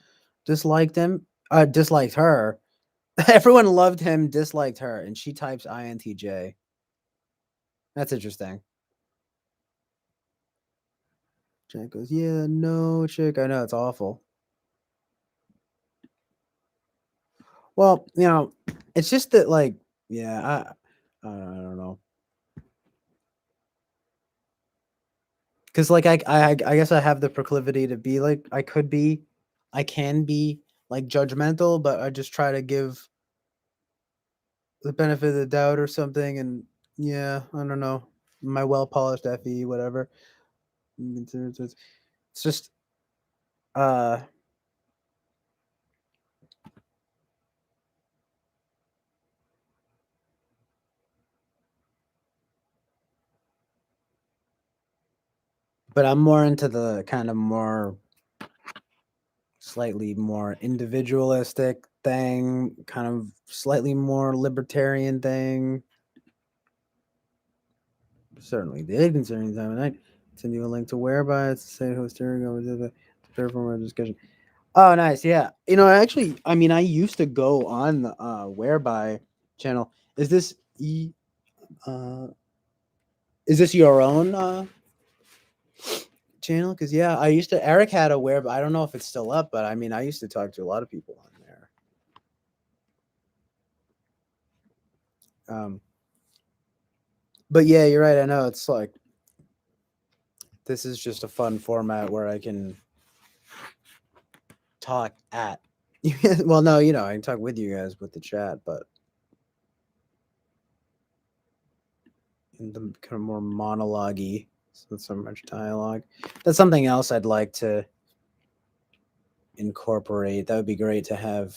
disliked him, disliked her. Everyone loved him, disliked her, and she types INTJ. That's interesting. Jack goes, yeah, no, chick. I know it's awful. Well, it's just that, like, yeah, I don't know. Because like I guess I have the proclivity to be like I can be like judgmental, but I just try to give the benefit of the doubt or something. And yeah, I don't know, my well polished FE, whatever. It's just uh, but I'm more into the kind of more slightly more individualistic thing, kind of slightly more libertarian thing. Certainly did concerning time of night. Send you a link to Whereby. It's the same host here. Go to prepare for more discussion. Oh, nice. Yeah. Actually, I mean, I used to go on the Whereby channel. Uh, is this your own channel? Because yeah, Eric had a Whereby. I don't know if it's still up, but I mean, I used to talk to a lot of people on there. But yeah, you're right. I know it's like this is just a fun format where I can talk at. Well, no, I can talk with you guys with the chat, but in the kind of more monologue-y, so much dialogue. That's something else I'd like to incorporate. That would be great to have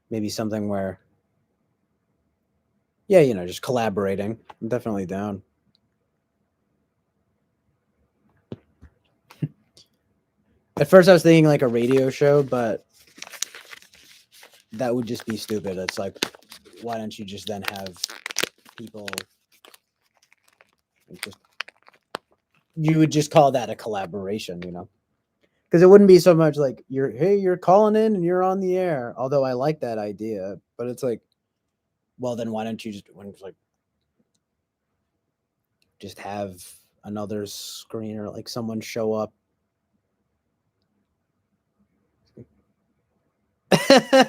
maybe something where, yeah, just collaborating. I'm definitely down. At first, I was thinking like a radio show, but that would just be stupid. It's like, why don't you just then have people you would just call that a collaboration, because it wouldn't be so much like you're calling in and you're on the air. Although I like that idea, but it's like, well, then why don't you just when it's like just have another screener, like someone show up.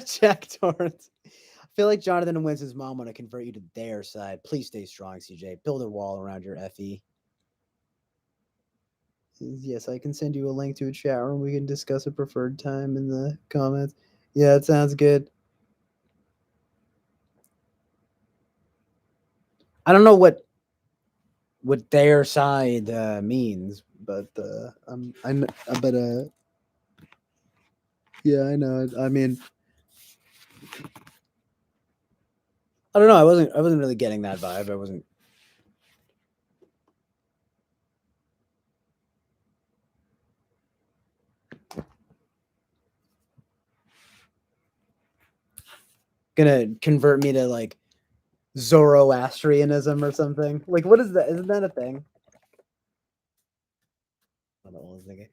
Jack Torrance. I feel like Jonathan and Winston's mom want to convert you to their side. Please stay strong, CJ. Build a wall around your FE. Yes, I can send you a link to a chat room. We can discuss a preferred time in the comments. Yeah, it sounds good. I don't know what their side means, but but yeah, I know. I mean, I don't know. I wasn't really getting that vibe. I wasn't. Gonna convert me to like Zoroastrianism or something. Like, what is that? Isn't that a thing? I don't know what I was thinking.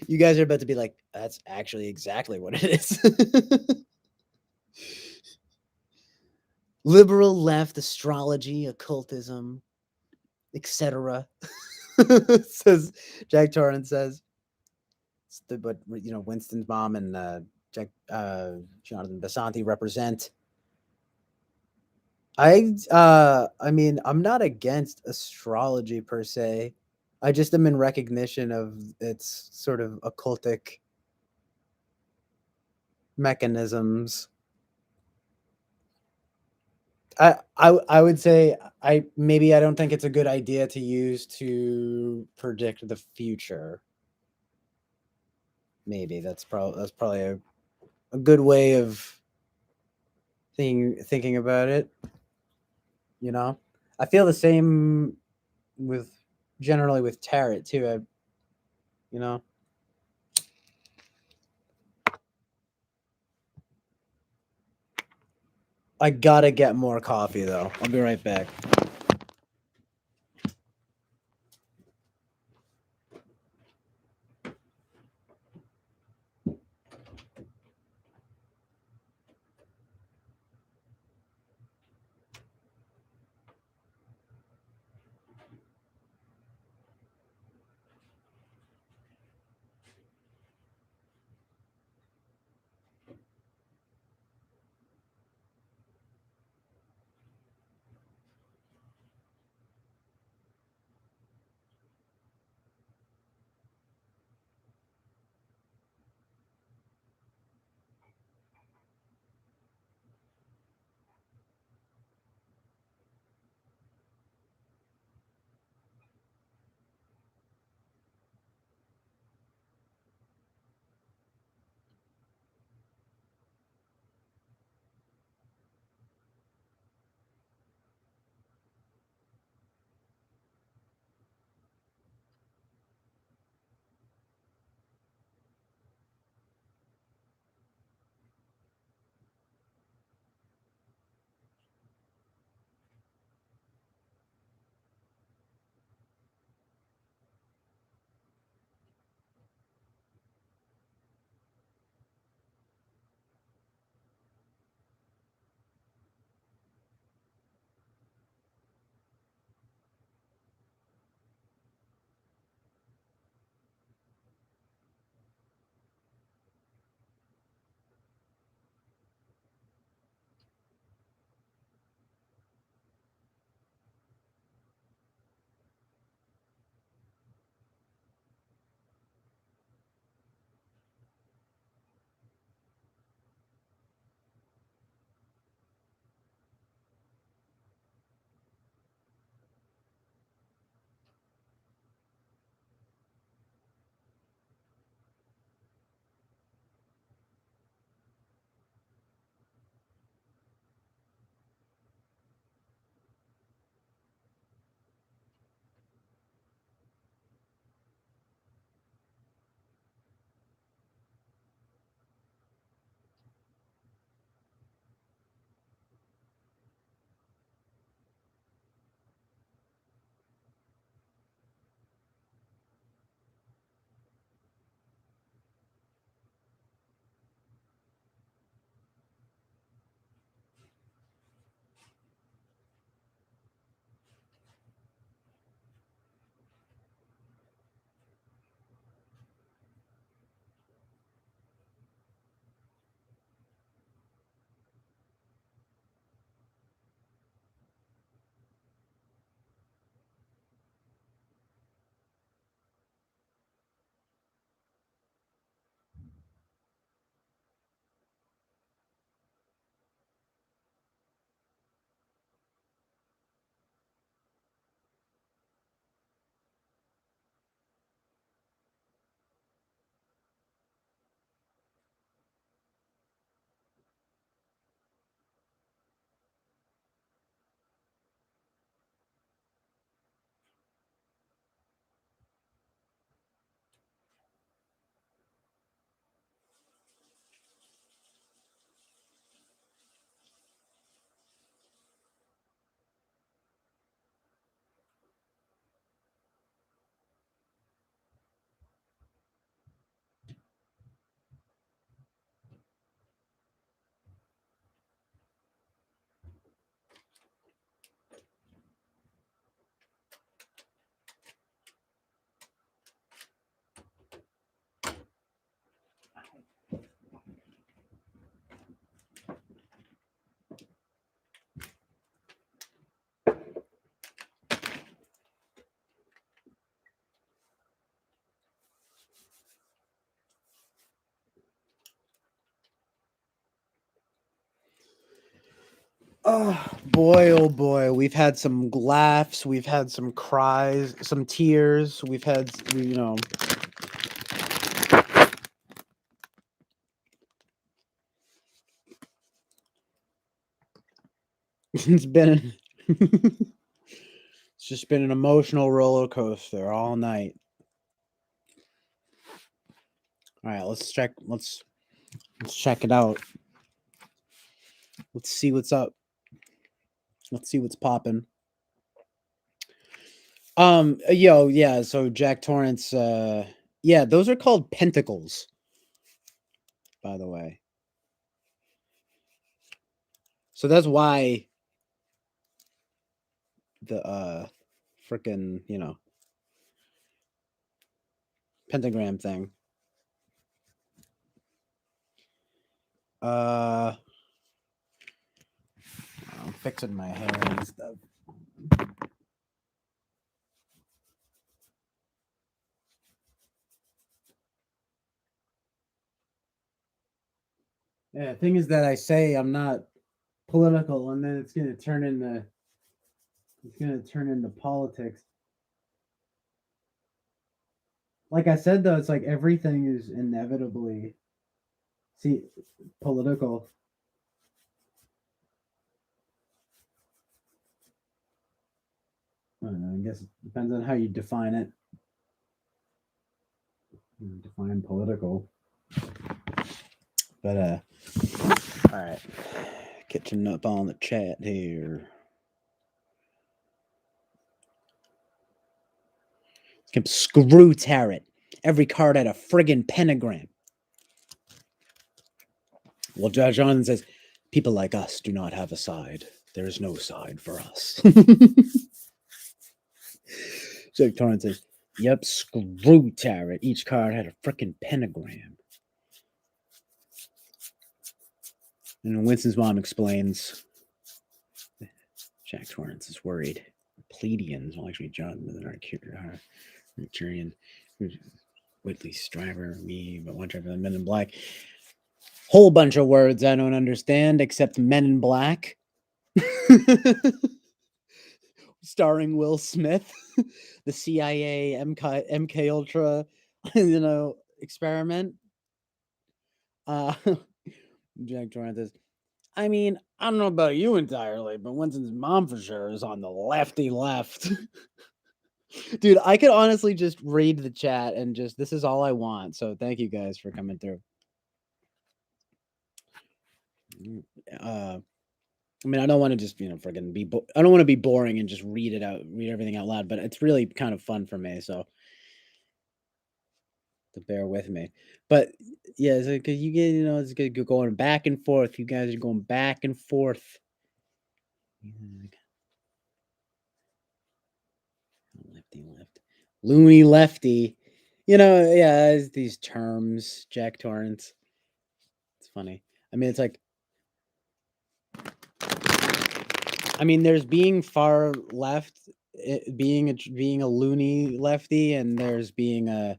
You guys are about to be like, that's actually exactly what it is. Liberal left astrology, occultism, etc. Says Jack Torrance says. But Winston's mom and Jack Jonathan Basanti represent. I mean, I'm not against astrology per se. I just am in recognition of its sort of occultic mechanisms. I would say I don't think it's a good idea to use to predict the future. Maybe that's probably a good way of thinking about it. I feel the same with generally with tarot too. You know, I gotta get more coffee though. I'll be right back. Oh boy, we've had some laughs, we've had some cries, some tears, we've had, it's been it's just been an emotional roller coaster all night. All right, let's check it out. Let's see what's up. Let's see what's popping. Yeah, so Jack Torrance, yeah, those are called pentacles, by the way. So that's why the freaking, pentagram thing. I'm fixing my hair and stuff. Yeah, the thing is that I say I'm not political, and then it's gonna turn into politics. Like I said, though, it's like everything is inevitably political. I don't know. I guess it depends on how you define it. Define political. But all right, catching up on the chat here. Screw tarot. Every card had a friggin' pentagram. Well, Judge Jonathan says, people like us do not have a side. There is no side for us. Jack Torrance says, yep, screw tarot. Each card had a freaking pentagram. And Winston's mom explains, Jack Torrance is worried. Pleiadians, well, actually, Jonathan, Arcturian, Whitley Striver, me, but one driver, Men in Black. Whole bunch of words I don't understand except Men in Black. Starring Will Smith, the CIA MK Ultra, experiment. Jack Torrance says, I mean, I don't know about you entirely, but Winston's mom for sure is on the lefty left. Dude, I could honestly just read the chat and just, this is all I want. So thank you guys for coming through. I mean, I don't want to just, friggin' be, I don't want to be boring and just read everything out loud, but it's really kind of fun for me. So to bear with me. But yeah, so, cause you get, it's good going back and forth. You guys are going back and forth. Left. Loony lefty. Yeah, these terms, Jack Torrance. It's funny. I mean, it's like, there's being far left, being a loony lefty, and there's being an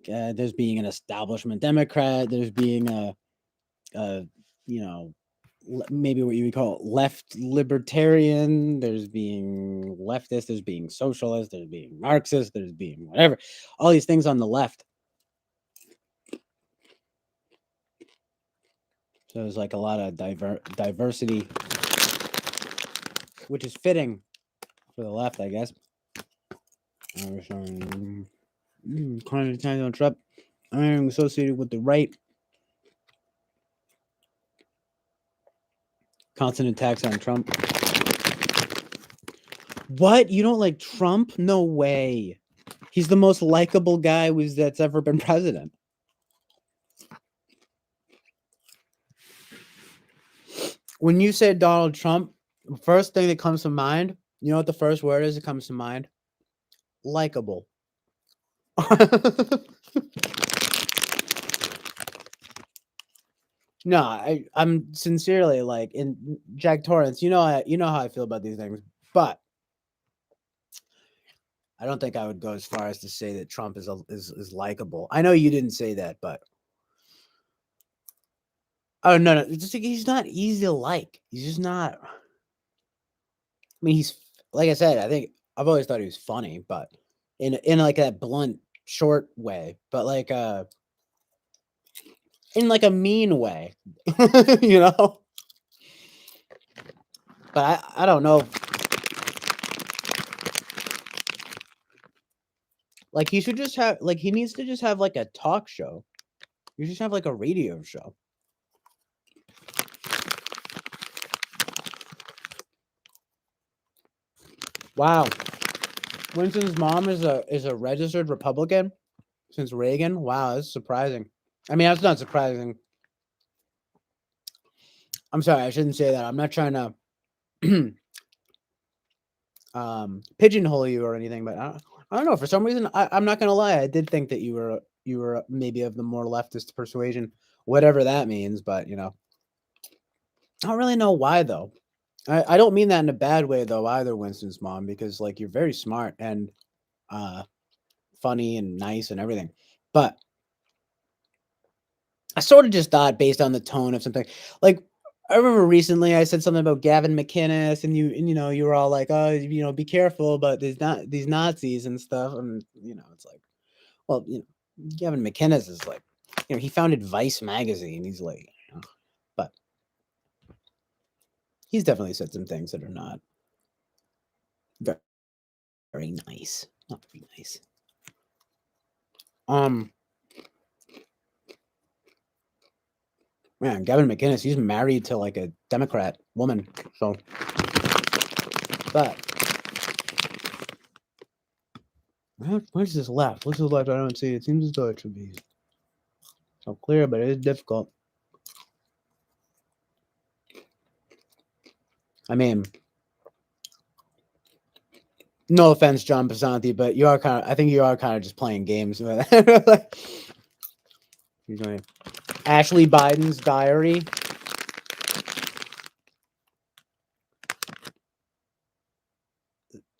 establishment Democrat. There's being maybe what you would call left libertarian. There's being leftist. There's being socialist. There's being Marxist. There's being whatever. All these things on the left. So there's like a lot of diversity, which is fitting for the left, I guess. Kind of Trump. I'm associated with the right. Constant attacks on Trump. What? You don't like Trump? No way. He's the most likable guy that's ever been president. When you say Donald Trump, the first thing that comes to mind, you know what the first word is that comes to mind? Likable. No, I'm sincerely like in Jack Torrance. You know how I feel about these things, but I don't think I would go as far as to say that Trump is likable. I know you didn't say that, but Oh no, no, it's just like, he's not easy to like. He's just not. I mean, he's like I said. I think I've always thought he was funny, but in like that blunt, short way, but like in like a mean way, you know. But I don't know. Like he should just have like he needs to just have like a talk show. You just have like a radio show. Wow. Winston's mom is a registered Republican since Reagan. Wow, that's surprising. I mean, that's not surprising. I'm sorry, I shouldn't say that. I'm not trying to pigeonhole you or anything, but I don't know. For some reason, I'm not gonna lie. I did think that you were maybe of the more leftist persuasion, whatever that means. But I don't really know why though. I don't mean that in a bad way though either, Winston's mom, because like you're very smart and uh funny and nice and everything. But I sort of just thought based on the tone of something like I remember recently I said something about Gavin McInnes and you were all like, oh, be careful, but there's not these Nazis and stuff. And it's like, well, Gavin McInnes is like, he founded Vice magazine. He's like, but he's definitely said some things that are not very, very nice. Not very nice. Man, Gavin McInnes, he's married to like a Democrat woman. So, but where's this left? What's this left? I don't see. It seems as though it should be so clear, but it is difficult. I mean, no offense, John Pasanti, but I think you are kind of just playing games. Ashley Biden's diary.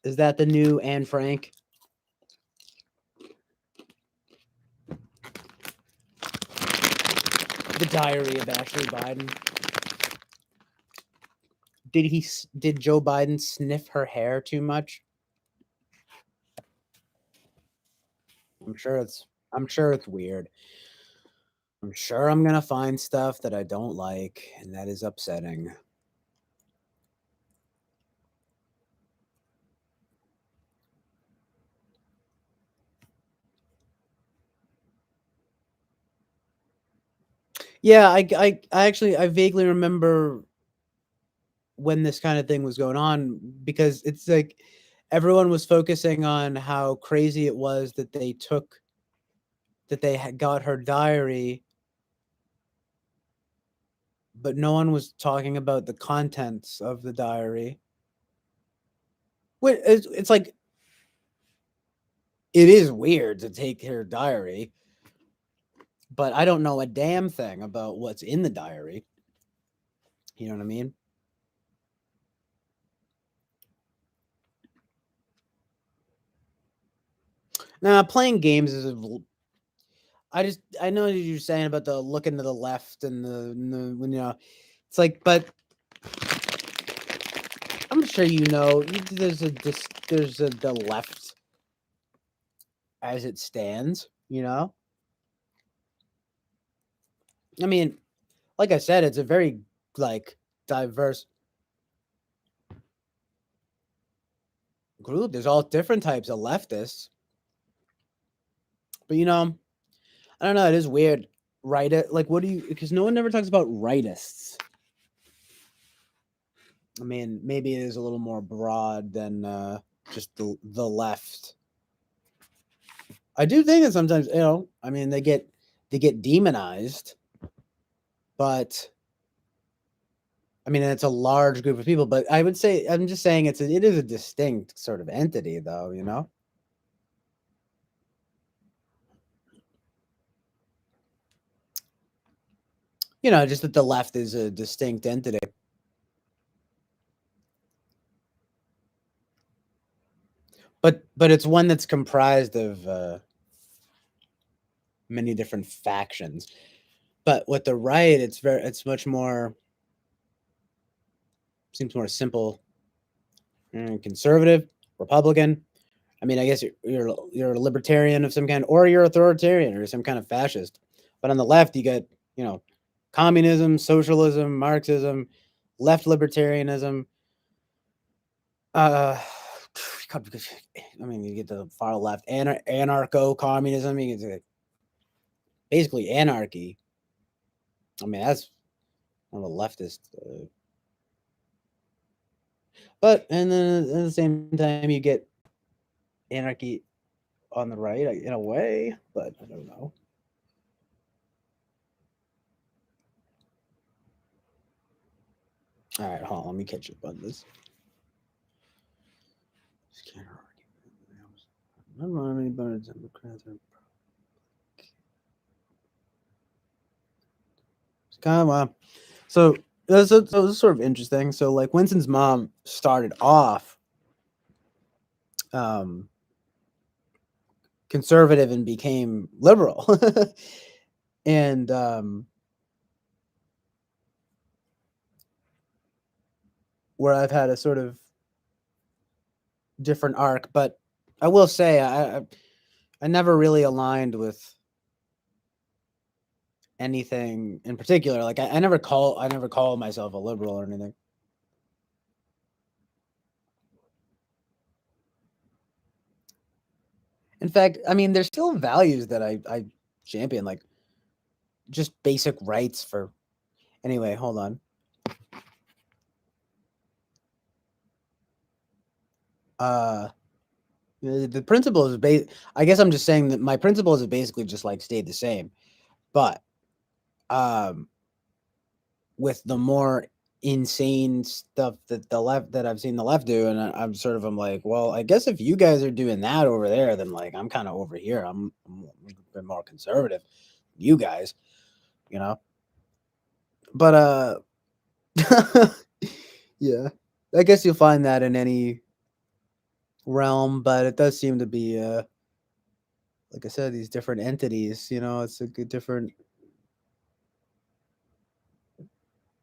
Is that the new Anne Frank? The diary of Ashley Biden. Did Joe Biden sniff her hair too much? I'm sure it's weird. I'm sure I'm gonna find stuff that I don't like, and that is upsetting. Yeah, I actually I vaguely remember when this kind of thing was going on because it's like everyone was focusing on how crazy it was that they had got her diary, but no one was talking about the contents of the diary. It's like it is weird to take her diary, but I don't know a damn thing about what's in the diary. You know what I mean? Now, playing games is I know what you're saying about the looking to the left and the when it's like, but I'm sure there's the left as it stands. I mean, like I said, it's a very like diverse group. There's all different types of leftists, but I don't know. It is weird. Like, what do you? Because no one ever talks about rightists. I mean, maybe it is a little more broad than just the left. I do think that sometimes, I mean, they get demonized, but I mean, it's a large group of people. But I would say, I'm just saying, it is a distinct sort of entity, though. Just that the left is a distinct entity. But it's one that's comprised of many different factions. But with the right, it's much more, seems more simple. Conservative, Republican. I mean, I guess you're a libertarian of some kind, or you're authoritarian, or some kind of fascist. But on the left, you got, you know, communism, socialism, Marxism, left libertarianism. Uh, I mean, you get the far left, anarcho communism. You get basically anarchy. I mean, that's one of the leftist. But and then at the same time, you get anarchy on the right in a way, but I don't know. All right, hold on, let me catch up on this. I don't know how many birds Democrats are. It's kind of so so it's sort of interesting. So like Winston's mom started off um, conservative and became liberal, and where I've had a sort of different arc, but I will say I never really aligned with anything in particular. Like I never call myself a liberal or anything. In fact, I mean, there's still values that I champion, like just basic rights for. Anyway, hold on. Uh, the principle is I guess I'm just saying that my principles have basically just like stayed the same, but um, with the more insane stuff that the left that I've seen the left do, and I'm sort of I'm like, well, I guess if you guys are doing that over there, then like I'm kind of over here. I'm a bit more conservative, you guys, you know. But yeah, I guess you'll find that in any realm, but it does seem to be like I said, these different entities, you know, it's a good different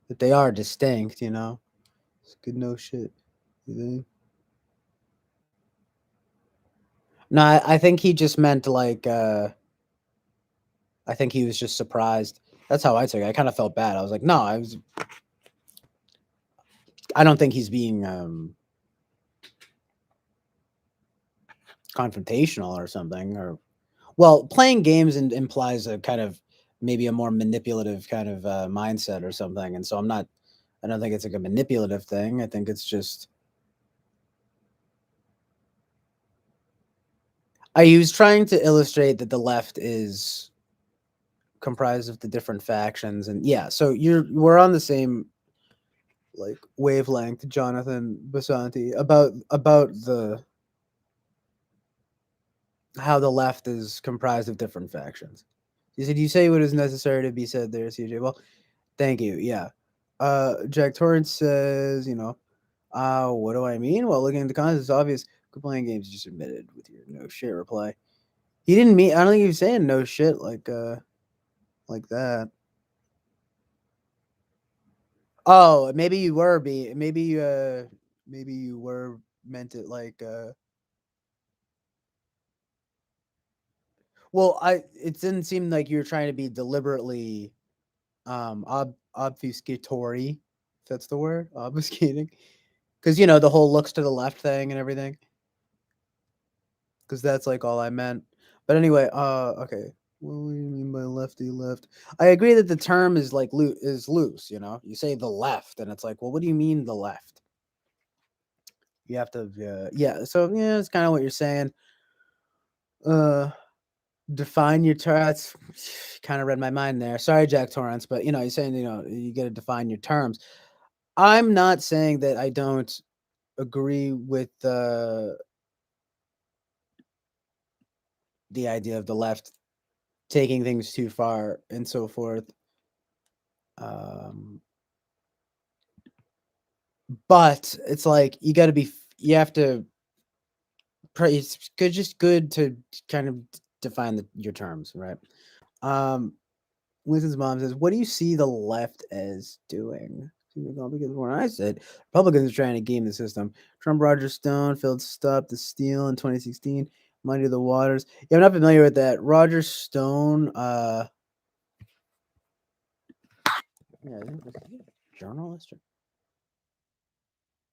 that they are distinct, you know. It's good no shit. You think? No, I think he just meant like I think he was just surprised. That's how I took it. I kind of felt bad. I was like, no, I don't think he's being confrontational or something, or well, playing games implies a kind of maybe a more manipulative kind of mindset or something, and so I don't think it's like a manipulative thing. I think it's just I was trying to illustrate that the left is comprised of the different factions, and yeah, so we're on the same like wavelength, Jonathan Basanti, about the how the left is comprised of different factions. You said you say what is necessary to be said there, CJ. Well, thank you. Yeah. Jack Torrance says, you know, what do I mean? Well, looking at the content, it's obvious. Quit playing games you just admitted with your no shit reply. He didn't mean. I don't think he was saying no shit like that. Oh, maybe you were maybe you were meant it like well, it didn't seem like you were trying to be deliberately obfuscatory, if that's the word, obfuscating. Because you know the whole looks to the left thing and everything. Because that's like all I meant. But anyway, okay. What do you mean by lefty left? I agree that the term is like is loose. You know, you say the left, and it's like, well, what do you mean the left? You have to, yeah. So yeah, it's kind of what you're saying. Uh, define your terms. Kind of read my mind there. Sorry, Jack Torrance, but you know, you're saying you got to define your terms. I'm not saying that I don't agree with the idea of the left taking things too far and so forth. Um, but it's like you have to. It's good, just good to kind of define your terms, right? Um, Winston's mom says, "What do you see the left as doing?" Because when I said Republicans are trying to game the system, Trump, Roger Stone, failed to stop the steal in 2016, Muddy the Waters. Yeah, I'm not familiar with that. Roger Stone, yeah, is he a journalist or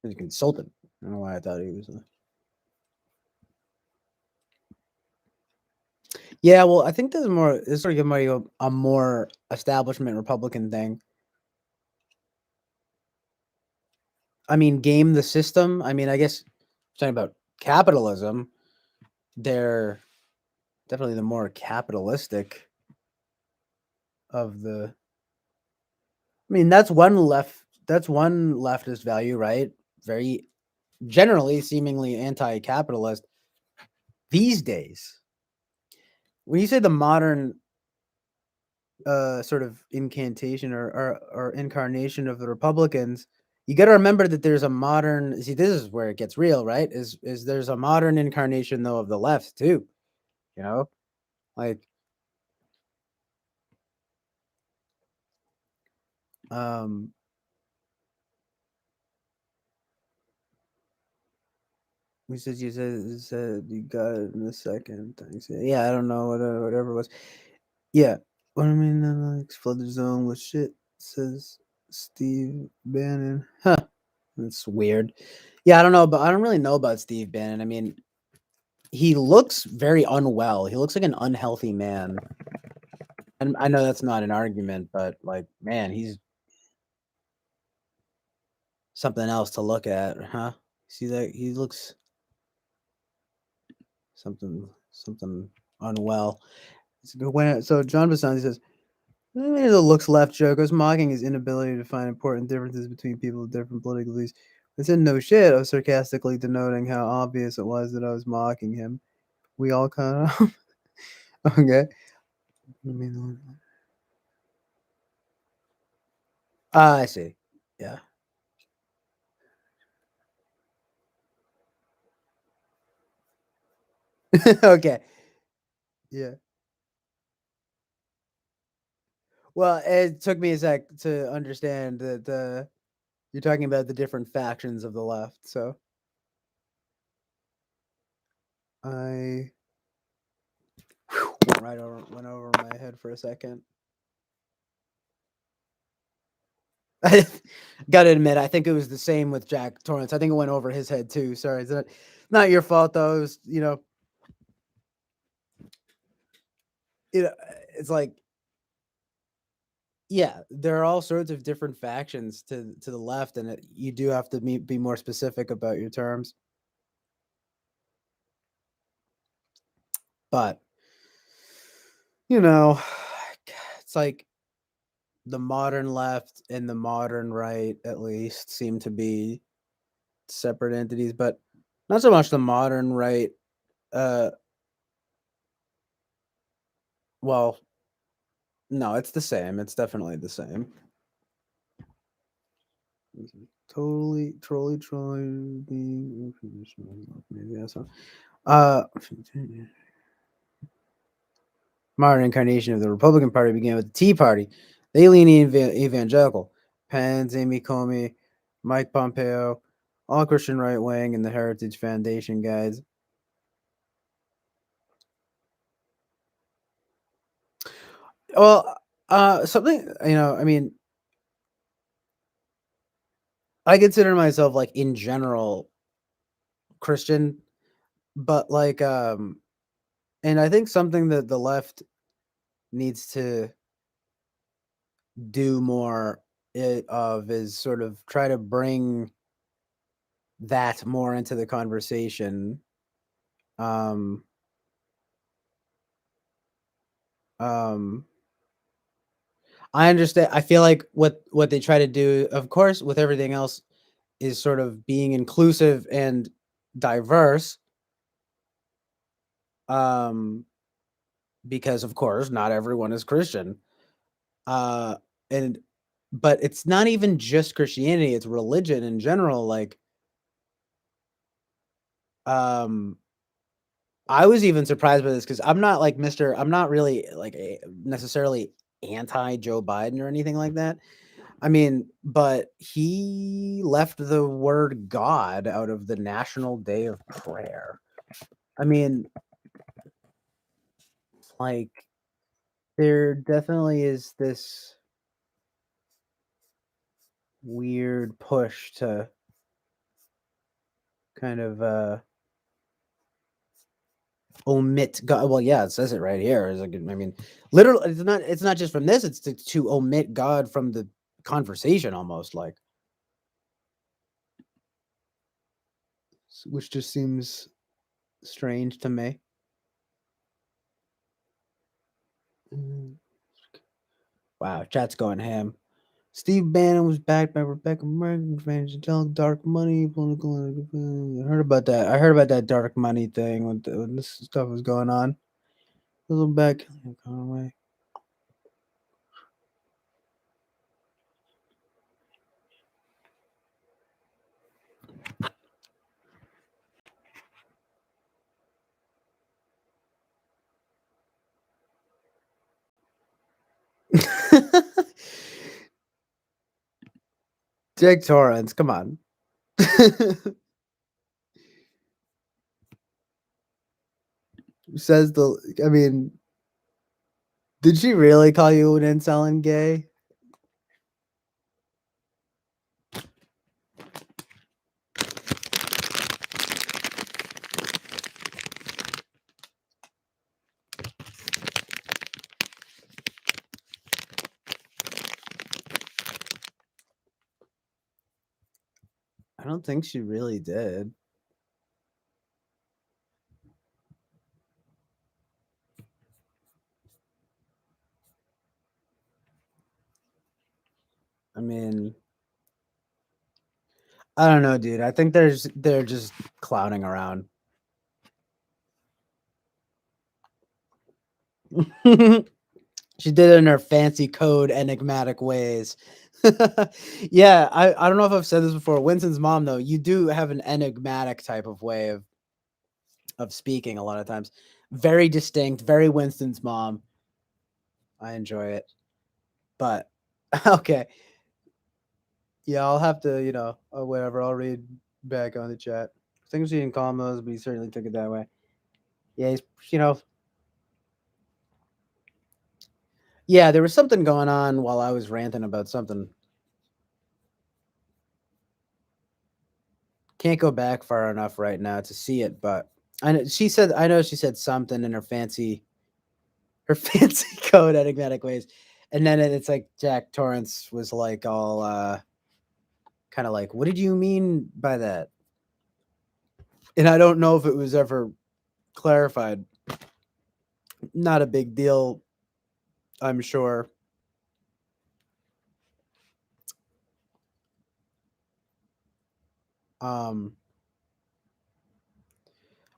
he's a consultant? I don't know why I thought he was. Yeah, well, I think there's more. This sort of give a more establishment Republican thing. I mean, game the system. I mean, I guess talking about capitalism, they're definitely the more capitalistic of the. I mean, that's one left. That's one leftist value, right? Very generally, seemingly anti-capitalist these days. When you say the modern sort of incantation or incarnation of the Republicans, you got to remember that there's a modern. See, this is where it gets real, right? Is there's a modern incarnation though of the left too? You know, like um he says you said you got it in a second. Thanks. Yeah, I don't know whatever it was. Yeah, what I mean, like flooded zone with shit says Steve Bannon. Huh, that's weird. Yeah, I don't know, but I don't really know about Steve Bannon. I mean, he looks very unwell. He looks like an unhealthy man. And I know that's not an argument, but like, man, he's something else to look at, huh? See that he looks something unwell. So John Bassani says, the looks left joke was mocking his inability to find important differences between people with different political views. I said no shit. I was sarcastically denoting how obvious it was that I was mocking him. We all kind of okay. I mean, I see. Yeah. Okay. Yeah. Well, it took me a sec to understand that you're talking about the different factions of the left. So I went over my head for a second. I gotta admit, I think it was the same with Jack Torrance. I think it went over his head too. Sorry, it's not your fault though. It was, you know, it's like, yeah, there are all sorts of different factions to the left, and you do have to be more specific about your terms. But you know, it's like the modern left and the modern right, at least, seem to be separate entities, but not so much the modern right. Uh, well, no, it's the same. It's definitely the same. Totally being maybe that's not. Uh, Modern incarnation of the Republican Party began with the Tea Party. They lean evangelical. Pence, Amy Comey, Mike Pompeo, all Christian right wing, and the Heritage Foundation guides. Well, something I mean, I consider myself like in general Christian, but like and I think something that the left needs to do more of is sort of try to bring that more into the conversation. Um um I understand. I feel like what they try to do, of course, with everything else is sort of being inclusive and diverse. Um because of course not everyone is Christian. Uh and but it's not even just Christianity, it's religion in general. Like um I was even surprised by this because I'm not like I'm not really like necessarily anti Joe Biden or anything like that. I mean, but he left the word God out of the National Day of Prayer. I mean, like, there definitely is this weird push to kind of omit God. Well, yeah, it says it right here. It's like, I mean, literally, it's not just from this. It's to omit God from the conversation, almost like, which just seems strange to me. Wow, chat's going ham. Steve Bannon was backed by Rebecca Morgan, fans tell dark money. Political. I heard about that. I heard about that dark money thing when this stuff was going on. A little back. Conway. Jake Torrance, come on. Says the. I mean, did she really call you an incel and gay? I don't think she really did. I mean, I don't know, dude. I think they're just clowning around. She did it in her fancy code enigmatic ways. Yeah, I don't know if I've said this before. Winston's mom, though, you do have an enigmatic type of way of speaking a lot of times. Very distinct, very Winston's mom. I enjoy it. But okay. Yeah, I'll have to, whatever. I'll read back on the chat. Things he didn't call him those, but he certainly took it that way. Yeah, he's, yeah, there was something going on while I was ranting about something. Can't go back far enough right now to see it, but I know she said something in her fancy code enigmatic ways. And then it's like Jack Torrance was like all kind of like, what did you mean by that? And I don't know if it was ever clarified. Not a big deal, I'm sure.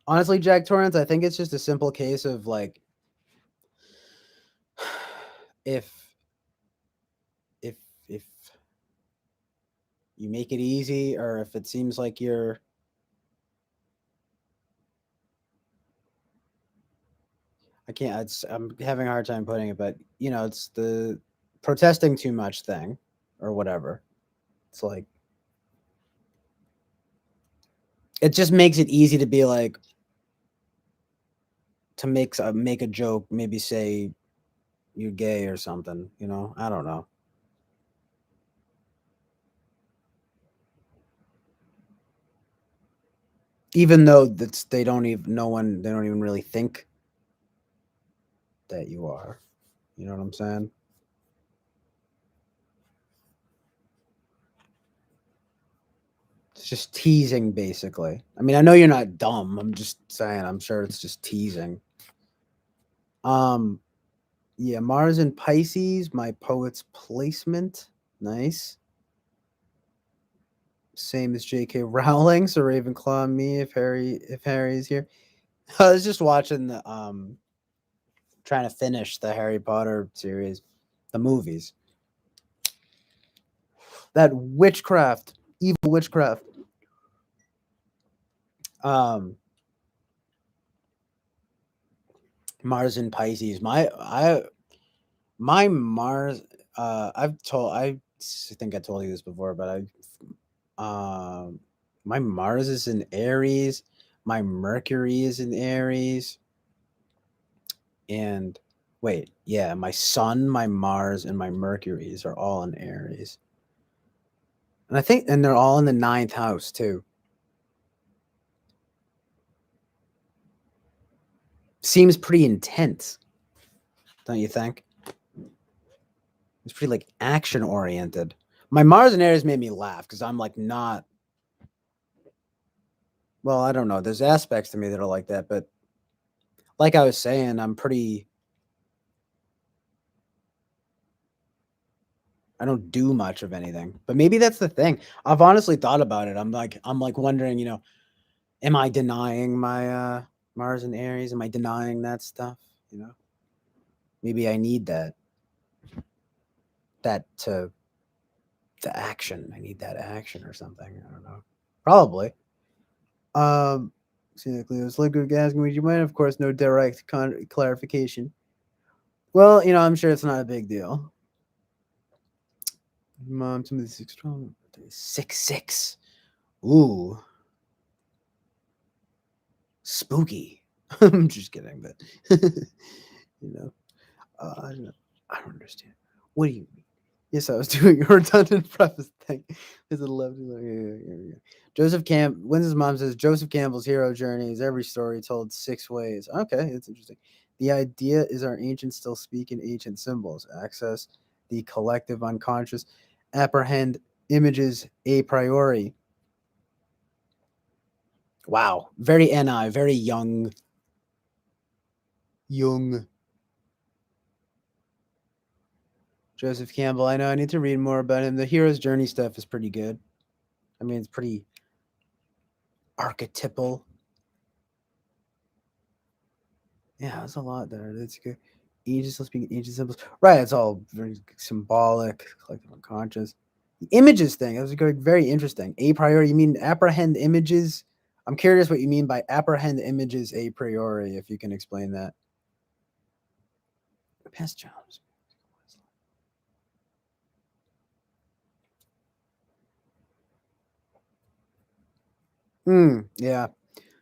Honestly, Jack Torrance, I think it's just a simple case of like, if if you make it easy, or if it seems like I'm having a hard time putting it, but it's the protesting too much thing or whatever. It's like, it just makes it easy to be like, to make a joke, maybe say you're gay or something, I don't know. Even though they don't even really think that you are. You know what I'm saying? It's just teasing, basically. I mean, I know you're not dumb. I'm just saying, I'm sure it's just teasing. Yeah, Mars and Pisces, my poet's placement. Nice. Same as J.K. Rowling, so Ravenclaw and me if Harry's here. I was just watching the trying to finish the Harry Potter series, the movies. That witchcraft, evil witchcraft. Mars and Pisces. My Mars, think I told you this before, but my Mars is in Aries, my Mercury is in Aries, and wait, yeah, my Sun, my Mars, and my Mercury's are all in Aries, and they're all in the ninth house too. Seems pretty intense, don't you think? It's pretty like action oriented. My Mars and Aries made me laugh because I'm like not. Well, I don't know. There's aspects to me that are like that, but like I was saying, I'm pretty. I don't do much of anything, but maybe that's the thing. I've honestly thought about it. I'm like wondering, am I denying my Mars and Aries? Am I denying that stuff? You know, maybe I need that to the action. I need that action or something. I don't know. Probably. Exactly. It was liquid gas. Would you mind? Of course, no direct clarification. Well, I'm sure it's not a big deal. Mom, some of these strong. 6'6". Ooh, spooky. I'm just kidding, but you know, I don't know. I don't understand. What do you mean? Yes, I was doing a redundant preface thing. Is it 11? Yeah. Joseph When's his mom says Joseph Campbell's hero journey is every story told 6 ways. Okay, it's interesting. The idea is our ancients still speak in ancient symbols, access the collective unconscious, apprehend images a priori. Wow, very NI, very young. Young Joseph Campbell. I know I need to read more about him. The hero's journey stuff is pretty good. I mean, it's pretty archetypal. Yeah, that's a lot there. That's good. Ages still speaking ancient symbols. Right, it's all very symbolic, collective unconscious. The images thing, that was very interesting. A priori, you mean apprehend images? I'm curious what you mean by apprehend images a priori, if you can explain that. Past jobs. Yeah.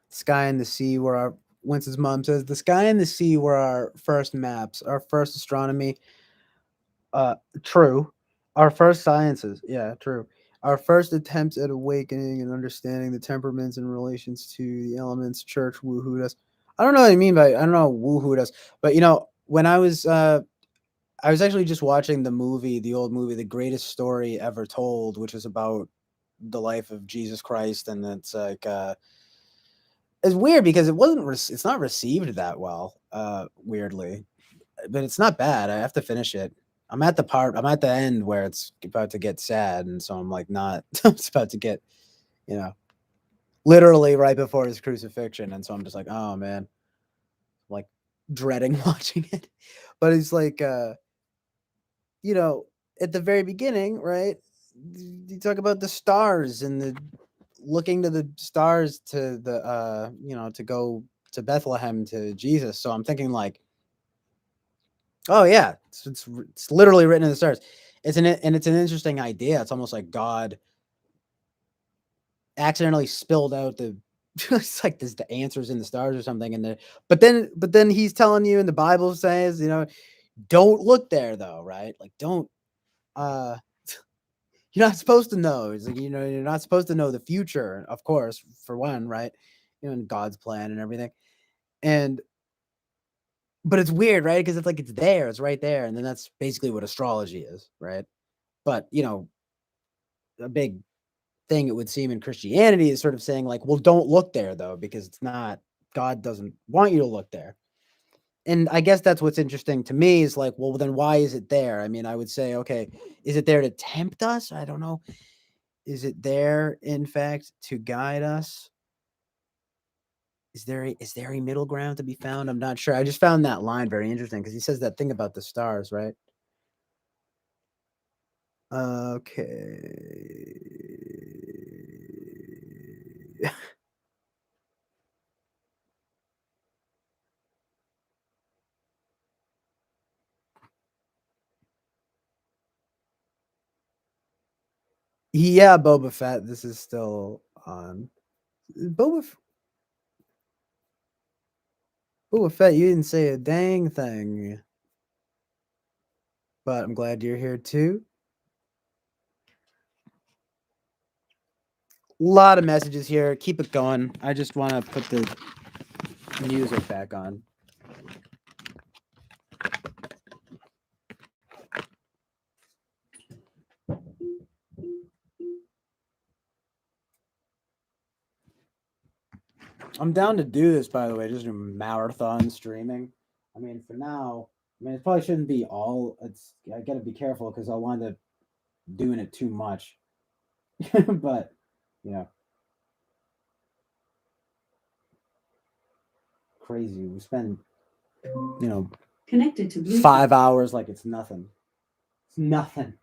Sky and the sea were our Wence's mom says the sky and the sea were our first maps, our first astronomy. True. Our first sciences. Yeah, true. Our first attempts at awakening and understanding the temperaments and relations to the elements. Church woohooed us. I don't know what I mean by I don't know woohooed us, but when I was actually just watching the old movie, The Greatest Story Ever Told, which is about the life of Jesus Christ, and it's like it's weird because it's not received that well, weirdly, but it's not bad. I have to finish it. I'm at the end where it's about to get sad, and so I'm like not it's about to get, you know, literally right before his crucifixion, and so I'm just like, "Oh man." I'm like dreading watching it. But it's like you know, at the very beginning, right? You talk about the stars and the looking to the stars to the to go to Bethlehem to Jesus. So I'm thinking like, oh yeah, it's literally written in the stars. It's an interesting idea. It's almost like God accidentally spilled out the it's like there's the answers in the stars or something in there. But then he's telling you, and the Bible says, don't look there though, right? Like don't uh you're not supposed to know. It's like, you're not supposed to know the future, of course, for one, right? In God's plan and everything. And but it's weird, right? Because it's like it's there, it's right there. And then that's basically what astrology is, right? But a big thing it would seem in Christianity is sort of saying like, well, don't look there though, because it's not God doesn't want you to look there. And I guess that's what's interesting to me is like, well, then why is it there? I mean, I would say, okay, is it there to tempt us? I don't know. Is it there, in fact, to guide us? Is there a middle ground to be found? I'm not sure. I just found that line very interesting because he says that thing about the stars, right? Okay. Yeah, Boba Fett. This is still on. Boba Boba Fett. You didn't say a dang thing, but I'm glad you're here too. A lot of messages here. Keep it going. I just want to put the music back on. I'm down to do this, by the way, just a marathon streaming. I mean, for now, I mean, it probably shouldn't be all. It's I got to be careful because I wind up doing it too much. But you know, crazy. We spend Connected to Bluetooth. 5 hours like it's nothing. It's nothing.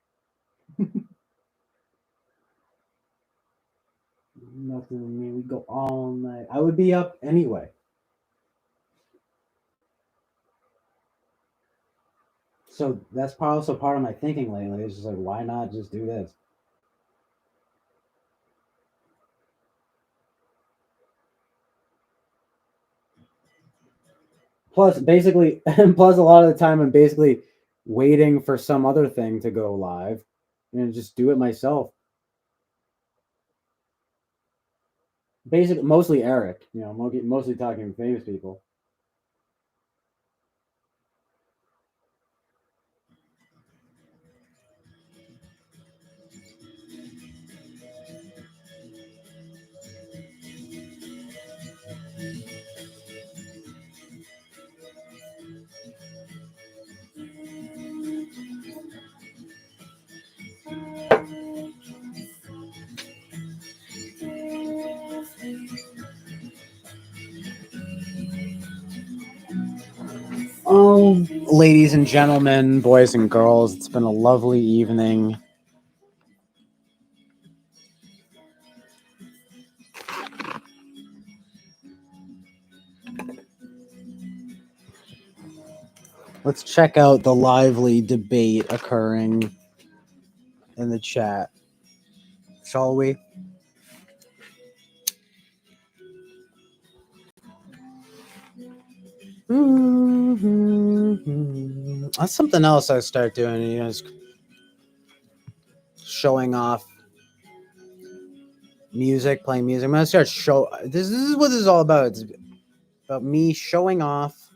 Nothing. I mean, we go all night. I would be up anyway. So that's also part of my thinking lately. It's just like, why not just do this? Plus, basically, plus a lot of the time, I'm basically waiting for some other thing to go live, and just do it myself. Basically, mostly Eric. Mostly talking to famous people. Ladies and gentlemen, boys and girls, it's been a lovely evening. Let's check out the lively debate occurring in the chat, shall we? That's something else I start doing. Is showing off music, playing music. I'm gonna start show. This is what this is all about. It's about me showing off,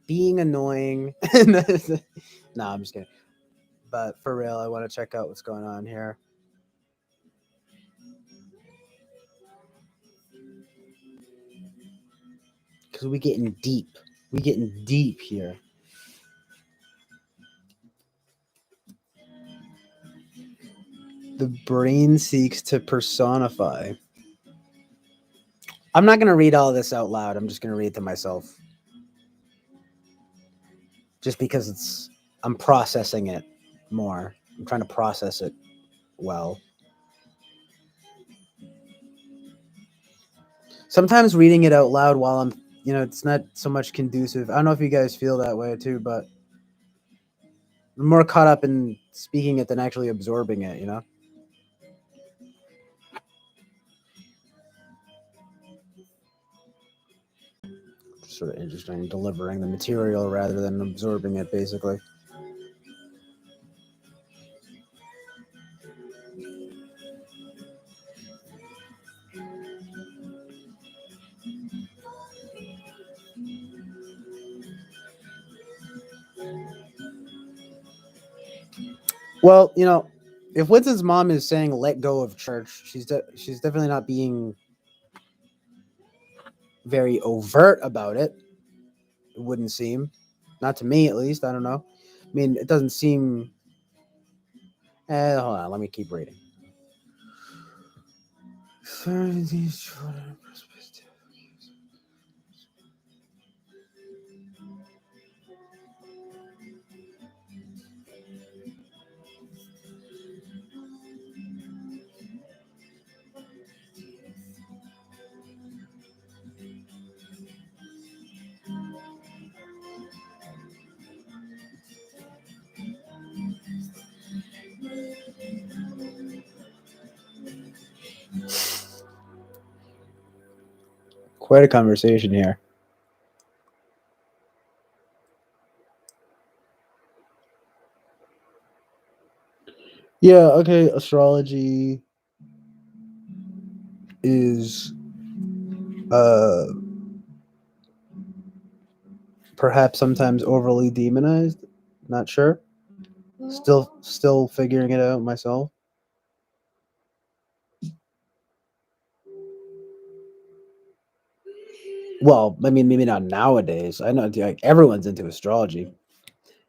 being annoying. No, I'm just kidding. But for real, I want to check out what's going on here. Because we getting deep. We getting deep here. The brain seeks to personify. I'm not going to read all this out loud. I'm just going to read it to myself. Just because I'm processing it more. I'm trying to process it well. Sometimes reading it out loud while I'm, it's not so much conducive. I don't know if you guys feel that way too, but I'm more caught up in speaking it than actually absorbing it, Sort of interesting, delivering the material rather than absorbing it, basically. Well, if Winston's mom is saying let go of church, she's definitely not being very overt about it. It wouldn't seem, not to me at least. I don't know. I mean, it doesn't seem. Hold on, let me keep reading. quite a conversation here. Yeah, okay, astrology is uh perhaps sometimes overly demonized. Not sure. Still figuring it out myself. Well, I mean, maybe not nowadays. I know like everyone's into astrology.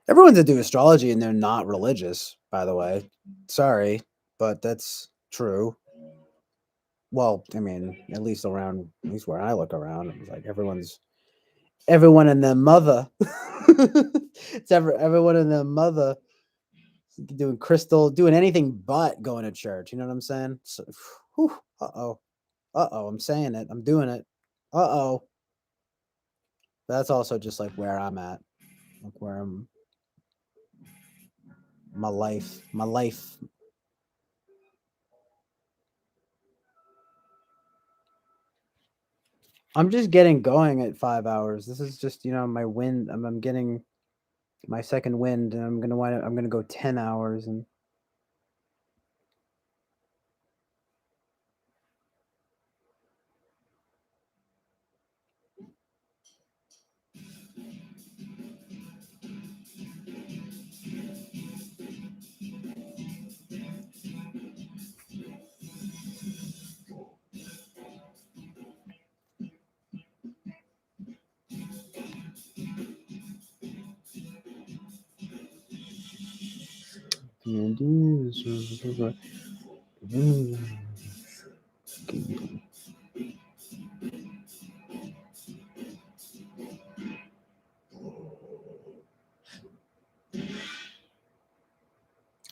Everyone's into astrology and they're not religious, by the way. Sorry, but that's true. Well, I mean, at least where I look around, it's like everyone and their mother. Everyone and their mother doing crystal, doing anything but going to church. You know what I'm saying? So, I'm saying it. I'm doing it. Uh oh. That's also just like where I'm at, like where I'm. My life. I'm just getting going at 5 hours. This is just my wind. I'm getting my second wind, and I'm gonna go 10 hours and.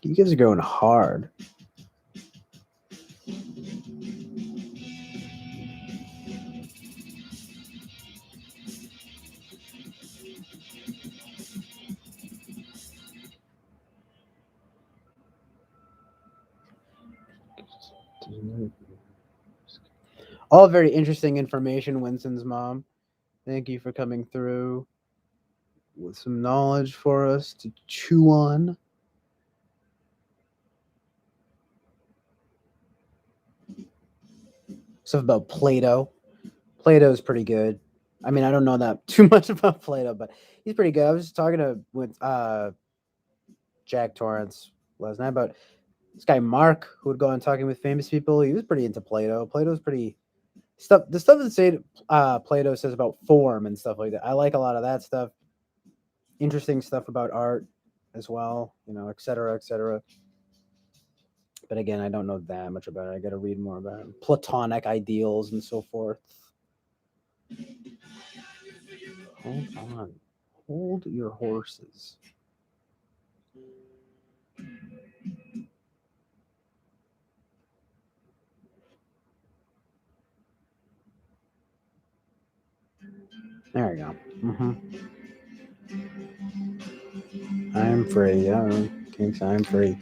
You guys are going hard. All very interesting information, Winston's mom. Thank you for coming through with some knowledge for us to chew on. Stuff about Plato. Plato's pretty good. I mean, I don't know that too much about Plato, but he's pretty good. I was just talking with Jack Torrance last night about this guy Mark who would go on talking with famous people. He was pretty into Plato. Plato's pretty stuff. The stuff that Plato says about form and stuff like that. I like a lot of that stuff. Interesting stuff about art as well, et cetera, et cetera. But again, I don't know that much about it. I got to read more about it. Platonic ideals and so forth. Hold on. Hold your horses. There we go. I'm free. Yeah, Kinks, I'm free.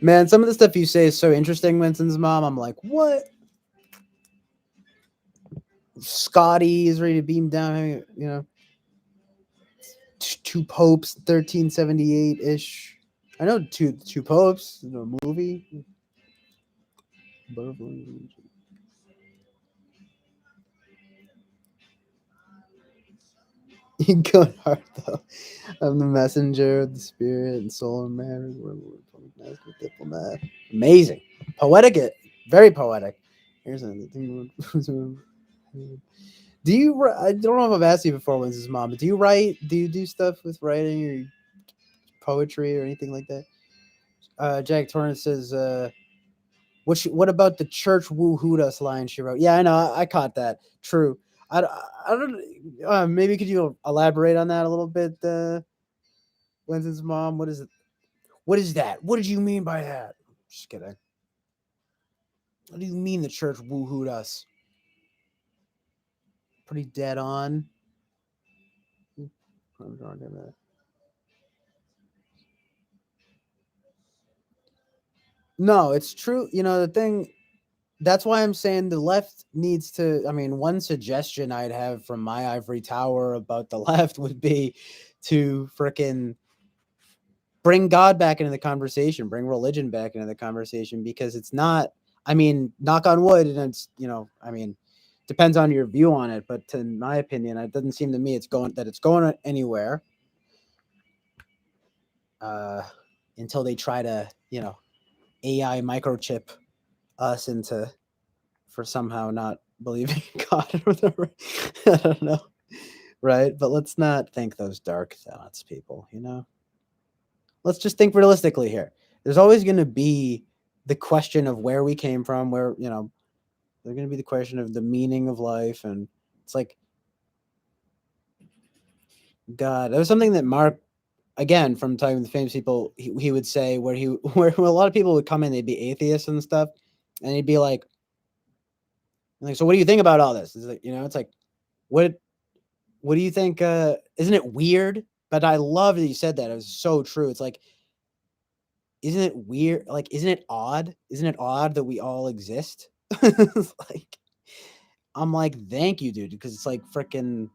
Man, some of the stuff you say is so interesting, Winston's mom. I'm like, what? Scotty is ready to beam down, two popes, 1378 ish. I know two popes, movie. You go hard though. I'm the messenger of the spirit and soul of man. Diplomat. Amazing, poetic. Very poetic. Here's another thing. Do you? I don't know if I've asked you before, Winston's mom, but do you write? Do you do stuff with writing or poetry or anything like that? Jack Torrance says, what about the church woohooed us line she wrote? Yeah, I know. I caught that. True. I don't. Maybe could you elaborate on that a little bit, Winston's mom? What is it? What is that? What did you mean by that? Just kidding. What do you mean the church woohooed us? Pretty dead on. No, it's true. You know, the thing, that's why I'm saying the left needs to. I mean, one suggestion I'd have from my ivory tower about the left would be to frickin' bring God back into the conversation, bring religion back into the conversation, because it's not, I mean, knock on wood, and it's, you know, I mean, depends on your view on it, but in my opinion, it doesn't seem to me it's going anywhere uh, until they try to, you know, AI microchip us into for somehow not believing in God or whatever. I don't know. Right? But let's not think those dark thoughts, people, you know? Let's just think realistically here. There's always going to be the question of where we came from, where, you know, there's going to be the question of the meaning of life. And it's like, God, that was something that Mark, again, from talking with famous people, he would say where where a lot of people would come in, they'd be atheists and stuff. And he'd be like, so what do you think about all this? It's like, you know, it's like, what do you think? Isn't it weird? But I love that you said that. It was so true. It's like, isn't it weird? Like, isn't it odd? Isn't it odd that we all exist? Like, I'm like, thank you, dude, because it's like freaking.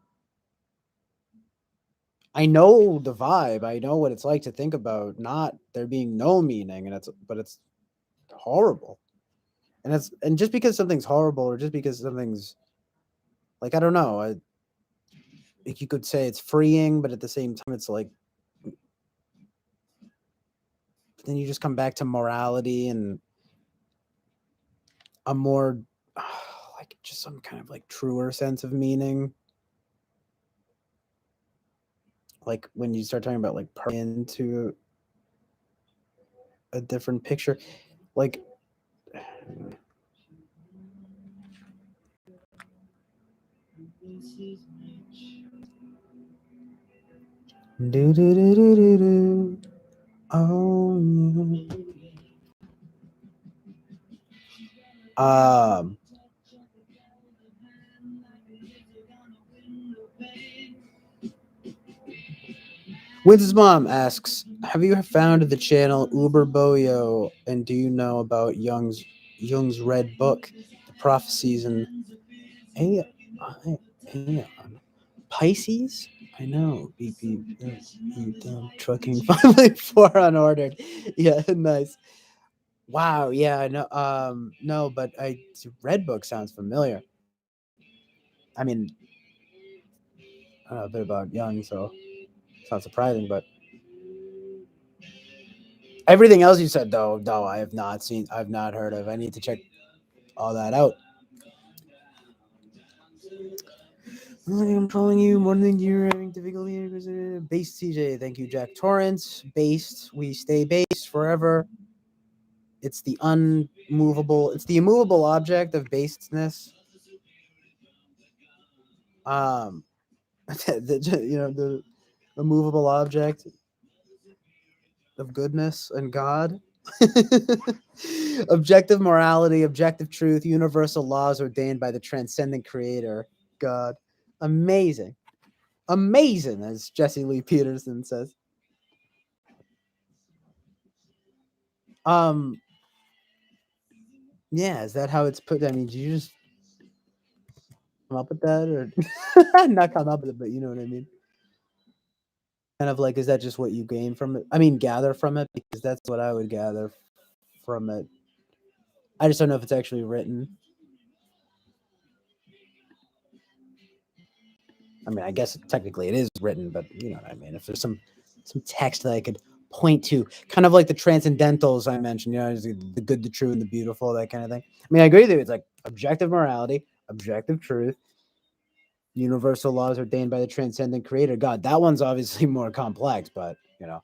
I know the vibe. I know what it's like to think about not there being no meaning, and it's horrible. And just because something's horrible, or just because something's like, I don't know, like you could say it's freeing, but at the same time, it's like, then you just come back to morality and a more like just some kind of like truer sense of meaning. Like when you start talking about like into a different picture, like do do do do do do. Oh, Wins's mom asks, "Have you found the channel Uber Boyo, and do you know about Jung's Red Book, the prophecies and Aeon Pisces? I know. Beep beep. Trucking 584 unordered. Yeah, nice. Wow. Yeah. No. No, but Red Book sounds familiar. I mean, I know a bit about Young, so it's not surprising. But everything else you said, though, I have not seen. I've not heard of. I need to check all that out. I'm trolling you more than you're having difficulty. Based CJ, thank you, Jack Torrance. Based, we stay based forever. It's the unmovable. It's the immovable object of basedness. Um, the immovable object of goodness and God. Objective morality, objective truth, universal laws ordained by the transcendent creator, God. Amazing. Amazing, as Jesse Lee Peterson says. Um, yeah, is that how it's put? I mean, did you just come up with that, or not come up with it, but you know what I mean? Kind of like, is that just what you gain from it? I mean, gather from it, because that's what I would gather from it. I just don't know if it's actually written. I mean, I guess technically it is written, but you know what I mean. If there's some text that I could point to, kind of like the transcendentals I mentioned, you know, the good, the true, and the beautiful, that kind of thing. I mean, I agree with you. It's like objective morality, objective truth, universal laws ordained by the transcendent creator, God. That one's obviously more complex, but you know.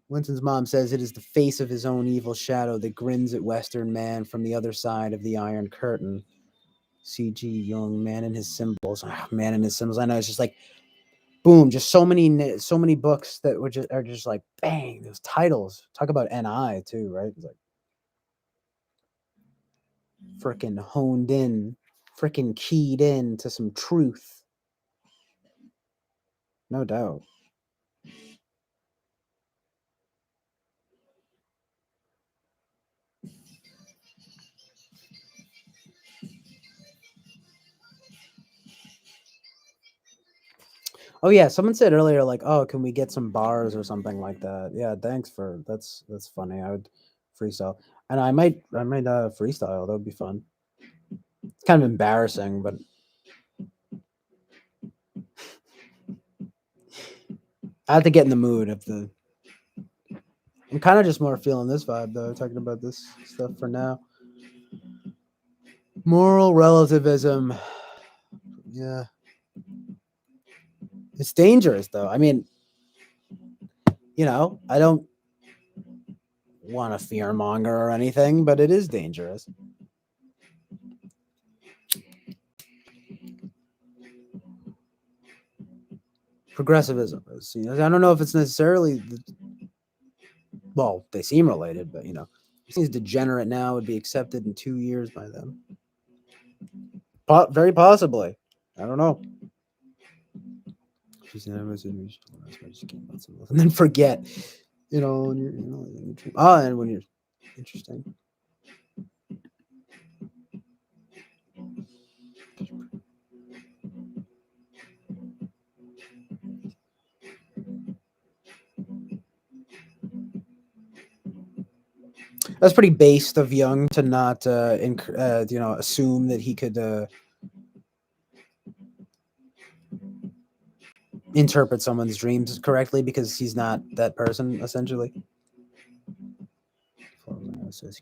Winston's mom says it is the face of his own evil shadow that grins at Western man from the other side of the Iron Curtain. CG Young, Man and His Symbols. Man and His Symbols. I know, it's just like boom, just so many books that are just like bang, those titles. Talk about NI too, right? It's like freaking honed in, freaking keyed in to some truth. No doubt. Oh yeah, someone said earlier, like, oh, can we get some bars or something like that? Yeah, thanks for that's funny. I would freestyle, and I might freestyle. That would be fun. It's kind of embarrassing, but I have to get in the mood of the. I'm kind of just more feeling this vibe though. Talking about this stuff for now. Moral relativism. Yeah, it's dangerous though. I mean, I don't want to fearmonger or anything, but it is dangerous. Progressivism. I don't know if it's necessarily. Well, they seem related, but he's degenerate now would be accepted in 2 years by them. Very possibly. I don't know. And then forget, when you're, and when you're interesting. That's pretty based of Young to not, assume that he could interpret someone's dreams correctly because he's not that person, essentially.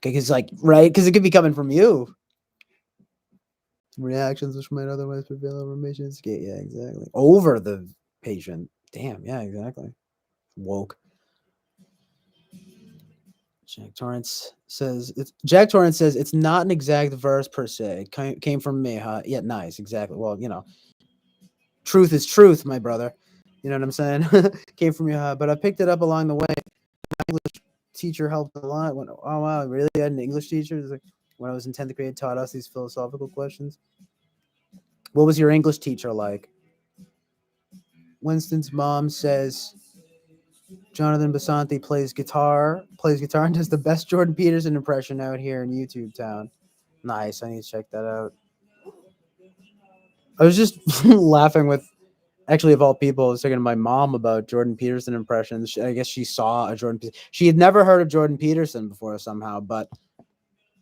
Because, like, right? Because it could be coming from you. Reactions which might otherwise prevail over patients. Yeah, exactly. Over the patient. Damn, yeah, exactly. Woke. Jack Torrance says it's not an exact verse per se. It came from me, huh? Yeah, nice, exactly. Well, truth is truth, my brother. You know what I'm saying? Came from you, huh? But I picked it up along the way. My English teacher helped a lot. Oh wow, really? I had an English teacher? Like, when I was in 10th grade, taught us these philosophical questions. What was your English teacher like? Winston's mom says Jonathan Basanti plays guitar and does the best Jordan Peterson impression out here in YouTube town. Nice. I need to check that out. I was just laughing with, actually, of all people, I was talking to my mom about Jordan Peterson impressions. I guess she saw a Jordan Peterson. She had never heard of Jordan Peterson before somehow, but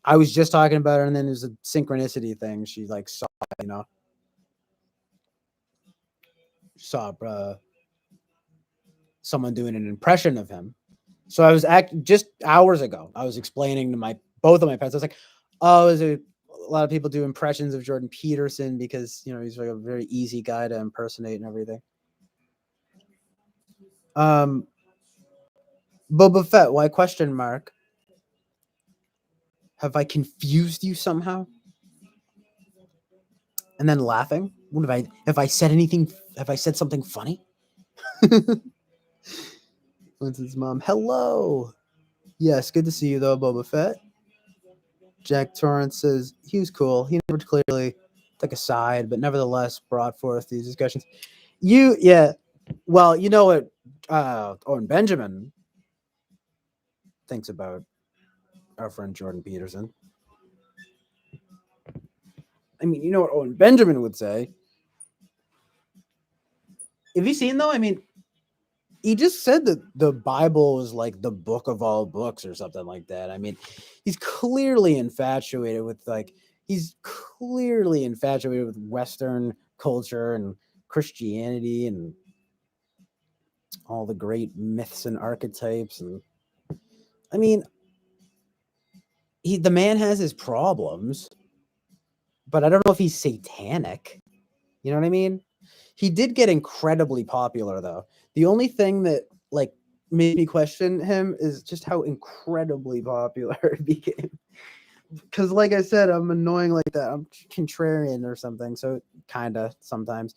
I was just talking about it, and then there's a synchronicity thing. She like saw, saw someone doing an impression of him. So I was just hours ago. I was explaining to both of my parents. I was like, "Oh, a lot of people do impressions of Jordan Peterson because he's like a very easy guy to impersonate and everything." Boba Fett, why question mark? Have I confused you somehow? And then laughing. What have I said anything? Have I said something funny? Winston's mom. Hello. Yes, good to see you though, Boba Fett. Jack Torrance says he was cool. He never clearly took a side, but nevertheless brought forth these discussions. Well, you know what Owen Benjamin thinks about our friend Jordan Peterson. I mean, you know what Owen Benjamin would say. Have you seen though? I mean, he just said that the Bible is like the book of all books or something like that. I mean, he's clearly infatuated with Western culture and Christianity and all the great myths and archetypes. And I mean, the man has his problems, but I don't know if he's satanic. You know what I mean? He did get incredibly popular though. The only thing that made me question him is just how incredibly popular it became. because like I said, I'm annoying like that. I'm contrarian or something. So kind of sometimes.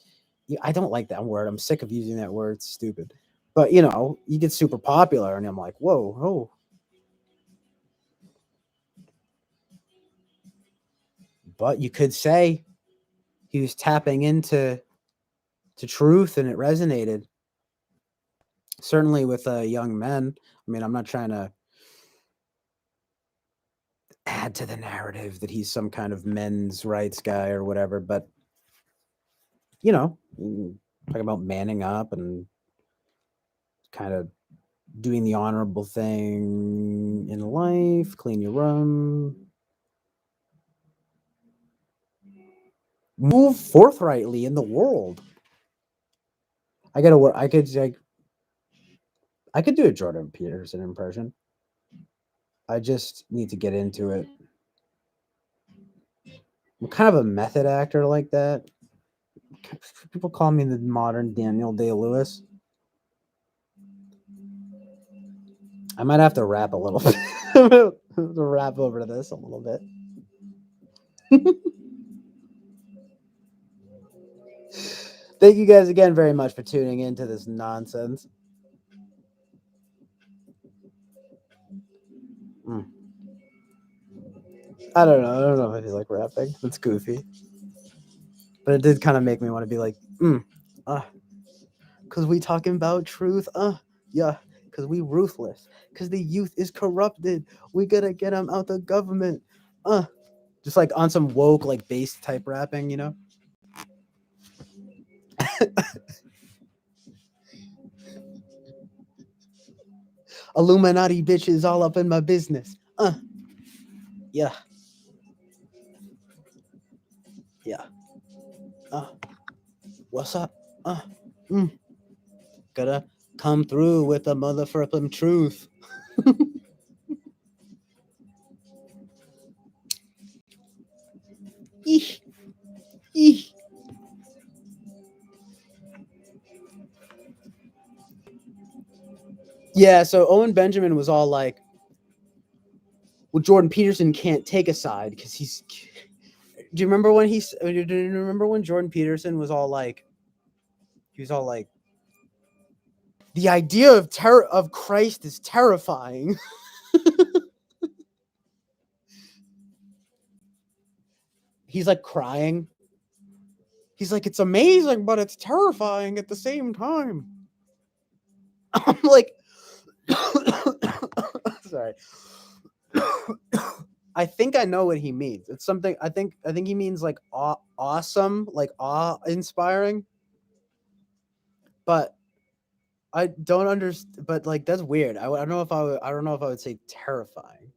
Yeah, I don't like that word. I'm sick of using that word. It's stupid. But you get super popular, and I'm like, whoa, oh. But you could say he was tapping into truth, and it resonated. Certainly with young men. I mean, I'm not trying to add to the narrative that he's some kind of men's rights guy or whatever, but talking about manning up and kind of doing the honorable thing in life, clean your room, move forthrightly in the world. I gotta work. I could do a Jordan Peterson impression. I just need to get into it. I'm kind of a method actor like that. People call me the modern Daniel Day-Lewis. I might have to rap a little bit. To rap over this a little bit. Thank you guys again very much for tuning into this nonsense. I don't know. I don't know if I feel like rapping. It's goofy. But it did kind of make me want to be like, because we talking about truth. Yeah. Because we ruthless. Because the youth is corrupted. We gotta get them out the government. Just like on some woke, like bass type rapping, Illuminati bitches all up in my business. Yeah. Yeah. What's up? Gotta come through with the motherfucking truth. Eesh. Eesh. Yeah, so Owen Benjamin was all like, well, Jordan Peterson can't take a side because he's. Do you remember when do you remember when Jordan Peterson was all like, he was all like, the idea of of Christ is terrifying. He's like crying. He's like, it's amazing, but it's terrifying at the same time. I'm like, sorry. I think I know what he means. It's something I think he means like awesome, like awe-inspiring. But I don't understand. But like that's weird. I don't know if I don't know if I would say terrifying.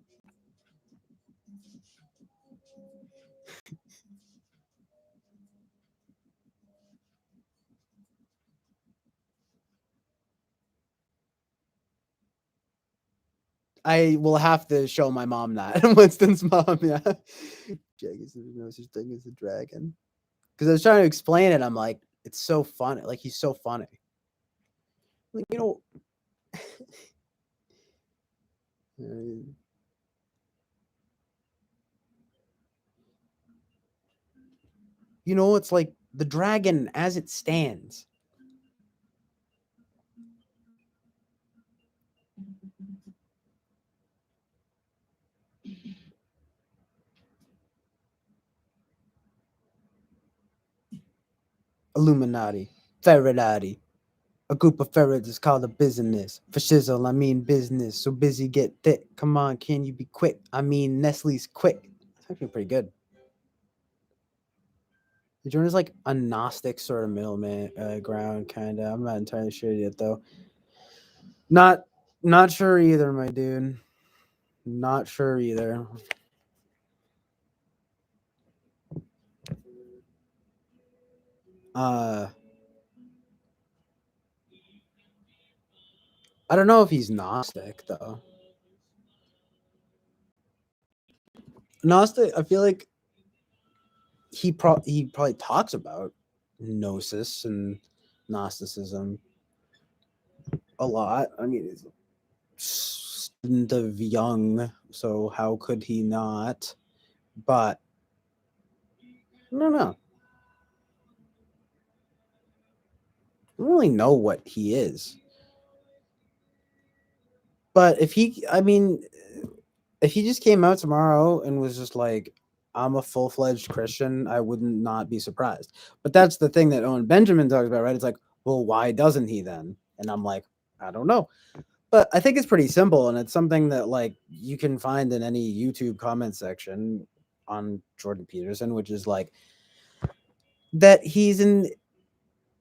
I will have to show my mom that. Winston's mom, yeah. There's no such thing as a dragon. Because I was trying to explain it. I'm like, it's so funny. Like he's so funny. Like, it's like the dragon as it stands. Illuminati, Ferretati. A group of ferrets is called a business. For shizzle, I mean business. So busy, get thick. Come on, can you be quick? I mean, Nestle's quick. It's actually pretty good. The Jordan's like a Gnostic sort of middleman ground, kind of. I'm not entirely sure yet, though. Not sure either, my dude. Not sure either. I don't know if he's Gnostic though. Gnostic, I feel like he probably talks about gnosis and Gnosticism a lot. I mean, he's a student of Jung, so how could he not? but I don't know. I don't really know what he is. But I mean, if he just came out tomorrow and was just like, I'm a full fledged Christian, I wouldn't not be surprised. But that's the thing that Owen Benjamin talks about, right? It's like, well, why doesn't he then? And I'm like, I don't know. But I think it's pretty simple, and it's something that like you can find in any YouTube comment section on Jordan Peterson, which is like that he's an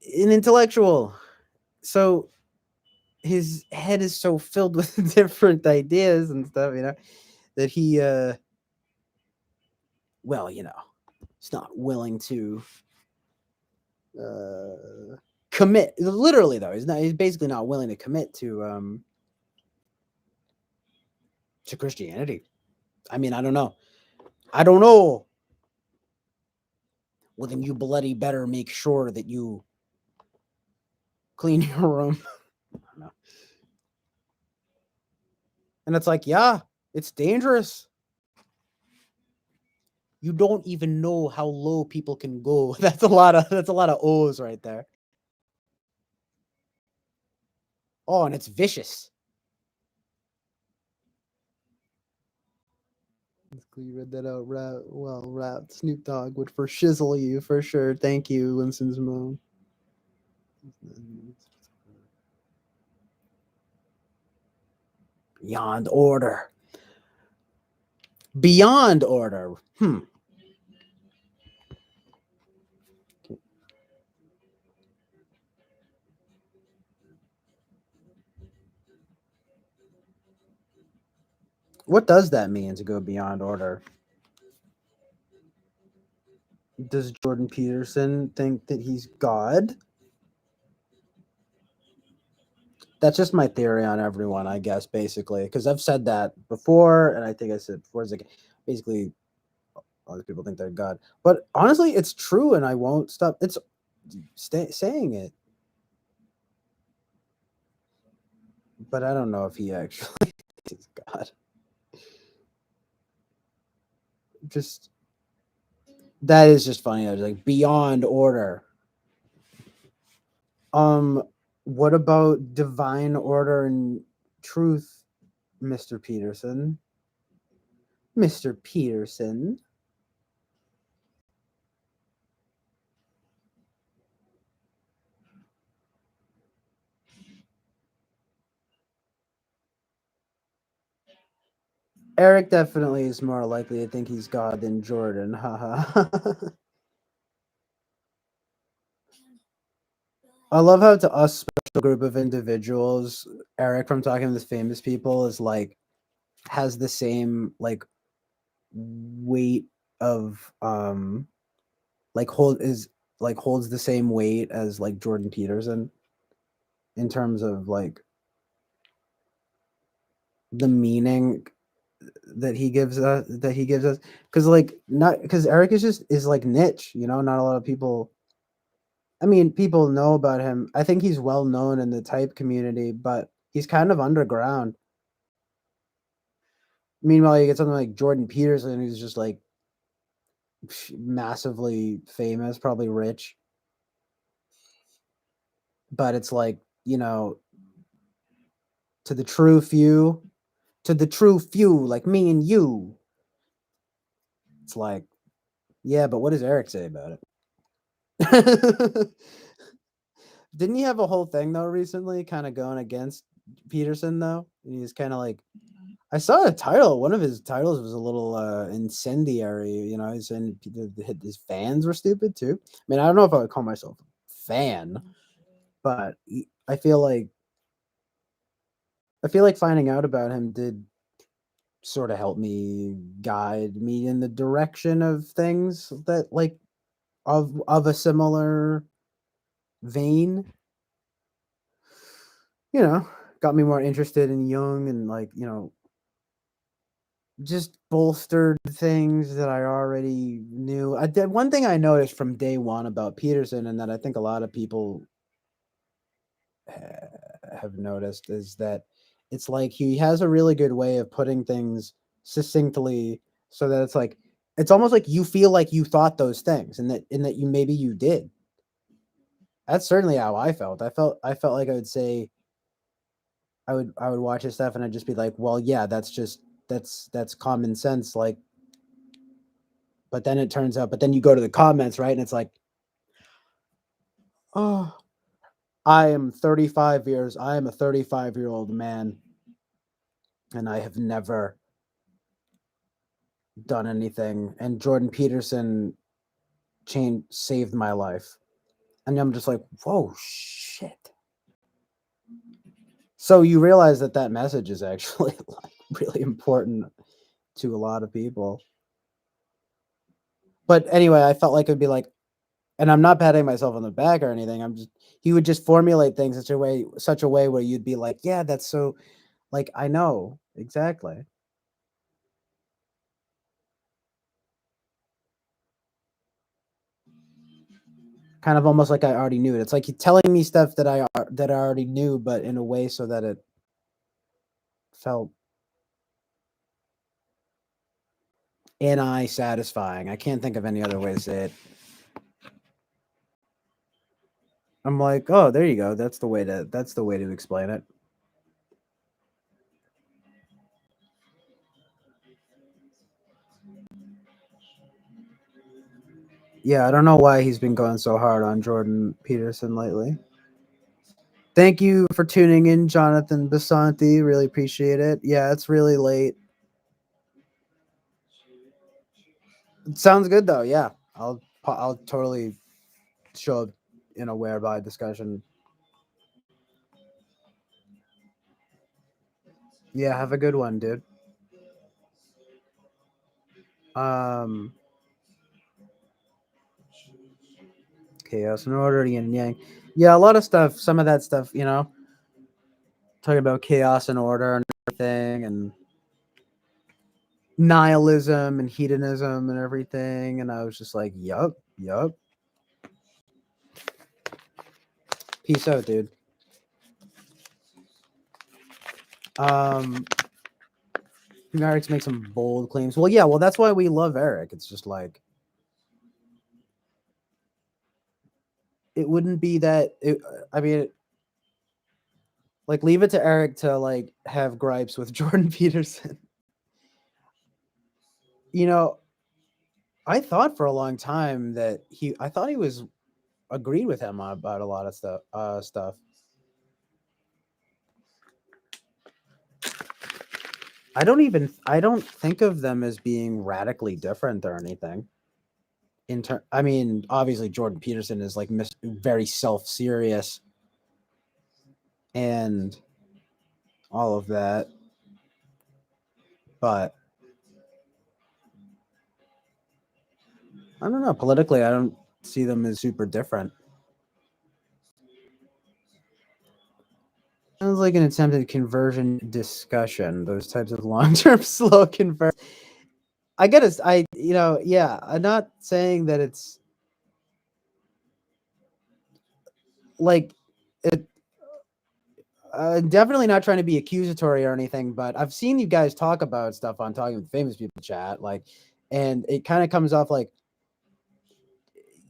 intellectual. So his head is so filled with different ideas and stuff, that he well, he's not willing to commit. Literally though, he's basically not willing to commit to Christianity. I mean, I don't know. Well, then you bloody better make sure that you clean your room. I don't know. And it's like, yeah, it's dangerous. You don't even know how low people can go. That's a lot of O's right there. Oh, and it's vicious. You read that out rap. Snoop Dogg would for shizzle you for sure. Thank you, Winston's mom. Beyond order. Beyond order. What does that mean to go beyond order? Does Jordan Peterson think that he's God? That's just my theory on everyone, I guess, basically, because I've said that before, and I think I said before, it's like basically other people think they're God, but honestly, it's true, and I won't stop. It's saying it, but I don't know if he actually is God. Just that is just funny. I was like beyond order. What about divine order and truth, Mr. Peterson? Mr. Peterson. Eric definitely is more likely to think he's God than Jordan. Haha. I love how to us special group of individuals, Eric from Talking to the Famous People is like has the same like weight of like holds the same weight as like Jordan Peterson in terms of like the meaning that he gives us because like not because Eric is like niche, not a lot of people. I mean, people know about him. I think he's well known in the type community, but he's kind of underground. Meanwhile, you get something like Jordan Peterson, who's just like massively famous, probably rich. But it's like, to the true few, like me and you, it's like, yeah, but what does Eric say about it? Didn't he have a whole thing though recently, kind of going against Peterson though? And he's kind of like, I saw a title. One of his titles was a little incendiary. He's saying his fans were stupid too. I mean, I don't know if I would call myself a fan, but I feel like finding out about him did sort of help me guide me in the direction of things that like of a similar vein. Got me more interested in Jung and like just bolstered things that I already knew. I did one thing I noticed from day one about Peterson, and that I think a lot of people have noticed, is that it's like he has a really good way of putting things succinctly so that it's like It's almost like you feel like you thought those things, and that you maybe you did. That's certainly how I felt. I felt like I would say I would watch this stuff and I'd just be like, well, yeah, that's common sense. Like, but then it turns out, but then you go to the comments, right? And it's like, oh, I am a 35-year-old man, and I have never done anything. And Jordan Peterson saved my life. And I'm just like, whoa, shit. So you realize that message is actually like really important to a lot of people. But anyway, I felt like it'd be like, and I'm not patting myself on the back or anything. He would just formulate things in such a way where you'd be like, yeah, that's so, like, I know exactly. Kind of almost like I already knew it. It's like you're telling me stuff that I already knew, but in a way so that it felt satisfying. I can't think of any other way to say it. I'm like, oh, there you go. That's the way to explain it. Yeah, I don't know why he's been going so hard on Jordan Peterson lately. Thank you for tuning in, Jonathan Basanti. Really appreciate it. Yeah, it's really late. It sounds good though. Yeah, I'll totally show up in a whereby discussion. Yeah, have a good one, dude. Um, chaos and order, yin and yang. Yeah, a lot of stuff. Some of that stuff, talking about chaos and order and everything, and nihilism and hedonism and everything. And I was just like, yup, yup. Peace out, dude. Eric's make some bold claims. Well, yeah, well, that's why we love Eric. It's just like, it wouldn't be that. I mean, like, leave it to Eric to like have gripes with Jordan Peterson. You know, I thought for a long time that I thought he was agreed with him about a lot of stuff. I don't think of them as being radically different or anything. I mean, obviously Jordan Peterson is like very self-serious and all of that, but I don't know. Politically, I don't see them as super different. Sounds like an attempted conversion discussion. Those types of long-term slow convert. I get it. Yeah. I'm not saying that it's like it. Definitely not trying to be accusatory or anything, but I've seen you guys talk about stuff on Talking with Famous People chat, like, and it kind of comes off like,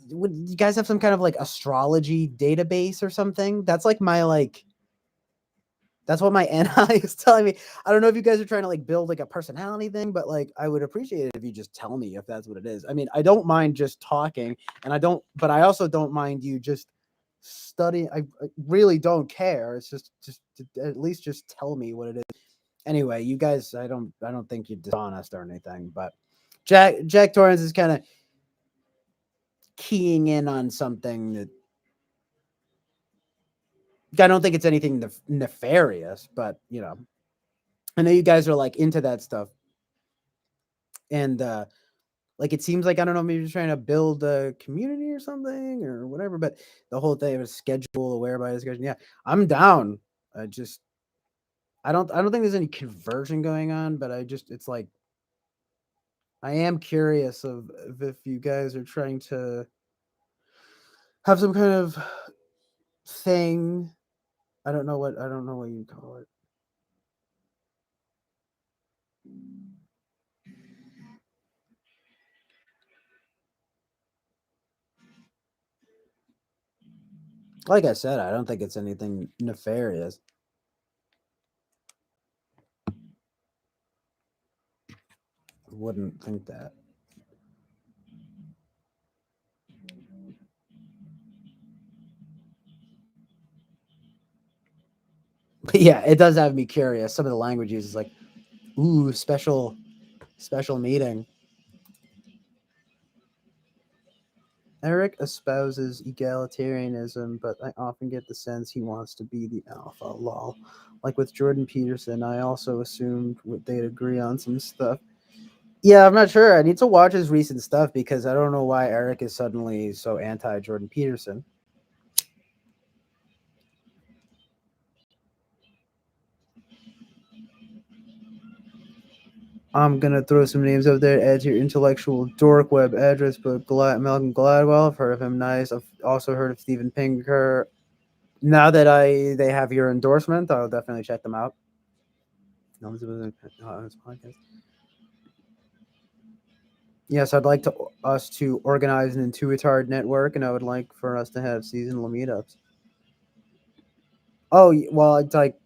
would you guys have some kind of like astrology database or something? That's like that's what my NI is telling me. I don't know if you guys are trying to like build like a personality thing, but like I would appreciate it if you just tell me if that's what it is. I mean, I don't mind just talking, but I also don't mind you just studying. I really don't care. It's just at least just tell me what it is. Anyway, you guys, I don't think you're dishonest or anything, but Jack Torrance is kind of keying in on something that I don't think it's anything nefarious, but I know you guys are like into that stuff, and like it seems like, I don't know, maybe you're trying to build a community or something or whatever. But the whole thing of a schedule, aware by discussion, yeah, I'm down. I don't think there's any conversion going on, but it's like I am curious of if you guys are trying to have some kind of thing. I don't know what you call it. Like I said, I don't think it's anything nefarious. Wouldn't think that. But yeah, it does have me curious. Some of the language use is like, ooh, special meeting. Eric espouses egalitarianism, but I often get the sense he wants to be the alpha. Lol. Like with Jordan Peterson, I also assumed they'd agree on some stuff. Yeah, I'm not sure. I need to watch his recent stuff because I don't know why Eric is suddenly so anti Jordan Peterson. I'm gonna throw some names out there. Add to your intellectual dork web address, but Malcolm Gladwell. I've heard of him. Nice. I've also heard of Steven Pinker. Now that they have your endorsement, I'll definitely check them out. No, this was on his podcast. Yes, I'd like to us to organize an Intuitard network, and I would like for us to have seasonal meetups. Oh well, it's like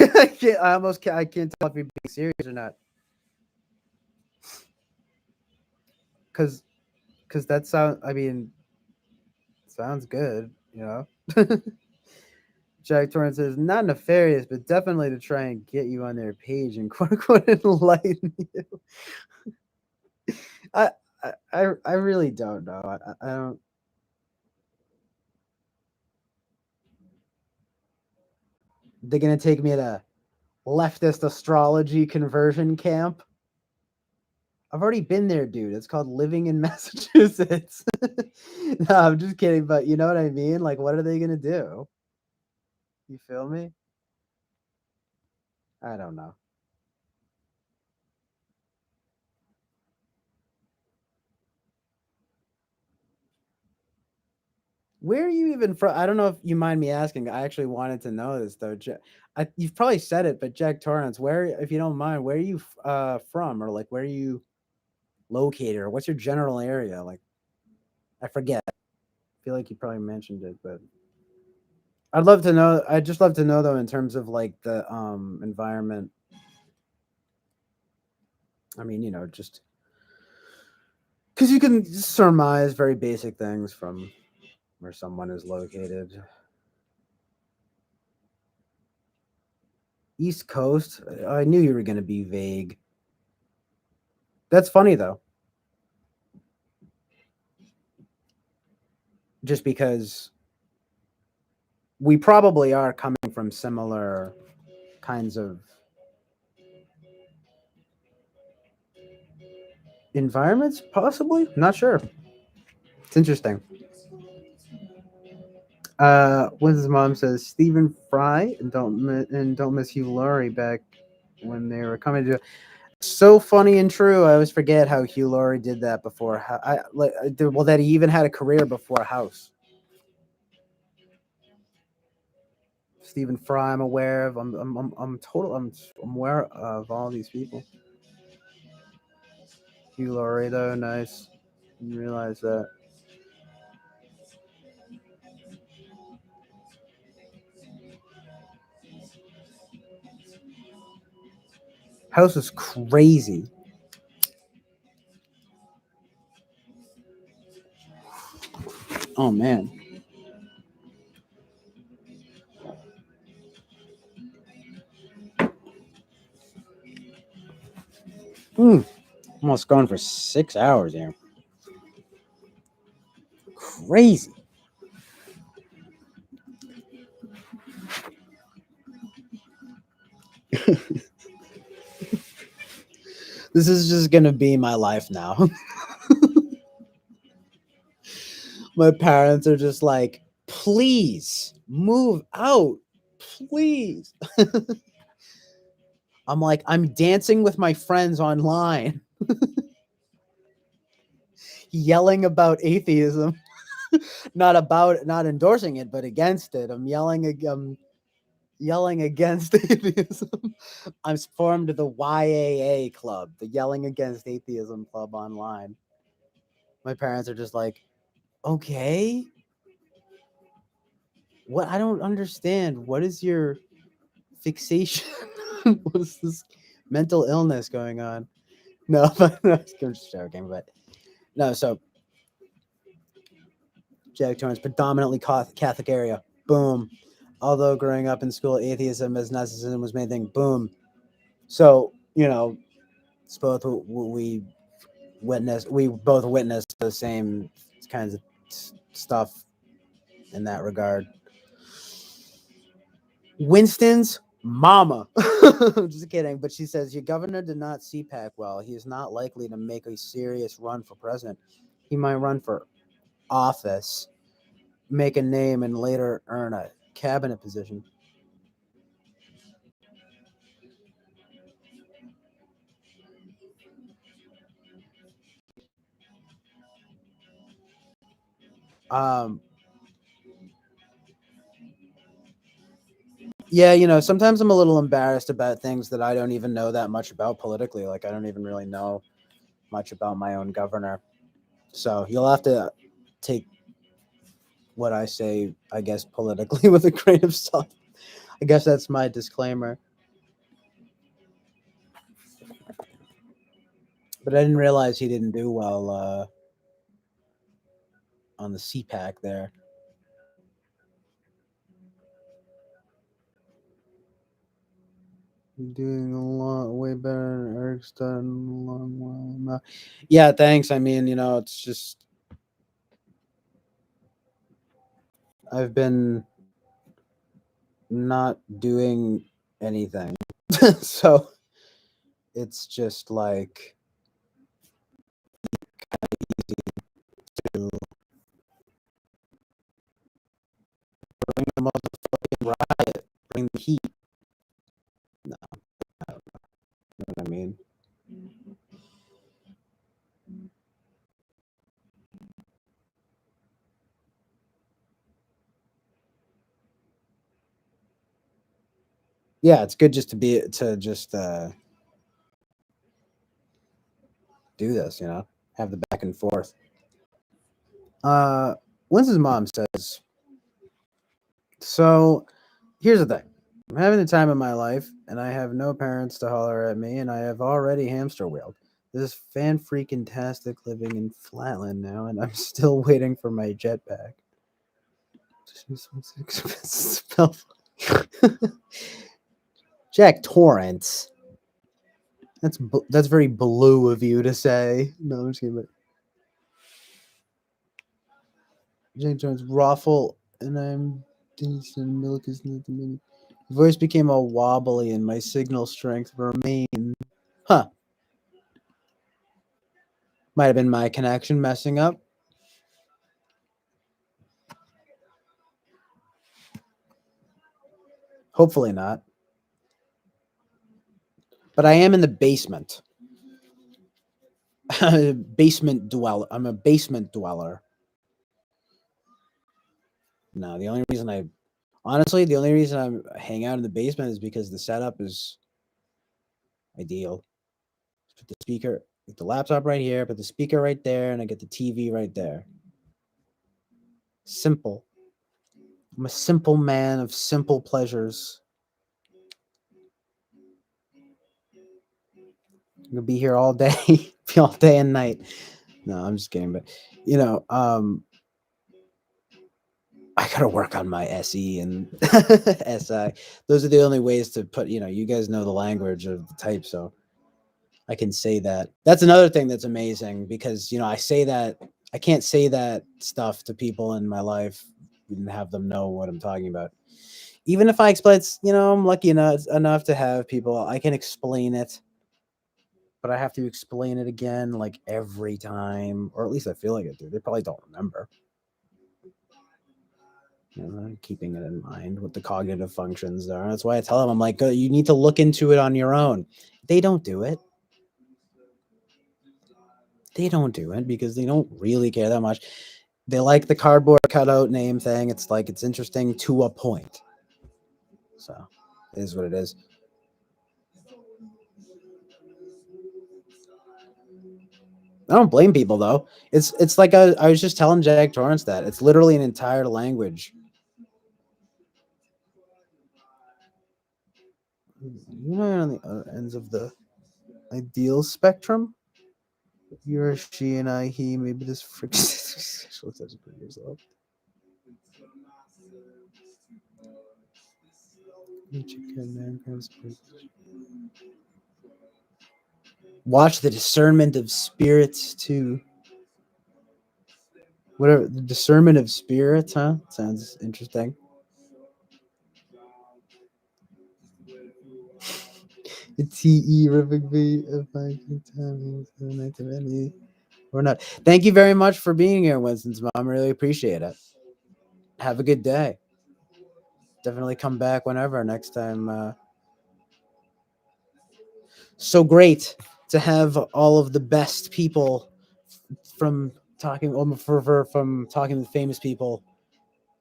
I can't tell if you're being serious or not, because that sounds. I mean, sounds good, you know. Jack Torrance says not nefarious, but definitely to try and get you on their page and quote unquote enlighten you. I I really don't know. I don't. They're gonna take me to leftist astrology conversion camp. I've already been there, dude. It's called living in Massachusetts. No, I'm just kidding, but you know what I mean? Like, what are they gonna do? You feel me? I don't know. Where are you even from? I don't know if you mind me asking. I actually wanted to know this though. You've probably said it, but Jack Torrance, where, if you don't mind, where are you from, or like where are you located, or what's your general area? Like, I forget. I feel like you probably mentioned it, but I'd love to know. I'd just love to know though, in terms of like the environment. I mean, just because you can surmise very basic things from where someone is located. East Coast. I knew you were going to be vague. That's funny though, just because we probably are coming from similar kinds of environments, possibly. Not sure. It's interesting. Winston's mom says Stephen Fry and don't miss Hugh Laurie back when they were coming to. So funny and true. I always forget how Hugh Laurie did that before. Well, that he even had a career before House. Stephen Fry, I'm aware of. I'm aware of all these people. Hugh Laurie, though, nice. Didn't realize that. House is crazy. Oh man. Almost going for 6 hours here. Crazy. This is just gonna be my life now. My parents are just like, please move out. Please. I'm like, I'm dancing with my friends online, yelling about atheism. Not endorsing it, but against it. I'm yelling against atheism. I'm formed the YAA club, the Yelling Against Atheism club online. My parents are just like, okay. What? I don't understand. What is your fixation? What is this mental illness going on? No, I'm just joking. But no, so Jack Torrance, predominantly Catholic area. Boom. Although growing up in school, atheism as Gnosticism was main thing. Boom. So it's both we both witnessed the same kinds of stuff in that regard. Winston's mama. Just kidding. But she says, your governor did not CPAC well. He is not likely to make a serious run for president. He might run for office, make a name, and later earn a cabinet position. Um, yeah, sometimes I'm a little embarrassed about things that I don't even know that much about politically. Like, I don't even really know much about my own governor. So you'll have to take what I say, I guess, politically with a grain of salt. I guess that's my disclaimer. But I didn't realize he didn't do well on the CPAC there. Doing a lot way better than Eric's done a long while now. Yeah, thanks. I mean, it's just I've been not doing anything. So it's just like to bring the motherfucking riot, bring the heat. No, I don't know. You know what I mean? Yeah, it's good just to just do this, have the back and forth. Winston's mom says, so here's the thing. I'm having the time of my life, and I have no parents to holler at me, and I have already hamster wheeled. This is fan freaking tastic living in Flatland now, and I'm still waiting for my jetpack. Jack Torrance. That's very blue of you to say. No, I'm just kidding. But Jack Torrance, Raffle, and I'm decent. Milk is not the mini. Voice became all wobbly, and my signal strength remained. Huh. Might have been my connection messing up. Hopefully not. But I am in the basement. Basement dweller. I'm a basement dweller. No, the only reason I hang out in the basement is because the setup is ideal. Put the laptop right here, put the speaker right there, and I get the TV right there. Simple. I'm a simple man of simple pleasures. I'm gonna be here all day, all day and night. No, I'm just kidding, but I gotta work on my SE and SI. Those are the only ways to put. You guys know the language of the type, so I can say that. That's another thing that's amazing because I can't say that stuff to people in my life and have them know what I'm talking about. Even if I explain, I'm lucky enough to have people I can explain it, but I have to explain it again like every time, or at least I feel like I do. They probably don't remember. Keeping it in mind what the cognitive functions are. That's why I tell them, I'm like, you need to look into it on your own. They don't do it. They don't do it because they don't really care that much. They like the cardboard cutout name thing. It's like, it's interesting to a point. So it is what it is. I don't blame people though. It's like I was just telling Jack Torrance that it's literally an entire language. You're not on the other ends of the ideal spectrum. You're a she and I he. Maybe this friction sexual touch of yourself. Watch the discernment of spirits too. Whatever the discernment of spirits, huh? Sounds interesting. The TE Rivik B of my timing or not. Thank you very much for being here, Winston's mom. Really appreciate it. Have a good day. Definitely come back whenever next time. So great to have all of the best people from talking from talking to famous people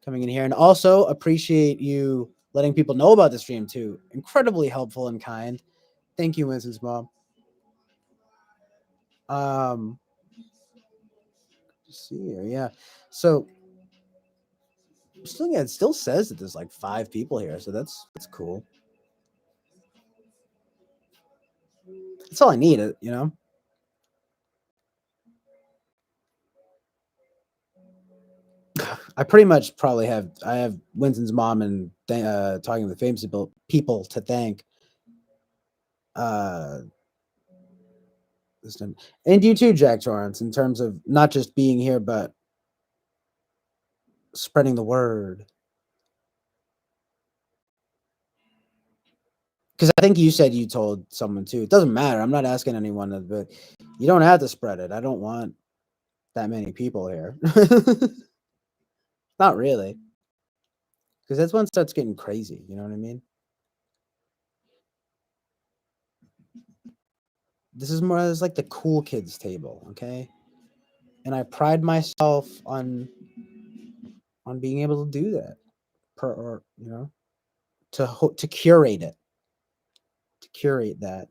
coming in here, and also appreciate you letting people know about the stream too. Incredibly helpful and kind. Thank you, Winston's mom. See here, yeah. So it still says that there's like 5 people here, so that's cool. That's all I need, you know. I pretty much probably have Winston's mom and talking with famous people to thank. And you too, Jack Torrance, in terms of not just being here but spreading the word. Because I think you said you told someone too. It doesn't matter. I'm not asking anyone, but you don't have to spread it. I don't want that many people here. Not really. Because that's when it starts getting crazy. You know what I mean? This is more as like the cool kids table, okay? And I pride myself on being able to do that, or you know, to curate it, to curate that.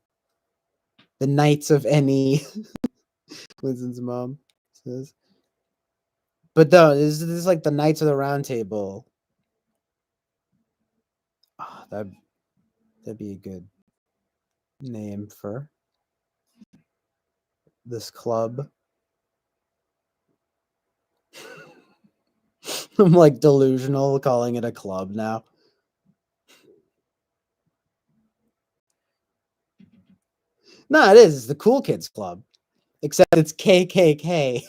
The Knights of any, Winston's mom says. But no, this is like the Knights of the Round Table. Oh, that'd be a good name for this club. I'm like delusional calling it a club now. No, it is. It's the Cool Kids Club, except it's KKK.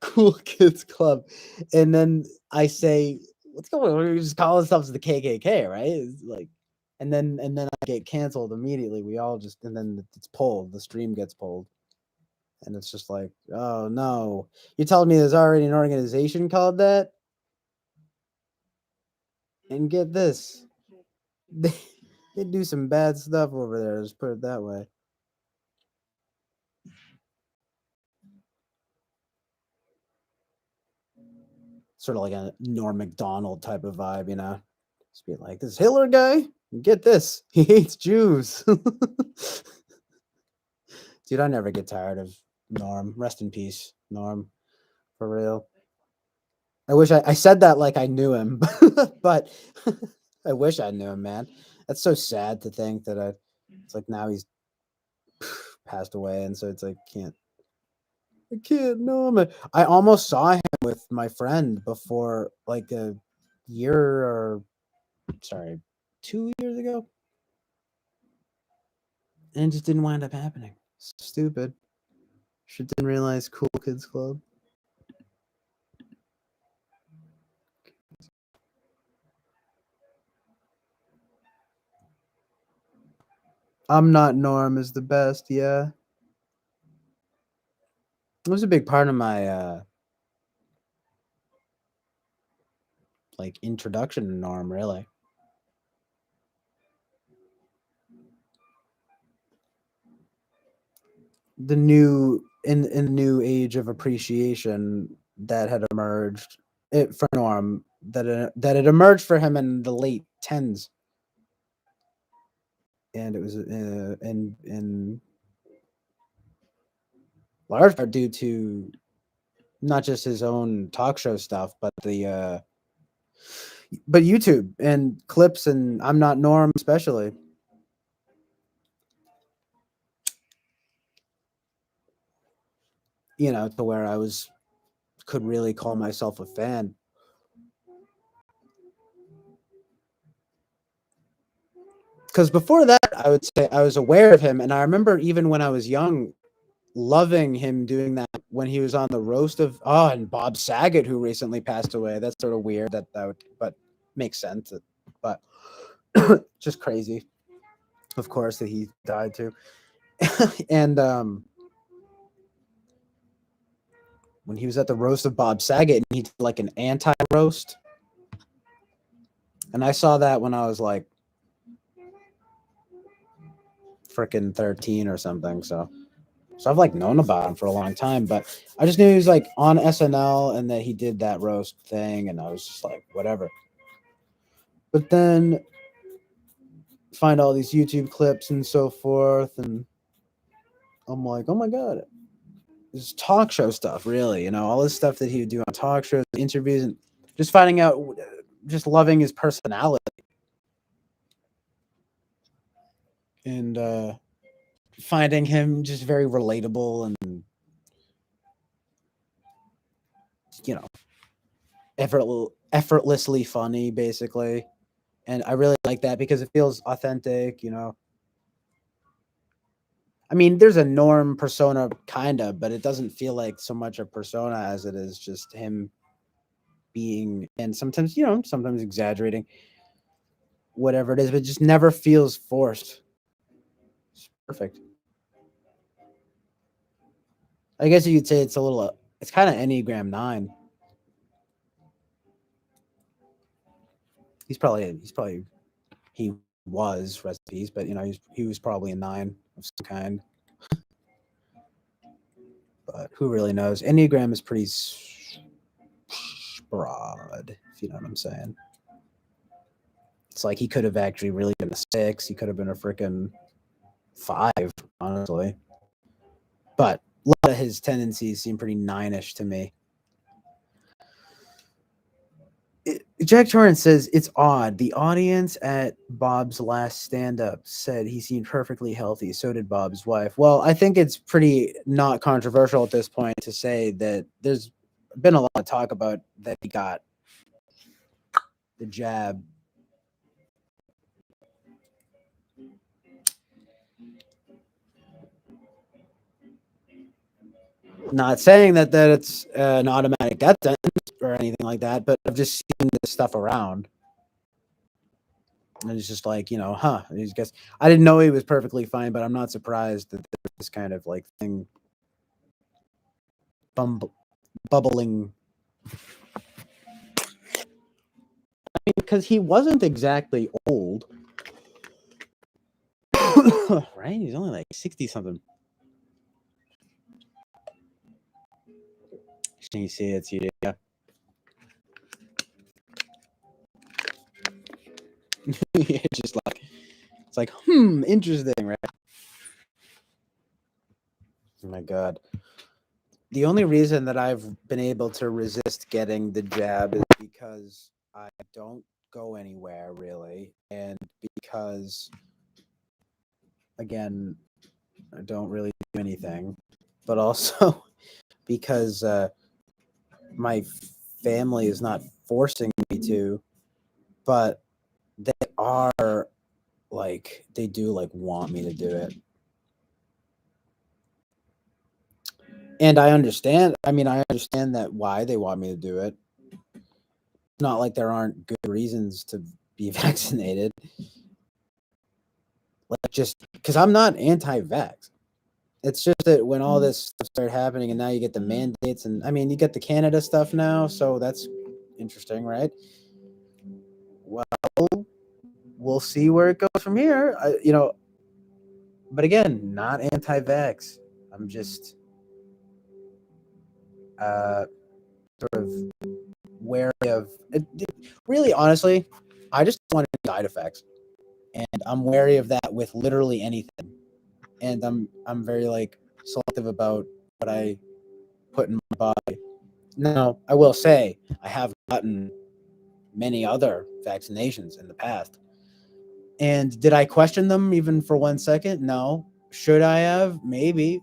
Cool Kids Club, and then I say, "What's going on? We just call ourselves the KKK, right?" It's like, and then I get canceled immediately. We all just, and then it's pulled. The stream gets pulled, and it's just like, oh no! You're telling me there's already an organization called that? And get this, they do some bad stuff over there. Let's put it that way. Sort of like a Norm Macdonald type of vibe, you know? Just be like, this Hitler guy, get this, he hates Jews. Dude, I never get tired of Norm. Rest in peace, Norm, for real. I wish I said that like I knew him, but I wish I knew him, man. That's so sad to think that it's like now he's passed away, and so it's like I can't know him. I almost saw him with my friend before, like a year or 2 years ago, and it just didn't wind up happening. Stupid. Should didn't realize Cool Kids Club. I'm Not Norm is the best, yeah. It was a big part of my like introduction to Norm, really. The new in the new age of appreciation that had emerged for Norm, that had emerged for him in the late tens, and it was in large part due to not just his own talk show stuff, but the but YouTube and clips, and I'm Not Norm especially. You know, to where I could really call myself a fan. Because before that, I would say I was aware of him, and I remember even when I was young, loving him doing that when he was on the roast of and Bob Saget, who recently passed away. That's sort of weird that would, but makes sense. But just crazy, of course, that he died too. And when he was at the roast of Bob Saget, and he did like an anti-roast, and I saw that when I was like freaking 13 or something. So I've like known about him for a long time, but I just knew he was like on SNL and that he did that roast thing, and I was just like, whatever. But then find all these YouTube clips and so forth, and I'm like, oh my god, this talk show stuff, really, all this stuff that he would do on talk shows, interviews, and just finding out, just loving his personality, and finding him just very relatable and effortlessly funny, basically. And I really like that because it feels authentic. I mean, there's a Norm persona, kind of, but it doesn't feel like so much a persona as it is just him being, and sometimes, sometimes exaggerating, whatever it is, but it just never feels forced. It's perfect. I guess you could say it's kind of Enneagram 9. He was recipes, but he was probably a 9 of some kind. But who really knows? Enneagram is pretty broad, if you know what I'm saying. It's like he could have actually really been a 6. He could have been a freaking 5, honestly. But a lot of his tendencies seem pretty 9ish to me. Jack Torrance says it's odd. The audience at Bob's last stand-up said he seemed perfectly healthy. So did Bob's wife. Well, I think it's pretty not controversial at this point to say that there's been a lot of talk about that he got the jab. Not saying that it's an automatic death sentence or anything like that, but I've just seen this stuff around. And it's just like, I guess I didn't know he was perfectly fine, but I'm not surprised that there's this kind of like thing bubbling. Because he wasn't exactly old. Right? He's only like 60 something. Can you see it? Yeah. It's just like, it's like, interesting, right? Oh my god. The only reason that I've been able to resist getting the jab is because I don't go anywhere really, and because, again, I don't really do anything, but also because my family is not forcing me to, but they are like, they do like want me to do it. And I understand that why they want me to do it. It's not like there aren't good reasons to be vaccinated. Like, just because I'm not anti-vax. It's just that when all this stuff started happening, and now you get the mandates, and I mean, you get the Canada stuff now, so that's interesting, right? Well, we'll see where it goes from here. But again, not anti-vax. I'm just sort of wary of it. Really, honestly, I just don't want any side effects, and I'm wary of that with literally anything. And I'm very like selective about what I put in my body. Now, I will say I have gotten many other vaccinations in the past. And did I question them even for 1 second? No. Should I have? Maybe.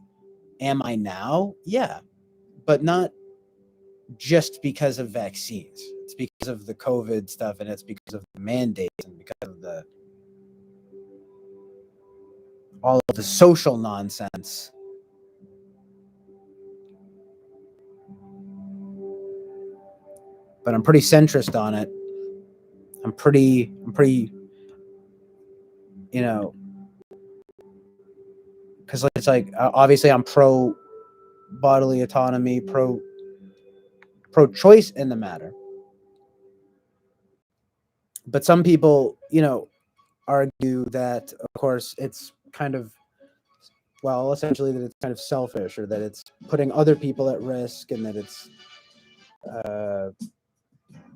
Am I now? Yeah. But not just because of vaccines. It's because of the COVID stuff, and it's because of the mandates, and because of the all of the social nonsense. But I'm pretty centrist on it. I'm pretty, you know, because it's like obviously I'm pro bodily autonomy, pro choice in the matter. But some people, argue that, of course, it's kind of, well, essentially that it's kind of selfish, or that it's putting other people at risk, and that it's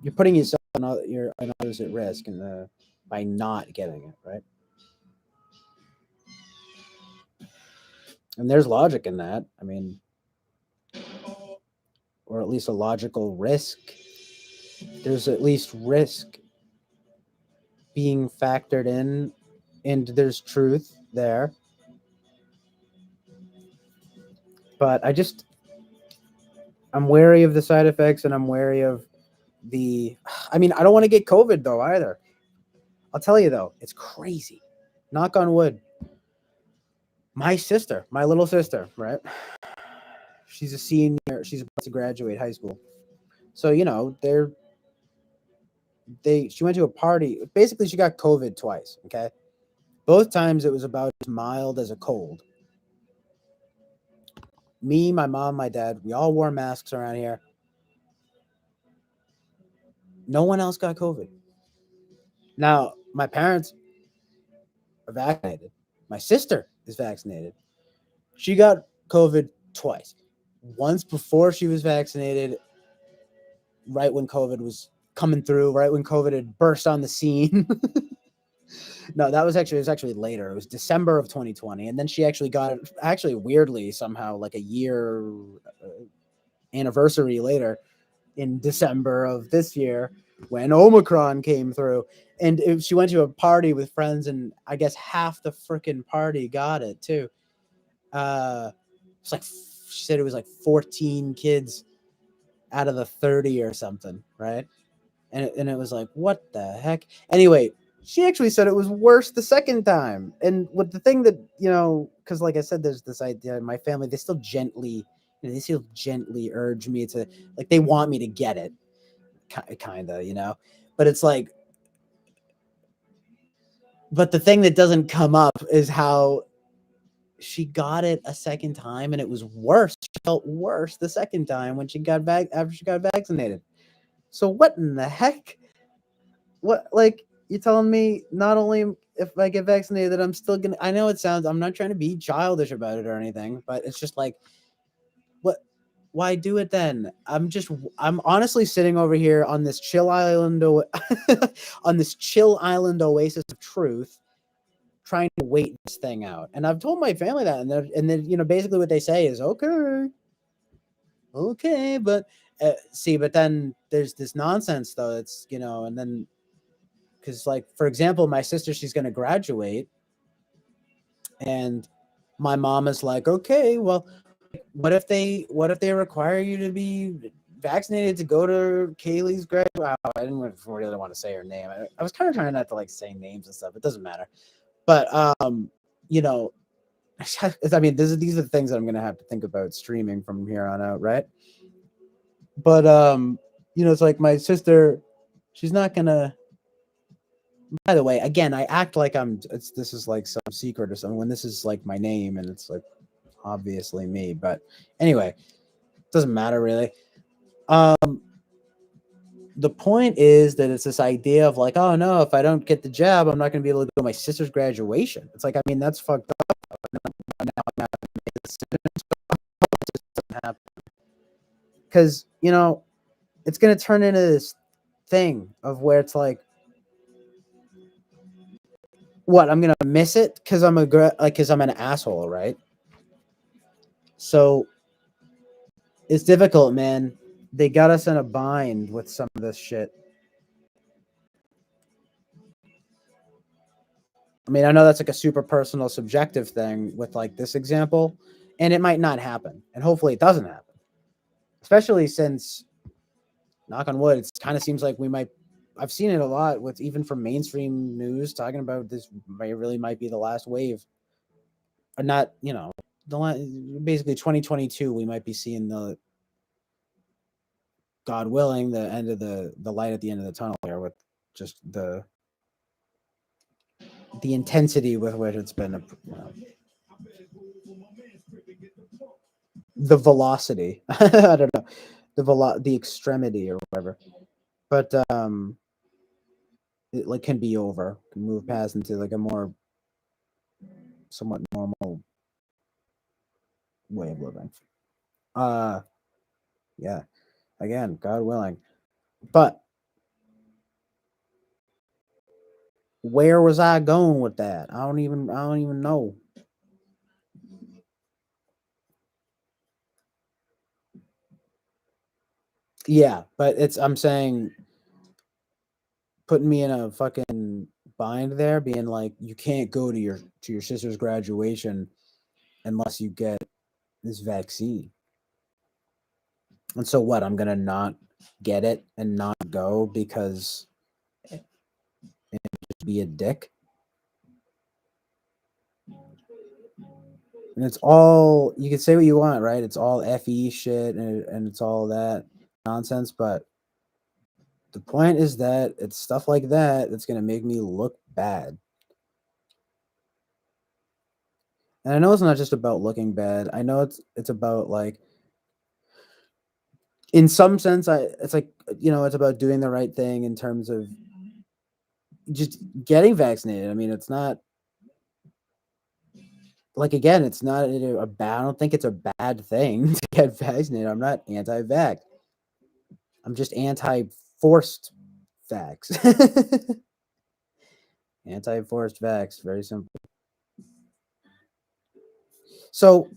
you're putting yourself and others at risk, and by not getting it, right? And there's logic in that. I mean, or at least a logical risk. There's at least risk being factored in, and there's truth there. But I'm wary of the side effects, and I'm wary of I mean, I don't want to get COVID though either. I'll tell you though, it's crazy. Knock on wood. My little sister, right? She's a senior. She's about to graduate high school. So, she went to a party. Basically, she got COVID twice. Okay. Both times it was about as mild as a cold. Me, my mom, my dad, we all wore masks around here. No one else got COVID. Now, my parents are vaccinated. My sister is vaccinated. She got COVID twice. Once before she was vaccinated, right when COVID was coming through, right when COVID had burst on the scene. No, it was actually later. It was December of 2020. And then she actually got it, actually weirdly, somehow, like a year anniversary later, in December of this year, when Omicron came through. And she went to a party with friends, and I guess half the freaking party got it too. It's like, she said it was like 14 kids out of the 30 or something, right? And it was like, what the heck? Anyway, she actually said it was worse the second time. And with the thing that, because like I said, there's this idea in my family, they still gently urge me to, like, they want me to get it, kind of, but it's like, but the thing that doesn't come up is how she got it a second time, and it was worse. She felt worse the second time when she got back after she got vaccinated. So what in the heck? What, like, you're telling me not only if I get vaccinated that I'm still gonna, I know it sounds, I'm not trying to be childish about it or anything, but it's just like, what, why do it then? I'm honestly sitting over here on this chill island on this chill island oasis of truth, trying to wait this thing out. And I've told my family that, and then basically what they say is okay, but see, but then there's this nonsense though. It's and then, because, like, for example, my sister, she's going to graduate, and my mom is like, okay, well, what if they require you to be vaccinated to go to Kaylee's grad? Wow, I didn't really want to say her name. I was kind of trying not to, like, say names and stuff. It doesn't matter. But I mean, these are the things that I'm going to have to think about streaming from here on out, right? But it's like my sister, she's not going to. By the way, again, I act like this is like some secret or something, when this is like my name, and it's like obviously me. But anyway, doesn't matter really. The point is that it's this idea of like, oh no, if I don't get the jab, I'm not going to be able to go to my sister's graduation. It's like, I mean, that's fucked up. Because it's going to turn into this thing of where it's like, what, I'm gonna miss it because I'm an asshole, right? So it's difficult, man. They got us in a bind with some of this shit. I mean, I know that's like a super personal, subjective thing with like this example, and it might not happen, and hopefully it doesn't happen. Especially since, knock on wood, it kind of seems like we might. I've seen it a lot with even from mainstream news talking about this. Really might be the last wave, or not. Basically 2022. We might be seeing the, God willing, the end of the light at the end of the tunnel here with just the intensity with which it's been, the velocity. I don't know, the extremity or whatever. But it like can be over, can move past into like a more somewhat normal way of living. Uh yeah. Again, God willing. But where was I going with that? I don't even know. Yeah, but I'm saying, putting me in a fucking bind there, being like, you can't go to your sister's graduation unless you get this vaccine. And so what? I'm gonna not get it and not go because just be a dick. And it's all, you can say what you want, right? It's all fe shit, and it's all that nonsense. But the point is that it's stuff like that that's gonna make me look bad. And I know it's not just about looking bad. I know it's about like, in some sense, it's like, it's about doing the right thing in terms of just getting vaccinated. I mean, it's not like, again, it's not a bad. I don't think it's a bad thing to get vaccinated. I'm not anti-vax. I'm just anti-forced vax. Anti-forced vax, very simple. So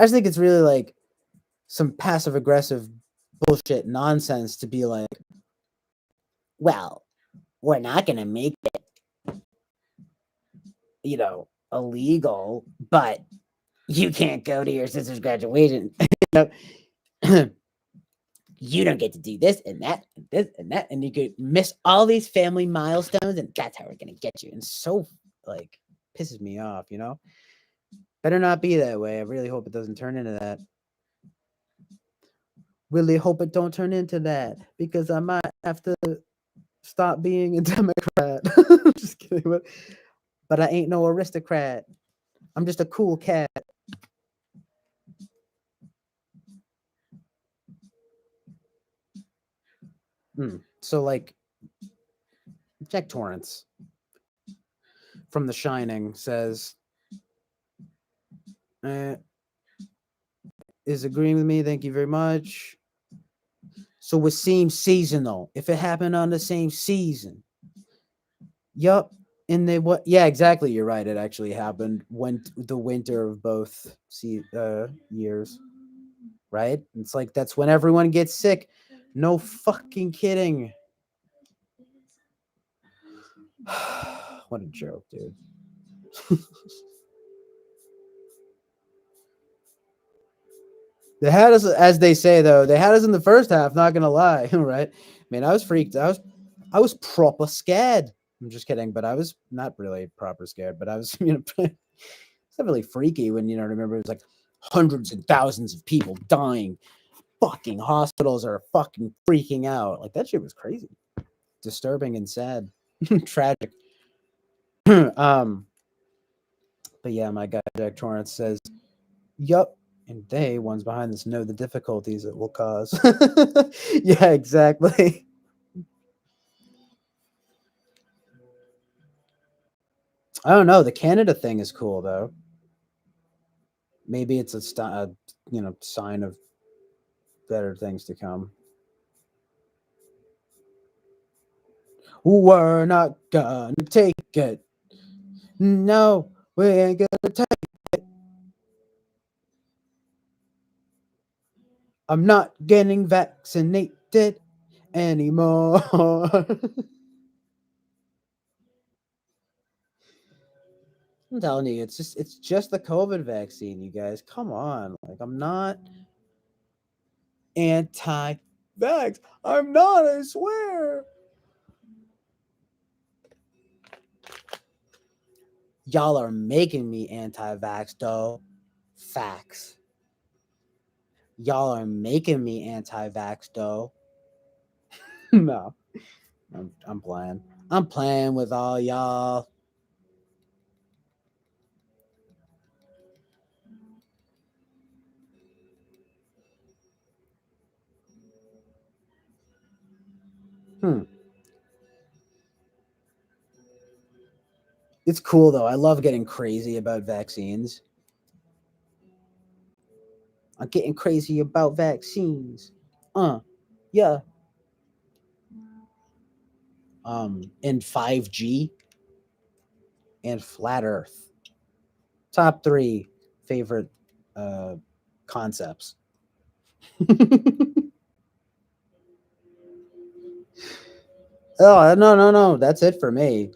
I just think it's really like some passive aggressive bullshit nonsense to be like, well, we're not going to make it, illegal, but you can't go to your sister's graduation. You don't get to do this and that and this and that, and you could miss all these family milestones, and that's how we're going to get you. And so, like, pisses me off, Better not be that way. I really hope it doesn't turn into that. Really hope it don't turn into that, because I might have to stop being a Democrat. Just kidding. But I ain't no aristocrat. I'm just a cool cat. So, like, Jack Torrance from The Shining says, is agreeing with me. Thank you very much. So it seems seasonal. If it happened on the same season. Yup. And they what? Yeah, exactly. You're right. It actually happened when the winter of both years. Right? It's like, that's when everyone gets sick. No fucking kidding. What a joke, dude. They had us, as they say though, they had us in the first half, not gonna lie, right? I mean, I was freaked. I was proper scared. I'm just kidding, but I was not really proper scared, but I was, it's not really freaky when, remember, it was like hundreds and thousands of people dying. Fucking hospitals are fucking freaking out. Like, that shit was crazy. Disturbing and sad. Tragic. But yeah, my guy Jack Torrance says, yup. And they, ones behind this, know the difficulties it will cause. Yeah, exactly. I don't know. The Canada thing is cool though. Maybe it's a sign of better things to come. We're not gonna take it. No, we ain't gonna take it. I'm not getting vaccinated anymore. I'm telling you, it's just the COVID vaccine, you guys. Come on. Like I'm not anti-vax. I'm not, I swear. Y'all are making me anti-vax, though. Facts. Y'all are making me anti-vax, though. No, I'm playing. I'm playing with all y'all. It's cool though. I love getting crazy about vaccines. I'm getting crazy about vaccines. Yeah. And 5G and flat Earth. Top 3 favorite concepts. Oh no! That's it for me.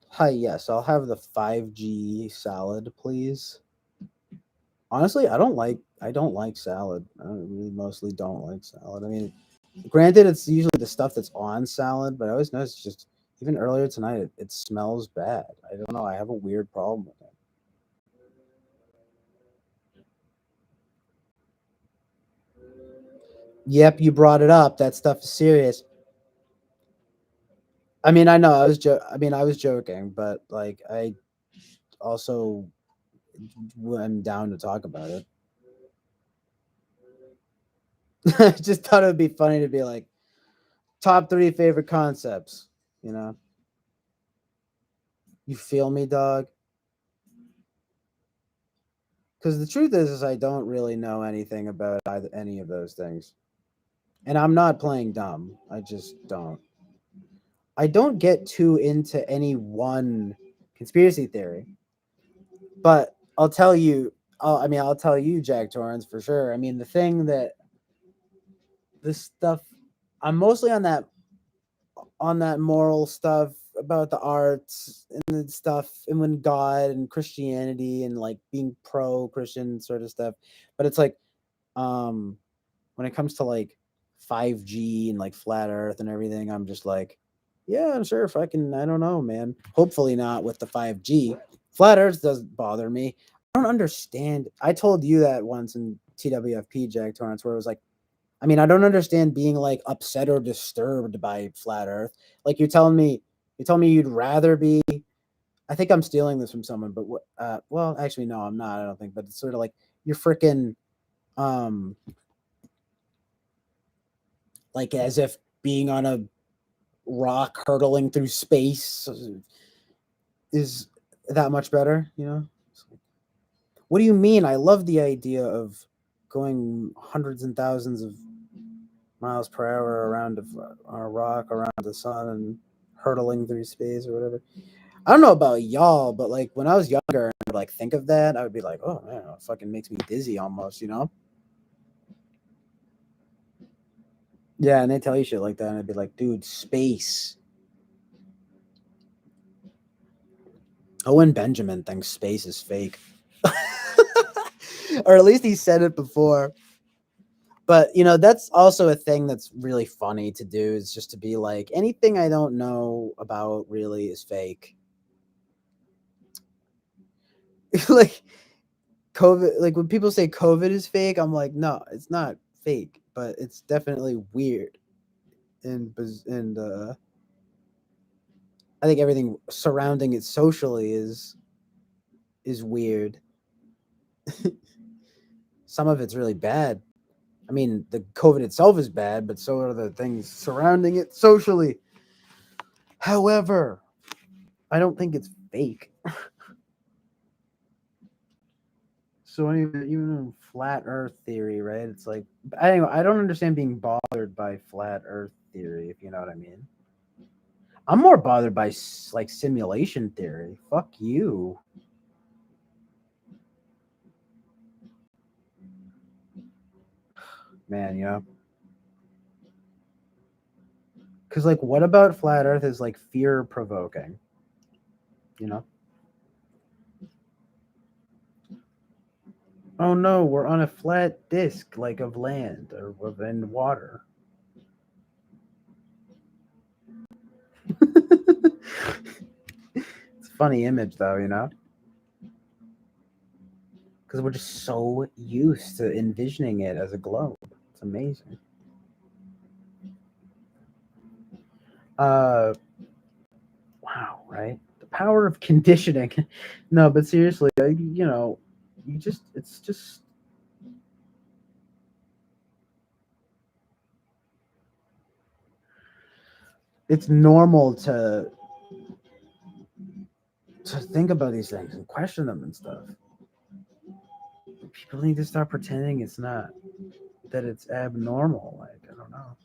Hi, yes, I'll have the 5G salad, please. Honestly, I don't like salad. I really mostly don't like salad. I mean, granted, it's usually the stuff that's on salad, but I always notice just even earlier tonight, it smells bad. I don't know. I have a weird problem with it. Yep, you brought it up. That stuff is serious. I mean, I know I mean, I was joking, but like I also am down to talk about it. I just thought it would be funny to be like top 3 favorite concepts, you know. You feel me, dog? Cuz the truth is I don't really know anything about either any of those things. And I'm not playing dumb. I just don't. I don't get too into any one conspiracy theory. But I'll tell you I'll tell you, Jack Torrance, for sure. I mean, the thing that this stuff I'm mostly on that moral stuff about the arts and the stuff and when God and Christianity and like being pro Christian sort of stuff. But it's like um when it comes to like 5G and like flat earth and everything, I'm just like, yeah, I'm sure if I can, I don't know, man. Hopefully not with the 5G. Flat earth doesn't bother me. I don't understand. I told you that once in TWFP, Jack Torrance, where it was like, I mean, I don't understand being like upset or disturbed by flat earth. Like you tell me you'd rather be, I think I'm stealing this from someone, but what well, actually no, I'm not, I don't think, but it's sort of like you're freaking um like as if being on a rock hurtling through space is that much better, you know? What do you mean? I love the idea of going hundreds and thousands of miles per hour around a rock around the sun and hurtling through space or whatever. I don't know about y'all, but like when I was younger and I'd like think of that, I would be like, oh man, it fucking makes me dizzy almost, you know? Yeah, and they tell you shit like that, and I'd be like, dude, space. Owen Benjamin thinks space is fake. Or at least he said it before. But you know, that's also a thing that's really funny to do is just to be like, anything I don't know about really is fake. Like COVID, like when people say COVID is fake, I'm like, no, it's not fake, but it's definitely weird. And I think everything surrounding it socially is weird. Some of it's really bad. I mean, the COVID itself is bad, but so are the things surrounding it socially. However, I don't think it's fake. So even in flat Earth theory, right? It's like anyway, I don't understand being bothered by flat Earth theory, if you know what I mean. I'm more bothered by like simulation theory. Fuck you, man. You know, because like, what about flat Earth is like fear provoking? you know. Oh no, we're on a flat disk like of land or within water. It's a funny image though, you know? Because we're just so used to envisioning it as a globe. It's amazing. Uh wow, right? The power of conditioning. No, but seriously, you know, it's just it's normal to think about these things and question them and stuff. People need to stop pretending it's not, that it's abnormal. Like, I don't know.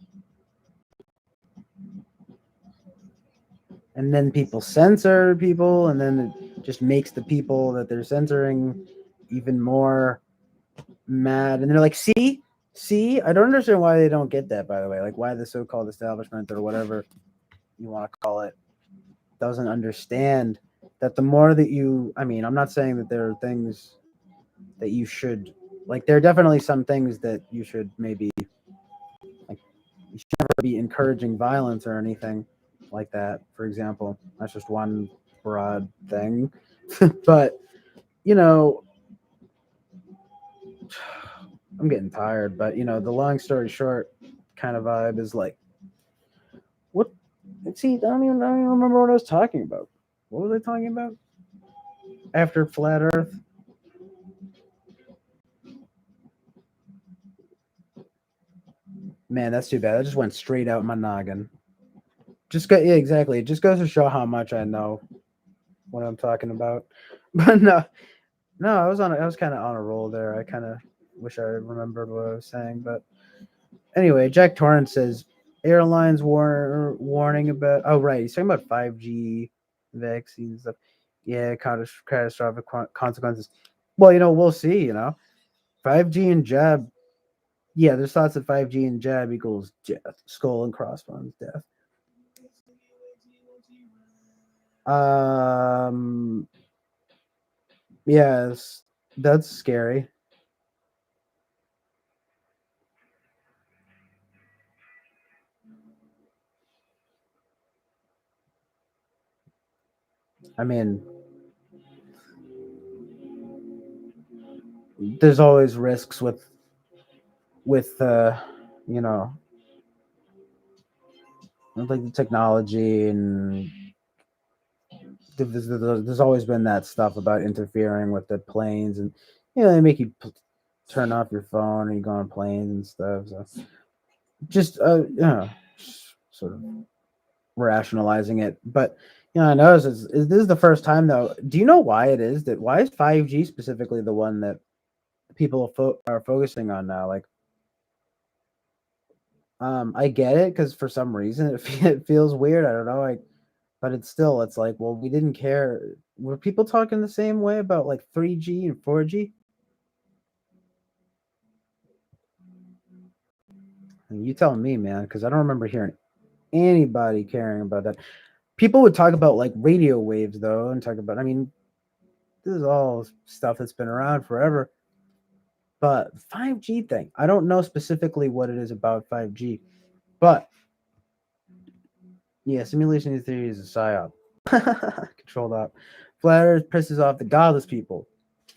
And then people censor people, and then it just makes the people that they're censoring even more mad. And they're like, see, I don't understand why they don't get that, by the way. Like, why the so called establishment or whatever you want to call it doesn't understand that the more that you, I mean, I'm not saying that there are things that you should, like, there are definitely some things that you should maybe, like, you should never be encouraging violence or anything like that, for example. That's just one broad thing. But, you know, I'm getting tired, but, you know, the long story short kind of vibe is like, what? See, I don't even remember what I was talking about. What was I talking about? After Flat Earth? Man, that's too bad. That just went straight out my noggin. Just go, yeah, exactly. It just goes to show how much I know what I'm talking about. But no, I was kind of on a roll there. I kind of wish I remembered what I was saying. But anyway, Jack Torrance says airlines warning about. Oh right, he's talking about 5G vaccines stuff. Yeah, catastrophic consequences. Well, you know, we'll see. You know, 5G and jab. Yeah, there's thoughts that 5G and jab equals death, skull and crossbones death. Um, yes, that's scary. I mean, there's always risks with you know, like the technology, and there's always been that stuff about interfering with the planes, and you know, they make you turn off your phone and you go on planes and stuff. So just you know, sort of rationalizing it. But you know, I notice this is the first time though. Do you know why it is that, why is 5G specifically the one that people are focusing on now? Like, I get it because for some reason it feels weird. I don't know. Like, but it's still, it's like, well, we didn't care. Were people talking the same way about like 3G and 4G? You tell me, man, because I don't remember hearing anybody caring about that. People would talk about like radio waves though, and talk about. I mean, this is all stuff that's been around forever. But 5G thing, I don't know specifically what it is about 5G, but yeah, simulation theory is a psyop. Controlled op. Flat Earth pisses off the godless people.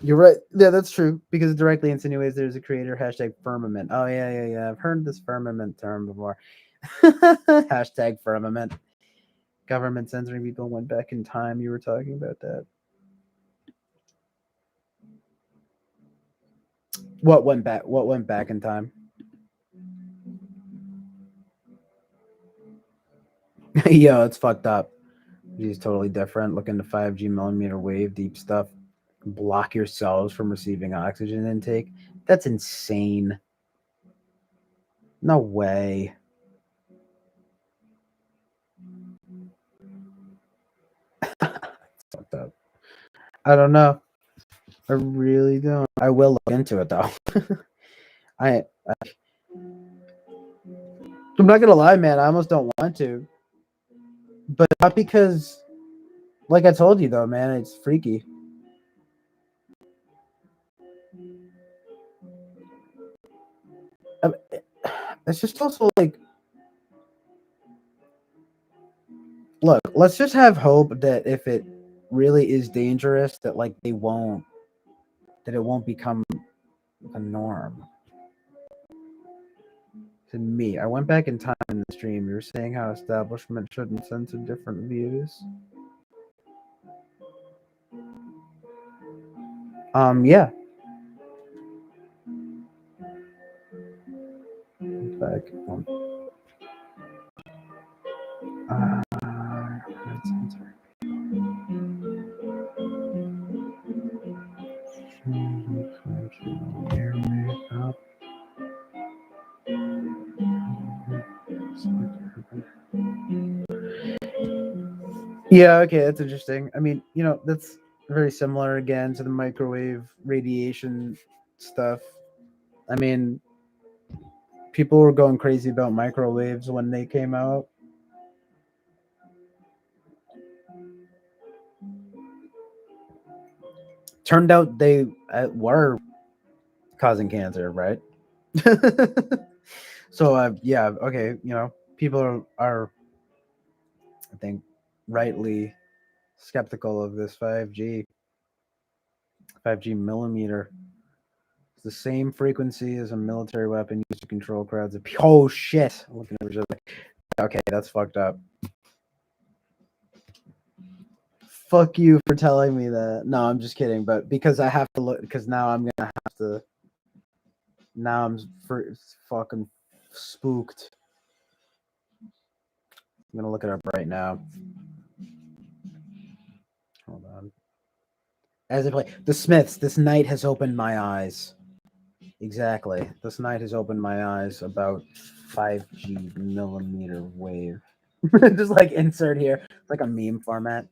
You're right. Yeah, that's true because it directly insinuates there's a creator. Hashtag firmament. Oh yeah. I've heard this firmament term before. Hashtag firmament. Government censoring people went back in time. You were talking about that. What went back? What went back in time? Yo, it's fucked up. He's totally different. Look into 5G millimeter wave deep stuff. Block your cells from receiving oxygen intake. That's insane. No way. It's fucked up. I don't know. I really don't. I will look into it though. I I'm not gonna lie, man. I almost don't want to, but not because Like I told you though, man, it's freaky. I- It's just also like, look, let's just have hope that if it really is dangerous, that like they won't, that it won't become a norm. To me, I went back in time in the stream. You were saying how establishment shouldn't censor different views. Yeah. Back. Censor. Yeah, okay, that's interesting. I mean, you know, that's very similar again to the microwave radiation stuff. I mean, people were going crazy about microwaves when they came out. Turned out they were causing cancer, right? So, yeah, okay, you know, people are, I think, rightly skeptical of this 5G millimeter. It's the same frequency as a military weapon used to control crowds of people. Oh shit! I'm looking at it. Okay, that's fucked up. Fuck you for telling me that. No, I'm just kidding. But because I have to look, because now I'm gonna have to. Now I'm fucking spooked. I'm gonna look it up right now. Hold on. As I play the Smiths, this night has opened my eyes. Exactly. This night has opened my eyes about 5G millimeter wave. Just like insert here, like a meme format.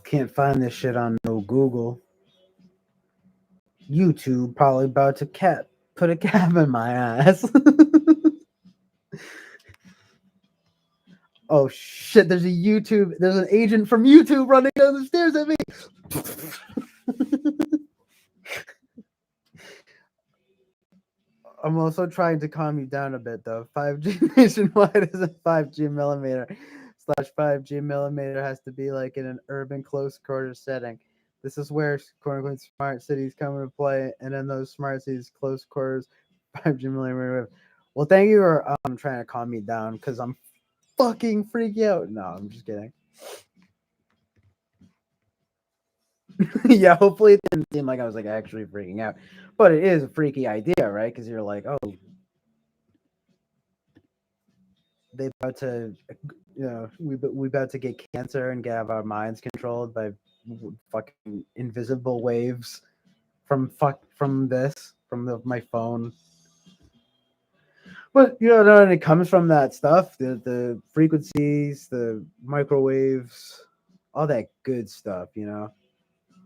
Can't find this shit on no Google. YouTube probably about to put a cap in my ass. Oh shit, there's an agent from YouTube running down the stairs at me. I'm also trying to calm you down a bit though. 5G nationwide is a 5G millimeter / 5G millimeter has to be like in an urban close quarter setting. This is where quote unquote smart cities come into play, and in those smart cities, close quarters, 5G millimeter. Well, thank you for trying to calm me down because I'm fucking freaking out. No, I'm just kidding. Yeah, hopefully it didn't seem like I was like actually freaking out, but it is a freaky idea, right? Because you're like, oh, they about to, you know, we about to get cancer and have our minds controlled by fucking invisible waves from my phone. But you know, and it comes from that stuff, the frequencies, the microwaves, all that good stuff, you know.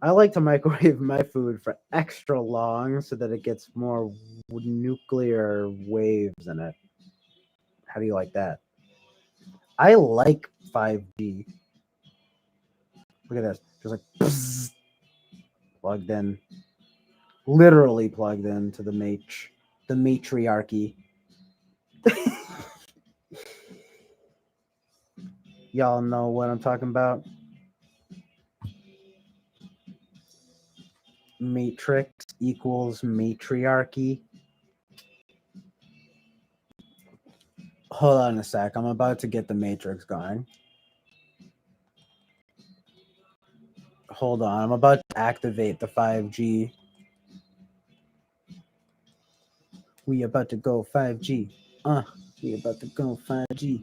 I like to microwave my food for extra long so that it gets more nuclear waves in it. How do you like that? I like 5G. Look at this. Just like psst, plugged in. Literally plugged into the matriarchy. Y'all know what I'm talking about? Matrix equals matriarchy. Hold on a sec. I'm about to get the matrix going. Hold on. I'm about to activate the 5G. We about to go 5G. We about to go 5G.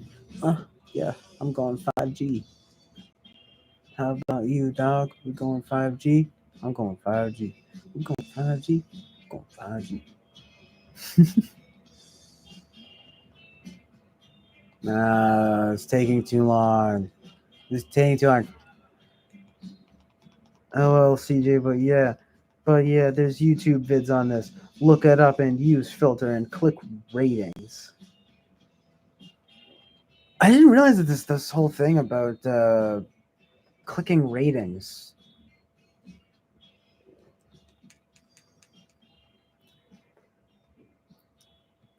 Yeah, I'm going 5G. How about you, dog? We going 5G? I'm going 5G. I'm going 5G. Going 5G. Nah, it's taking too long. It's taking too long. Oh, CJ, but yeah, there's YouTube vids on this. Look it up and use filter and click ratings. I didn't realize that this whole thing about clicking ratings.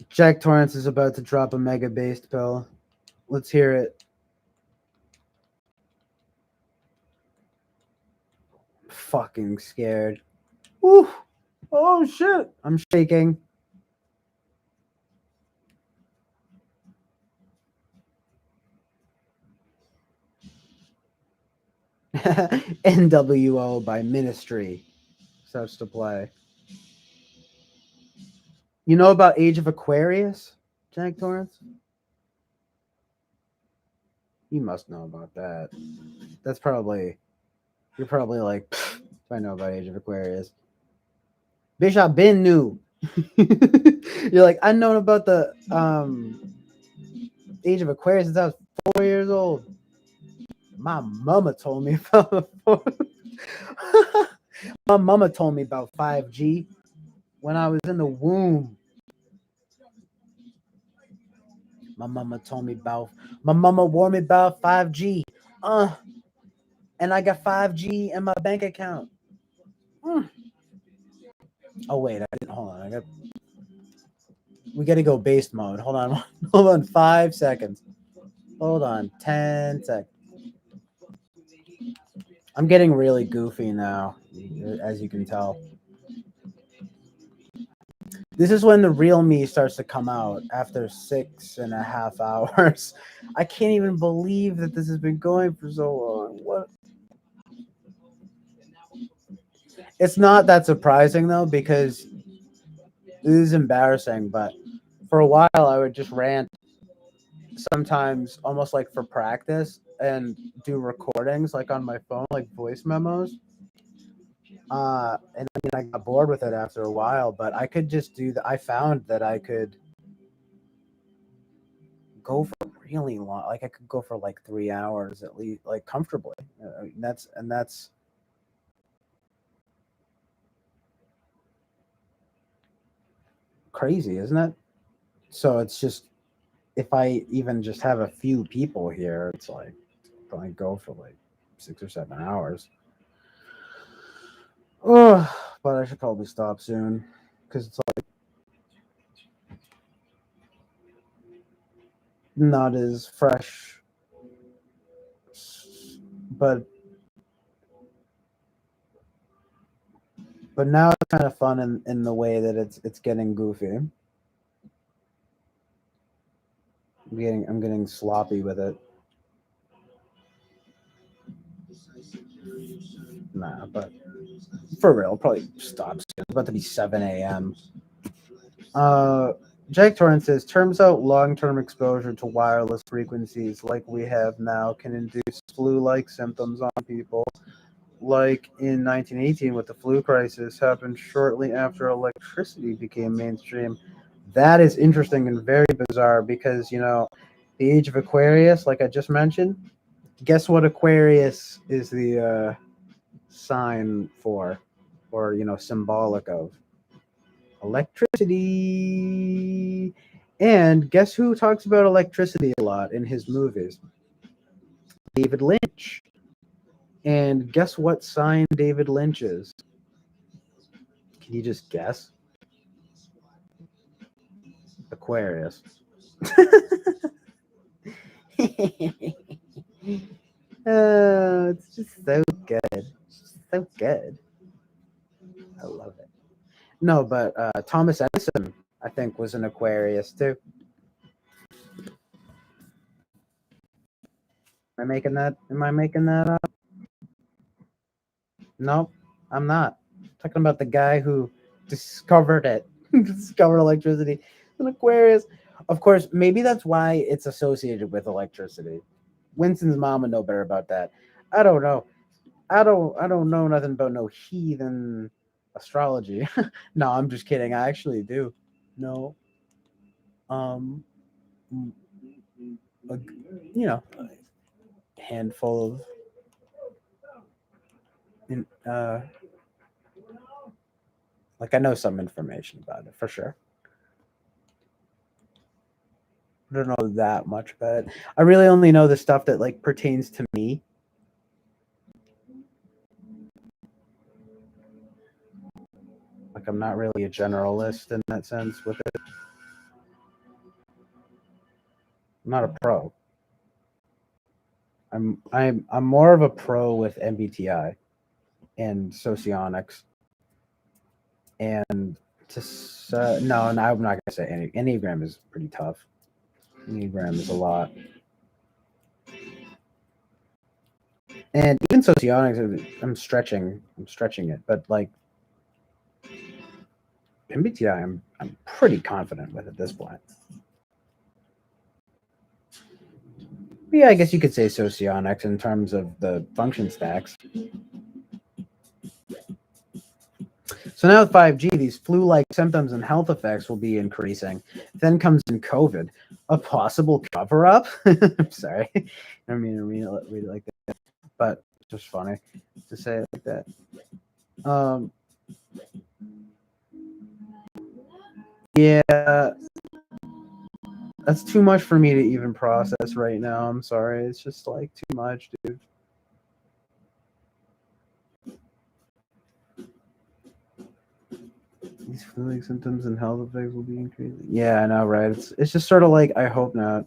Jack Torrance is about to drop a mega based pill. Let's hear it. Fucking scared. Woo! Oh shit! I'm shaking. NWO by Ministry starts to play. You know about Age of Aquarius, Jack Torrance? You must know about that. That's probably you're probably like, if I know about Age of Aquarius. Bitch, I've been new. You're like, I known about the Age of Aquarius since I was 4 years old. My mama told me about my mama told me about 5G when I was in the womb. My mama warned me about 5G. And I got 5G in my bank account. Oh wait, I didn't. Hold on. We gotta go based mode. Hold on. Hold on. 5 seconds. Hold on. 10 seconds. I'm getting really goofy now, as you can tell. This is when the real me starts to come out after 6.5 hours. I can't even believe that this has been going for so long. What? It's not that surprising though, because this is embarrassing, but for a while I would just rant, sometimes almost like for practice, and do recordings like on my phone, like voice memos. And I mean, I got bored with it after a while, but I could just do that. I found that I could go for really long. Like I could go for like 3 hours at least, like comfortably. That's crazy, isn't it? So it's just, if I even just have a few people here, it's like probably go for like 6 or 7 hours. Oh, but I should probably stop soon because it's like not as fresh, but now it's kind of fun in the way that it's getting goofy. I'm getting sloppy with it. Nah, but for real, I'll probably stop soon. It's about to be 7 a.m. Jack Torrance says, turns out long-term exposure to wireless frequencies like we have now can induce flu-like symptoms on people. Like in 1918 with the flu crisis, happened shortly after electricity became mainstream. That is interesting and very bizarre because, the Age of Aquarius, like I just mentioned, guess what Aquarius is the sign for, or, symbolic of? Electricity. And guess who talks about electricity a lot in his movies? David Lynch. And guess what sign David Lynch is? Can you just guess? Aquarius. It's just so good. It's just so good. I love it. No, but Thomas Edison, I think, was an Aquarius too. Am I making that up? Nope, I'm not. I'm talking about the guy who discovered it. Discovered electricity. An Aquarius. Of course, maybe that's why it's associated with electricity. Winston's mom would know better about that. I don't know. I don't know nothing about no heathen astrology. No, I'm just kidding. I actually do know, um, a, a handful of, uh, like I know some information about it for sure. I don't know that much about it. I really only know the stuff that like pertains to me. Like I'm not really a generalist in that sense with it. I'm not a pro. I'm more of a pro with MBTI and socionics and no, no, I'm not gonna say Enneagram is pretty tough. Enneagram is a lot, and even socionics. I'm stretching it, but like MBTI, I'm pretty confident with at this point. But yeah, I guess you could say socionics in terms of the function stacks. So now with 5G, these flu-like symptoms and health effects will be increasing. Then comes in COVID, a possible cover-up. I'm sorry, I mean to read it like that, but it's just funny to say it like that. Yeah, that's too much for me to even process right now. I'm sorry, it's just like too much, dude. These flu-like symptoms and health effects will be increasing. Yeah, I know, right? It's just sort of like I hope not.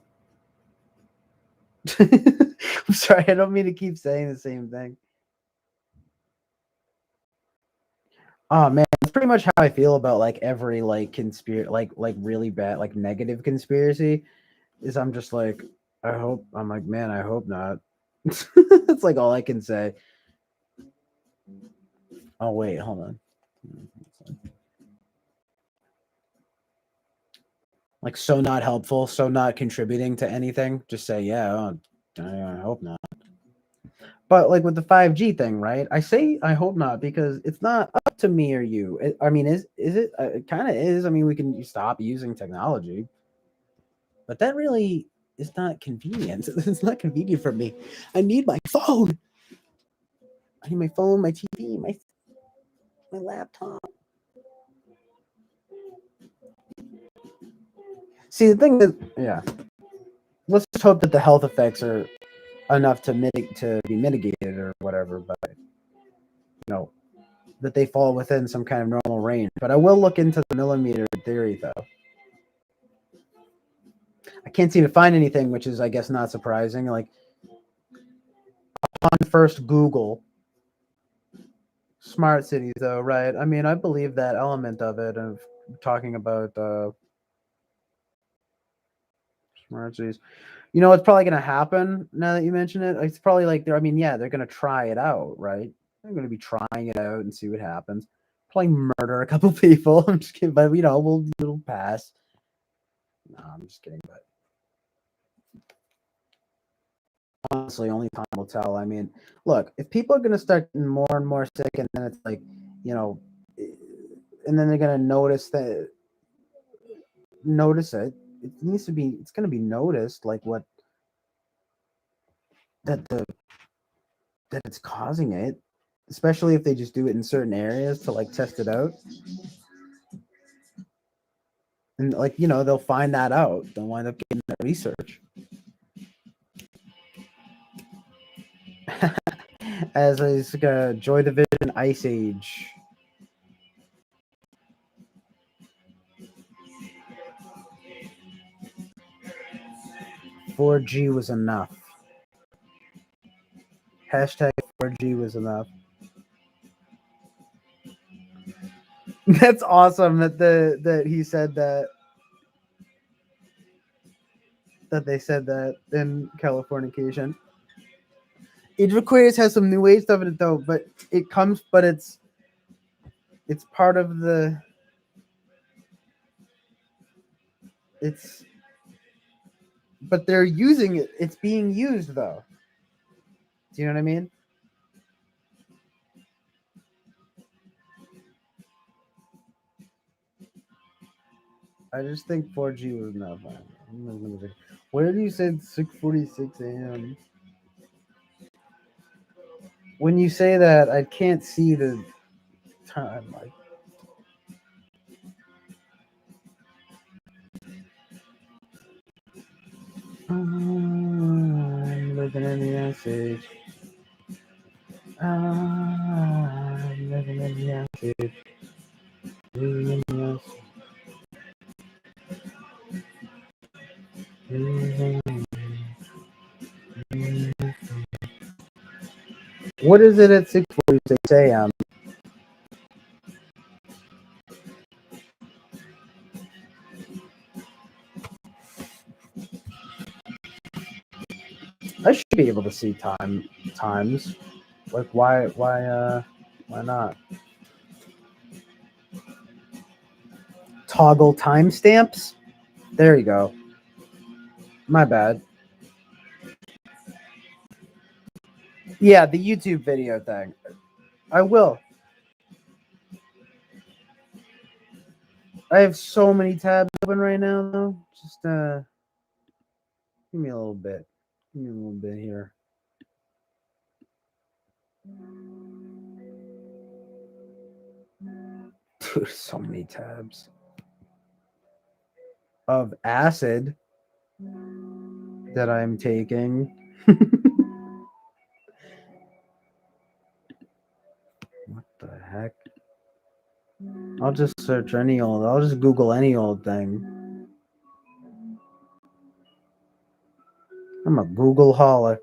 I'm sorry, I don't mean to keep saying the same thing. Oh man, that's pretty much how I feel about like every like conspiracy, like really bad, like negative conspiracy. Is I'm just like, I'm like, man, I hope not. It's like all I can say. Oh wait, hold on. Like so not helpful, so not contributing to anything. Just say, yeah, I hope not. But like with the 5G thing, right? I say I hope not because it's not up to me or you. I mean, is it? It kind of is. I mean, we can stop using technology, but that really is not convenient. It's not convenient for me. I need my phone. I need my phone, my TV, my laptop. See, the thing is, yeah. Let's just hope that the health effects are enough to be mitigated or whatever. But know that they fall within some kind of normal range. But I will look into the millimeter theory, though. I can't seem to find anything, which is, I guess, not surprising. Like on first Google, smart cities, though, right? I mean, I believe that element of it of talking about smart cities. You know, it's probably going to happen now that you mention it. It's probably like they're. I mean, yeah, they're going to try it out, right? They're going to be trying it out and see what happens. Probably murder a couple people. I'm just kidding, but it'll pass. No, I'm just kidding, but honestly, only time will tell. I mean, look, if people are going to start getting more and more sick, and then it's like, you know, and then they're going to notice it. It needs to be. It's going to be noticed, like what that the that it's causing it. Especially if they just do it in certain areas to like test it out, and like they'll find that out. They'll wind up getting that research. As is Joy Division Ice Age. 4G was enough. Hashtag 4G was enough. That's awesome that he said that they said that in Californication. Age of Aquarius has some new age stuff in it though, but it's part of the it's but they're using it. It's being used though. Do you know what I mean? I just think 4G was not fine. Where do you say 6:46 a.m.? When you say that, I can't see the time. Like, I'm living in the message. I'm living in the message. Living in the message. What is it at 6:46 a.m.? I should be able to see times. Like why not? Toggle timestamps? There you go. My bad. Yeah, the YouTube video thing. I will. I have so many tabs open right now though. Just give me a little bit. Give me a little bit here. Dude, so many tabs. Of acid that I'm taking. What the heck? I'll just search I'll just Google any old thing. I'm a Google-holic.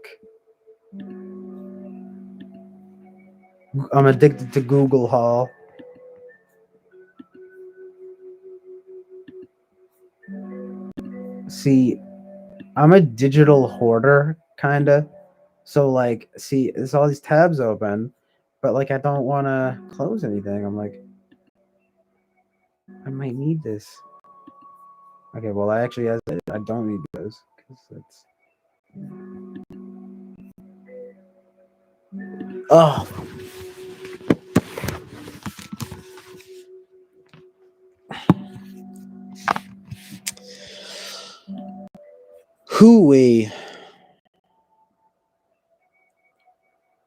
I'm addicted to Google Haul. See, I'm a digital hoarder, kinda. So like, see, there's all these tabs open, but like I don't want to close anything. I'm like, I might need this. Okay, well, I don't need those because it's. Oh. Hooey.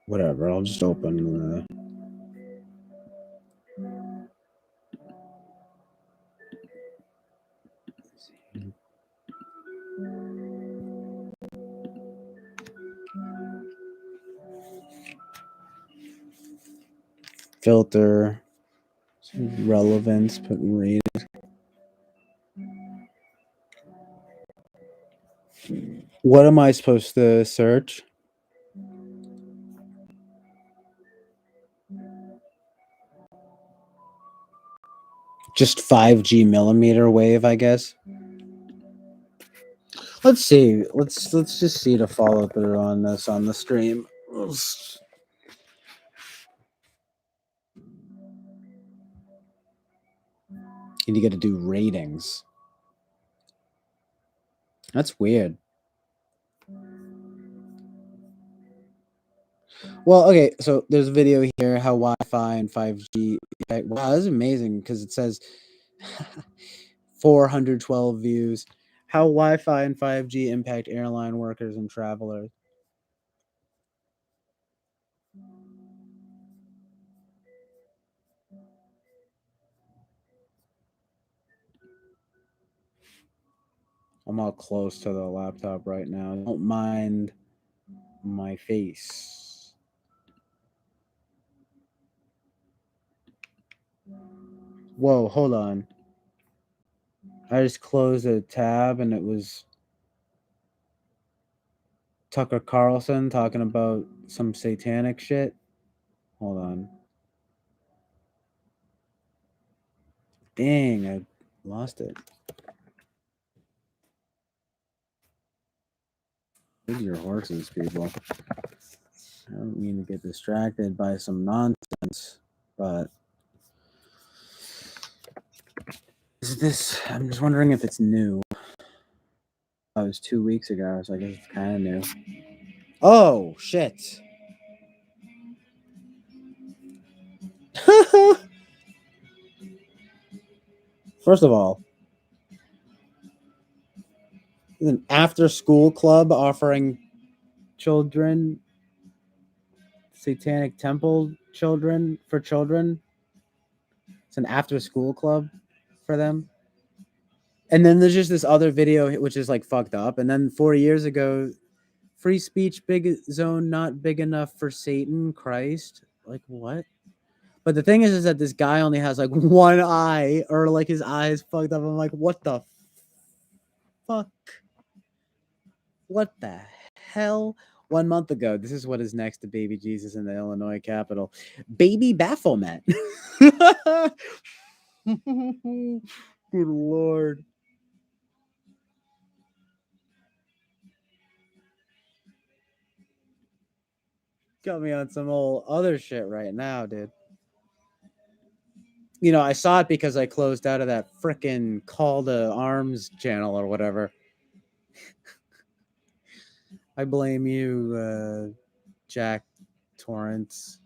Whatever, I'll just open filter, relevance, put rated. What am I supposed to search? Just 5G millimeter wave, I guess. Let's see. Let's just see to follow through on this on the stream. And you got to do ratings. That's weird. Well, okay, so there's a video here how Wi-Fi and 5G. Wow, that's amazing because it says 412 views. How Wi-Fi and 5G impact airline workers and travelers. I'm all close to the laptop right now. Don't mind my face. Whoa, hold on. I just closed a tab and it was Tucker Carlson talking about some satanic shit. Hold on. Dang, I lost it. With your horses, people. I don't mean to get distracted by some nonsense, but is this? I'm just wondering if it's new. Oh, it was 2 weeks ago, so I guess it's kind of new. Oh shit! First of all, An after-school club offering children Satanic Temple children for children. It's an after-school club for them. And then there's just this other video which is like fucked up. And then 4 years ago, free speech big zone not big enough for Satan, Christ. Like what? But the thing is that this guy only has like one eye, or like his eye is fucked up. I'm like, what the fuck? What the hell? 1 month ago, this is what is next to baby Jesus in the Illinois Capitol. Baby Baphomet. Good Lord. Got me on some old other shit right now, dude. You know, I saw it because I closed out of that frickin' Call to Arms channel or whatever. I blame you, Jack Torrance.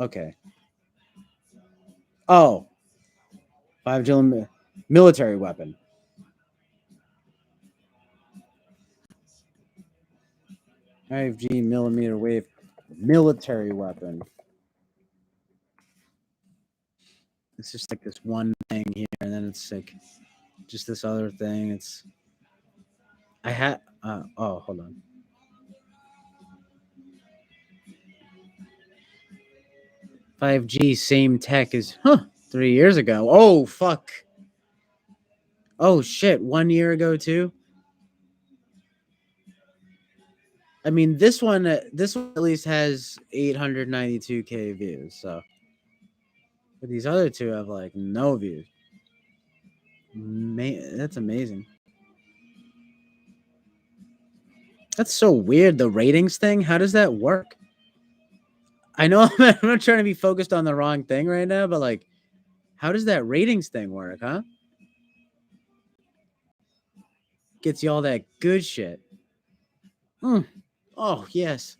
Okay. Oh. 5G military weapon. $5G millimeter wave military weapon. It's just like this one thing here, and then it's like just this other thing. It's I had oh, hold on. $5G same tech as 3 years ago. Oh fuck. Oh shit, 1 year ago too. I mean, this one at least has 892K views. So, but these other two have like no views. That's amazing. That's so weird. The ratings thing. How does that work? I know I'm not trying to be focused on the wrong thing right now, but like, how does that ratings thing work, huh? Gets you all that good shit. Oh, yes.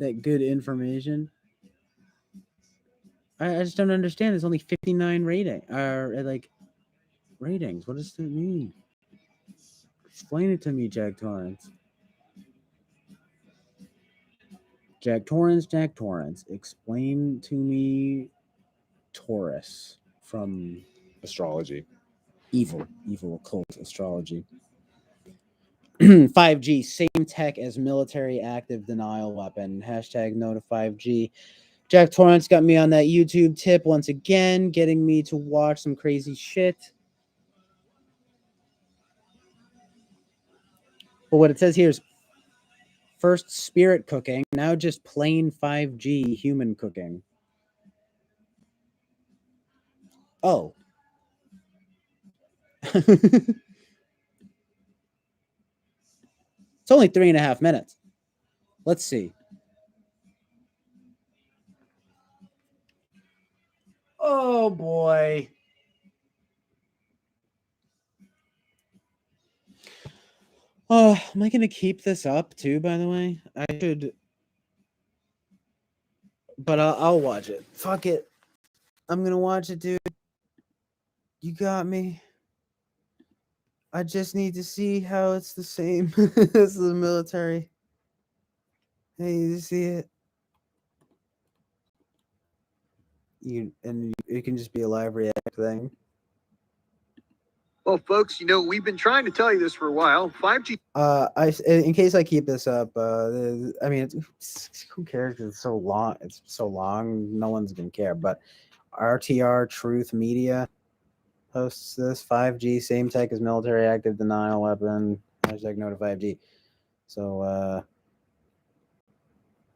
That good information. I just don't understand. There's only 59 rating or like ratings. What does that mean? Explain it to me, Jack Torrance. Jack Torrance. Explain to me Taurus from astrology. Evil occult astrology. 5G, same tech as military active denial weapon. Hashtag no to 5G. Jack Torrance got me on that YouTube tip once again, getting me to watch some crazy shit. But what it says here is first spirit cooking, now just plain 5G human cooking. Oh. It's only 3.5 minutes. Let's see. Oh boy. Oh, am I gonna keep this up too, by the way? I should, but I'll watch it. Fuck it. I'm gonna watch it, dude. You got me. I just need to see how it's the same as the military. Hey, you see it? It can just be a live react thing. Well, folks, you know, we've been trying to tell you this for a while. 5G. In case I keep this up, I mean, who cares? It's so long. It's so long. No one's gonna care. But RTR Truth Media hosts this 5G same tech as military active denial weapon. Hashtag no to 5G. So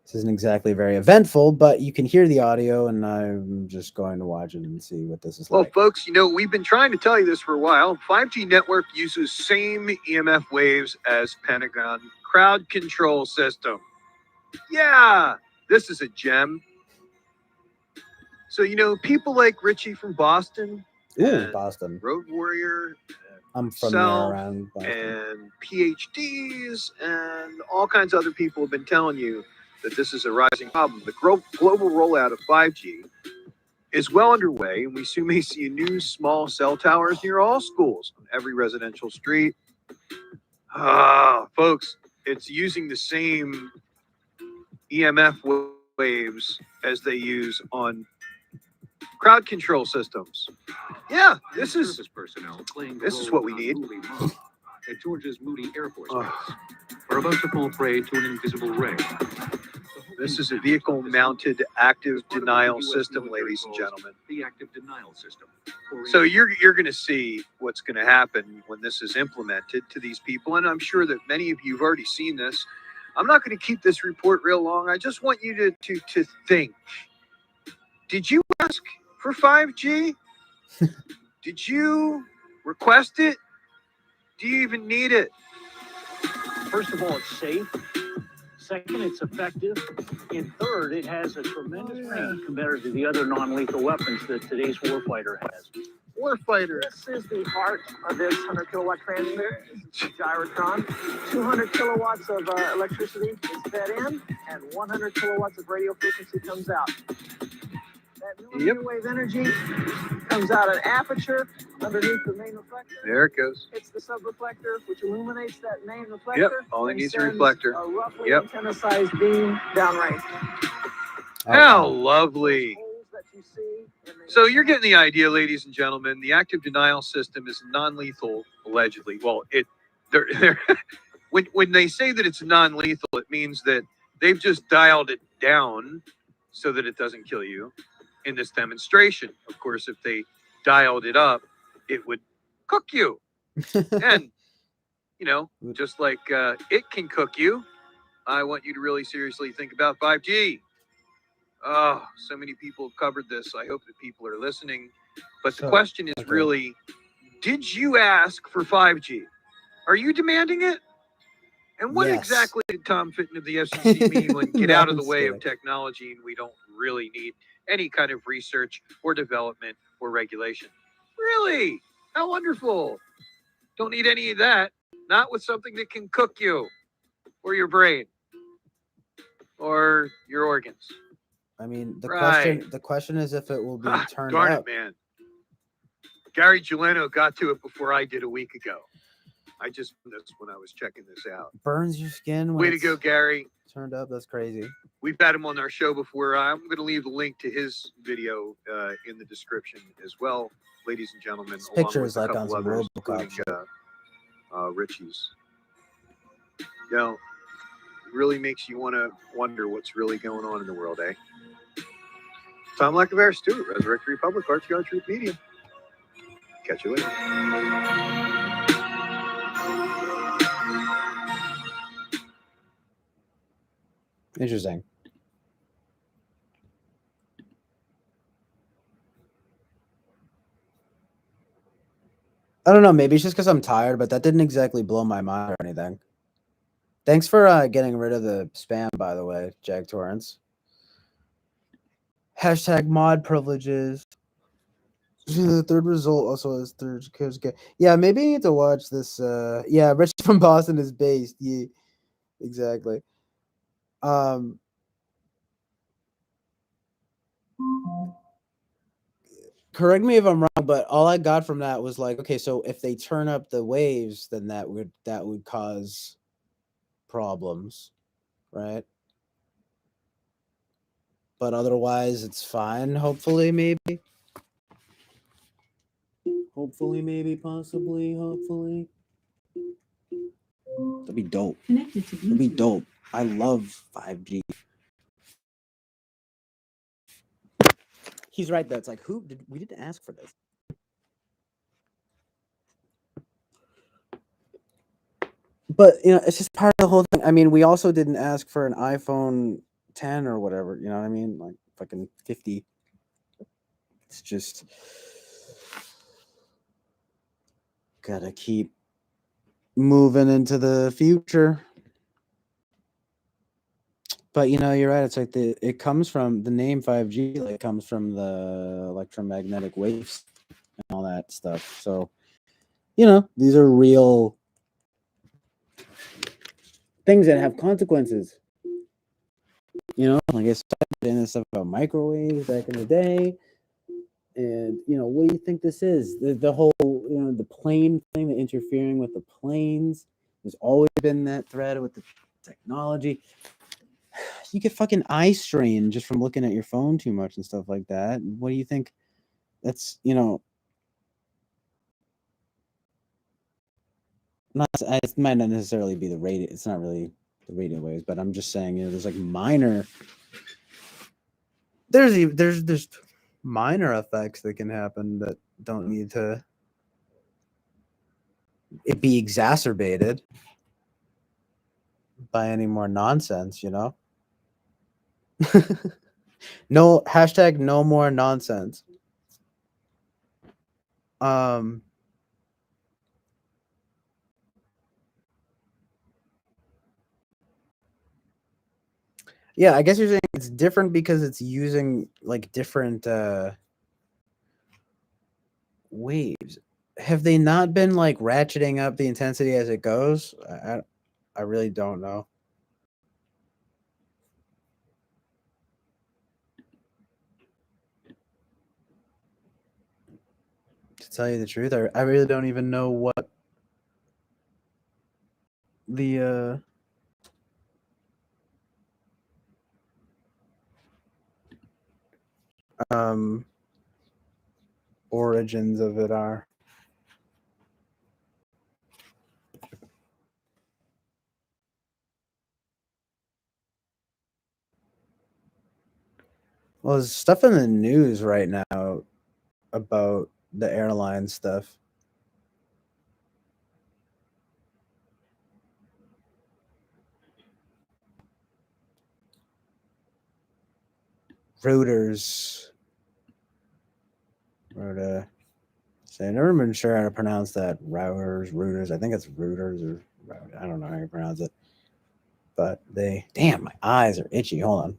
this isn't exactly very eventful, but you can hear the audio, and I'm just going to watch it and see what this is like. Well, folks, you know, we've been trying to tell you this for a while. 5G network uses same EMF waves as Pentagon crowd control system. Yeah, this is a gem. So, you know, people like Richie from Boston. Boston. Road Warrior. I'm from there around Boston. And PhDs and all kinds of other people have been telling you that this is a rising problem. The global rollout of 5G is well underway, and we soon may see new small cell towers near all schools on every residential street. Folks, it's using the same EMF waves as they use on crowd control systems. Yeah, this is what we need. At Georgia's Moody Air Force Base are about to fall prey to an invisible ray. This is a vehicle-mounted active denial system, ladies and gentlemen. The active denial system. So you're going to see what's going to happen when this is implemented to these people, and I'm sure that many of you have already seen this. I'm not going to keep this report real long. I just want you to think. Did you ask for 5G? Did you request it? Do you even need it? First of all, it's safe. Second, it's effective. And third, it has a tremendous range compared to the other non-lethal weapons that today's warfighter has. Warfighter. This is the heart of this 100 kilowatt transmitter. It's a gyrotron. 200 kilowatts of electricity is fed in, and 100 kilowatts of radio frequency comes out. That millimeter wave energy comes out an aperture underneath the main reflector. There it goes. It's the subreflector, which illuminates that main reflector. Yep, all it needs is a reflector. A roughly antenna-sized beam downrange. How lovely. So you're getting the idea, ladies and gentlemen. The active denial system is non-lethal, allegedly. Well, when they say that it's non-lethal, it means that they've just dialed it down so that it doesn't kill you. In this demonstration, of course, if they dialed it up, it would cook you. And, just like it can cook you, I want you to really seriously think about 5G. Oh, so many people have covered this. I hope that people are listening. But the question is really, did you ask for 5G? Are you demanding it? And what exactly did Tom Fitton of the FCC mean when get out of the way of technology and we don't really need any kind of research or development or regulation? Really? How wonderful. Don't need any of that. Not with something that can cook you or your brain or your organs. I mean, the question is if it will be turned darn up. It, man. Gary Geleno got to it before I did a week ago. I just this when I was checking this out. Burns your skin. Way to go, Gary. Turned up. That's crazy. We've had him on our show before. I'm going to leave the link to his video in the description as well, ladies and gentlemen. This picture is like on some RoboCop. Richie's. It really makes you want to wonder what's really going on in the world, eh? Tom Lacavere Stewart, Resurrect the Republic, Arts God Truth Media. Catch you later. Interesting. I don't know. Maybe it's just because I'm tired, but that didn't exactly blow my mind or anything. Thanks for getting rid of the spam, by the way, Jack Torrance. Hashtag mod privileges. The third result also has third. Yeah, maybe I need to watch this. Yeah, Rich from Boston is based. Yeah, exactly. Correct me if I'm wrong, but all I got from that was like, okay, so if they turn up the waves, then that would cause problems, right? But otherwise, it's fine. Hopefully, maybe. Hopefully, maybe, possibly, hopefully. That'd be dope. That'd be dope. I love 5G. He's right though. It's like, we didn't ask for this. But it's just part of the whole thing. I mean, we also didn't ask for an iPhone 10 or whatever. You know what I mean? Like fucking 50. It's just gotta keep moving into the future. But you're right. It's like it comes from the name 5G. Like, it comes from the electromagnetic waves and all that stuff. So, these are real things that have consequences. Like I started in this stuff about microwaves back in the day. And what do you think this is? The whole the plane thing, the interfering with the planes. There's always been that thread with the technology. You get fucking eye strain just from looking at your phone too much and stuff like that. What do you think? That's not. It might not necessarily be the radio. It's not really the radio waves, but I'm just saying there's like minor. There's minor effects that can happen that don't need to it be exacerbated by any more nonsense, No hashtag no more nonsense. Yeah, I guess you're saying it's different because it's using like different waves. Have they not been like ratcheting up the intensity as it goes? I really don't know. To tell you the truth, I really don't even know what the origins of it are. Well, there's stuff in the news right now about the airline stuff. Reuters. I've never been sure how to pronounce that. Reuters. I think it's Reuters or I don't know how you pronounce it. But damn, my eyes are itchy. Hold on.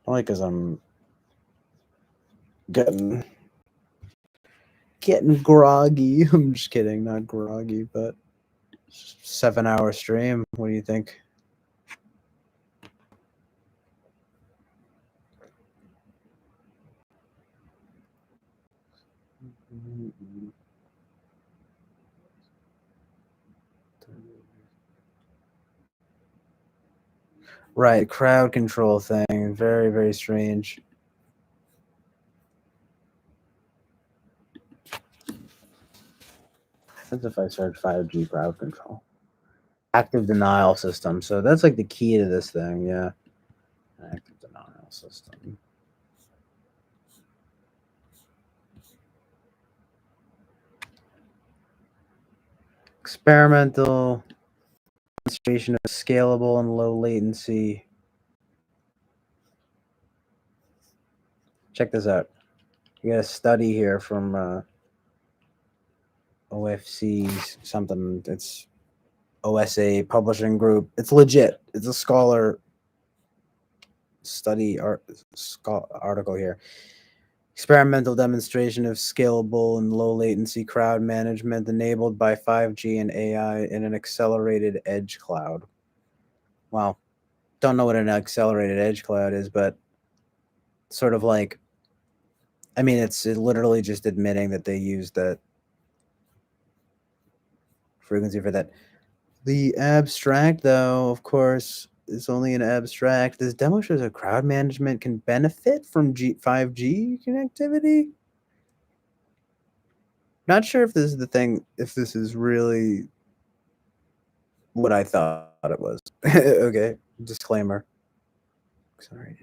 Only because I'm getting groggy. I'm just kidding, not groggy, but 7-hour stream. What do you think? Right, crowd control thing. Very, very strange. That's if I search 5G crowd control. Active denial system. So that's like the key to this thing, yeah. Active denial system. Experimental demonstration of scalable and low latency. Check this out. You got a study here from OFC something. It's OSA publishing group. It's legit. It's a scholar study article here. Experimental demonstration of scalable and low latency crowd management enabled by 5G and AI in an accelerated edge cloud. Wow. Don't know what an accelerated edge cloud is, but sort of like, I mean, it's literally just admitting that they used that frequency for that. The abstract, though, of course, is only an abstract. This demo shows how crowd management can benefit from 5G connectivity. Not sure if this is the thing, if this is really what I thought it was. Okay, disclaimer. Sorry,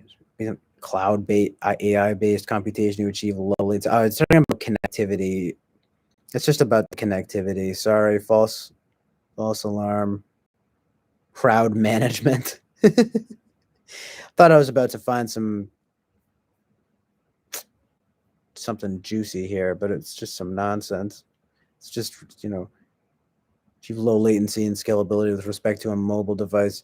cloud-based, AI-based computation to achieve low latency. Oh, it's talking about connectivity. It's just about the connectivity. Sorry, false alarm. Crowd management. Thought I was about to find something juicy here, but it's just some nonsense. It's just, achieve low latency and scalability with respect to a mobile device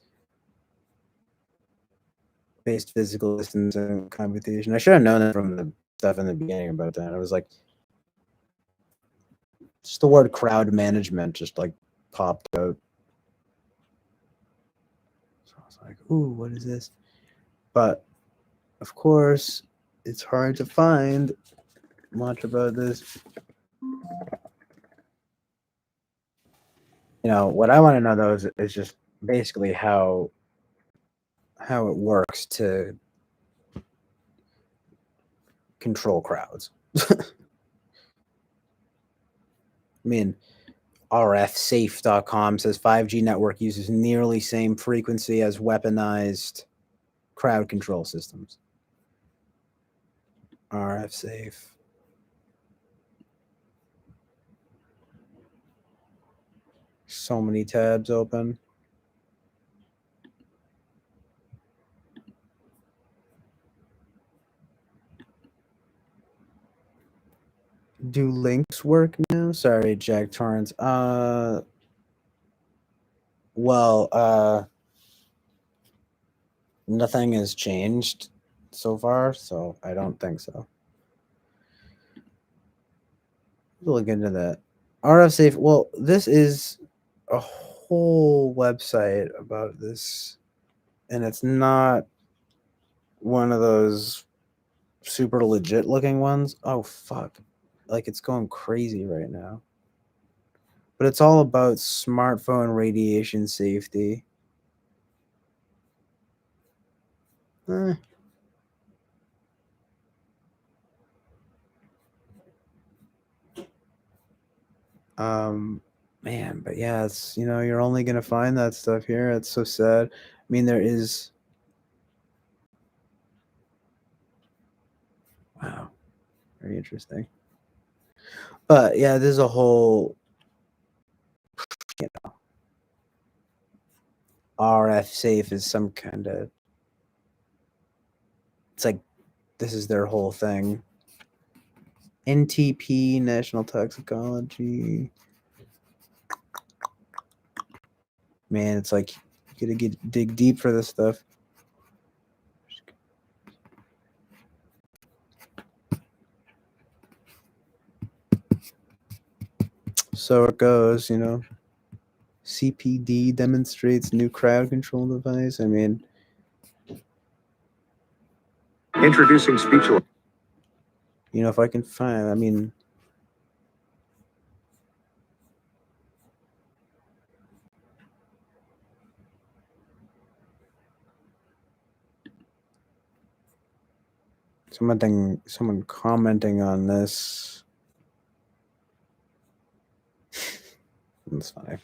based physical distance and computation. I should have known that from the stuff in the beginning about that. I was like, just the word crowd management just like popped out. So I was like, ooh, what is this? But of course, it's hard to find much about this. What I want to know though is just basically how it works to control crowds. I mean, rfsafe.com says 5G network uses nearly same frequency as weaponized crowd control systems. RFSafe. So many tabs open. Do links work now? Sorry, Jack Torrance. Nothing has changed so far, so I don't think so. We'll look into that. RFSafe. Well, this is a whole website about this, and it's not one of those super legit looking ones. Oh fuck. Like it's going crazy right now. But it's all about smartphone radiation safety. Man, but yeah, it's you're only gonna find that stuff here. It's so sad. I mean, there is. Wow, very interesting. But yeah, there's a whole, RF safe is some kind of. It's like, this is their whole thing. NTP, National Toxicology. Man, it's like you gotta dig deep for this stuff. So it goes, CPD demonstrates new crowd control device. I mean, Introducing speech. if I can find, I mean, someone commenting on this. That's funny. I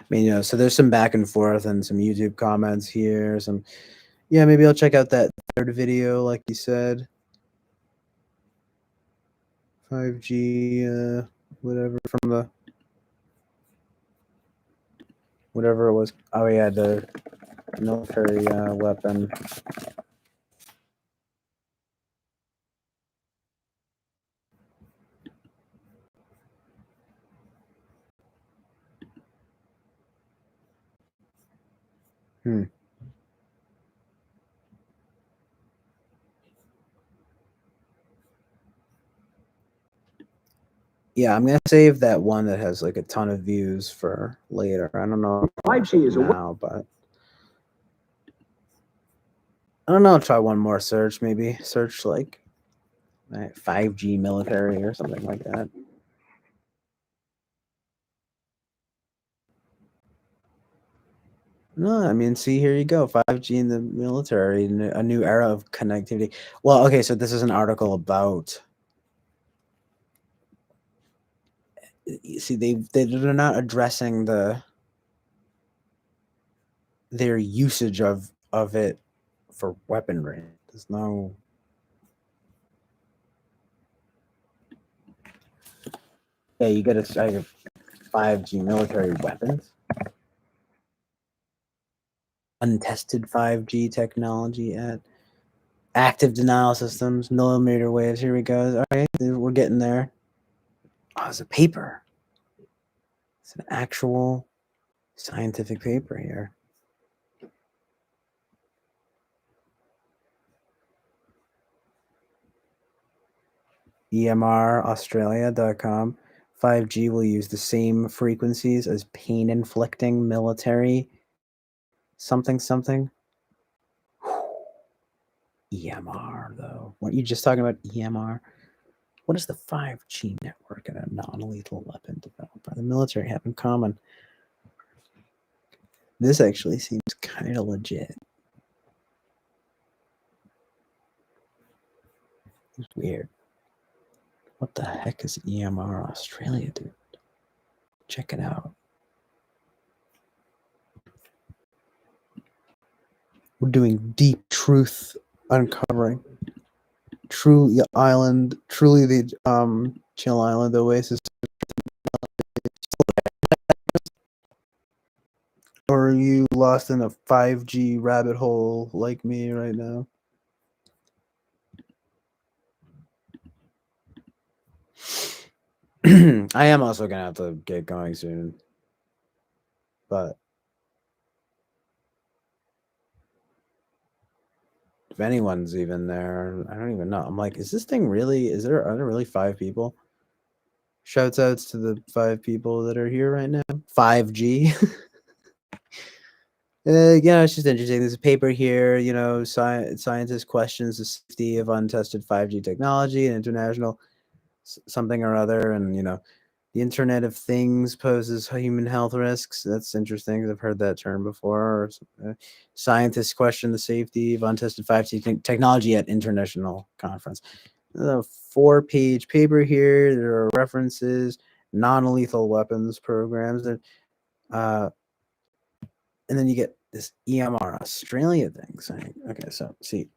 mean, so there's some back and forth and some YouTube comments here. Maybe I'll check out that third video, like you said. 5G, whatever from the, whatever it was. Oh yeah, the military weapon. Yeah, I'm gonna save that one that has like a ton of views for later. I don't know 5G is now, but I don't know. I'll try one more search, maybe search like 5G military or something like that. No, I mean, see, here you go. 5G in the military, a new era of connectivity. Well, okay, so this is an article about. You see, they're not addressing their usage of it for weaponry. There's no. Yeah, you get a 5G military weapons. Untested 5G technology at active denial systems, millimeter waves. Here we go. All right, we're getting there. Oh, it's a paper. It's an actual scientific paper here. EMRaustralia.com. 5G will use the same frequencies as pain-inflicting military something. EMR, though. Weren't you just talking about EMR? What does the 5G network and a non-lethal weapon developed by the military have in common? This actually seems kind of legit. It's weird. What the heck is EMR Australia, dude? Check it out. We're doing deep truth uncovering. Truly the Chill Island Oasis. Or are you lost in a 5G rabbit hole like me right now? I am also gonna have to get going soon. But if anyone's even there, I don't even know. I'm like, is there really 5 people? Shouts outs to the 5 people that are here right now. 5G. Yeah, it's just interesting. There's a paper here, scientist questions the safety of untested 5G technology and international something or other. And, the Internet of Things poses human health risks. That's interesting because I've heard that term before. Scientists question the safety of untested 5G technology at international conference. There's a 4-page paper here. There are references, non-lethal weapons programs that, and then you get this EMR Australia thing saying, okay, so see,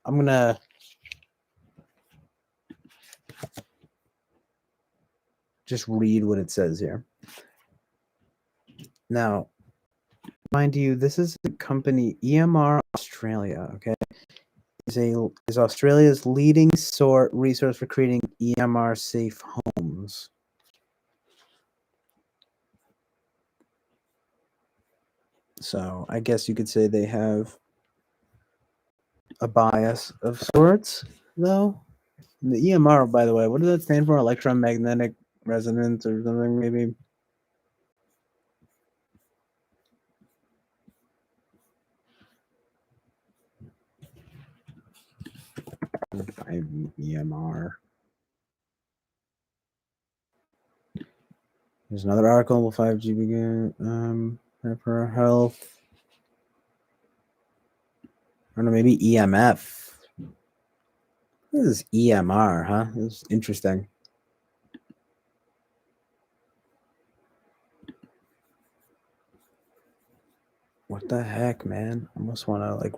I'm going to just read what it says here. Now, mind you, this is the company EMR Australia, okay? Is Australia's leading resource for creating EMR safe homes. So I guess you could say they have a bias of sorts, though. And the EMR, by the way, what does that stand for? Electromagnetic resonance or something, maybe? EMR. There's another article. 5G begin for health. I don't know, maybe EMF. This is EMR, huh? This is interesting. What the heck, man? I almost want to like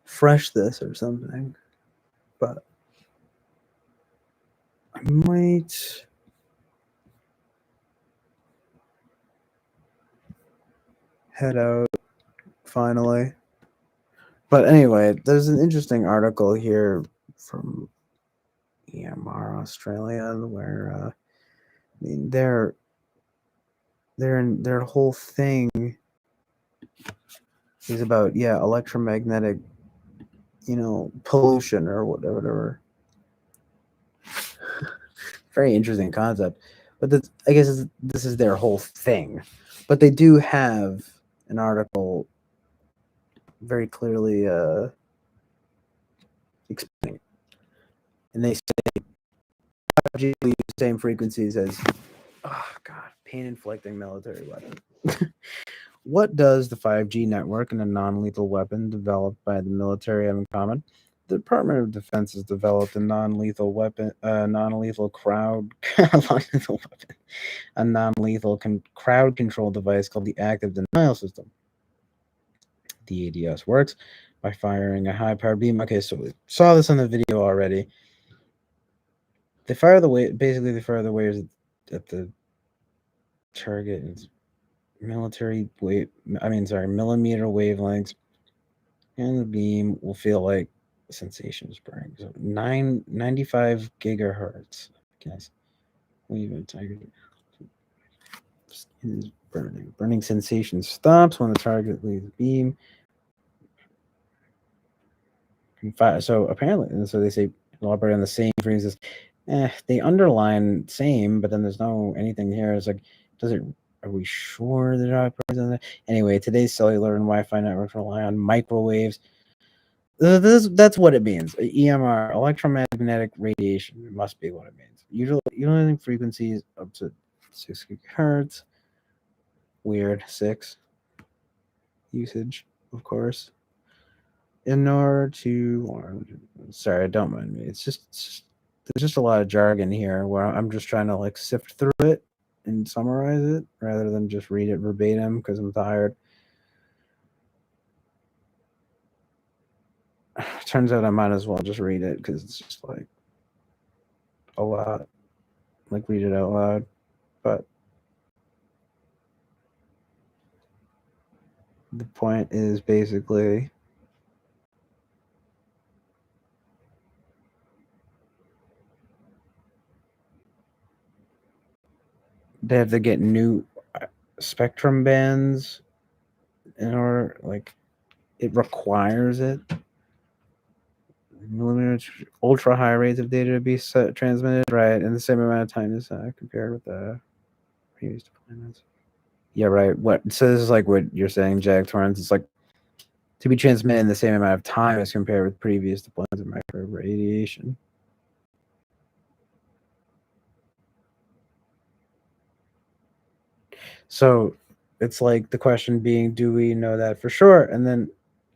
refresh this or something, but I might. Head out finally. But anyway, there's an interesting article here from EMR Australia where I mean their whole thing is about electromagnetic pollution or whatever. Very interesting concept, but I guess this is their whole thing. But they do have an article very clearly explaining, and they say 5G will use the same frequencies as pain-inflicting military weapon. What does the 5G network and a non-lethal weapon developed by the military have in common? The Department of Defense has developed a non-lethal weapon, a non-lethal crowd control device called the Active Denial System. The ADS works by firing a high-powered beam. Okay, so we saw this in the video already. They fire the waves at the target. It's millimeter wavelengths, and the beam will feel like sensation spring. So 95 gigahertz. Guys, wave at target. Skin is burning. Burning sensation stops when the target leaves the beam. So apparently, and so they say it'll operate on the same frequencies. They underline same, but then there's no anything here. It's like, are we sure that it operates on that? Anyway, today's cellular and Wi-Fi networks rely on microwaves That's what it means. EMR, electromagnetic radiation, must be what it means. Usually frequencies up to 6 gigahertz. Weird. 6 usage, of course. In order to, sorry, don't mind me. There's just a lot of jargon here where I'm just trying to like sift through it and summarize it rather than just read it verbatim because I'm tired. Turns out I might as well just read it because it's just like a lot. Like read it out loud. But the point is basically they have to get new spectrum bands in order, like it requires it. Ultra high rates of data to be transmitted, right, in the same amount of time as compared with the previous deployments. Yeah, right. What? So this is like what you're saying, Jack Torrance. It's like to be transmitted in the same amount of time as compared with previous deployments of microwave radiation. So it's like the question being, do we know that for sure? And then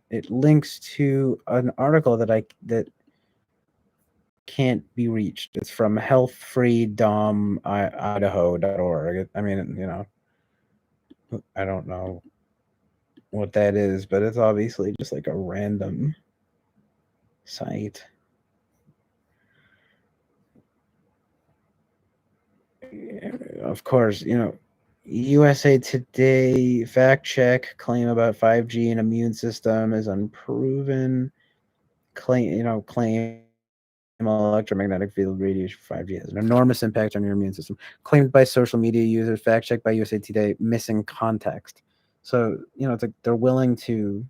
it links to an article that can't be reached. It's from healthfreedomidaho.org. I mean, you know, I don't know what that is, but it's obviously just like a random site. Of course, you know, USA Today fact check claim about 5G and immune system is unproven. Claim electromagnetic field radiation for 5G has an enormous impact on your immune system. Claimed by social media users, fact checked by USA Today, missing context. So, you know, it's like they're willing to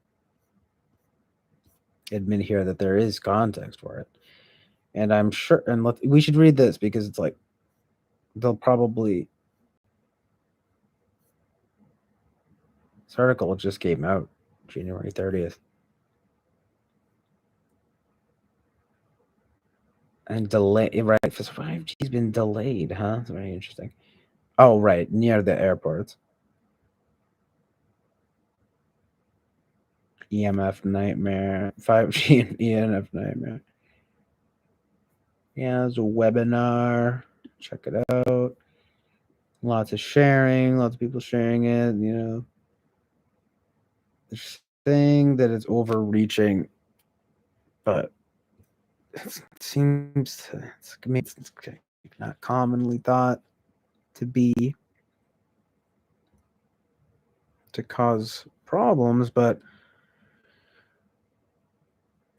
admit here that there is context for it. And I'm sure, and we should read this because it's like they'll probably. This article just came out January 30th. And delay, right? 5G's been delayed, huh? It's very interesting. Oh, right, near the airports. EMF nightmare, 5G and EMF nightmare. Yeah, there's a webinar. Check it out. Lots of sharing, lots of people sharing it. You know, this thing that is overreaching, but it seems to, it's not commonly thought to be to cause problems, but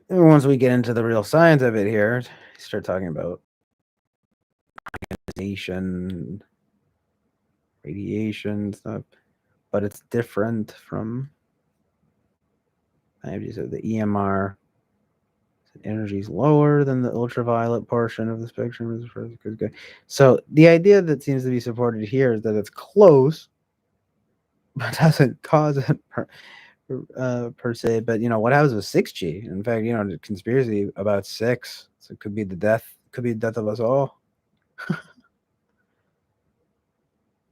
once we get into the real science of it here, start talking about ionization, radiation stuff, but it's different from 5G. So the EMR energy is lower than the ultraviolet portion of the spectrum. So the idea that seems to be supported here is that it's close, but doesn't cause it per se. But you know what happens with 6G? In fact, you know, the conspiracy about 6, so it could be the death of us all.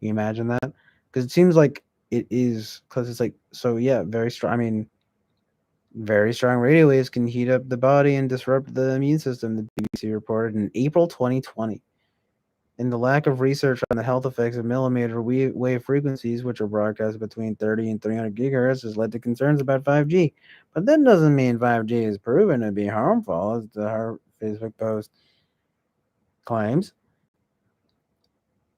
You imagine that? Because it seems like it is, because it's like, so yeah, very strong. I mean, very strong radio waves can heat up the body and disrupt the immune system, the BBC reported in April 2020. And the lack of research on the health effects of millimeter wave frequencies, which are broadcast between 30 and 300 gigahertz, has led to concerns about 5G. But that doesn't mean 5G is proven to be harmful, as the Facebook post claims.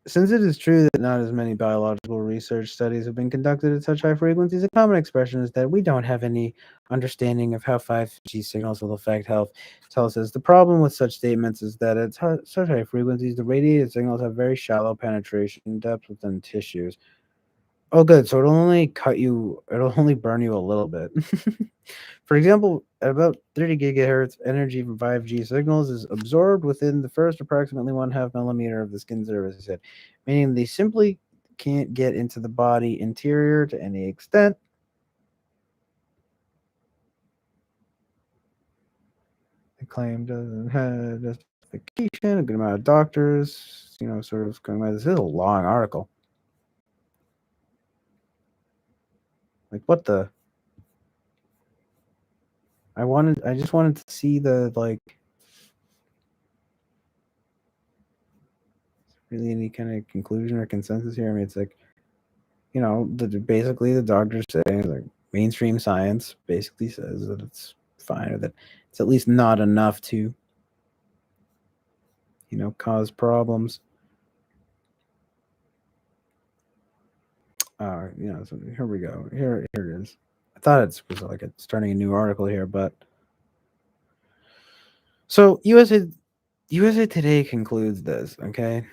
Since it is true that not as many biological research studies have been conducted at such high frequencies, a common expression is that we don't have any understanding of how 5G signals will affect health. Tells us the problem with such statements is that at such high frequencies, the radiated signals have very shallow penetration depth within tissues. Oh, good. So it'll only burn you a little bit. For example, at about 30 gigahertz, energy from 5G signals is absorbed within the first approximately 1/2 millimeter of the skin surface, he said, meaning they simply can't get into the body interior to any extent. claim doesn't have justification. A good amount of doctors, sort of going by this. This is a long article. Like, what the? I just wanted to see the, like, really any kind of conclusion or consensus here. I mean, it's like, basically the doctors say, like, mainstream science basically says that it's fine, or that it's at least not enough to, cause problems. So here we go. Here it is. I thought it was like starting a new article here, but so USA Today concludes this. Okay,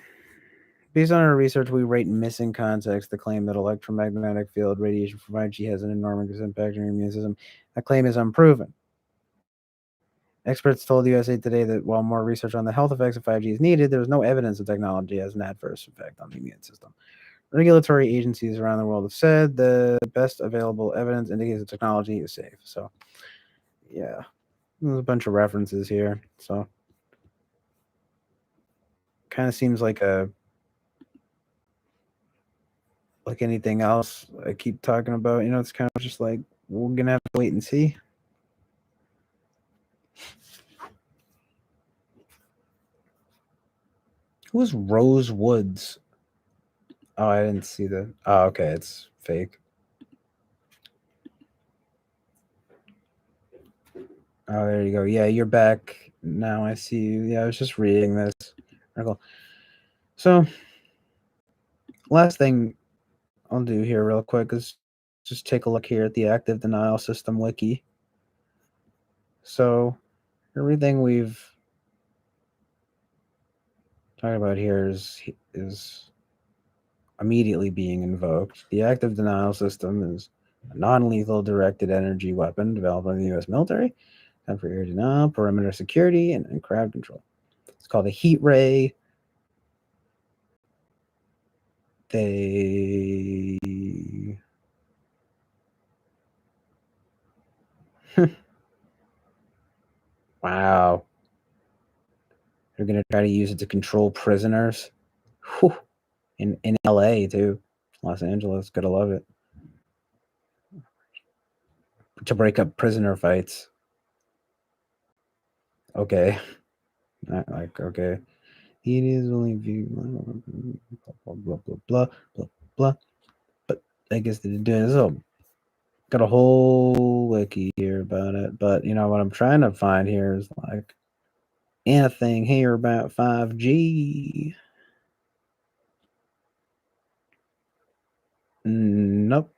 based on our research, we rate missing context the claim that electromagnetic field radiation from 5G has an enormous impact on your immune system. That claim is unproven. Experts told USA Today that while more research on the health effects of 5G is needed, there was no evidence the technology has an adverse effect on the immune system. Regulatory agencies around the world have said the best available evidence indicates the technology is safe. So, yeah, there's a bunch of references here. So, kind of seems like anything else I keep talking about. It's kind of just like we're gonna have to wait and see. Who's Rose Woods? Oh, I didn't see the. Oh, okay, it's fake. Oh, there you go. Yeah, you're back now. I see you. Yeah, I was just reading this article. So, last thing I'll do here real quick is just take a look here at the active denial system wiki. So, everything we've talked about here is immediately being invoked. The active denial system is a non-lethal directed energy weapon developed by the U.S. military and for air denial, perimeter security, and crowd control. It's called a heat ray. Wow. They're going to try to use it to control prisoners. Whew. In LA, too. Los Angeles. Gotta love it. To break up prisoner fights. Okay. Not like, okay. It is only blah, blah, blah, blah, blah, blah. But I guess they're doing this. Oh, got a whole wiki here about it. But, what I'm trying to find here is, like, anything here about 5G. Nope.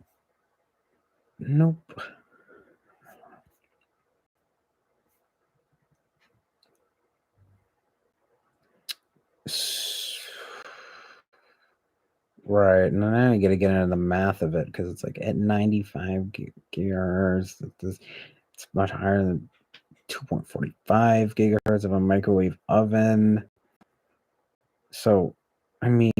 Right, and then I gotta get into the math of it because it's like at 95 gigahertz, it's much higher than 2.45 gigahertz of a microwave oven. So, I mean,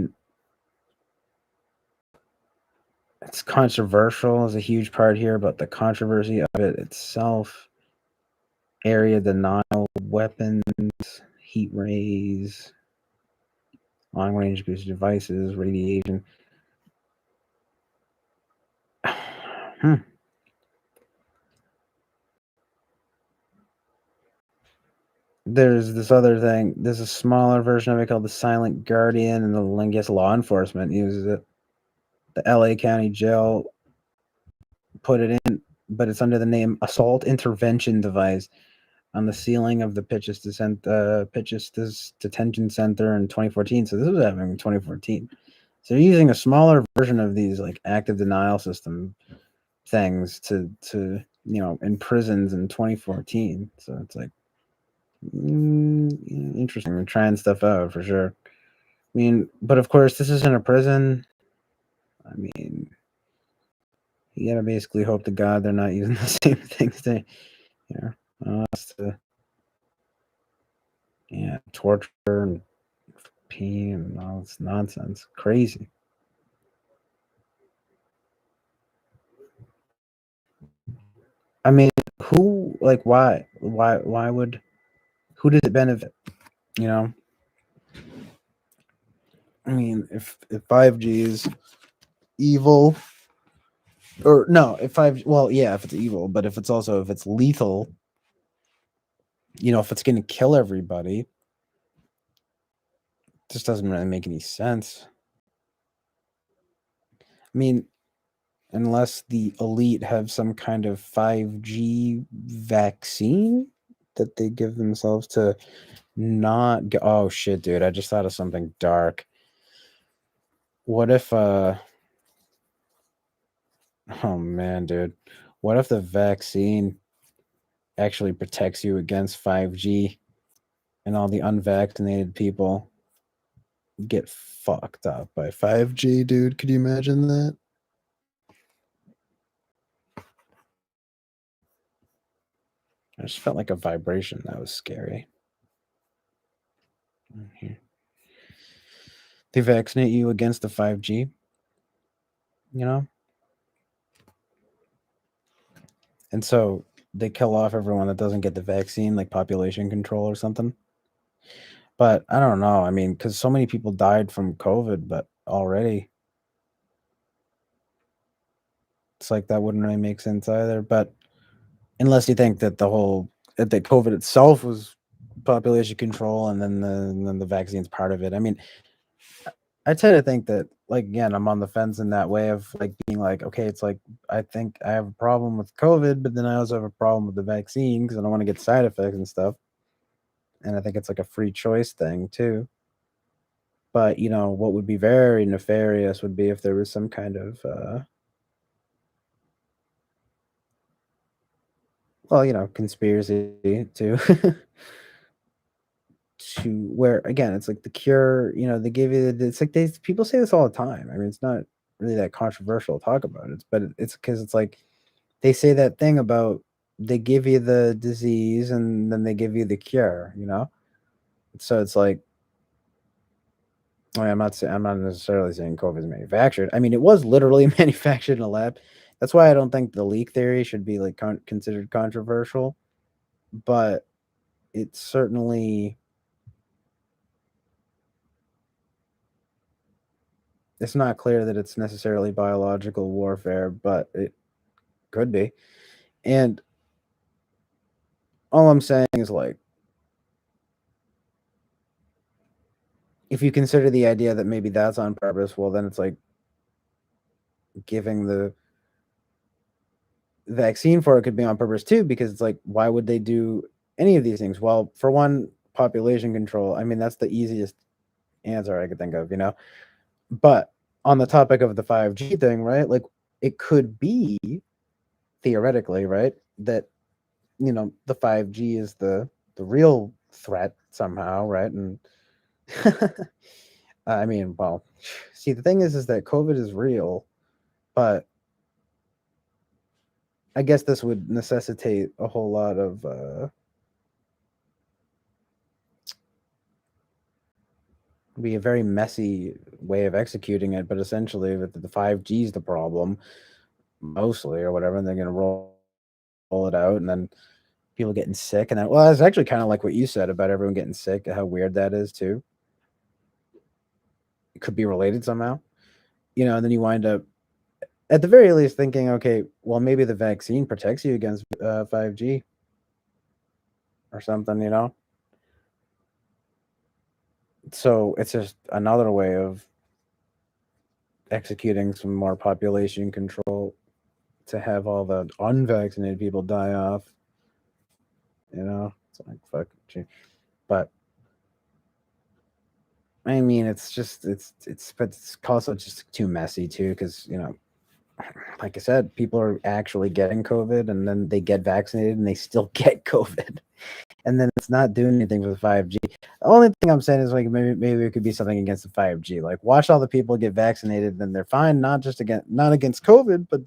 it's controversial is a huge part here, but the controversy of it itself, area denial weapons, heat rays, long-range booster devices, radiation. There's this other thing. There's a smaller version of it called the Silent Guardian, and the Lingus law enforcement uses it. The LA County Jail put it in, but it's under the name Assault Intervention Device on the ceiling of the Pitches Detention Center in 2014. So this was happening in 2014. So they're using a smaller version of these like active denial system things to in prisons in 2014. So it's like interesting. We're trying stuff out for sure. I mean, but of course, this isn't a prison. I mean, you gotta basically hope to God they're not using the same things to, torture and pain and all this nonsense. Crazy. I mean, who, like, why would who does it benefit? You know, I mean, if 5G is evil, or no, if 5, well, yeah, if it's evil, but if it's also if it's lethal, you know, if it's going to kill everybody, just doesn't really make any sense. I mean, unless the elite have some kind of 5G vaccine that they give themselves to not get. Oh shit, dude! I just thought of something dark. What if oh man, dude, what if the vaccine actually protects you against 5G and all the unvaccinated people get fucked up by 5G, dude? Could you imagine that? I just felt like a vibration that was scary. Here. They vaccinate you against the 5G, you know? And so they kill off everyone that doesn't get the vaccine, like population control or something. But I don't know. I mean, because so many people died from COVID, but already it's like that wouldn't really make sense either. But unless you think that that COVID itself was population control, and then the vaccine's part of it. I mean, I tend to think that, like, again, I'm on the fence in that way of like being like, okay, it's like I think I have a problem with COVID, but then I also have a problem with the vaccine because I don't want to get side effects and stuff. And I think it's like a free choice thing too. But you know, what would be very nefarious would be if there was some kind of well, you know, conspiracy to to where again it's like the cure, you know, they give you it's like people say this all the time. I mean, it's not really that controversial to talk about it, but it's because it's like they say that thing about they give you the disease and then they give you the cure, you know? So it's like I mean, I'm not necessarily saying COVID is manufactured. I mean, it was literally manufactured in a lab. That's why I don't think the leak theory should be like considered controversial, but it's certainly it's not clear that it's necessarily biological warfare, but it could be. And all I'm saying is like if you consider the idea that maybe that's on purpose, well then it's like giving the vaccine for it could be on purpose too, because it's like why would they do any of these things? Well, for one, population control. I mean, that's the easiest answer I could think of, you know. But on the topic of the 5G thing, right? Like it could be theoretically, right, that you know the 5G is the real threat somehow, right? And I mean, well, see, the thing is that COVID is real, but I guess this would necessitate a whole lot of be a very messy way of executing it. But essentially, the 5G is the problem, mostly or whatever, and they're gonna roll it out, and then people getting sick, and then well, it's actually kind of like what you said about everyone getting sick. How weird that is too. It could be related somehow, you know. And then you wind up at the very least thinking, okay, well, maybe the vaccine protects you against 5G or something, you know? So it's just another way of executing some more population control to have all the unvaccinated people die off, you know? It's like, fuck. But I mean, it's just, but it's also just too messy too, because, you know, like I said, people are actually getting COVID and then they get vaccinated and they still get COVID. And then it's not doing anything with 5G. The only thing I'm saying is like maybe it could be something against the 5G. Like watch all the people get vaccinated, then they're fine, not against COVID, but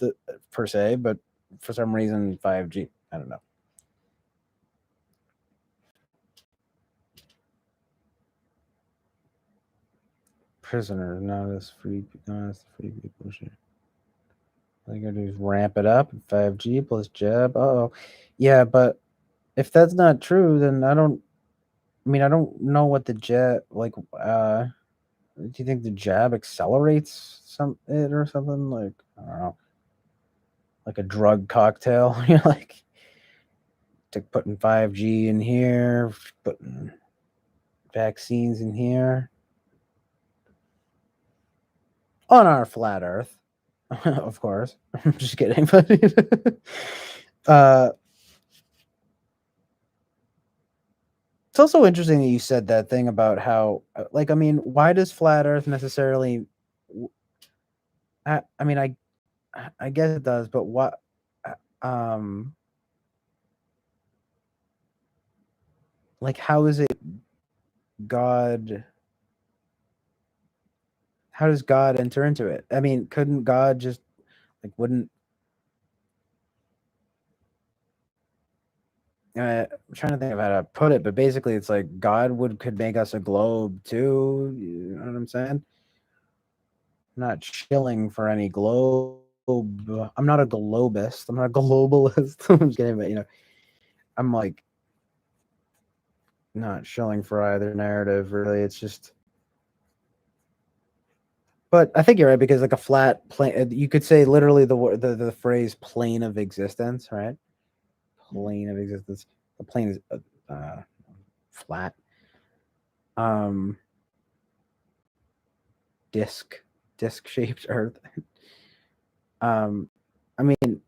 per se, but for some reason 5G. I don't know. Prisoners, not as free people. Shit. All you gotta do is ramp it up. 5G plus jab. Oh, yeah, but if that's not true, then I don't I mean, I don't know what the jab like. Do you think the jab accelerates it or something? Like, I don't know, like a drug cocktail. You're like putting 5G in here, putting vaccines in here on our flat Earth, of course. I'm just kidding, but it's also interesting that you said that thing about how, like, I mean, why does flat Earth necessarily? I mean, I guess it does, but what? Um, like, how is it God? How does God enter into it? I mean, couldn't God just like wouldn't? I'm trying to think of how to put it, but basically, it's like God could make us a globe too. You know what I'm saying? I'm not shilling for any globe. I'm not a globist. I'm not a globalist. I'm just kidding, but I'm like not shilling for either narrative. Really, it's just. But I think you're right, because like a flat plane, you could say literally the phrase "plane of existence," right? Plane of existence. The plane is flat. Disc shaped Earth. I mean,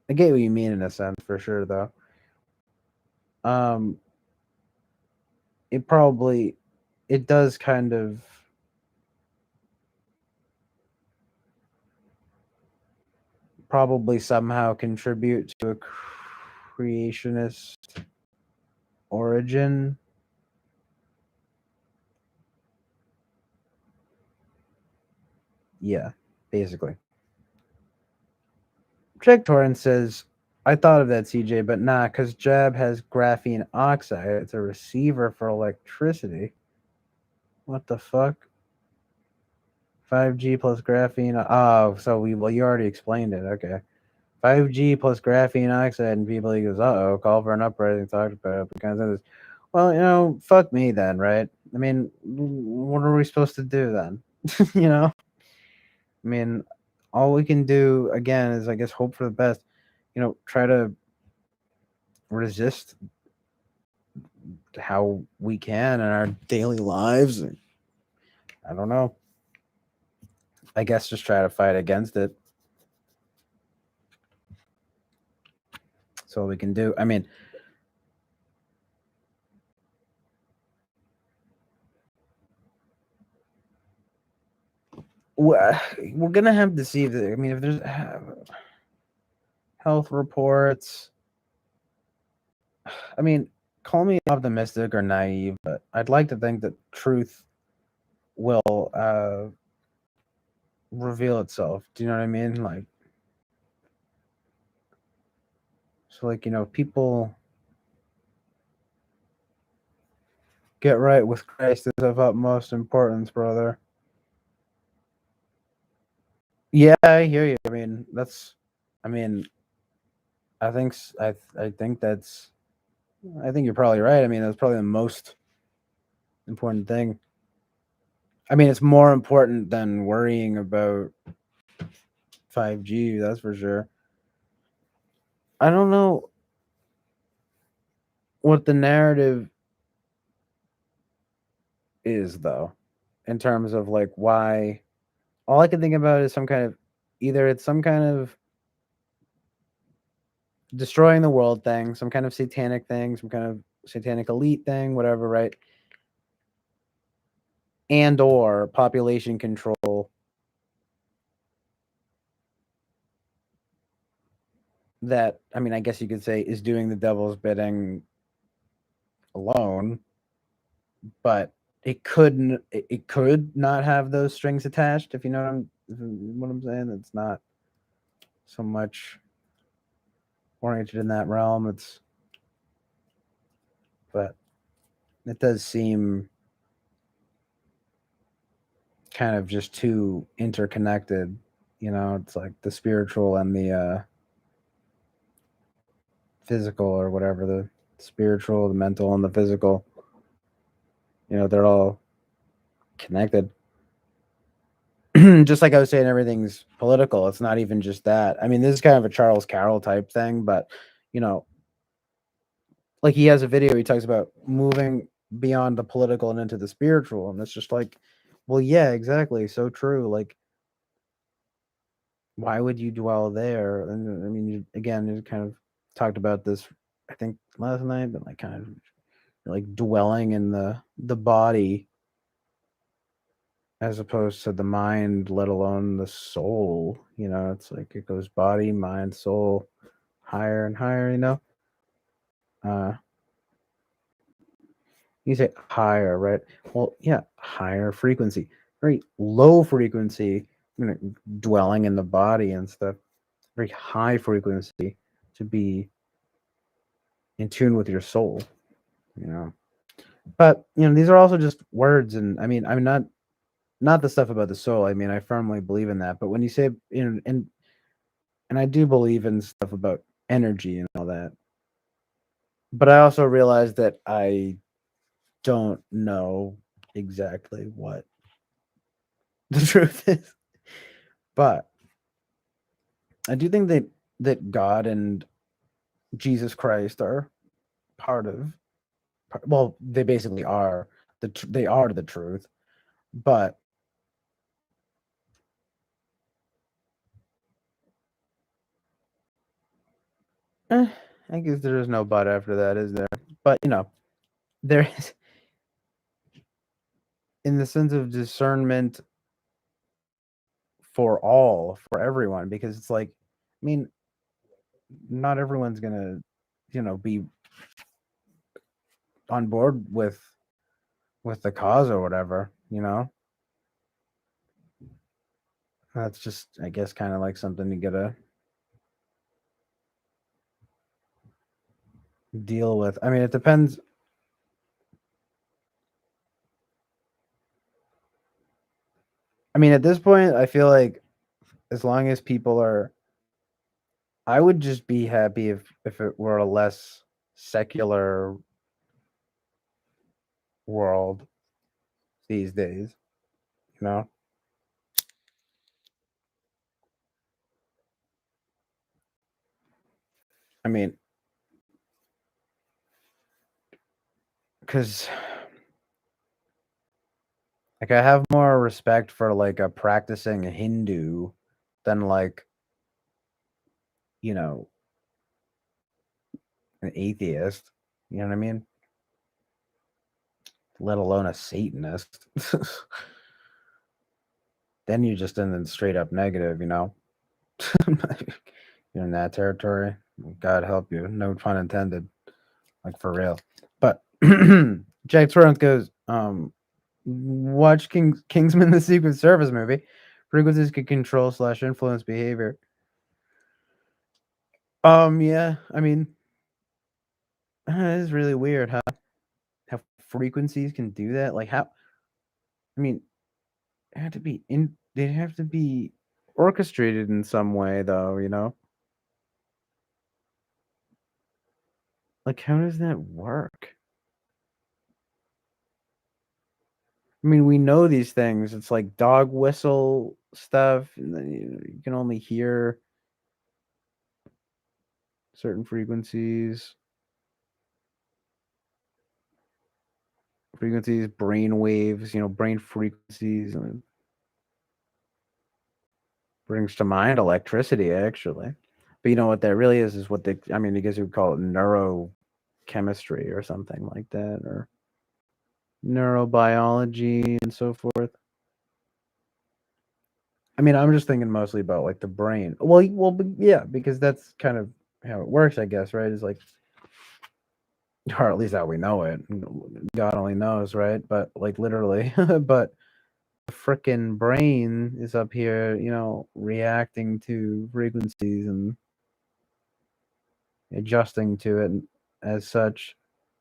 I get what you mean in a sense, for sure, though. It does kind of probably somehow contribute to a creationist origin. Yeah, basically. Jack Torrance says, I thought of that, CJ, but nah, because Jab has graphene oxide. It's a receiver for electricity. What the fuck? 5G plus graphene. Oh, so you already explained it. Okay. 5G plus graphene oxide, and people, he goes, uh-oh, call for an uprising, talked about it. Kind of this. Well, fuck me then, right? I mean, what are we supposed to do then? I mean, all we can do, again, is, I guess, hope for the best. Try to resist how we can in our daily lives. I don't know. I guess just try to fight against it. That's all we can do. I mean, we're going to have to see if there's health reports. I mean, call me optimistic or naive, but I'd like to think that truth will reveal itself. Do you know what I mean? Like, so, like, people get right with Christ is of utmost importance, brother. Yeah, I hear you. I think you're probably right. I mean, that's probably the most important thing. I mean, it's more important than worrying about 5G, that's for sure. I don't know what the narrative is, though, in terms of like why. All I can think about is either it's some kind of destroying the world thing, some kind of satanic thing, some kind of satanic elite thing, whatever, right? And or population control that, I mean, I guess you could say is doing the devil's bidding alone, but it could not have those strings attached, if you know what I'm saying. It's not so much oriented in that realm. But it does seem kind of just too interconnected. It's like the spiritual and the physical, or whatever, the spiritual, the mental, and the physical. You know, they're all connected. Just like I was saying, everything's political. It's not even just that. I mean, this is kind of a Charles Carroll type thing, but you know, like he has a video he talks about moving beyond the political and into the spiritual, and it's just like, well, yeah, exactly, so true. Like, why would you dwell there? And I mean, again, you kind of talked about this, I think last night, but like kind of like dwelling in the body as opposed to the mind, let alone the soul. You know, it's like it goes body, mind, soul, higher and higher. You know, uh, you say higher, right? Well, yeah, higher frequency, very low frequency, you know, dwelling in the body and stuff. Very high frequency to be in tune with your soul. You know, but you know, these are also just words, and I mean, I'm not the stuff about the soul. I mean, I firmly believe in that. But when you say, you know, and I do believe in stuff about energy and all that. But I also realize that I don't know exactly what the truth is. But I do think that God and Jesus Christ are part of. Well, they basically are they are the truth. But eh, I guess there is no but after that, is there? But you know, there is in the sense of discernment for everyone, because it's like, I mean, not everyone's gonna, you know, be on board with the cause or whatever, you know. That's just, I guess, kind of like something you gotta deal with. I mean, it depends. I mean, at this point, I feel like as long as people are, I would just be happy if it were a less secular world these days, you know. I mean, because like I have more respect for like a practicing Hindu than like, you know, an atheist. You know what I mean? Let alone a Satanist. Then you're just in the straight up negative, you know. You're in that territory. God help you. No pun intended. Like for real. But Jack Torrance goes, watch Kingsman the Secret Service movie. Frequencies can control / influence behavior. Yeah, I mean, it is really weird how frequencies can do that. Like how, I mean, they'd have to be orchestrated in some way though, you know? Like how does that work? I mean, we know these things. It's like dog whistle stuff, and then you can only hear certain frequencies, brain waves, you know, brain frequencies, and it brings to mind electricity actually. But you know what that really is what they, I mean, I guess you would call it neurochemistry or something like that, or neurobiology and so forth. I mean, I'm just thinking mostly about like the brain. Yeah, because that's kind of how it works, I guess, right? Is like, or at least how we know it. God only knows, right? But like literally, but the frickin' brain is up here, you know, reacting to frequencies and adjusting to it as such,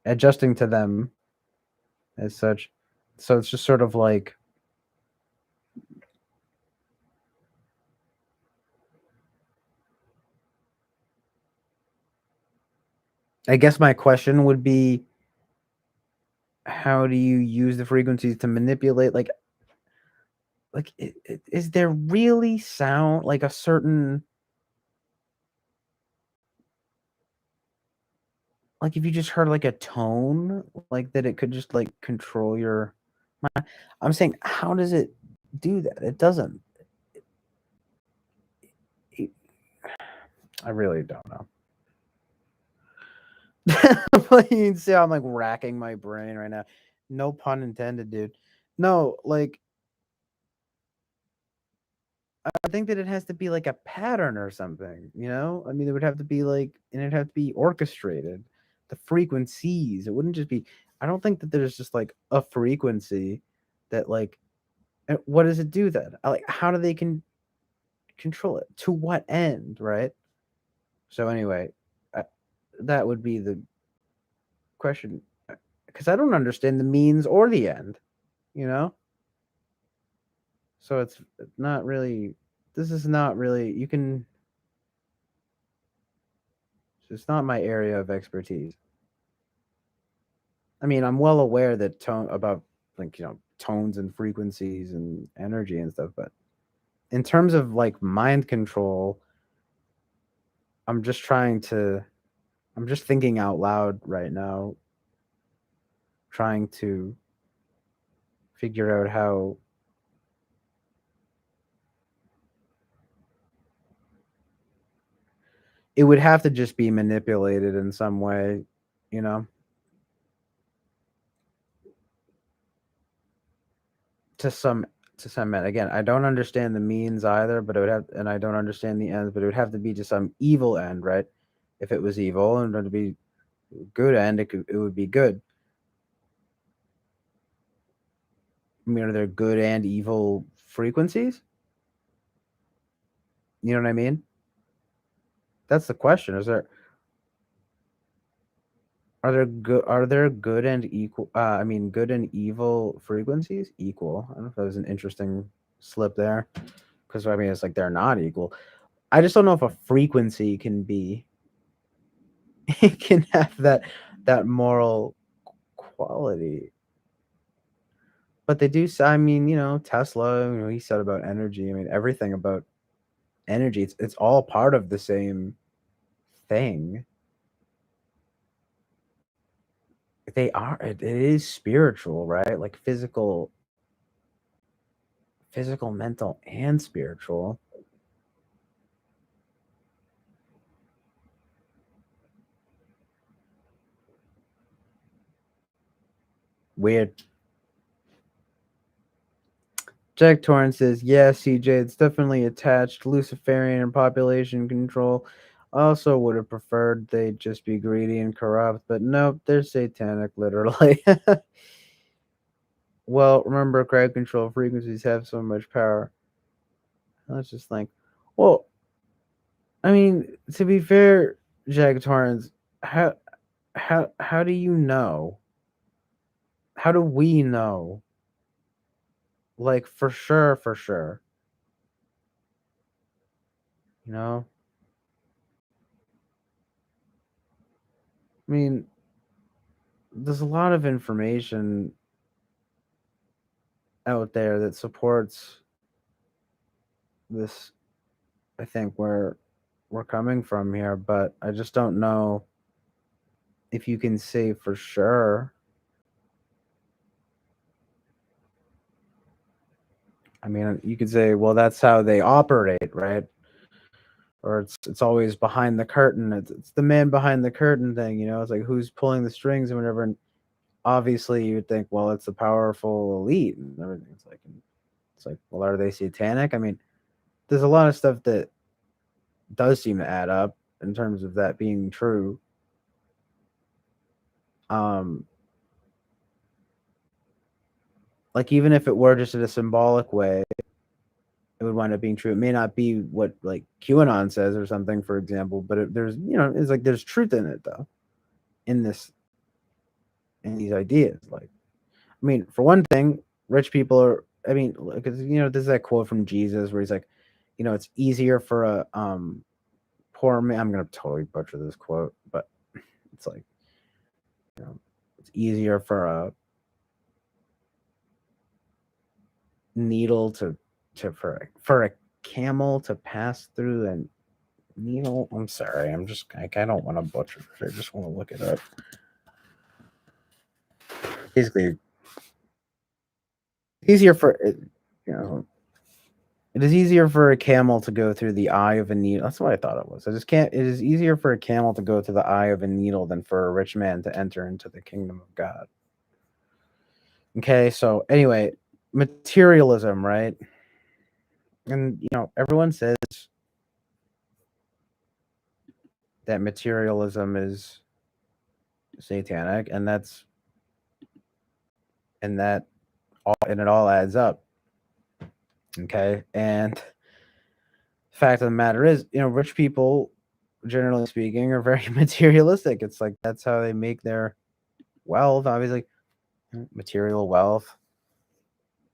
adjusting to them as such. So it's just sort of like, I guess my question would be, how do you use the frequencies to manipulate? Like is there really sound, like a certain, like if you just heard like a tone, like that it could just like control your mind? I'm saying, how does it do that? It doesn't. It- I really don't know. But you can see I'm like racking my brain right now. No pun intended, dude. No, like I think that it has to be like a pattern or something, you know? I mean, it would have to be like, and it'd have to be orchestrated. The frequencies. It wouldn't just be, I don't think that there's just like a frequency that like, what does it do then? Like, how do they control it? To what end, right? So anyway, I, that would be the question, because I don't understand the means or the end, you know? So it's not really, this is not really, you can, it's not my area of expertise. I mean, I'm well aware that tone about, like, you know, tones and frequencies and energy and stuff, but in terms of like mind control, I'm just trying to, I'm just thinking out loud right now, trying to figure out how it would have to just be manipulated in some way, you know, to some end. Again, I don't understand the means either, but it would have, and I don't understand the ends, but it would have to be to some evil end, right? If it was evil and to be good end, it would be good. I mean, are there good and evil frequencies? You know what I mean? That's the question. Are there good and equal? I mean, good and evil frequencies equal. I don't know if that was an interesting slip there, because I mean, it's like they're not equal. I just don't know if a frequency can be it can have that moral quality. But they do. I mean, you know, Tesla. You know, he said about energy. I mean, everything about energy. It's all part of the same thing. They are. It is spiritual, right? Like physical, mental, and spiritual. Weird. Jack Torrance says, "Yeah, CJ, it's definitely attached Luciferian and population control. I also would have preferred they'd just be greedy and corrupt, but nope, they're satanic, literally." Well, remember, crowd control frequencies have so much power. Let's just think. Well, I mean, to be fair, Jack Torrance, how how do you know? How do we know? Like for sure. You know? I mean, there's a lot of information out there that supports this, I think, where we're coming from here, but I just don't know if you can say for sure. I mean, you could say, well, that's how they operate, right? Or it's always behind the curtain. It's the man behind the curtain thing, you know. It's like who's pulling the strings and whatever. And obviously, you'd think, well, it's the powerful elite and everything. It's like, well, are they satanic? I mean, there's a lot of stuff that does seem to add up in terms of that being true. Um, like even if it were just in a symbolic way, it would wind up being true. It may not be what like QAnon says or something, for example, but there's, you know, it's like there's truth in it though, in these ideas. Like, I mean, for one thing, rich people are. I mean, because you know, there's that quote from Jesus where he's like, you know, it's easier for a poor man. I'm gonna totally butcher this quote, but It's like, it's easier for a needle to for a camel to pass through a needle. I'm sorry, I'm just like, I don't want to butcher it. I just want to look it up. Basically, easier for it, it is easier for a camel to go through the eye of a needle. That's what I thought it was. It is easier for a camel to go through the eye of a needle than for a rich man to enter into the kingdom of God. Okay, so anyway, materialism, right? And everyone says that materialism is satanic, and it all adds up. Okay, and the fact of the matter is, rich people, generally speaking, are very materialistic. It's like that's how they make their wealth, obviously, material wealth,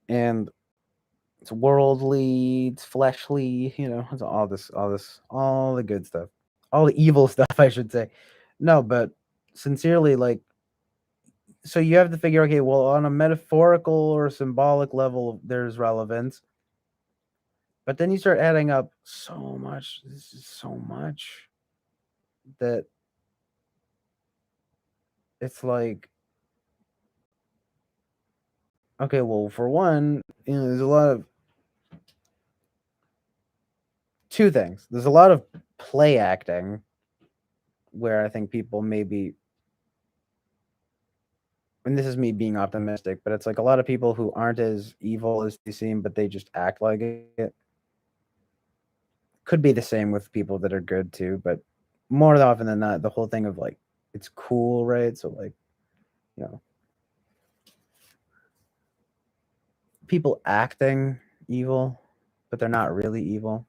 and it's worldly, it's fleshly, it's all the good stuff, all the evil stuff, I should say. No, but sincerely, like, so you have to figure, okay, well, on a metaphorical or symbolic level, there's relevance. But then you start adding up so much. This is so much that it's like, okay, well, for one, there's a lot of two things. There's a lot of play acting where I think people maybe, and this is me being optimistic, but it's like a lot of people who aren't as evil as they seem, but they just act like it. Could be the same with people that are good too, but more often than not, the whole thing of like, it's cool, right? So like, people acting evil, but they're not really evil.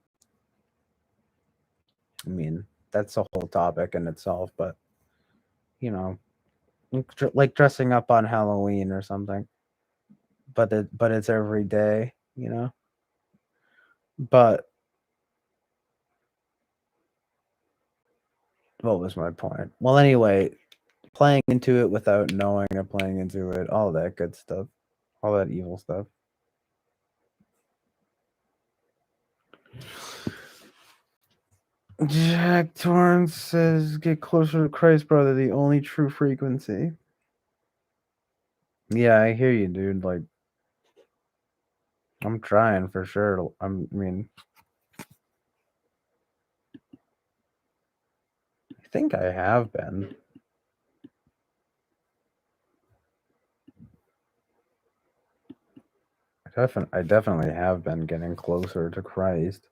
I mean, that's a whole topic in itself, but like dressing up on Halloween or something, but it's every day, But what was my point? Well, anyway, playing into it without knowing or playing into it, all that good stuff, all that evil stuff. Jack Torrance says, "Get closer to Christ, brother. The only true frequency." Yeah, I hear you, dude. Like, I'm trying for sure. I think I have been. I definitely have been getting closer to Christ.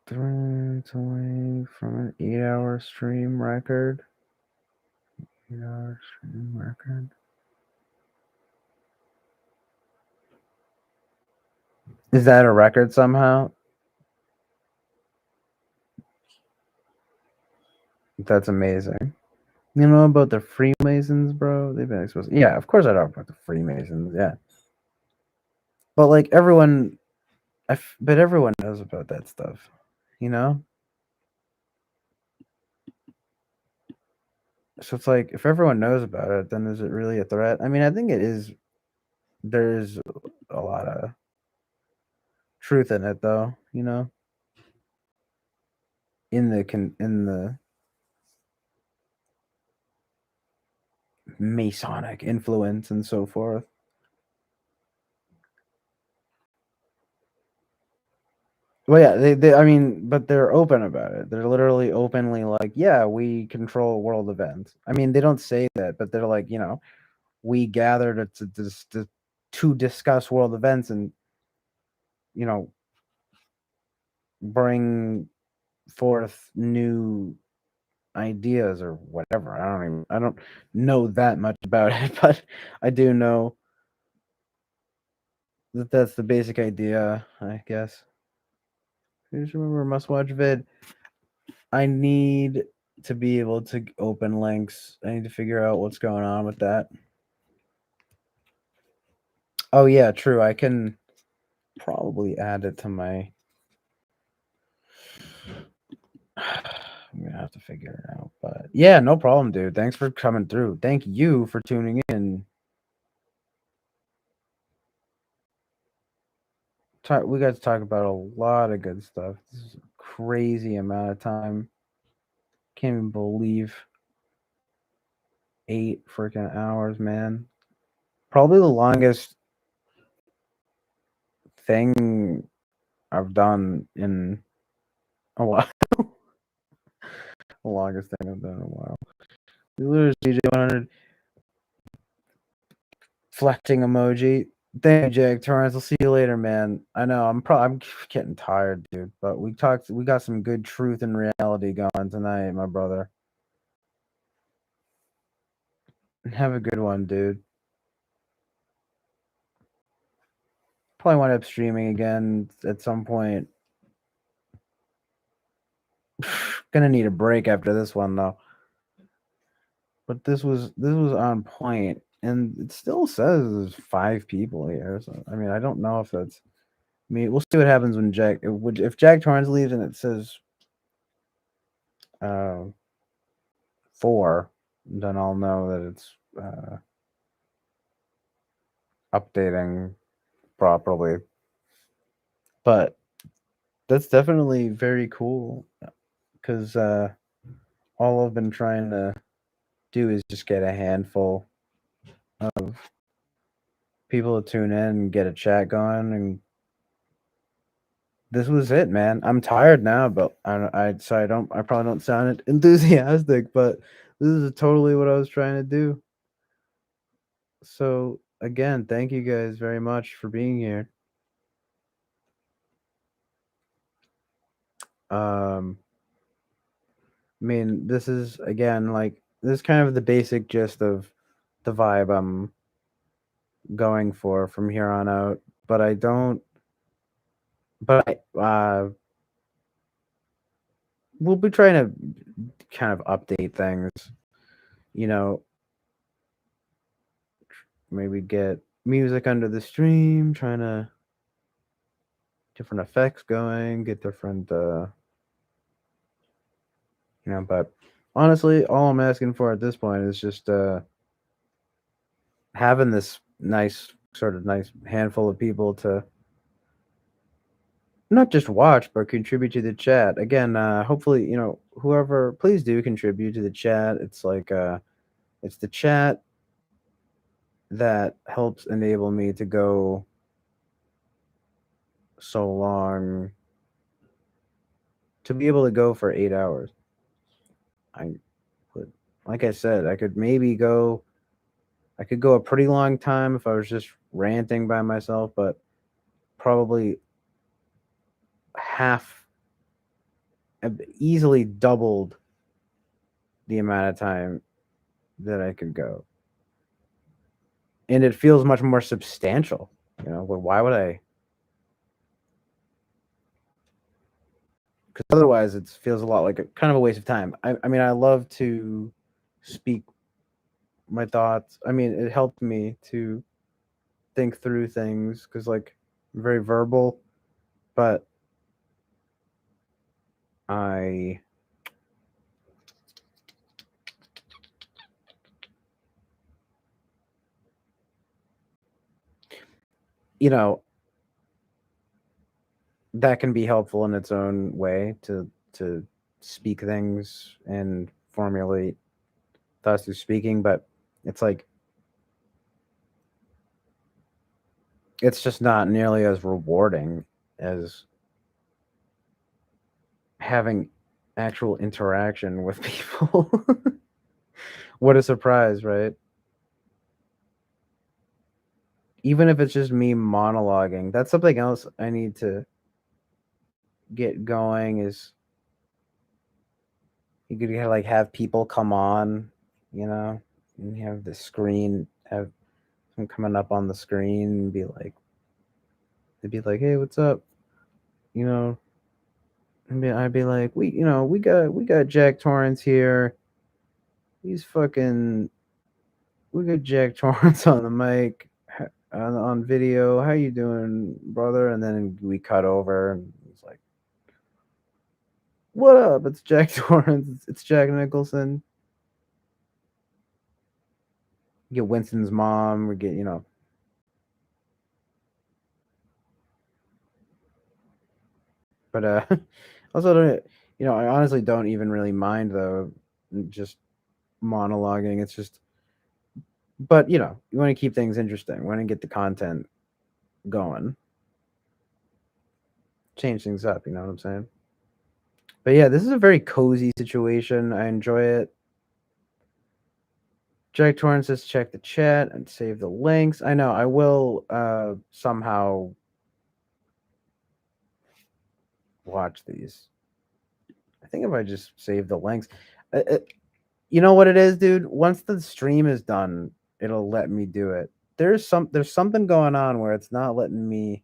It's away from an 8-hour stream record. 8-hour stream record. Is that a record somehow? That's amazing. You know about the Freemasons, bro? They've been exposed. Yeah, of course I know about the Freemasons. Yeah, but like everyone knows about that stuff, So it's like, if everyone knows about it, then is it really a threat? I mean, I think it is. There's a lot of truth in it, though. In the Masonic influence and so forth. Well, yeah, they I mean, but they're open about it. They're literally openly like, yeah, we control world events. I mean, they don't say that, but they're like, we gathered to discuss world events and, bring forth new ideas or whatever. I don't know that much about it, but I do know that that's the basic idea, I guess. Just remember, must watch vid. I need to be able to open links. I need to figure out what's going on with that. Oh yeah, true. I can probably add it to my I'm gonna have to figure it out. But yeah, no problem, dude. Thanks for coming through. Thank you for tuning in. We got to talk about a lot of good stuff. This is a crazy amount of time. Can't even believe 8 freaking hours, man. Probably the longest thing I've done in a while. The longest thing I've done in a while. Losers DJ 100 flexing emoji. Thank you, Jake Torrance. I'll see you later, man. I know I'm getting tired, dude. But we got some good truth and reality going tonight, my brother. Have a good one, dude. Probably wind up streaming again at some point. Gonna need a break after this one though. But this was on point, and it still says there's 5 people here. So I mean, I don't know if that's. I mean, we'll see what happens when if Jack Torrance leaves and it says 4, then I'll know that it's updating properly. But that's definitely very cool because all I've been trying to do is just get a handful of people to tune in and get a chat going, and this was it, man. I'm tired now, but I probably don't sound enthusiastic, but this is totally what I was trying to do. So again, thank you guys very much for being here. I mean, this is again this is kind of the basic gist of the vibe I'm going for from here on out, but I we'll be trying to kind of update things, you know, maybe get music under the stream, trying to different effects going, get different but honestly, all I'm asking for at this point is just having this nice handful of people to not just watch but contribute to the chat. Again, hopefully, whoever, please do contribute to the chat. It's like it's the chat that helps enable me to go so long, to be able to go for 8 hours. Like I said, I could go a pretty long time if I was just ranting by myself, but probably easily doubled the amount of time that I could go. And it feels much more substantial. Why would I? Because otherwise it feels a lot like kind of a waste of time. I mean, I love to speak my thoughts. I mean, it helped me to think through things because I'm very verbal, but that can be helpful in its own way to speak things and formulate thoughts through speaking, but it's it's just not nearly as rewarding as having actual interaction with people. What a surprise, right? Even if it's just me monologuing, that's something else I need to get going. Is you could have people come on, and you have the screen, have them coming up on the screen and they'd be like, hey, what's up? I'd be like, we got Jack Torrance here. We got Jack Torrance on the mic, on video. How you doing, brother? And then we cut over, and it's like, What up? It's Jack Torrance. It's Jack Nicholson. We get Winston's mom. We get, But also don't, I honestly don't even really mind though, just monologuing. It's just, but you want to keep things interesting. You want to get the content going, change things up. You know what I'm saying? But yeah, this is a very cozy situation. I enjoy it. Jack Torrance says check the chat and save the links. I know I will somehow watch these. I think if I just save the links, you know what it is, dude? Once the stream is done, it'll let me do it. There's something going on where it's not letting me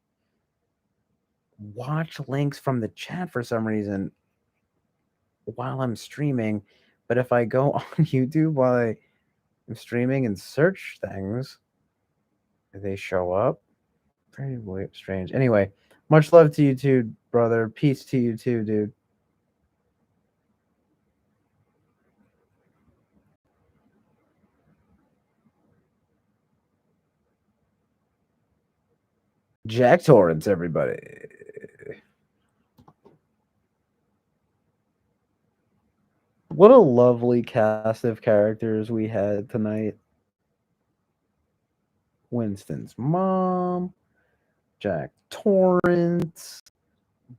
watch links from the chat for some reason while I'm streaming. But if I go on YouTube while I'm streaming and search things, they show up. Very weird, strange. Anyway, much love to you too, brother. Peace to you too, dude. Jack Torrance, everybody. What a lovely cast of characters we had tonight. Winston's mom, Jack Torrance,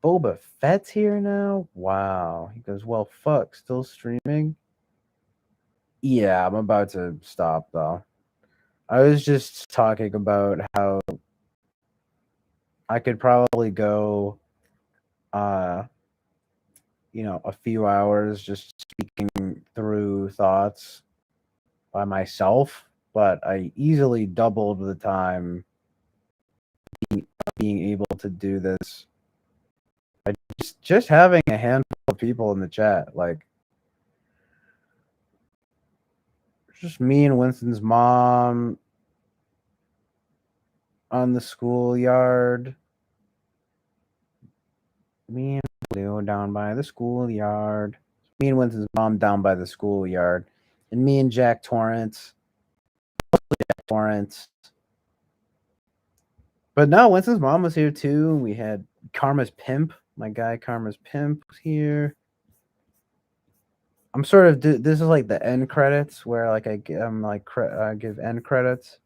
Boba Fett's here now. Wow. He goes, well, fuck, still streaming? Yeah, I'm about to stop though. I was just talking about how I could probably go a few hours just speaking through thoughts by myself, but I easily doubled the time being able to do this. Just having a handful of people in the chat, like just me and Winston's mom on the schoolyard. Me and Leo down by the schoolyard. Me and Winston's mom down by the schoolyard. And me and Jack Torrance. But no, Winston's mom was here too. We had Karma's Pimp. My guy Karma's Pimp was here. I'm sort of this is like the end credits where like I give end credits.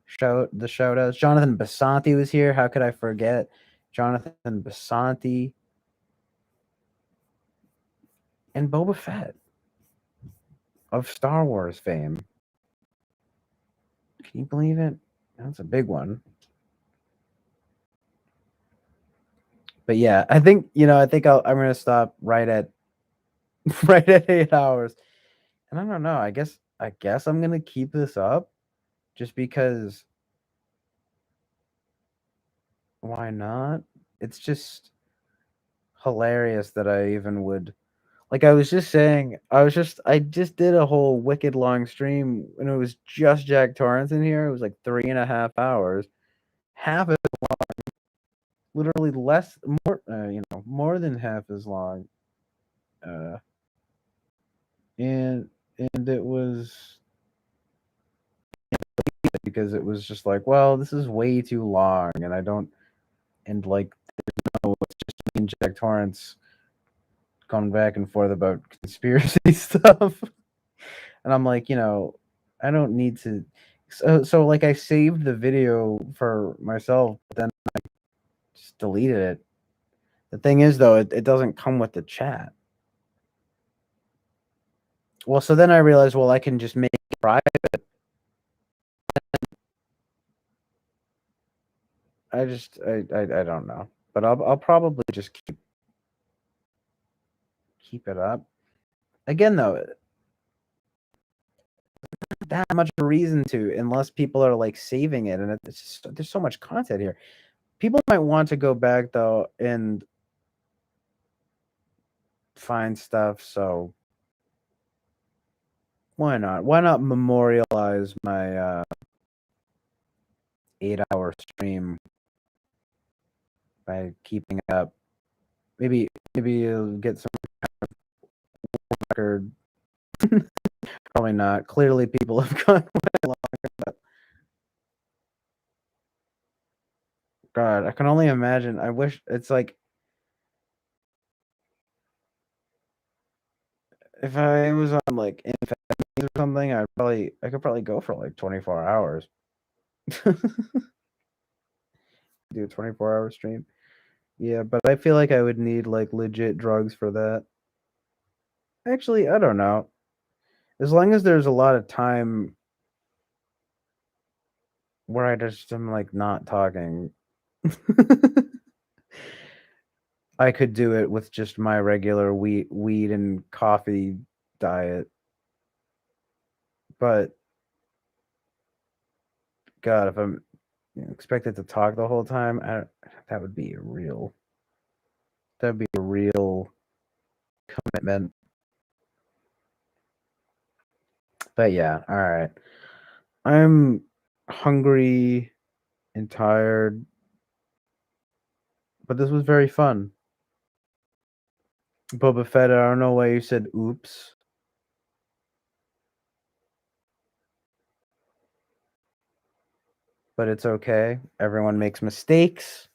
Shout outs. Jonathan Basanti was here. How could I forget Jonathan Basanti and Boba Fett of Star Wars fame? Can you believe it? That's a big one. But yeah, I think I'm gonna stop right at 8 hours. And I don't know. I guess I'm gonna keep this up just because why not? It's just hilarious that I even would like I was just saying, I just did a whole wicked long stream and it was just Jack Torrance in here. It was like 3.5 hours. Half as long, literally more than half as long. And it was because it was just like, well, this is way too long, and it's just me and Jack Torrance going back and forth about conspiracy stuff, and I'm like, I don't need to. So like I saved the video for myself, but then I just deleted it. The thing is, though, it doesn't come with the chat. Well, so then I realized, well, I can just make it private. I don't know, but I'll probably just keep it up. Again, though, not that much of a reason to, unless people are like saving it, and it's just, there's so much content here. People might want to go back though and find stuff. So why not? Why not memorialize my 8-hour stream by keeping it up maybe you'll get some record. Probably not. Clearly, people have gone way longer. But God, I can only imagine. I wish it's like if I was on like Infamous or something, I could probably go for like 24 hours. Do a 24-hour stream. Yeah, but I feel like I would need like legit drugs for that. Actually, I don't know. As long as there's a lot of time where I just am like not talking, I could do it with just my regular weed and coffee diet. But God, if I'm expected to talk the whole time, that would be a real commitment. But yeah, all right. I'm hungry and tired, but this was very fun. Boba Fett, I don't know why you said oops. But it's okay. Everyone makes mistakes.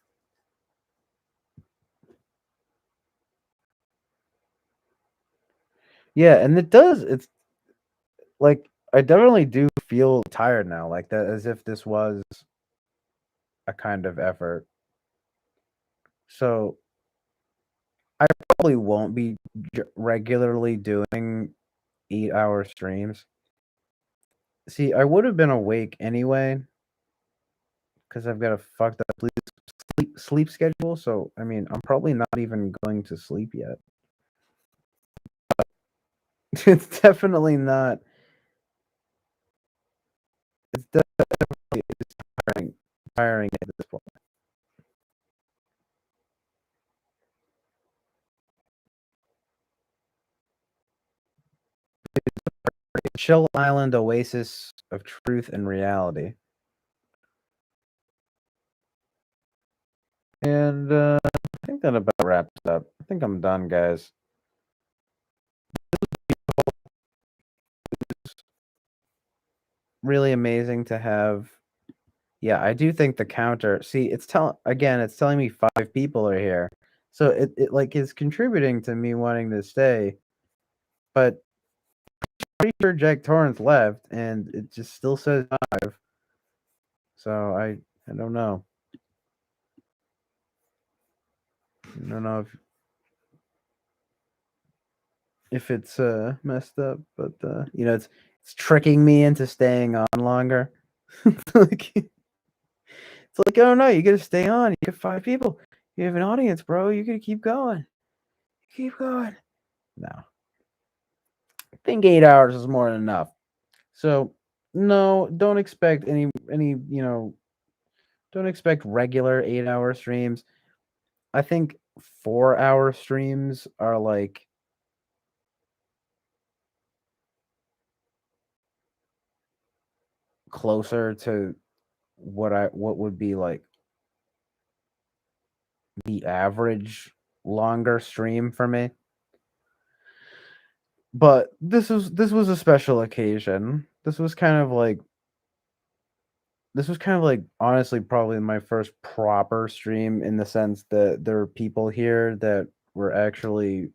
Yeah, and it's like I definitely do feel tired now, like that, as if this was a kind of effort. So I probably won't be regularly doing 8-hour streams. See, I would have been awake anyway because I've got a fucked up sleep schedule. So I mean, I'm probably not even going to sleep yet. It's definitely not. It's definitely tiring at this point. Chill Island Oasis of truth and reality. And I think that about wraps up. I think I'm done, guys. Really amazing to have. Yeah, I do think the counter. See, it's telling me 5 people are here, so it like is contributing to me wanting to stay. But pretty sure Jack Torrance left, and it just still says 5. So I don't know. I don't know if it's messed up, but it's tricking me into staying on longer. It's like, oh no, you gotta stay on. You get 5 people. You have an audience, bro. You gotta keep going. Keep going. No. I think 8 hours is more than enough. So no, don't expect don't expect regular 8-hour streams. I think 4-hour streams are like closer to what would be like the average longer stream for me. But this was a special occasion. This was kind of like honestly probably my first proper stream, in the sense that there are people here that were actually.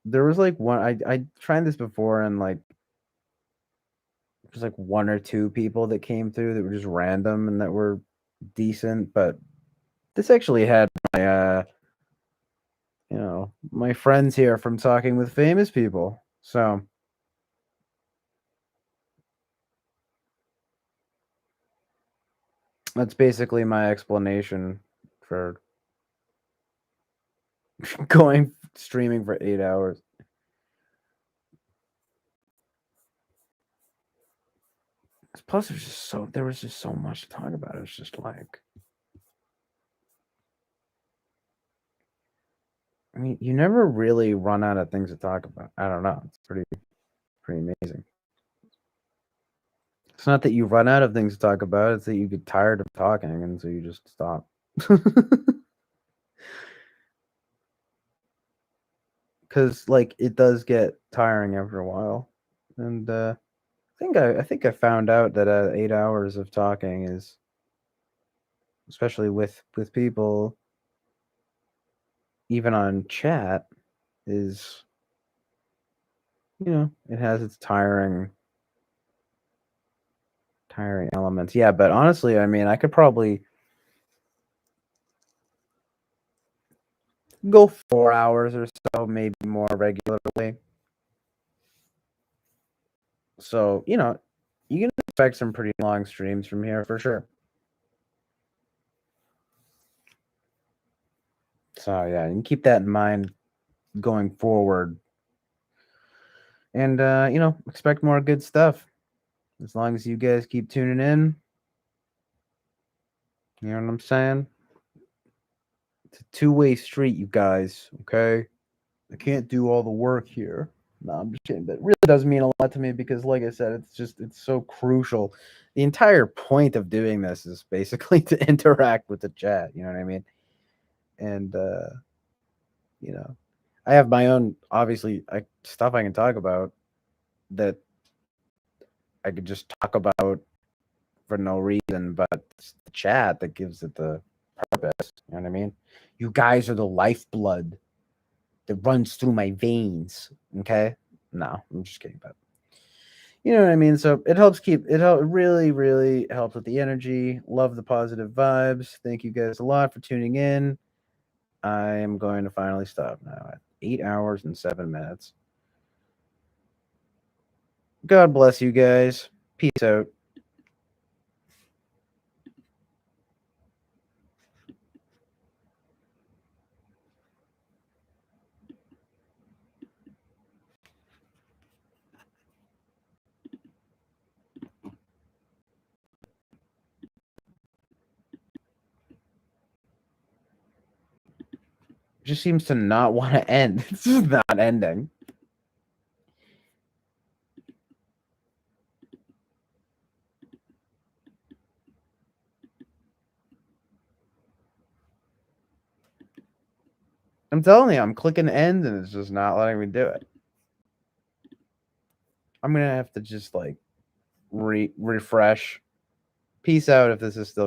There was like one I tried this before, and like there's like 1 or 2 people that came through that were just random and that were decent, but this actually had my my friends here from talking with famous people. So that's basically my explanation for going streaming for 8 hours. Plus, there was just so much to talk about. It was just like, I mean, you never really run out of things to talk about. I don't know. It's pretty amazing. It's not that you run out of things to talk about. It's that you get tired of talking, and so you just stop. because like it does get tiring after a while, and I think I found out that 8 hours of talking is, especially with people, even on chat, is, it has its tiring elements. Yeah, but honestly, I mean, I could probably go 4 hours or so, maybe more regularly. So, you can expect some pretty long streams from here for sure. So, yeah, you can keep that in mind going forward. And, expect more good stuff. As long as you guys keep tuning in. You know what I'm saying? It's a two-way street, you guys, okay? I can't do all the work here. No, I'm just kidding. But it really does mean a lot to me because, like I said, it's so crucial. The entire point of doing this is basically to interact with the chat. You know what I mean? And I have my own, obviously, stuff I can talk about that I could just talk about for no reason, but it's the chat that gives it the purpose. You know what I mean? You guys are the lifeblood that runs through my veins. Okay? No, I'm just kidding, but you know what I mean? So it helps really, really helps with the energy. Love the positive vibes. Thank you guys a lot for tuning in. I am going to finally stop now at 8 hours and 7 minutes. God bless you guys. Peace out. Just seems to not want to end. It's just not ending. I'm telling you, I'm clicking end and it's just not letting me do it. I'm gonna have to just like refresh. Peace out if this is still